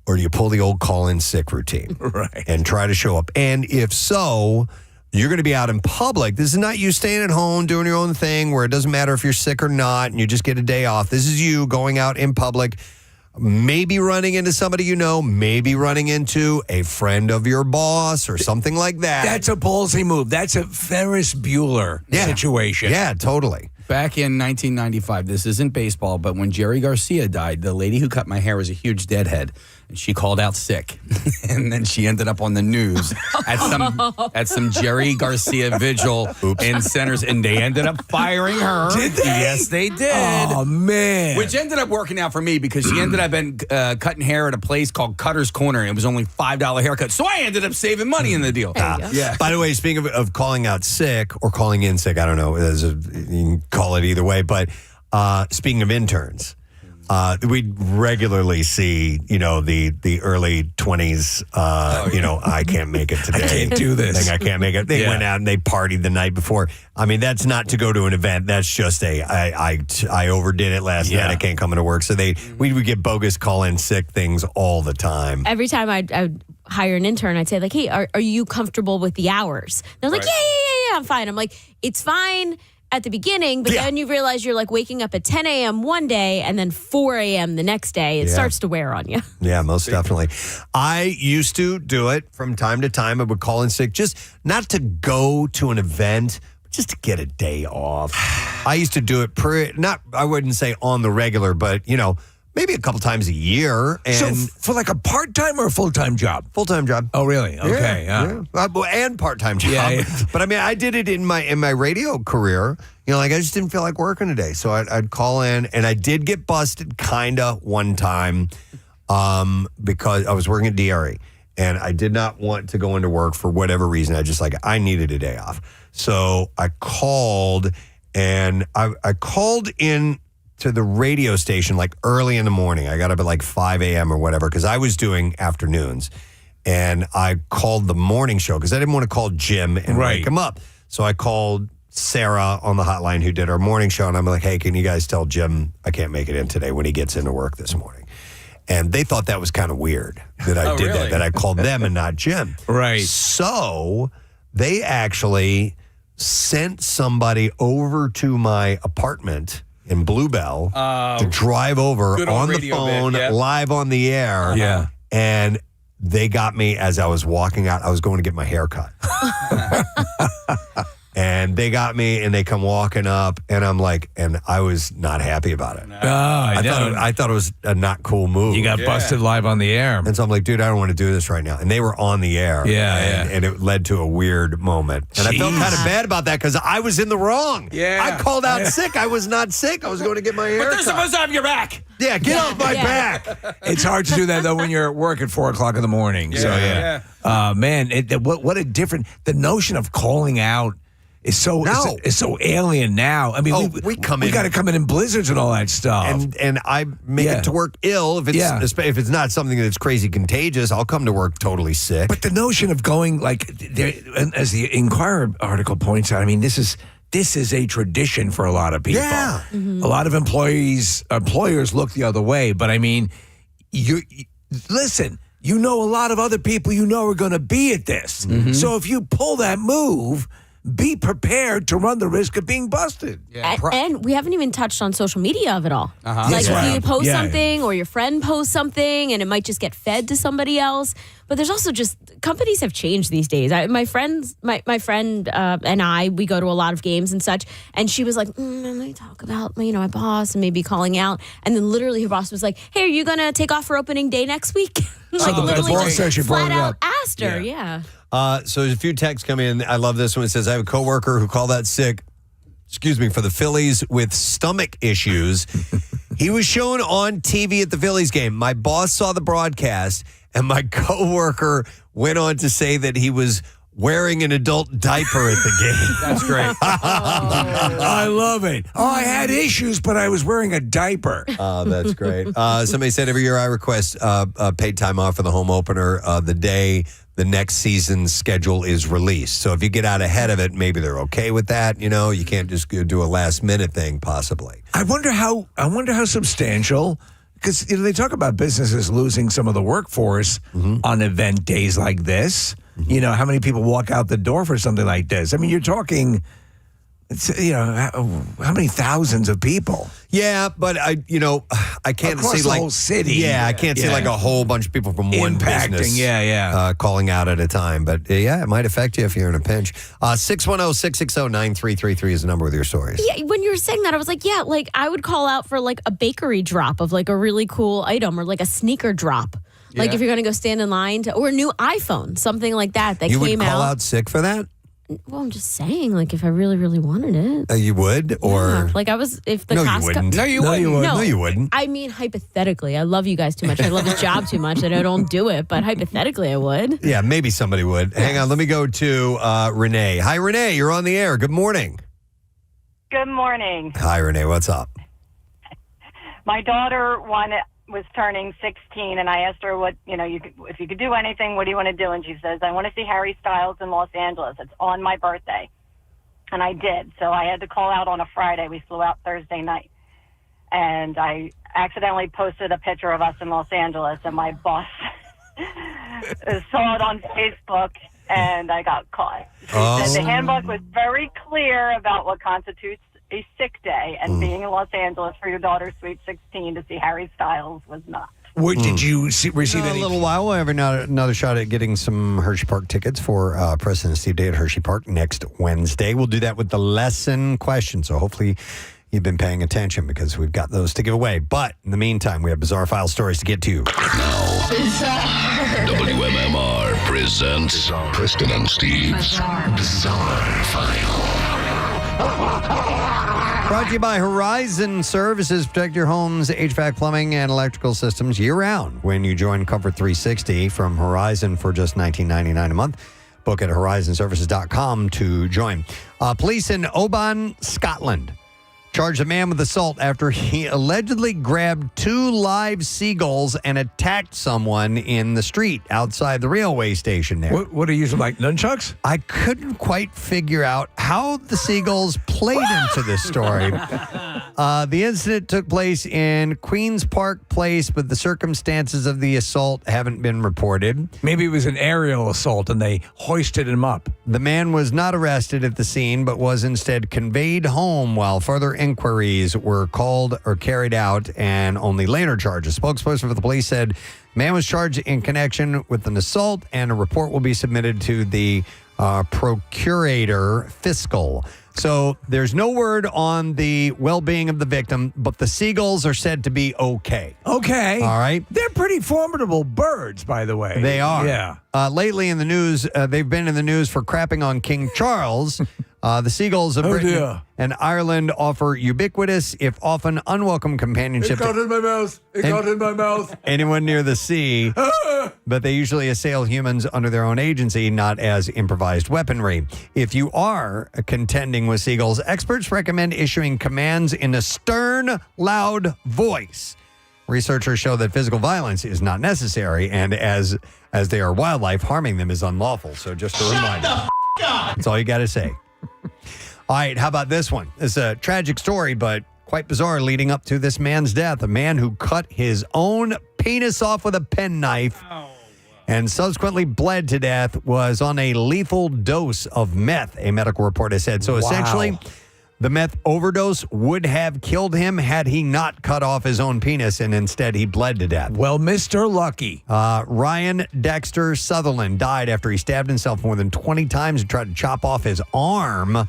or do you pull the old call-in sick routine? Right. And try to show up? And if so, you're going to be out in public. This is not you staying at home doing your own thing where it doesn't matter if you're sick or not and you just get a day off. This is you going out in public, maybe running into somebody you know, maybe running into a friend of your boss or something like that. That's a ballsy move. That's a Ferris Bueller situation. Yeah, totally. Back in 1995, this isn't baseball, but when Jerry Garcia died, the lady who cut my hair was a huge deadhead, and she called out sick, and then she ended up on the news at some Jerry Garcia vigil in Centers, and they ended up firing her. Did they? Yes, they did. Oh, man. Which ended up working out for me because she ended up cutting hair at a place called Cutter's Corner, and it was only $5 haircut, so I ended up saving money in the deal. Yeah. By the way, speaking of calling out sick or calling in sick, I don't know, you can call it either way, but speaking of interns, we regularly see, the early 20s, I can't make it today. I can't do this. I can't make it. They went out and they partied the night before. I mean, that's not to go to an event. That's just I overdid it last night. I can't come into work. So we would get bogus call-in sick things all the time. Every time I'd hire an intern, I'd say, like, hey, are you comfortable with the hours? They're like, yeah, I'm fine. I'm like, it's fine at the beginning, but then you realize you're like waking up at 10 a.m. one day and then 4 a.m. the next day. It starts to wear on you. Yeah, most definitely. I used to do it from time to time. I would call in sick, just not to go to an event, but just to get a day off. I used to do it I wouldn't say on the regular, but, maybe a couple times a year. And so for like a part-time or a full-time job? Full-time job. Oh, really? Okay. Yeah. And part-time job. Yeah. But I mean, I did it in my radio career. I just didn't feel like working today. So I'd call in, and I did get busted kind of one time because I was working at DRE, and I did not want to go into work for whatever reason. I needed a day off. So I called, and I called in to the radio station like early in the morning. I got up at like 5 a.m. or whatever because I was doing afternoons. And I called the morning show because I didn't want to call Jim and wake him up. So I called Sarah on the hotline who did our morning show. And I'm like, hey, can you guys tell Jim I can't make it in today when he gets into work this morning? And they thought that was kind of weird that I did that I called them and not Jim. Right. So they actually sent somebody over to my apartment in Bluebell to drive over on the phone, live on the air. Yeah. And they got me as I was walking out. I was going to get my hair cut. And they got me, and they come walking up, and I'm like, and I was not happy about it. I thought it was a not cool move. You got busted live on the air. And so I'm like, dude, I don't want to do this right now. And they were on the air. And it led to a weird moment. And I felt kind of bad about that because I was in the wrong. Yeah. I called out sick. I was not sick. I was going to get my hair But they're cut. supposed to have your back. Yeah, get off my back. It's hard to do that, though, when you're at work at 4 o'clock in the morning. Man, what a different, the notion of calling out is so alien now. I mean, we got to come in blizzards and all that stuff. And I make it to work ill if it's not something that's crazy contagious. I'll come to work totally sick. But the notion of going as the Enquirer article points out, I mean, this is a tradition for a lot of people. Yeah. Mm-hmm. A lot of employers look the other way. But I mean, listen. A lot of other people are going to be at this. Mm-hmm. So if you pull that move, be prepared to run the risk of being busted. Yeah. And we haven't even touched on social media of it all. Like if you post something or your friend posts something and it might just get fed to somebody else. But there's also just, companies have changed these days. My friend and I, we go to a lot of games and such. And she was like, let me talk about, my boss and maybe calling out. And then literally her boss was like, hey, are you going to take off for opening day next week? So the literally boss just says she brought flat it out up. asked her. Yeah. So there's a few texts come in. I love this one. It says, I have a coworker who called out sick, for the Phillies with stomach issues. He was shown on TV at the Phillies game. My boss saw the broadcast, and my coworker went on to say that he was wearing an adult diaper at the game. That's great. I love it. Oh, I had issues, but I was wearing a diaper. Oh, that's great. Somebody said every year I request paid time off for the home opener the day the next season's schedule is released. So if you get out ahead of it, maybe they're okay with that. You know, you can't just do a last minute thing, possibly. I wonder how substantial, because they talk about businesses losing some of the workforce on event days like this. You know, how many people walk out the door for something like this? I mean, you're talking, how many thousands of people? Yeah, but I can't Across see the like whole city. Yeah, I can't see like a whole bunch of people from one Impacting, business calling out at a time. But it might affect you if you're in a pinch. 610-660-9333 is the number with your stories. Yeah, when you were saying that, I was like, yeah, like I would call out for like a bakery drop of like a really cool item or like a sneaker drop. Like if you're going to go stand in line or a new iPhone, something like that you came would call out. out sick for that? Well, I'm just saying, like if I really, really wanted it. You would? Or Yeah. Like I was, if the No, you Costco. wouldn't. No, you wouldn't. No, you wouldn't. I mean, hypothetically, I love you guys too much. I love this job too much that I don't do it. But hypothetically, I would. Yeah, maybe somebody would. Hang on, let me go to Renee. Hi, Renee. You're on the air. Good morning. Good morning. Hi, Renee. What's up? My daughter was turning 16, and I asked her if you could do anything, what do you want to do? And she says, I want to see Harry Styles in Los Angeles. It's on my birthday. And I did. So I had to call out on a Friday. We flew out Thursday night. And I accidentally posted a picture of us in Los Angeles, and my boss saw it on Facebook, and I got caught. She said the handbook was very clear about what constitutes a sick day, and being in Los Angeles for your daughter's sweet 16 to see Harry Styles was not. Did you receive any? A little while. We'll have another shot at getting some Hershey Park tickets for Preston and Steve Day at Hershey Park next Wednesday. We'll do that with the lesson question. So hopefully you've been paying attention because we've got those to give away. But in the meantime, we have Bizarre File stories to get to. WMMR presents Preston and Steve's Bizarre File. Brought to you by Horizon Services. Protect your home's HVAC, plumbing, and electrical systems year-round when you join Comfort 360 from Horizon for just $19.99 a month. Book at horizonservices.com to join. Police in Oban, Scotland, charged a man with assault after he allegedly grabbed 2 live seagulls and attacked someone in the street outside the railway station there. What are you using, like nunchucks? I couldn't quite figure out how the seagulls played into this story. The incident took place in Queen's Park Place, but the circumstances of the assault haven't been reported. Maybe it was an aerial assault and they hoisted him up. The man was not arrested at the scene, but was instead conveyed home while further inquiries were called or carried out, and only later charges. Spokesperson for the police said man was charged in connection with an assault, and a report will be submitted to the procurator fiscal. So there's no word on the well-being of the victim, but the seagulls are said to be okay. Okay. All right. They're pretty formidable birds, by the way. They are. Yeah. Lately in the news, they've been in the news for crapping on King Charles. The seagulls of Britain and Ireland offer ubiquitous, if often unwelcome, companionship. It got in my mouth. It got in my mouth. Anyone near the sea, but they usually assail humans under their own agency, not as improvised weaponry. If you are contending with seagulls, experts recommend issuing commands in a stern, loud voice. Researchers show that physical violence is not necessary, and as they are wildlife, harming them is unlawful. So just a reminder. That's all you got to say. All right, how about this one? It's a tragic story, but quite bizarre leading up to this man's death. A man who cut his own penis off with a penknife and subsequently bled to death was on a lethal dose of meth, a medical report has said. So essentially, the meth overdose would have killed him had he not cut off his own penis, and instead he bled to death. Well, Mr. Lucky. Ryan Dexter Sutherland died after he stabbed himself more than 20 times and tried to chop off his arm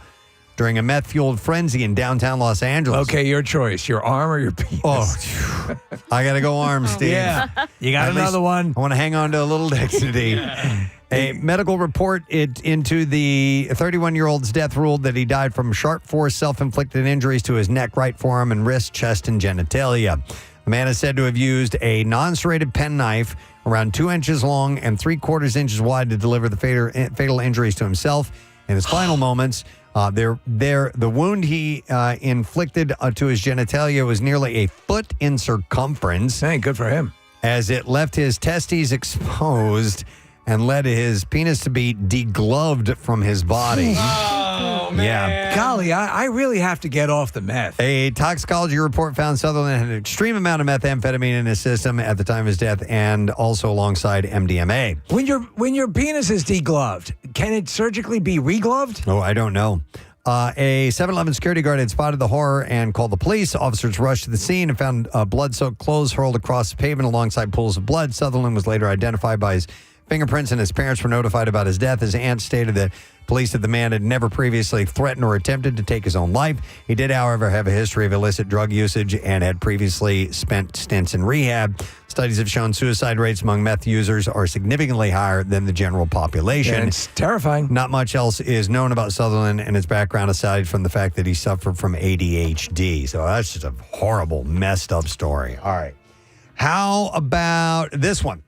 during a meth-fueled frenzy in downtown Los Angeles. Okay, your choice. Your arm or your penis? Oh, I got to go arm, Steve. Yeah. You got another one? I want to hang on to a little dignity. A medical report into the 31-year-old's death ruled that he died from sharp force self-inflicted injuries to his neck, right forearm, and wrist, chest, and genitalia. The man is said to have used a non-serrated penknife around 2 inches long and 3/4 inches wide to deliver the fatal injuries to himself. In his final moments, the wound he inflicted to his genitalia was nearly a foot in circumference. Hey, good for him. As it left his testes exposed and led his penis to be degloved from his body. Oh, man. Yeah. Golly, I really have to get off the meth. A toxicology report found Sutherland had an extreme amount of methamphetamine in his system at the time of his death and also alongside MDMA. When your penis is degloved, can it surgically be regloved? Oh, I don't know. A 7-Eleven security guard had spotted the horror and called the police. Officers rushed to the scene and found blood-soaked clothes hurled across the pavement alongside pools of blood. Sutherland was later identified by his fingerprints, and his parents were notified about his death. His aunt stated that police said the man had never previously threatened or attempted to take his own life. He did, however, have a history of illicit drug usage and had previously spent stints in rehab. Studies have shown suicide rates among meth users are significantly higher than the general population. Yeah, it's terrifying. Not much else is known about Sutherland and his background aside from the fact that he suffered from ADHD. So that's just a horrible, messed up story. All right. How about this one?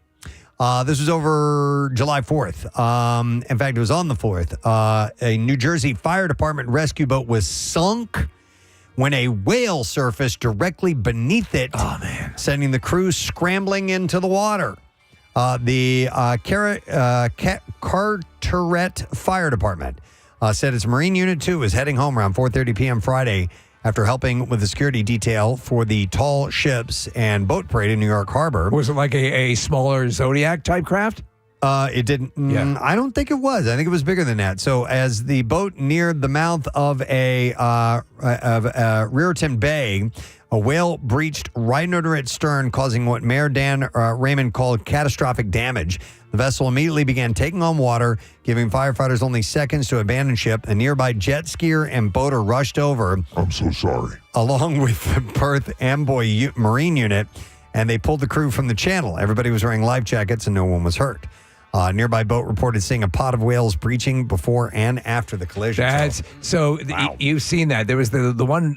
This was over July 4th. In fact, it was on the 4th. A New Jersey Fire Department rescue boat was sunk when a whale surfaced directly beneath it, sending the crew scrambling into the water. The Carteret Fire Department said its Marine Unit 2 was heading home around 4:30 p.m. Friday after helping with the security detail for the tall ships and boat parade in New York Harbor. Was it like a smaller Zodiac type craft? It didn't. I don't think it was. I think it was bigger than that. So as the boat neared the mouth of a Rearton Bay, a whale breached right under its stern, causing what Mayor Dan Raymond called catastrophic damage. The vessel immediately began taking on water, giving firefighters only seconds to abandon ship. A nearby jet skier and boater rushed over. I'm so sorry. Along with the Perth Amboy Marine Unit, and they pulled the crew from the channel. Everybody was wearing life jackets and no one was hurt. A nearby boat reported seeing a pod of whales breaching before and after the collision. You've seen that. There was the one,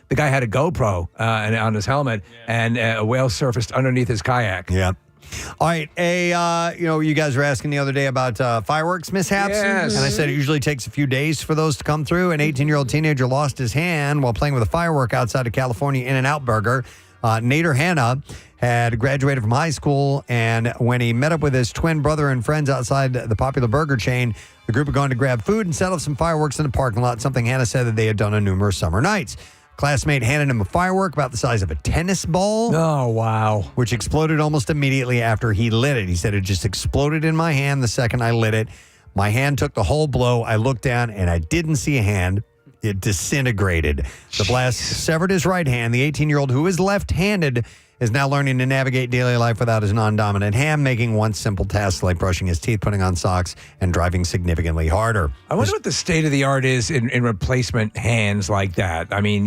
the guy had a GoPro on his helmet, and a whale surfaced underneath his kayak. Yep. All right, you guys were asking the other day about fireworks mishaps, Yes. and I said it usually takes a few days for those to come through. An 18-year-old teenager lost his hand while playing with a firework outside of California In-N-Out Burger. Nader Hanna had graduated from high school, and when he met up with his twin brother and friends outside the popular burger chain, the group had gone to grab food and set off some fireworks in the parking lot, something Hanna said that they had done on numerous summer nights. Classmate handed him a firework about the size of a tennis ball. Oh, wow. Which exploded almost immediately after he lit it. He said, it just exploded in my hand the second I lit it. My hand took the whole blow. I looked down and I didn't see a hand. It disintegrated. The blast severed his right hand. The 18-year-old, who is left-handed, is now learning to navigate daily life without his non-dominant hand, making one simple task like brushing his teeth, putting on socks, and driving significantly harder. I wonder what the state of the art is in replacement hands like that. I mean,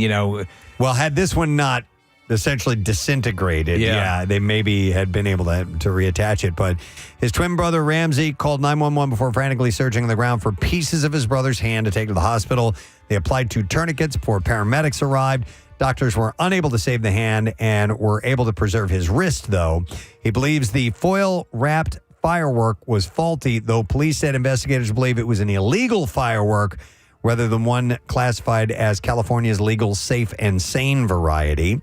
Well, had this one not essentially disintegrated, they maybe had been able to reattach it. But his twin brother, Ramsey, called 911 before frantically searching on the ground for pieces of his brother's hand to take to the hospital. They applied 2 tourniquets before paramedics arrived. Doctors were unable to save the hand and were able to preserve his wrist, though. He believes the foil-wrapped firework was faulty, though police said investigators believe it was an illegal firework rather than one classified as California's legal safe and sane variety.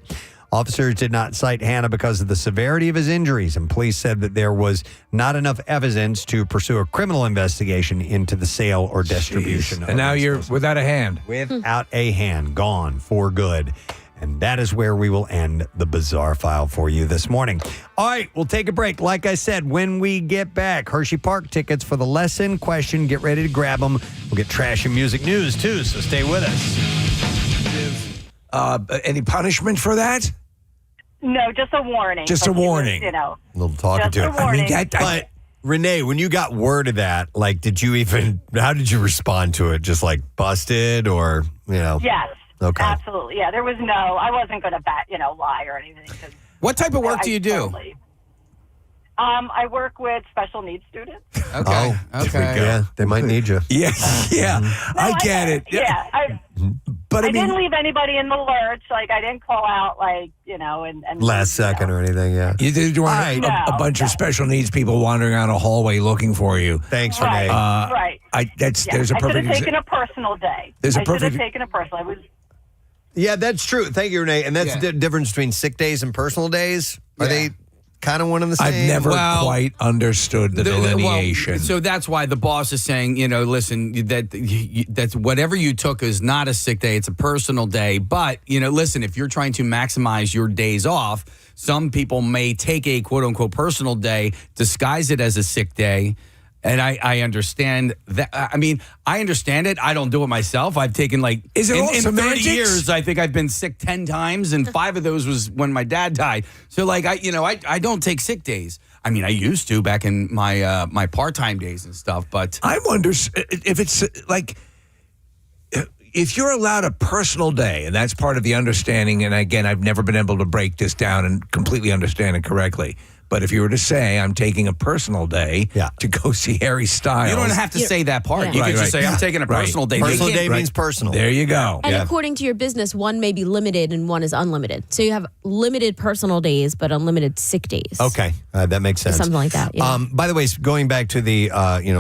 Officers did not cite Hanna because of the severity of his injuries, and police said that there was not enough evidence to pursue a criminal investigation into the sale or distribution. And now you're without a hand. Without a hand, gone for good. And that is where we will end the Bizarre File for you this morning. All right, we'll take a break. Like I said, when we get back, Hershey Park tickets for the lesson question. Get ready to grab them. We'll get trash and music news, too, so stay with us. Any punishment for that? No, just a warning. Just a warning. A little talking just to a it. warning. But Renee, when you got word of that, like, how did you respond to it? Just like busted or, Yes. Okay. Absolutely. Yeah, there was I wasn't going to lie or anything. What type of work do you do? I work with special needs students. Okay. Okay. Yeah, they might need you. Yeah. I get it. Yeah. But I didn't leave anybody in the lurch. Like, I didn't call out, and last second or anything, yeah. You did a bunch of special needs people wandering around a hallway looking for you. Thanks, Renee. Right. There's a I perfect should have taken a personal day. I should have taken a personal. Yeah, that's true. Thank you, Renee. And that's the difference between sick days and personal days. Are they kind of one and the same? I've never quite understood the delineation. So that's why the boss is saying, listen, that's whatever you took is not a sick day. It's a personal day. But, listen, if you're trying to maximize your days off, some people may take a quote unquote personal day, disguise it as a sick day. And I understand that. I mean, I understand it. I don't do it myself. I've taken Is it all in 30 semantics? years, I think I've been sick 10 times, and 5 of those was when my dad died. So I don't take sick days. I mean, I used to back in my my part-time days and stuff, but I wonder if it's if you're allowed a personal day, and that's part of the understanding, and again, I've never been able to break this down and completely understand it correctly. But if you were to say, I'm taking a personal day to go see Harry Styles. You don't have to say that part. You can just say, I'm taking a personal day. Personal day means personal. There you go. And according to your business, one may be limited and one is unlimited. So you have limited personal days, but unlimited sick days. Okay. That makes sense. Something like that. Yeah. By the way, going back to the,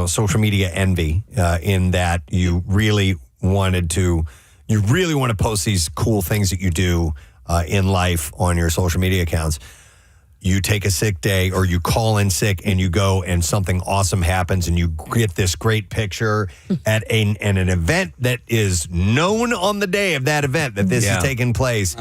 social media envy, in that you really want to post these cool things that you do in life on your social media accounts. You take a sick day or you call in sick and you go and something awesome happens and you get this great picture at an event that is known on the day of that event that this is taking place.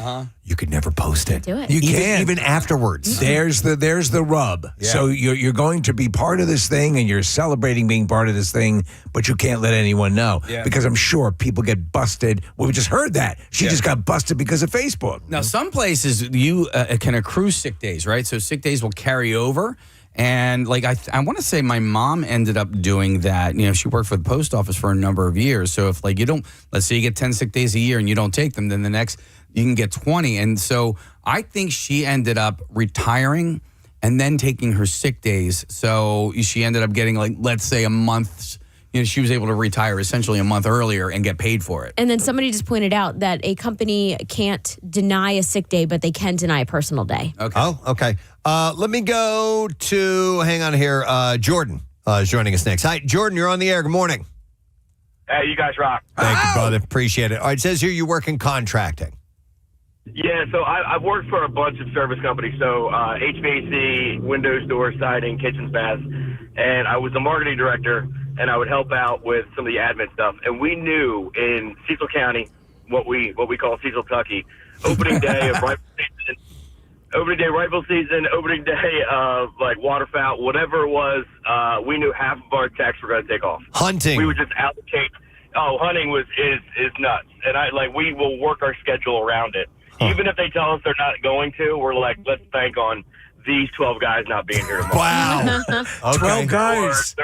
You could never post it. Do it. You can't. Even afterwards. There's the rub. Yeah. So you're going to be part of this thing and you're celebrating being part of this thing, but you can't let anyone know. Yeah. Because I'm sure people get busted. Well, we just heard that. She just got busted because of Facebook. Now, some places you can accrue sick days, right? So sick days will carry over. And I want to say my mom ended up doing that. She worked for the post office for a number of years. So if let's say you get 10 sick days a year and you don't take them, then the next you can get 20. And so I think she ended up retiring and then taking her sick days. So she ended up getting let's say a month's, she was able to retire essentially a month earlier and get paid for it. And then somebody just pointed out that a company can't deny a sick day, but they can deny a personal day. Okay. Oh, okay. Let me go to, hang on here, Jordan is joining us next. Hi, Jordan, you're on the air. Good morning. Hey, you guys rock. Thank you, brother. Appreciate it. All right, it says here you work in contracting. Yeah, so I've worked for a bunch of service companies. So HVAC, windows, doors, siding, kitchens, baths. And I was the marketing director, and I would help out with some of the admin stuff. And we knew in Cecil County, what we call Cecil, Kentucky, opening day of rifle season, opening day of waterfowl, whatever it was, we knew half of our techs were going to take off. Hunting. We would just allocate. Oh, hunting is nuts, and we will work our schedule around it. Even if they tell us they're not going to, we're like, let's bank on these 12 guys not being here tomorrow. Wow. Okay. 12 guys.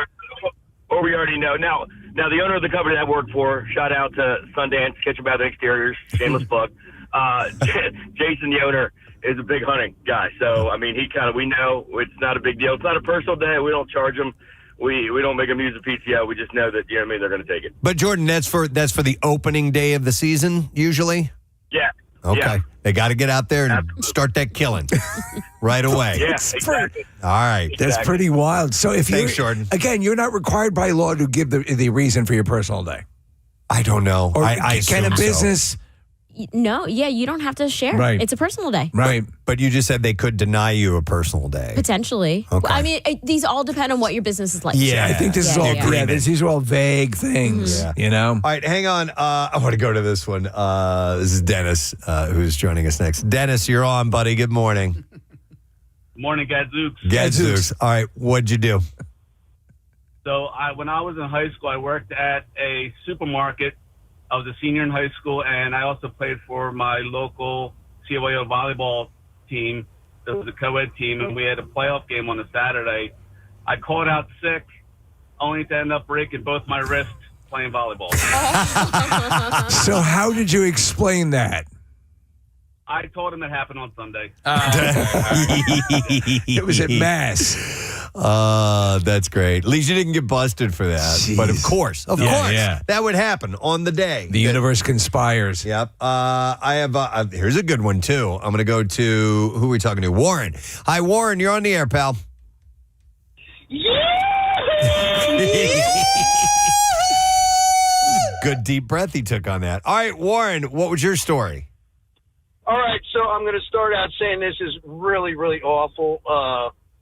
Or we already know. Now the owner of the company that I work for, shout out to Sundance Kitchen Bath and Exteriors, shameless plug. Jason, the owner, is a big hunting guy. So, I mean, we know it's not a big deal. It's not a personal day. We don't charge them. We don't make them use the PTO. We just know that, they're going to take it. But Jordan, that's for the opening day of the season, usually? Yeah. Okay. Yeah. They got to get out there and start that killing right away. Yeah, exactly. All right. That's pretty wild. So Thanks, Jordan. Again, you're not required by law to give the reason for your personal day. I don't know. Or I can a assume so. business... No, you don't have to share. Right. It's a personal day. Right. But you just said they could deny you a personal day. Potentially. Okay. I mean, these all depend on what your business is like. Yeah. I think this is all these are all vague things, All right, hang on. I want to go to this one. This is Dennis who's joining us next. Dennis, you're on, buddy. Good morning. Morning, Gadzooks. Gadzooks. All right, what'd you do? So when I was in high school, I worked at a supermarket. I was a senior in high school, and I also played for my local CYO volleyball team. It was a co-ed team, and we had a playoff game on a Saturday. I called out sick, only to end up breaking both my wrists playing volleyball. So how did you explain that? I told him it happened on Sunday. It was at Mass. That's great. At least you didn't get busted for that. Jeez. But of course, that would happen on the day. The universe conspires. Yep. I have. Here's a good one too. I'm going to go to who are we talking to? Warren. Hi, Warren. You're on the air, pal. Good deep breath he took on that. All right, Warren. What was your story? All right, so I'm going to start out saying this is really, really awful,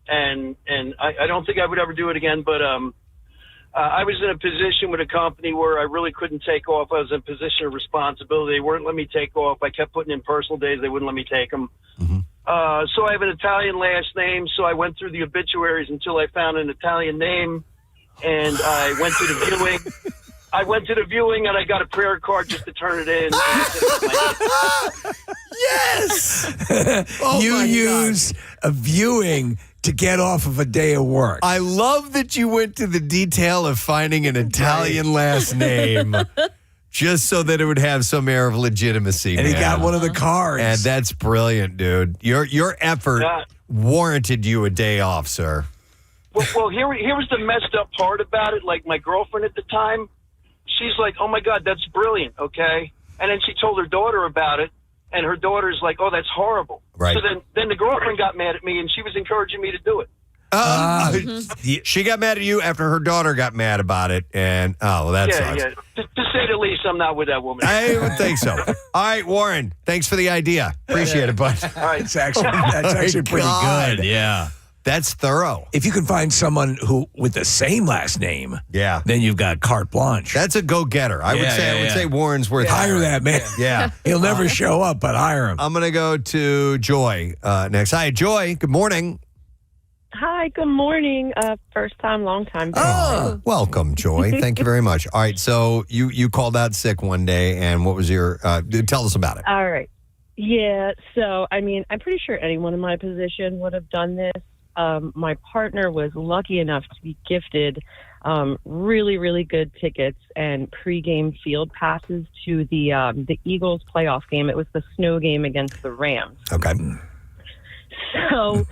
and I don't think I would ever do it again. But I was in a position with a company where I really couldn't take off. I was in a position of responsibility. They wouldn't let me take off. I kept putting in personal days. They wouldn't let me take them. So I have an Italian last name, so I went through the obituaries until I found an Italian name, and I went to the viewing. And I got a prayer card just to turn it in. Yes! You use a viewing to get off of a day of work. I love that you went to the detail of finding an Italian last name just so that it would have some air of legitimacy. And he got one of the cards. And that's brilliant, dude. Your effort warranted you a day off, sir. Well, here was the messed up part about it. Like, my girlfriend at the time, she's like, oh, my God, that's brilliant, okay? And then she told her daughter about it, and her daughter's like, oh, that's horrible. Right. So then the girlfriend got mad at me, and she was encouraging me to do it. She got mad at you after her daughter got mad about it, and, that sucks. Yeah. To say the least, I'm not with that woman. I would think so. All right, Warren, thanks for the idea. Appreciate it, bud. All right. That's actually pretty good. Yeah. That's thorough. If you can find someone who with the same last name, then you've got carte blanche. That's a go-getter. I would say Warren's worth hire that man. Yeah. He'll never show up, but hire him. I'm going to go to Joy next. Hi, Joy. Good morning. Hi, good morning. First time, long time. Welcome, Joy. Thank you very much. All right, so you called out sick one day, and what was your tell us about it. All right. Yeah, so, I mean, I'm pretty sure anyone in my position would have done this. My partner was lucky enough to be gifted really, really good tickets and pregame field passes to the Eagles playoff game. It was the snow game against the Rams. Okay. So,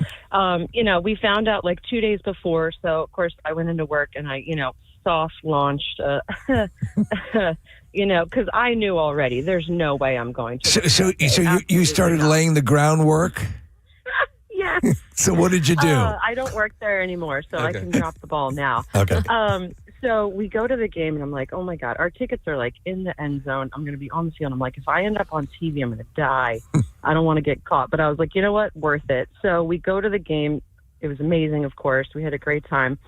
we found out like 2 days before. So, of course, I went into work and I, soft launched, because I knew already there's no way I'm going to. So you started laying the groundwork? Yeah. So what did you do? I don't work there anymore, so I can drop the ball now. Okay. So we go to the game, and I'm like, oh, my God, our tickets are, like, in the end zone. I'm going to be on the field. I'm like, if I end up on TV, I'm going to die. I don't want to get caught. But I was like, you know what? Worth it. So we go to the game. It was amazing, of course. We had a great time.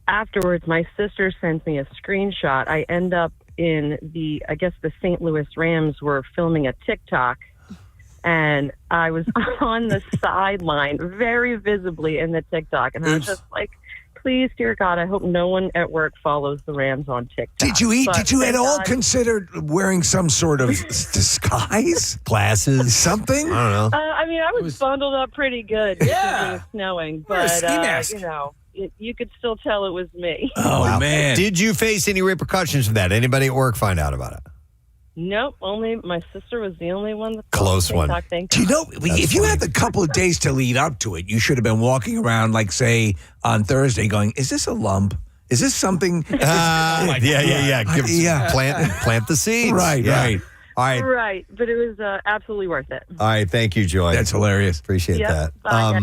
Afterwards, my sister sends me a screenshot. I end up in the St. Louis Rams were filming a TikTok. And I was on the sideline very visibly in the TikTok. And I was just like, please, dear God, I hope no one at work follows the Rams on TikTok. Did you at all consider wearing some sort of disguise? Glasses? Something? I don't know. I was bundled up pretty good because it was snowing. But, ski mask. you could still tell it was me. Oh, man. Did you face any repercussions from that? Anybody at work find out about it? Nope, only my sister was the only one. Close one. Do you know, if you had the couple of days to lead up to it, you should have been walking around, like, say, on Thursday going, is this a lump? Is this something? Plant the seeds. Right. All right. Right, but it was absolutely worth it. All right, thank you, Joy. That's hilarious. Appreciate that. Bye,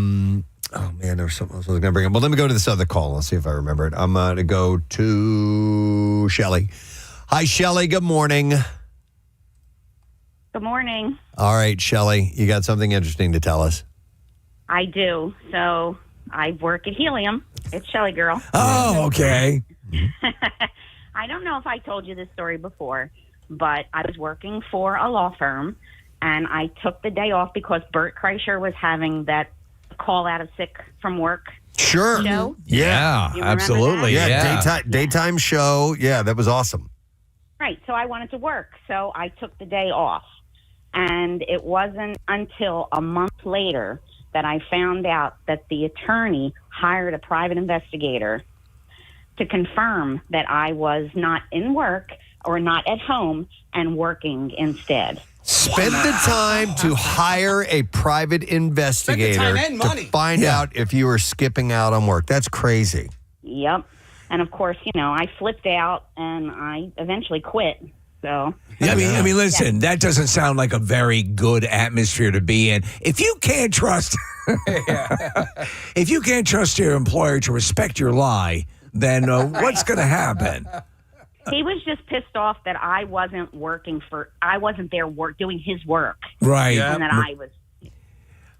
oh, man, there was something else I was going to bring up. Well, let me go to this other call. Let's see if I remember it. I'm going to go to Shelly. Hi, Shelly. Good morning. Good morning. All right, Shelly, you got something interesting to tell us. I do. So I work at Helium. It's Shelly Girl. Oh, okay. I don't know if I told you this story before, but I was working for a law firm, and I took the day off because Bert Kreischer was having that call out of sick from work Sure. show. Yeah, You remember absolutely. that? Yeah, daytime show. Yeah, that was awesome. Right. So I wanted to work, so I took the day off. And it wasn't until a month later that I found out that the attorney hired a private investigator to confirm that I was not in work or not at home and working instead. Spend the time to hire a private investigator time and money. to find out if you are skipping out on work. That's crazy. Yep. And of course, I flipped out and I eventually quit. So I mean, listen, that doesn't sound like a very good atmosphere to be in. If you can't trust, if you can't trust your employer to respect your lie, then what's going to happen? He was just pissed off that I wasn't there doing his work. Right. And that I was.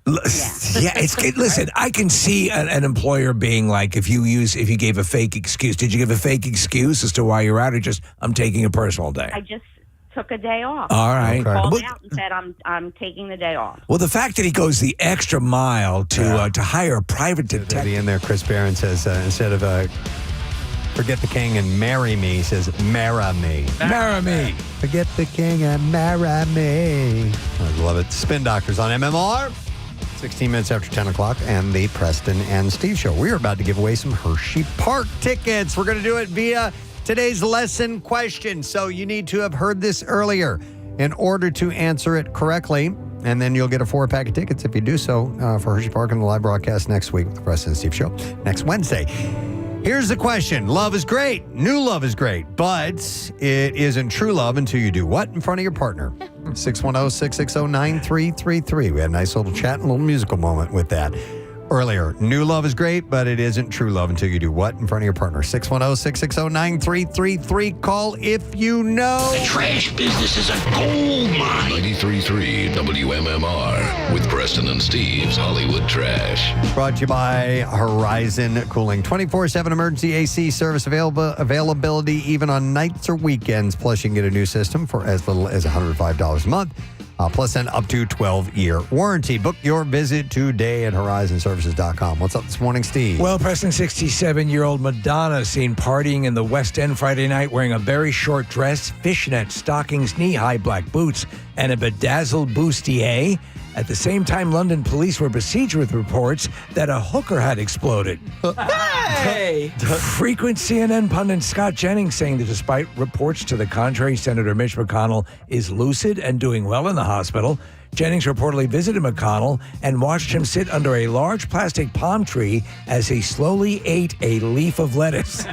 Yeah, listen, I can see an employer being like, if you gave a fake excuse. Did you give a fake excuse as to why you're out, or just, I'm taking a personal day? I just took a day off. All right. I called Okay. out and said I'm taking the day off. Well, the fact that he goes the extra mile to hire a private detective. In there, Chris Barron says, instead of forget the king and marry me, he says, marry me. Marry me. Forget the king and marry me. I love it. Spin Doctors on MMR. 16 minutes after 10 o'clock, and the Preston and Steve Show. We are about to give away some Hershey Park tickets. We're going to do it via today's lesson question. So you need to have heard this earlier in order to answer it correctly. And then you'll get a 4-pack of tickets if you do so for Hershey Park and the live broadcast next week with the Preston and Steve Show next Wednesday. Here's the question. Love is great. New love is great. But it isn't true love until you do what in front of your partner? 610-660-9333. We had a nice little chat and a little musical moment with that earlier. New love is great, but it isn't true love until you do what in front of your partner? 610-660-9333. Call if you know. The trash business is a gold mine. 93.3 WMMR with Preston and Steve's Hollywood Trash. Brought to you by Horizon Cooling. 24/7 emergency AC service availability even on nights or weekends. Plus, you can get a new system for as little as $105 a month. Plus an up to 12-year warranty. Book your visit today at horizonservices.com. What's up this morning, Steve? Well, Preston, 67-year-old Madonna seen partying in the West End Friday night wearing a very short dress, fishnet stockings, knee-high black boots, and a bedazzled bustier. At the same time, London police were besieged with reports that a hooker had exploded. Hey! Frequent CNN pundit Scott Jennings saying that despite reports to the contrary, Senator Mitch McConnell is lucid and doing well in the hospital. Jennings reportedly visited McConnell and watched him sit under a large plastic palm tree as he slowly ate a leaf of lettuce.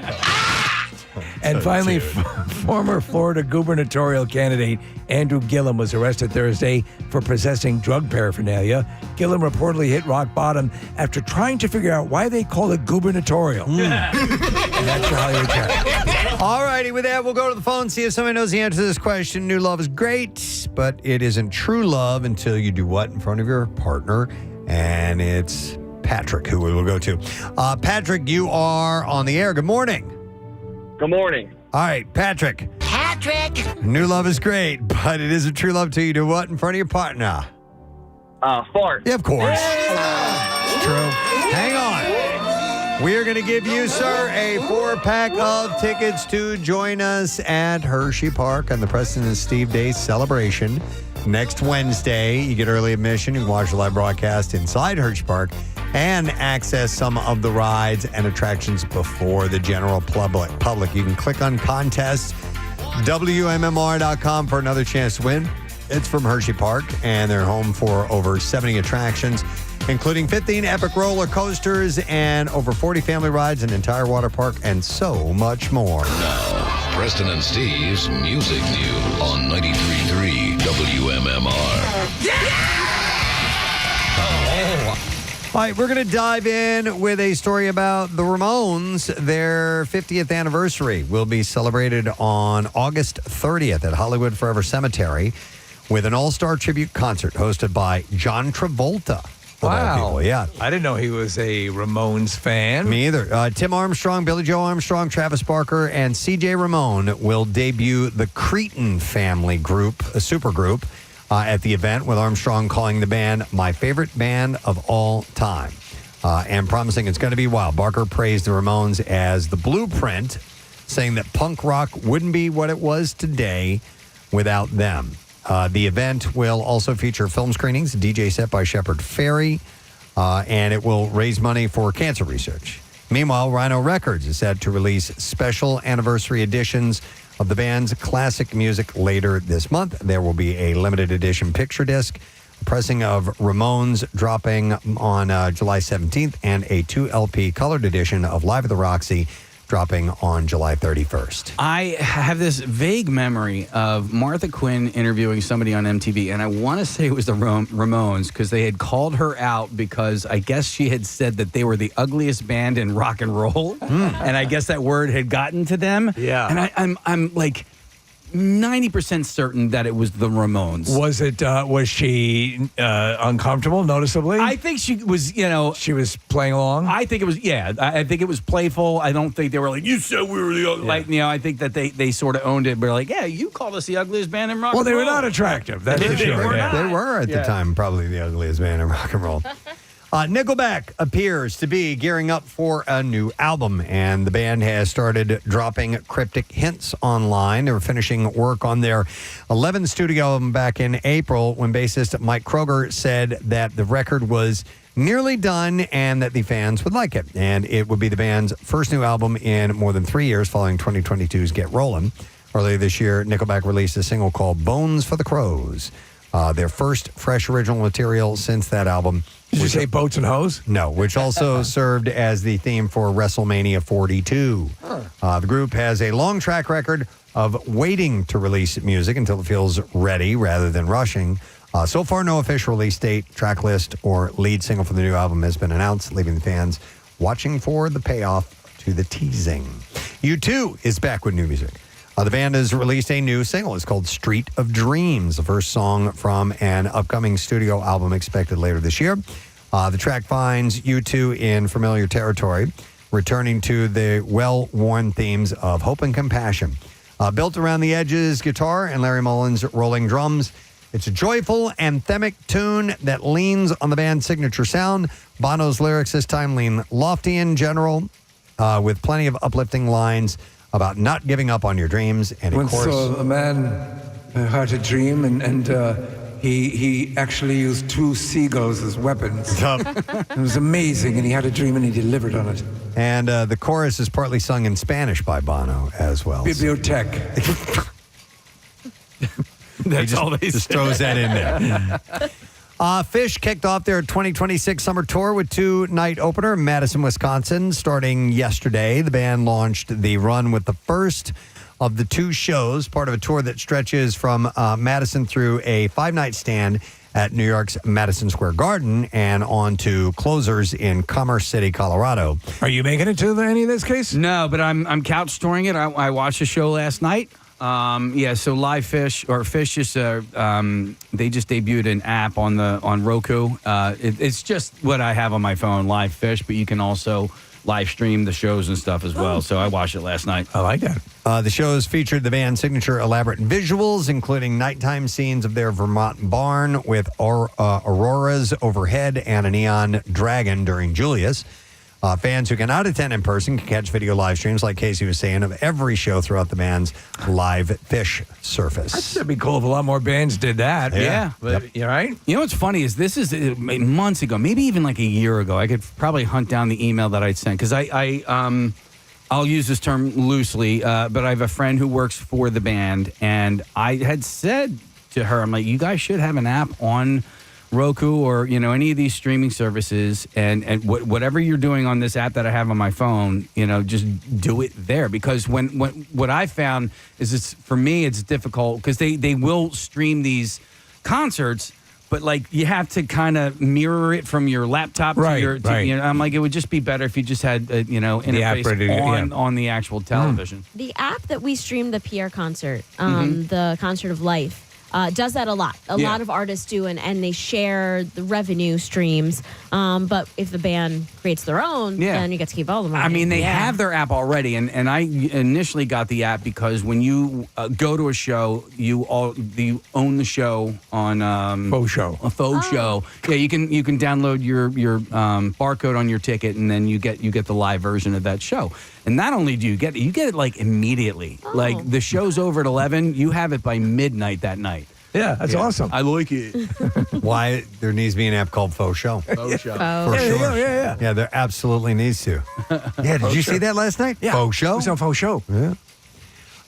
And finally, former Florida gubernatorial candidate Andrew Gillum was arrested Thursday for possessing drug paraphernalia. Gillum reportedly hit rock bottom after trying to figure out why they call it gubernatorial. And that's your Hollywood Trash. All righty, with that, we'll go to the phone, see if somebody knows the answer to this question. New love is great, but it isn't true love until you do what in front of your partner? And it's Patrick, who we will go to. Patrick, you are on the air. Good morning. Good morning. All right, Patrick. New love is great, but it isn't true love till you do what in front of your partner? Fart. Yeah, of course. It's true. Hang on. We are going to give you, sir, a 4-pack of tickets to join us at Hershey Park on the Preston and Steve Day celebration next Wednesday. You get early admission. You can watch the live broadcast inside Hershey Park and access some of the rides and attractions before the general public. You can click on contests, WMMR.com for another chance to win. It's from Hershey Park, and they're home for over 70 attractions, including 15 epic roller coasters and over 40 family rides, an entire water park, and so much more. Now, Preston and Steve's Music News on 93.3 WMMR. All right, we're going to dive in with a story about the Ramones. Their 50th anniversary will be celebrated on August 30th at Hollywood Forever Cemetery with an all-star tribute concert hosted by John Travolta. Wow. Yeah. I didn't know he was a Ramones fan. Me either. Tim Armstrong, Billy Joe Armstrong, Travis Barker, and C.J. Ramone will debut the Cretin Family group, a supergroup, at the event, with Armstrong calling the band my favorite band of all time and promising it's going to be wild. Barker praised the Ramones as the blueprint, saying that punk rock wouldn't be what it was today without them. The event will also feature film screenings, a DJ set by Shepard Fairey, and it will raise money for cancer research. Meanwhile, Rhino Records is set to release special anniversary editions of the band's classic music later this month. There will be a limited edition picture disc, a pressing of Ramones dropping on July 17th, and a 2 LP colored edition of Live at the Roxy dropping on July 31st. I have this vague memory of Martha Quinn interviewing somebody on MTV, and I want to say it was the Ramones, because they had called her out because I guess she had said that they were the ugliest band in rock and roll, and I guess that word had gotten to them. Yeah. And I'm like 90% certain that it was the Ramones. Was it? Was she uncomfortable, noticeably? I think she was, She was playing along? I think it was, I think it was playful. I don't think they were like, you said we were the ugly. I think that they sort of owned it. They're like, yeah, you called us the ugliest band in rock and roll. Well, they were not attractive. That's for sure. They were at the time probably the ugliest band in rock and roll. Nickelback appears to be gearing up for a new album, and the band has started dropping cryptic hints online. They were finishing work on their 11th studio album back in April when bassist Mike Kroger said that the record was nearly done and that the fans would like it. And it would be the band's first new album in more than 3 years following 2022's Get Rollin'. Earlier this year, Nickelback released a single called Bones for the Crows, their first fresh original material since that album. Did you say Boats and Hoes? No, which also served as the theme for WrestleMania 42. The group has a long track record of waiting to release music until it feels ready rather than rushing. So far, no official release date, track list, or lead single for the new album has been announced, leaving the fans watching for the payoff to the teasing. U2 is back with new music. The band has released a new single. It's called Street of Dreams, the first song from an upcoming studio album expected later this year. The track finds U2 in familiar territory, returning to the well-worn themes of hope and compassion. Built around the edges guitar and Larry Mullen's rolling drums, it's a joyful, anthemic tune that leans on the band's signature sound. Bono's lyrics this time lean lofty in general, with plenty of uplifting lines about not giving up on your dreams. And of course, a man had a dream, and he actually used 2 seagulls as weapons. It was amazing, and he had a dream, and he delivered on it. And the chorus is partly sung in Spanish by Bono as well. Bibliotech. That's all they just throws that in there. Fish kicked off their 2026 summer tour with 2-night opener in Madison, Wisconsin, starting yesterday. The band launched the run with the first of the 2 shows, part of a tour that stretches from Madison through a 5-night stand at New York's Madison Square Garden and on to closers in Commerce City, Colorado. Are you making it to any of this case? No, but I'm couch storing it. I watched the show last night. So Live Fish or Fish just they just debuted an app on Roku. It's just what I have on my phone, Live Fish, but you can also live stream the shows and stuff as well. So I watched it last night. I like that. The shows featured the band's signature elaborate visuals, including nighttime scenes of their Vermont barn with auroras overhead and a neon dragon during Julius. Fans who cannot attend in person can catch video live streams, like Casey was saying, of every show throughout the band's Live Fish surface. That'd be cool if a lot more bands did that. Yeah. But, you right? You know what's funny is this is months ago, maybe even like a year ago. I could probably hunt down the email that I'd sent because I'll use this term loosely, but I have a friend who works for the band, and I had said to her, I'm like, you guys should have an app on Roku or any of these streaming services, and whatever you're doing on this app that I have on my phone, just do it there, because when what I found is for me it's difficult because they will stream these concerts, but like you have to kind of mirror it from your laptop to your I'm like, it would just be better if you just had interface on the actual television. The app that we streamed the Pierre concert, the Concert of Life, does that a lot. A lot of artists do, and they share the revenue streams. But if the band creates their own, then you get to keep all the money. I mean, they have their app already, and I initially got the app because when you go to a show, you own the show on a faux show. Yeah, you can download your barcode on your ticket, and then you get the live version of that show. And not only do you get it like immediately. Like the show's over at 11, you have it by midnight that night. Yeah, that's awesome. I like it. Why there needs to be an app called Faux Show. Faux Show. For Yeah, sure. yeah. Yeah, there absolutely needs to. Yeah, did you see that last night? Yeah. Faux Show? It was on Faux Show. Yeah.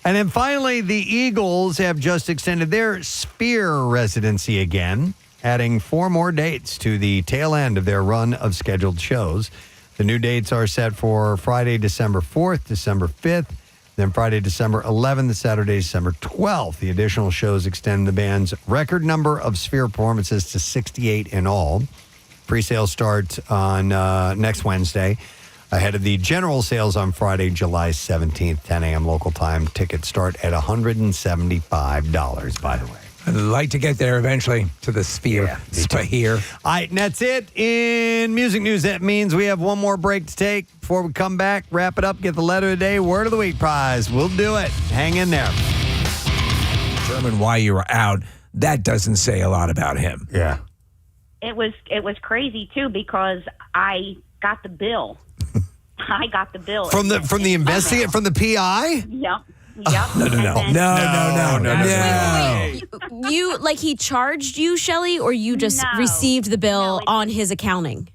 And then finally, the Eagles have just extended their Sphere residency again, adding 4 more dates to the tail end of their run of scheduled shows. The new dates are set for Friday, December 4th, December 5th, then Friday, December 11th, and Saturday, December 12th. The additional shows extend the band's record number of Sphere performances to 68 in all. Pre-sales start on next Wednesday, ahead of the general sales on Friday, July 17th, 10 a.m. local time. Tickets start at $175, by the way. I'd like to get there eventually to the Sphere. Here. All right, and that's it in music news. That means we have one more break to take before we come back, wrap it up, get the letter of the day, word of the week prize. We'll do it. Hang in there. Determine why you were out. That doesn't say a lot about him. Yeah. It was crazy too because I got the bill. I got the bill From the investigator, from the PI? Yep. No. Wait. You like he charged you, Shelley, or you just received the bill on his accounting?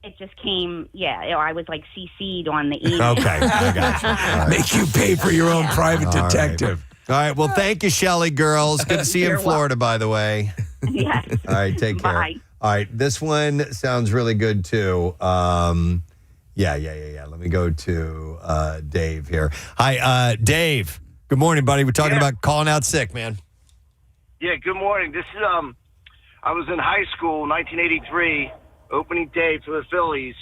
It just came. Yeah, I was like CC'd on the email. Okay, I got you. Right. Make you pay for your own private All detective. All right, well, thank you, Shelley, girls. Good to see you in You're Florida, by the way. Yes. All right, take care. Bye. All right, this one sounds really good, too. Yeah. Let me go to Dave here. Hi, Dave. Good morning, buddy. We're talking about calling out sick, man. Yeah, good morning. This is I was in high school, 1983, opening day for the Phillies,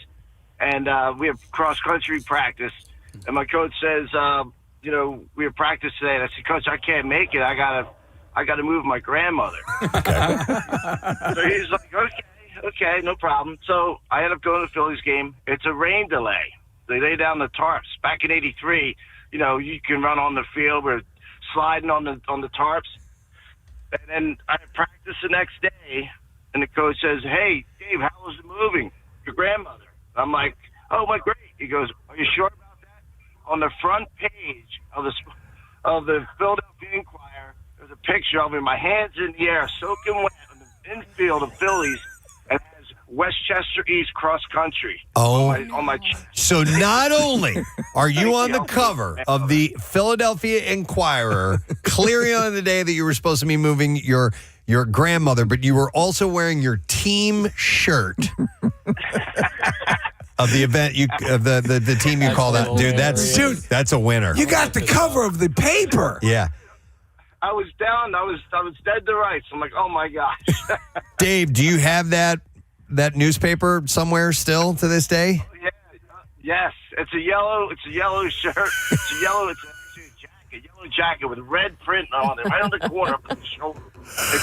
and we have cross country practice. And my coach says, we have practice today. And I said, Coach, I can't make it. I gotta move my grandmother. So he's like, okay, no problem. So I end up going to the Phillies game. It's a rain delay. They lay down the tarps. Back in '83, you can run on the field. We're sliding on the tarps. And then I practice the next day, and the coach says, "Hey, Dave, how was it moving? Your grandmother?" I'm like, "Oh, my great." He goes, "Are you sure about that?" On the front page of the Philadelphia Inquirer, there's a picture of me, my hands in the air, soaking wet on the infield of Phillies, and it has Westchester East cross country. Oh, on my chest. So not only are you on the cover of the Philadelphia Inquirer, clearly on the day that you were supposed to be moving your grandmother, but you were also wearing your team shirt of the event the team you called out. Dude, that's a winner. You got the cover of the paper. Yeah. I was down. I was dead to rights. I'm like, oh my gosh. Dave, do you have that newspaper somewhere still to this day? Yeah. Yes, it's a yellow shirt. It's a yellow jacket with red print on it, right on the corner of the shoulder.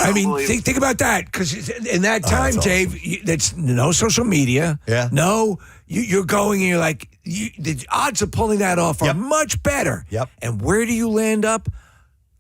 I mean, think about that, because in that time, Dave, that's no social media. Yeah. No, you're going and you're like, the odds of pulling that off are much better. Yep. And where do you land up?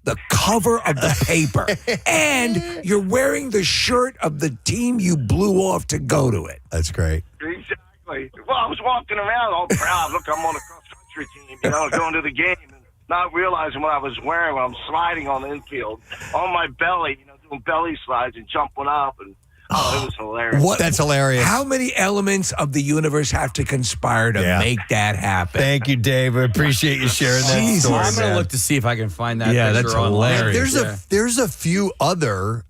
The cover of the paper. And you're wearing the shirt of the team you blew off to go to it. That's great. Exactly. Well, I was walking around all proud. Look, I'm on a cross-country team, going to the game, and not realizing what I was wearing when I'm sliding on the infield. On my belly, doing belly slides and jumping up, and it was hilarious. That's hilarious. How many elements of the universe have to conspire to make that happen? Thank you, Dave. I appreciate you sharing that story. I'm going to man. look to see if I can find that. Yeah, picture that's online. hilarious. There's a few other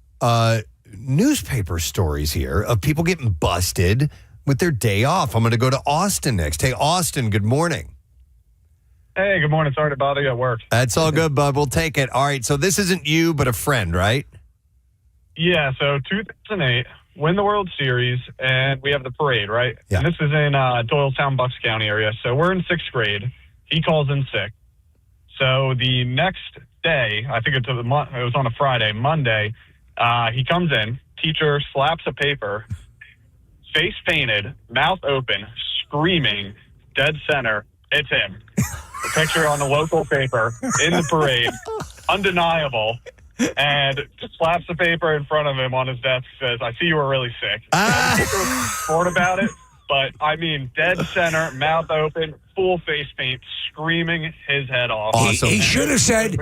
newspaper stories here of people getting busted with their day off. I'm going to go to Austin next. Hey, Austin, good morning. Hey, good morning. Sorry to bother you at work. That's all good, bud. We'll take it. All right, so this isn't you, but a friend, right? Yeah, so 2008, win the World Series, and we have the parade, right? Yeah. And this is in Doylestown, Bucks County area. So we're in 6th grade. He calls in sick. So the next day, I think it was on a Friday, Monday, he comes in, teacher slaps a paper, face painted, mouth open, screaming, dead center, it's him. A picture on the local paper in the parade, undeniable, and just slaps the paper in front of him on his desk, says, I see you were really sick. Sport about it, but I mean, dead center, mouth open, full face paint, screaming his head off. Awesome. He should have said,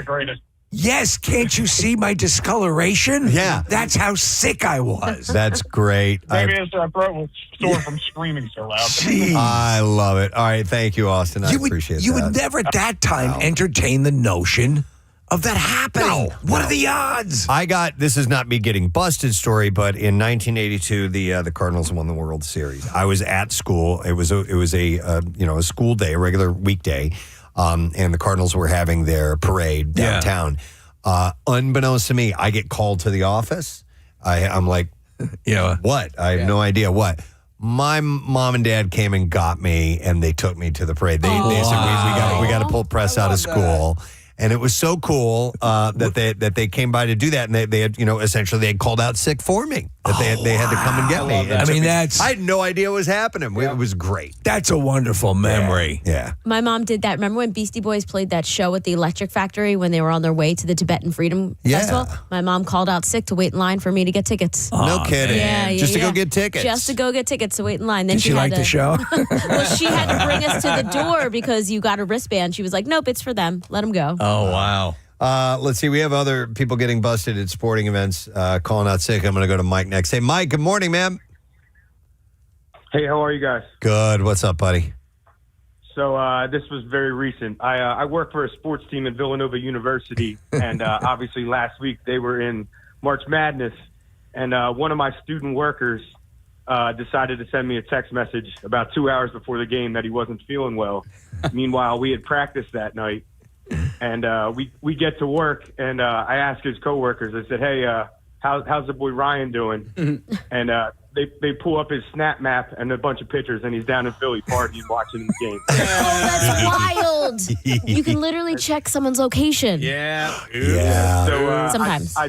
Yes, can't you see my discoloration? Yeah. That's how sick I was. That's great. Maybe his throat was sore from screaming so loud. I love it. All right, thank you, Austin. I appreciate You that. would never at that time entertain the notion of that happening. What are the odds? This is not me getting busted story, but in 1982, the Cardinals won the World Series. I was at school. It was a school day, a regular weekday, and the Cardinals were having their parade downtown. Unbeknownst to me, I get called to the office. I'm like, what? I have no idea what. My mom and dad came and got me, and they took me to the parade. They said we got to pull press out of school. And it was so cool that they came by to do that, and they had essentially they had called out sick for me. That they had to come and get me. I had no idea what was happening. It was great. That's a wonderful memory. Yeah. My mom did that. Remember when Beastie Boys played that show at the Electric Factory when they were on their way to the Tibetan Freedom Festival? My mom called out sick to wait in line for me to get tickets. No kidding. Yeah, Just to go get tickets. Just to go get tickets to wait in line. Then Did she like the show? Well, she had to bring us to the door because you got a wristband. She was like, nope, it's for them. Let them go. Oh, wow. Let's see. We have other people getting busted at sporting events, calling out sick. I'm going to go to Mike next. Hey, Mike, good morning, man. Hey, how are you guys? Good. What's up, buddy? So this was very recent. I work for a sports team at Villanova University, and obviously last week they were in March Madness, and one of my student workers decided to send me a text message about 2 hours before the game that he wasn't feeling well. Meanwhile, we had practiced that night. And we get to work, and I asked his coworkers. I said, "Hey, how's the boy Ryan doing?" And they pull up his Snap Map and a bunch of pictures, and he's down in Philly partying, watching the game. That's wild. You can literally check someone's location. Yeah. So sometimes I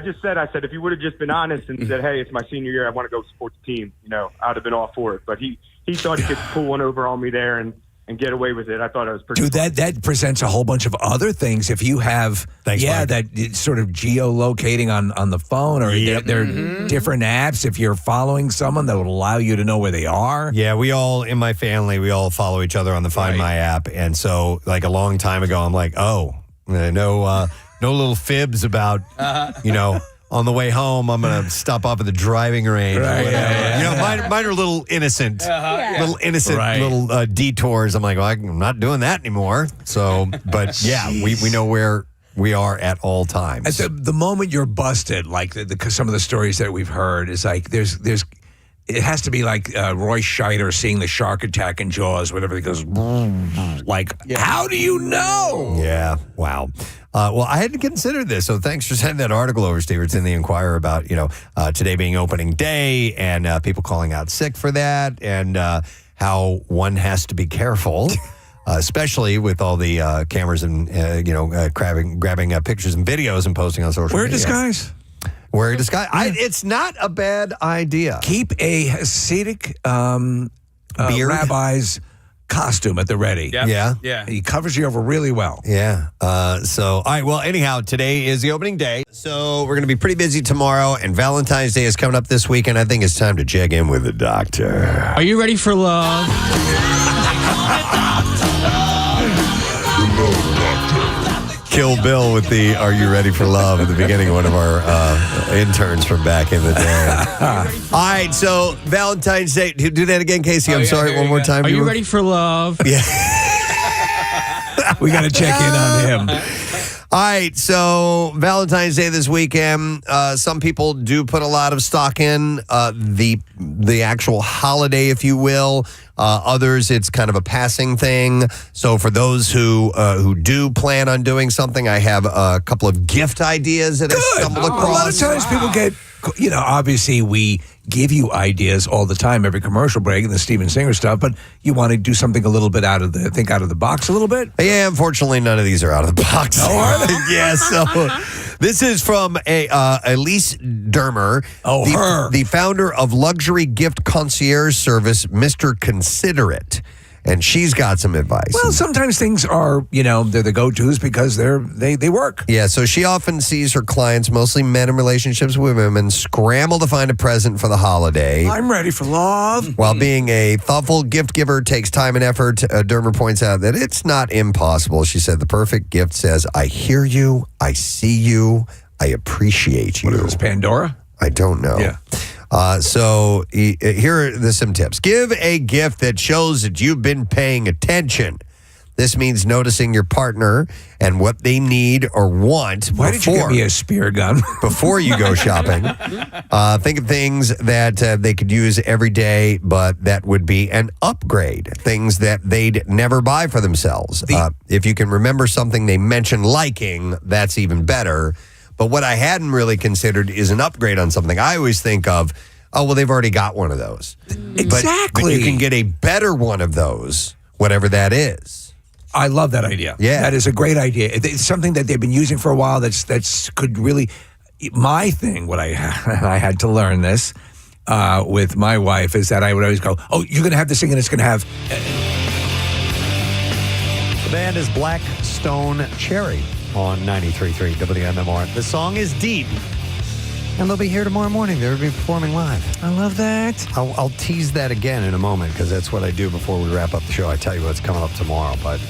just said, if you would have just been honest and said, "Hey, it's my senior year, I want to go support the team," I'd have been all for it. But he thought he could pull one over on me there and get away with it. I thought it was pretty Dude, that presents a whole bunch of other things. If you have, Mike. that sort of geolocating on the phone, or there are different apps. If you're following someone that would allow you to know where they are. Yeah, we all, in my family, we all follow each other on the Find My app. And so, like, a long time ago, I'm like, no little fibs about, on the way home, I'm going to stop off at the driving range. Right, Mine are little innocent, little detours. I'm like, well, I'm not doing that anymore. So, but yeah, we know where we are at all times. At the moment you're busted, like some of the stories that we've heard is like there's it has to be like Roy Scheider seeing the shark attack in Jaws, whatever. He goes like, how do you know? Yeah, wow. Well, I hadn't considered this, so thanks for sending that article over, Steve. It's in the Inquirer about, today being opening day and people calling out sick for that and how one has to be careful, especially with all the cameras and, grabbing pictures and videos and posting on social Wear media. disguise. Wear a disguise. It's not a bad idea. Keep a Hasidic rabbi's costume at the ready. Yeah. He covers you over really well. Yeah. All right. Well, anyhow, today is the opening day. So we're going to be pretty busy tomorrow, and Valentine's Day is coming up this weekend. I think it's time to check in with the doctor. Are you ready for love? Kill Bill with the "Are You Ready for Love" at the beginning of one of our interns from back in the day. All right, so Valentine's Day. Do that again, Casey. I'm sorry, one more time. Are you ready for love? Yeah. We got to check in on him. All right, so Valentine's Day this weekend. Some people do put a lot of stock in the actual holiday, if you will. Others, it's kind of a passing thing. So for those who do plan on doing something, I have a couple of gift ideas that I stumbled across. A lot of times people get, obviously we give you ideas all the time, every commercial break and the Steven Singer stuff, but you want to do something a little bit out of the box a little bit? Yeah, unfortunately, none of these are out of the box. Oh, are they? Yeah, so this is from Elise Dermer, the founder of luxury gift concierge service, Mr. Considerate. and she's got some advice. Well, sometimes things are, they're the go-tos because they work. Yeah, so she often sees her clients, mostly men in relationships with women, scramble to find a present for the holiday. I'm ready for love. While being a thoughtful gift giver takes time and effort, Dermer points out that it's not impossible. She said the perfect gift says, I hear you, I see you, I appreciate you. What is this, Pandora? I don't know. Yeah. So here are some tips. Give a gift that shows that you've been paying attention. This means noticing your partner and what they need or want. Why did you get me a spear gun? Before you go shopping. Think of things that they could use every day, but that would be an upgrade. Things that they'd never buy for themselves. If you can remember something they mentioned liking, that's even better. But what I hadn't really considered is an upgrade on something. I always think of, they've already got one of those. Exactly. But you can get a better one of those, whatever that is. I love that idea. Yeah. That is a great idea. It's something that they've been using for a while that's could really, my thing, what I had to learn this with my wife is that I would always go, you're going to have this thing and it's going to have. The band is Black Stone Cherry on 93.3 WMMR. The song is Deep. And they'll be here tomorrow morning. They'll be performing live. I love that. I'll tease that again in a moment because that's what I do before we wrap up the show. I tell you what's coming up tomorrow, but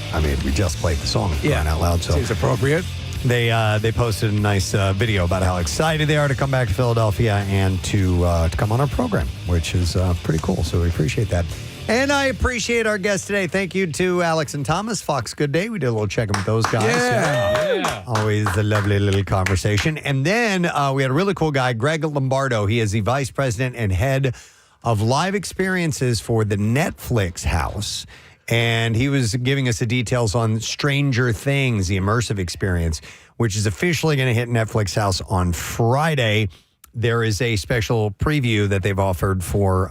we just played the song crying out loud. So seems appropriate. They posted a nice video about how excited they are to come back to Philadelphia and to come on our program, which is pretty cool. So we appreciate that. And I appreciate our guest today. Thank you to Alex and Thomas. Fox Good Day. We did a little check-in with those guys. Yeah. Always a lovely little conversation. And then we had a really cool guy, Greg Lombardo. He is the vice president and head of live experiences for the Netflix house. And he was giving us the details on Stranger Things, the immersive experience, which is officially going to hit Netflix house on Friday. There is a special preview that they've offered for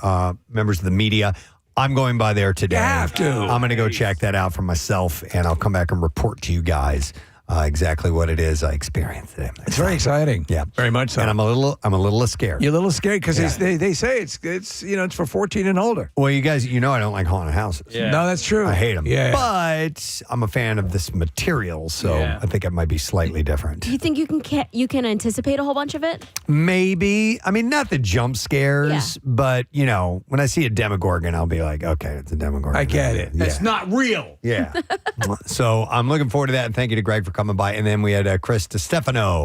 members of the media. I'm going by there today. You have to. I'm going to go check that out for myself, and I'll come back and report to you guys exactly what it is I experienced today. It's very exciting. Yeah, very much so. And I'm a little scared. You're a little scared because they say it's for 14 and older. Well, you guys, I don't like haunted houses. Yeah. No, that's true. I hate them. Yeah. But I'm a fan of this material, so I think it might be slightly different. Do you think you can anticipate a whole bunch of it? Maybe. Not the jump scares, but when I see a Demogorgon, I'll be like, okay, it's a Demogorgon. I get it. Yeah. It's not real. Yeah. So I'm looking forward to that, and thank you to Greg for coming by. And then we had Chris Distefano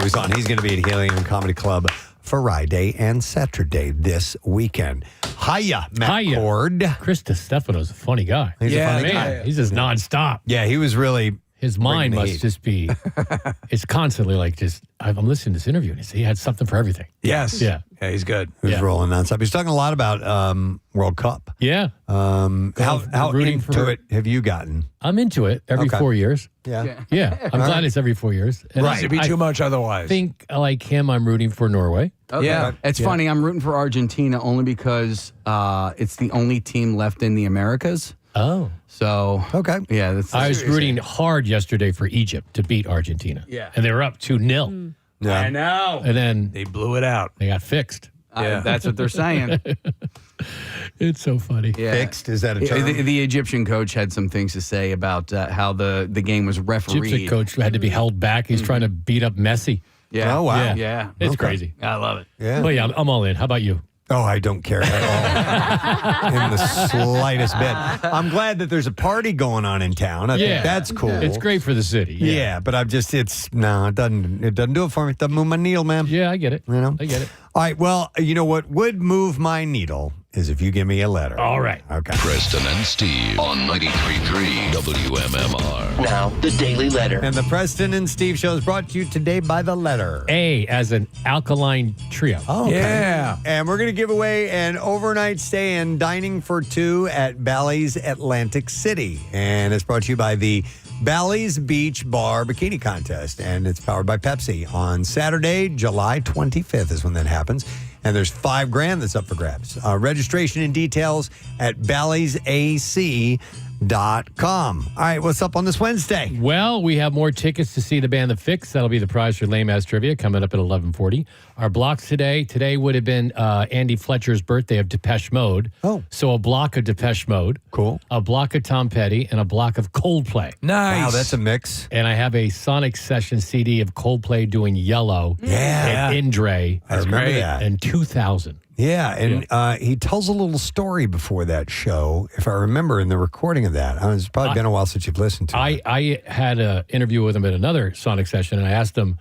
who's on. He's going to be at Helium Comedy Club Friday and Saturday this weekend. Hiya, Matt Cord. Chris Distefano's a funny guy. He's a funny guy. He's just nonstop. Yeah, he was really... His mind must just be... It's constantly like just... I'm listening to this interview, and he had something for everything. Yes. Yeah. Yeah, he's good. He was rolling nonstop. He's talking a lot about World Cup. Yeah. How rooting into for- it have you gotten? I'm into it every 4 years. Yeah. Yeah. I'm glad it's every 4 years. And Right. It'd be too much otherwise. I think, like him, I'm rooting for Norway. Okay. Yeah. It's funny. I'm rooting for Argentina only because it's the only team left in the Americas. Oh. So, okay. Yeah. That's I was rooting hard yesterday for Egypt to beat Argentina. Yeah. And they were up 2-0. Yeah. I know. And then they blew it out. They got fixed. That's what they're saying. It's so funny. Yeah. Fixed? Is that a term? The Egyptian coach had some things to say about how the game was refereed. Egyptian coach had to be held back. He's trying to beat up Messi. Yeah. Oh, wow. Yeah. It's Okay. crazy. I love it. Yeah. But yeah, I'm all in. How about you? Oh, I don't care at all. In the slightest bit. I'm glad that there's a party going on in town. I think that's cool. It's great for the city. Yeah, but it doesn't do it for me. It doesn't move my needle, man. Yeah, I get it. I get it. All right, well, you know what would move my needle is if you give me a letter. All right. Okay. Preston and Steve on 93.3 WMMR. Now, the Daily Letter. And the Preston and Steve show is brought to you today by the letter A as an alkaline trio. Oh, okay. Yeah. And we're going to give away an overnight stay and dining for two at Bally's Atlantic City. And it's brought to you by the Bally's Beach Bar Bikini Contest. And it's powered by Pepsi. On Saturday, July 25th is when that happens. And there's $5,000 that's up for grabs. Registration and details at ballysAC.com. All right, what's up on this Wednesday? Well, we have more tickets to see the band The Fix. That'll be the prize for Lame Ass Trivia coming up at 11:40. Our blocks today would have been Andy Fletcher's birthday of Depeche Mode. Oh. So a block of Depeche Mode. Cool. A block of Tom Petty and a block of Coldplay. Nice. Wow, that's a mix. And I have a Sonic Session CD of Coldplay doing Yellow. Yeah. And Indre. I remember that. And 2000. Yeah, and he tells a little story before that show, if I remember in the recording of that. It's probably been a while since you've listened to it. I had an interview with him at another Sonic Session, and I asked him,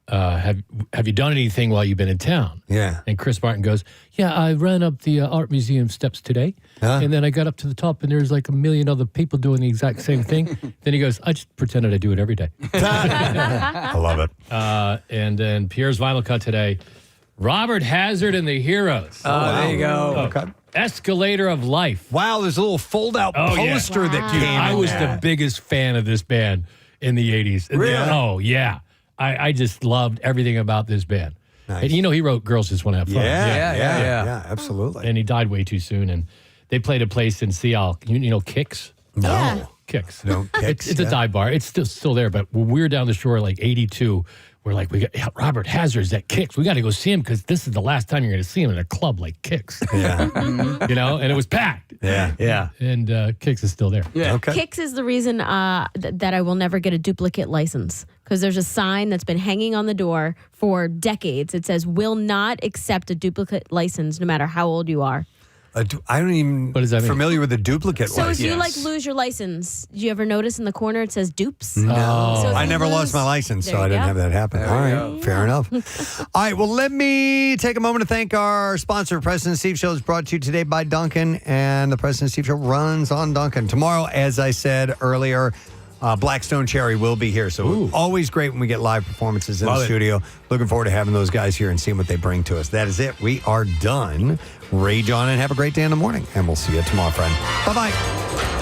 have you done anything while you've been in town? Yeah. And Chris Martin goes, yeah, I ran up the art museum steps today, and then I got up to the top, and there's like a million other people doing the exact same thing. Then he goes, I just pretended I do it every day. I love it. And then Pierre's Vinyl Cut today, Robert Hazard and the Heroes. There you go. Okay. Escalator of Life. Wow, there's a little fold-out poster that came in I was there. the biggest fan of this band in the 80s. Really? Oh, yeah. I just loved everything about this band. Nice. And he wrote Girls Just Want to Have Fun. Yeah, absolutely. And he died way too soon. And they played a place in Seattle. You know Kicks? No. Yeah. Kicks. No, Kicks, It's a dive bar. It's still there. But when we were down the shore, like 82, we're like, we got Robert Hazard's at Kicks. We got to go see him because this is the last time you're going to see him in a club like Kicks. Yeah. And it was packed. Yeah. And Kicks is still there. Yeah. Okay. Kicks is the reason that I will never get a duplicate license because there's a sign that's been hanging on the door for decades. It says, will not accept a duplicate license no matter how old you are. I don't even What does that mean? familiar with the duplicate So license. if you lose your license, do you ever notice in the corner it says dupes? No. So if I you never lose- lost my license, There so I you didn't go. have that happen. All right, fair enough. All right, well, let me take a moment to thank our sponsor, Preston and Steve Show, is brought to you today by Duncan, and the Preston and Steve Show runs on Duncan. Tomorrow, as I said earlier, Blackstone Cherry will be here, so always great when we get live performances in the studio. Looking forward to having those guys here and seeing what they bring to us. That is it. We are done. Rage on and have a great day in the morning, and we'll see you tomorrow, friend. Bye-bye.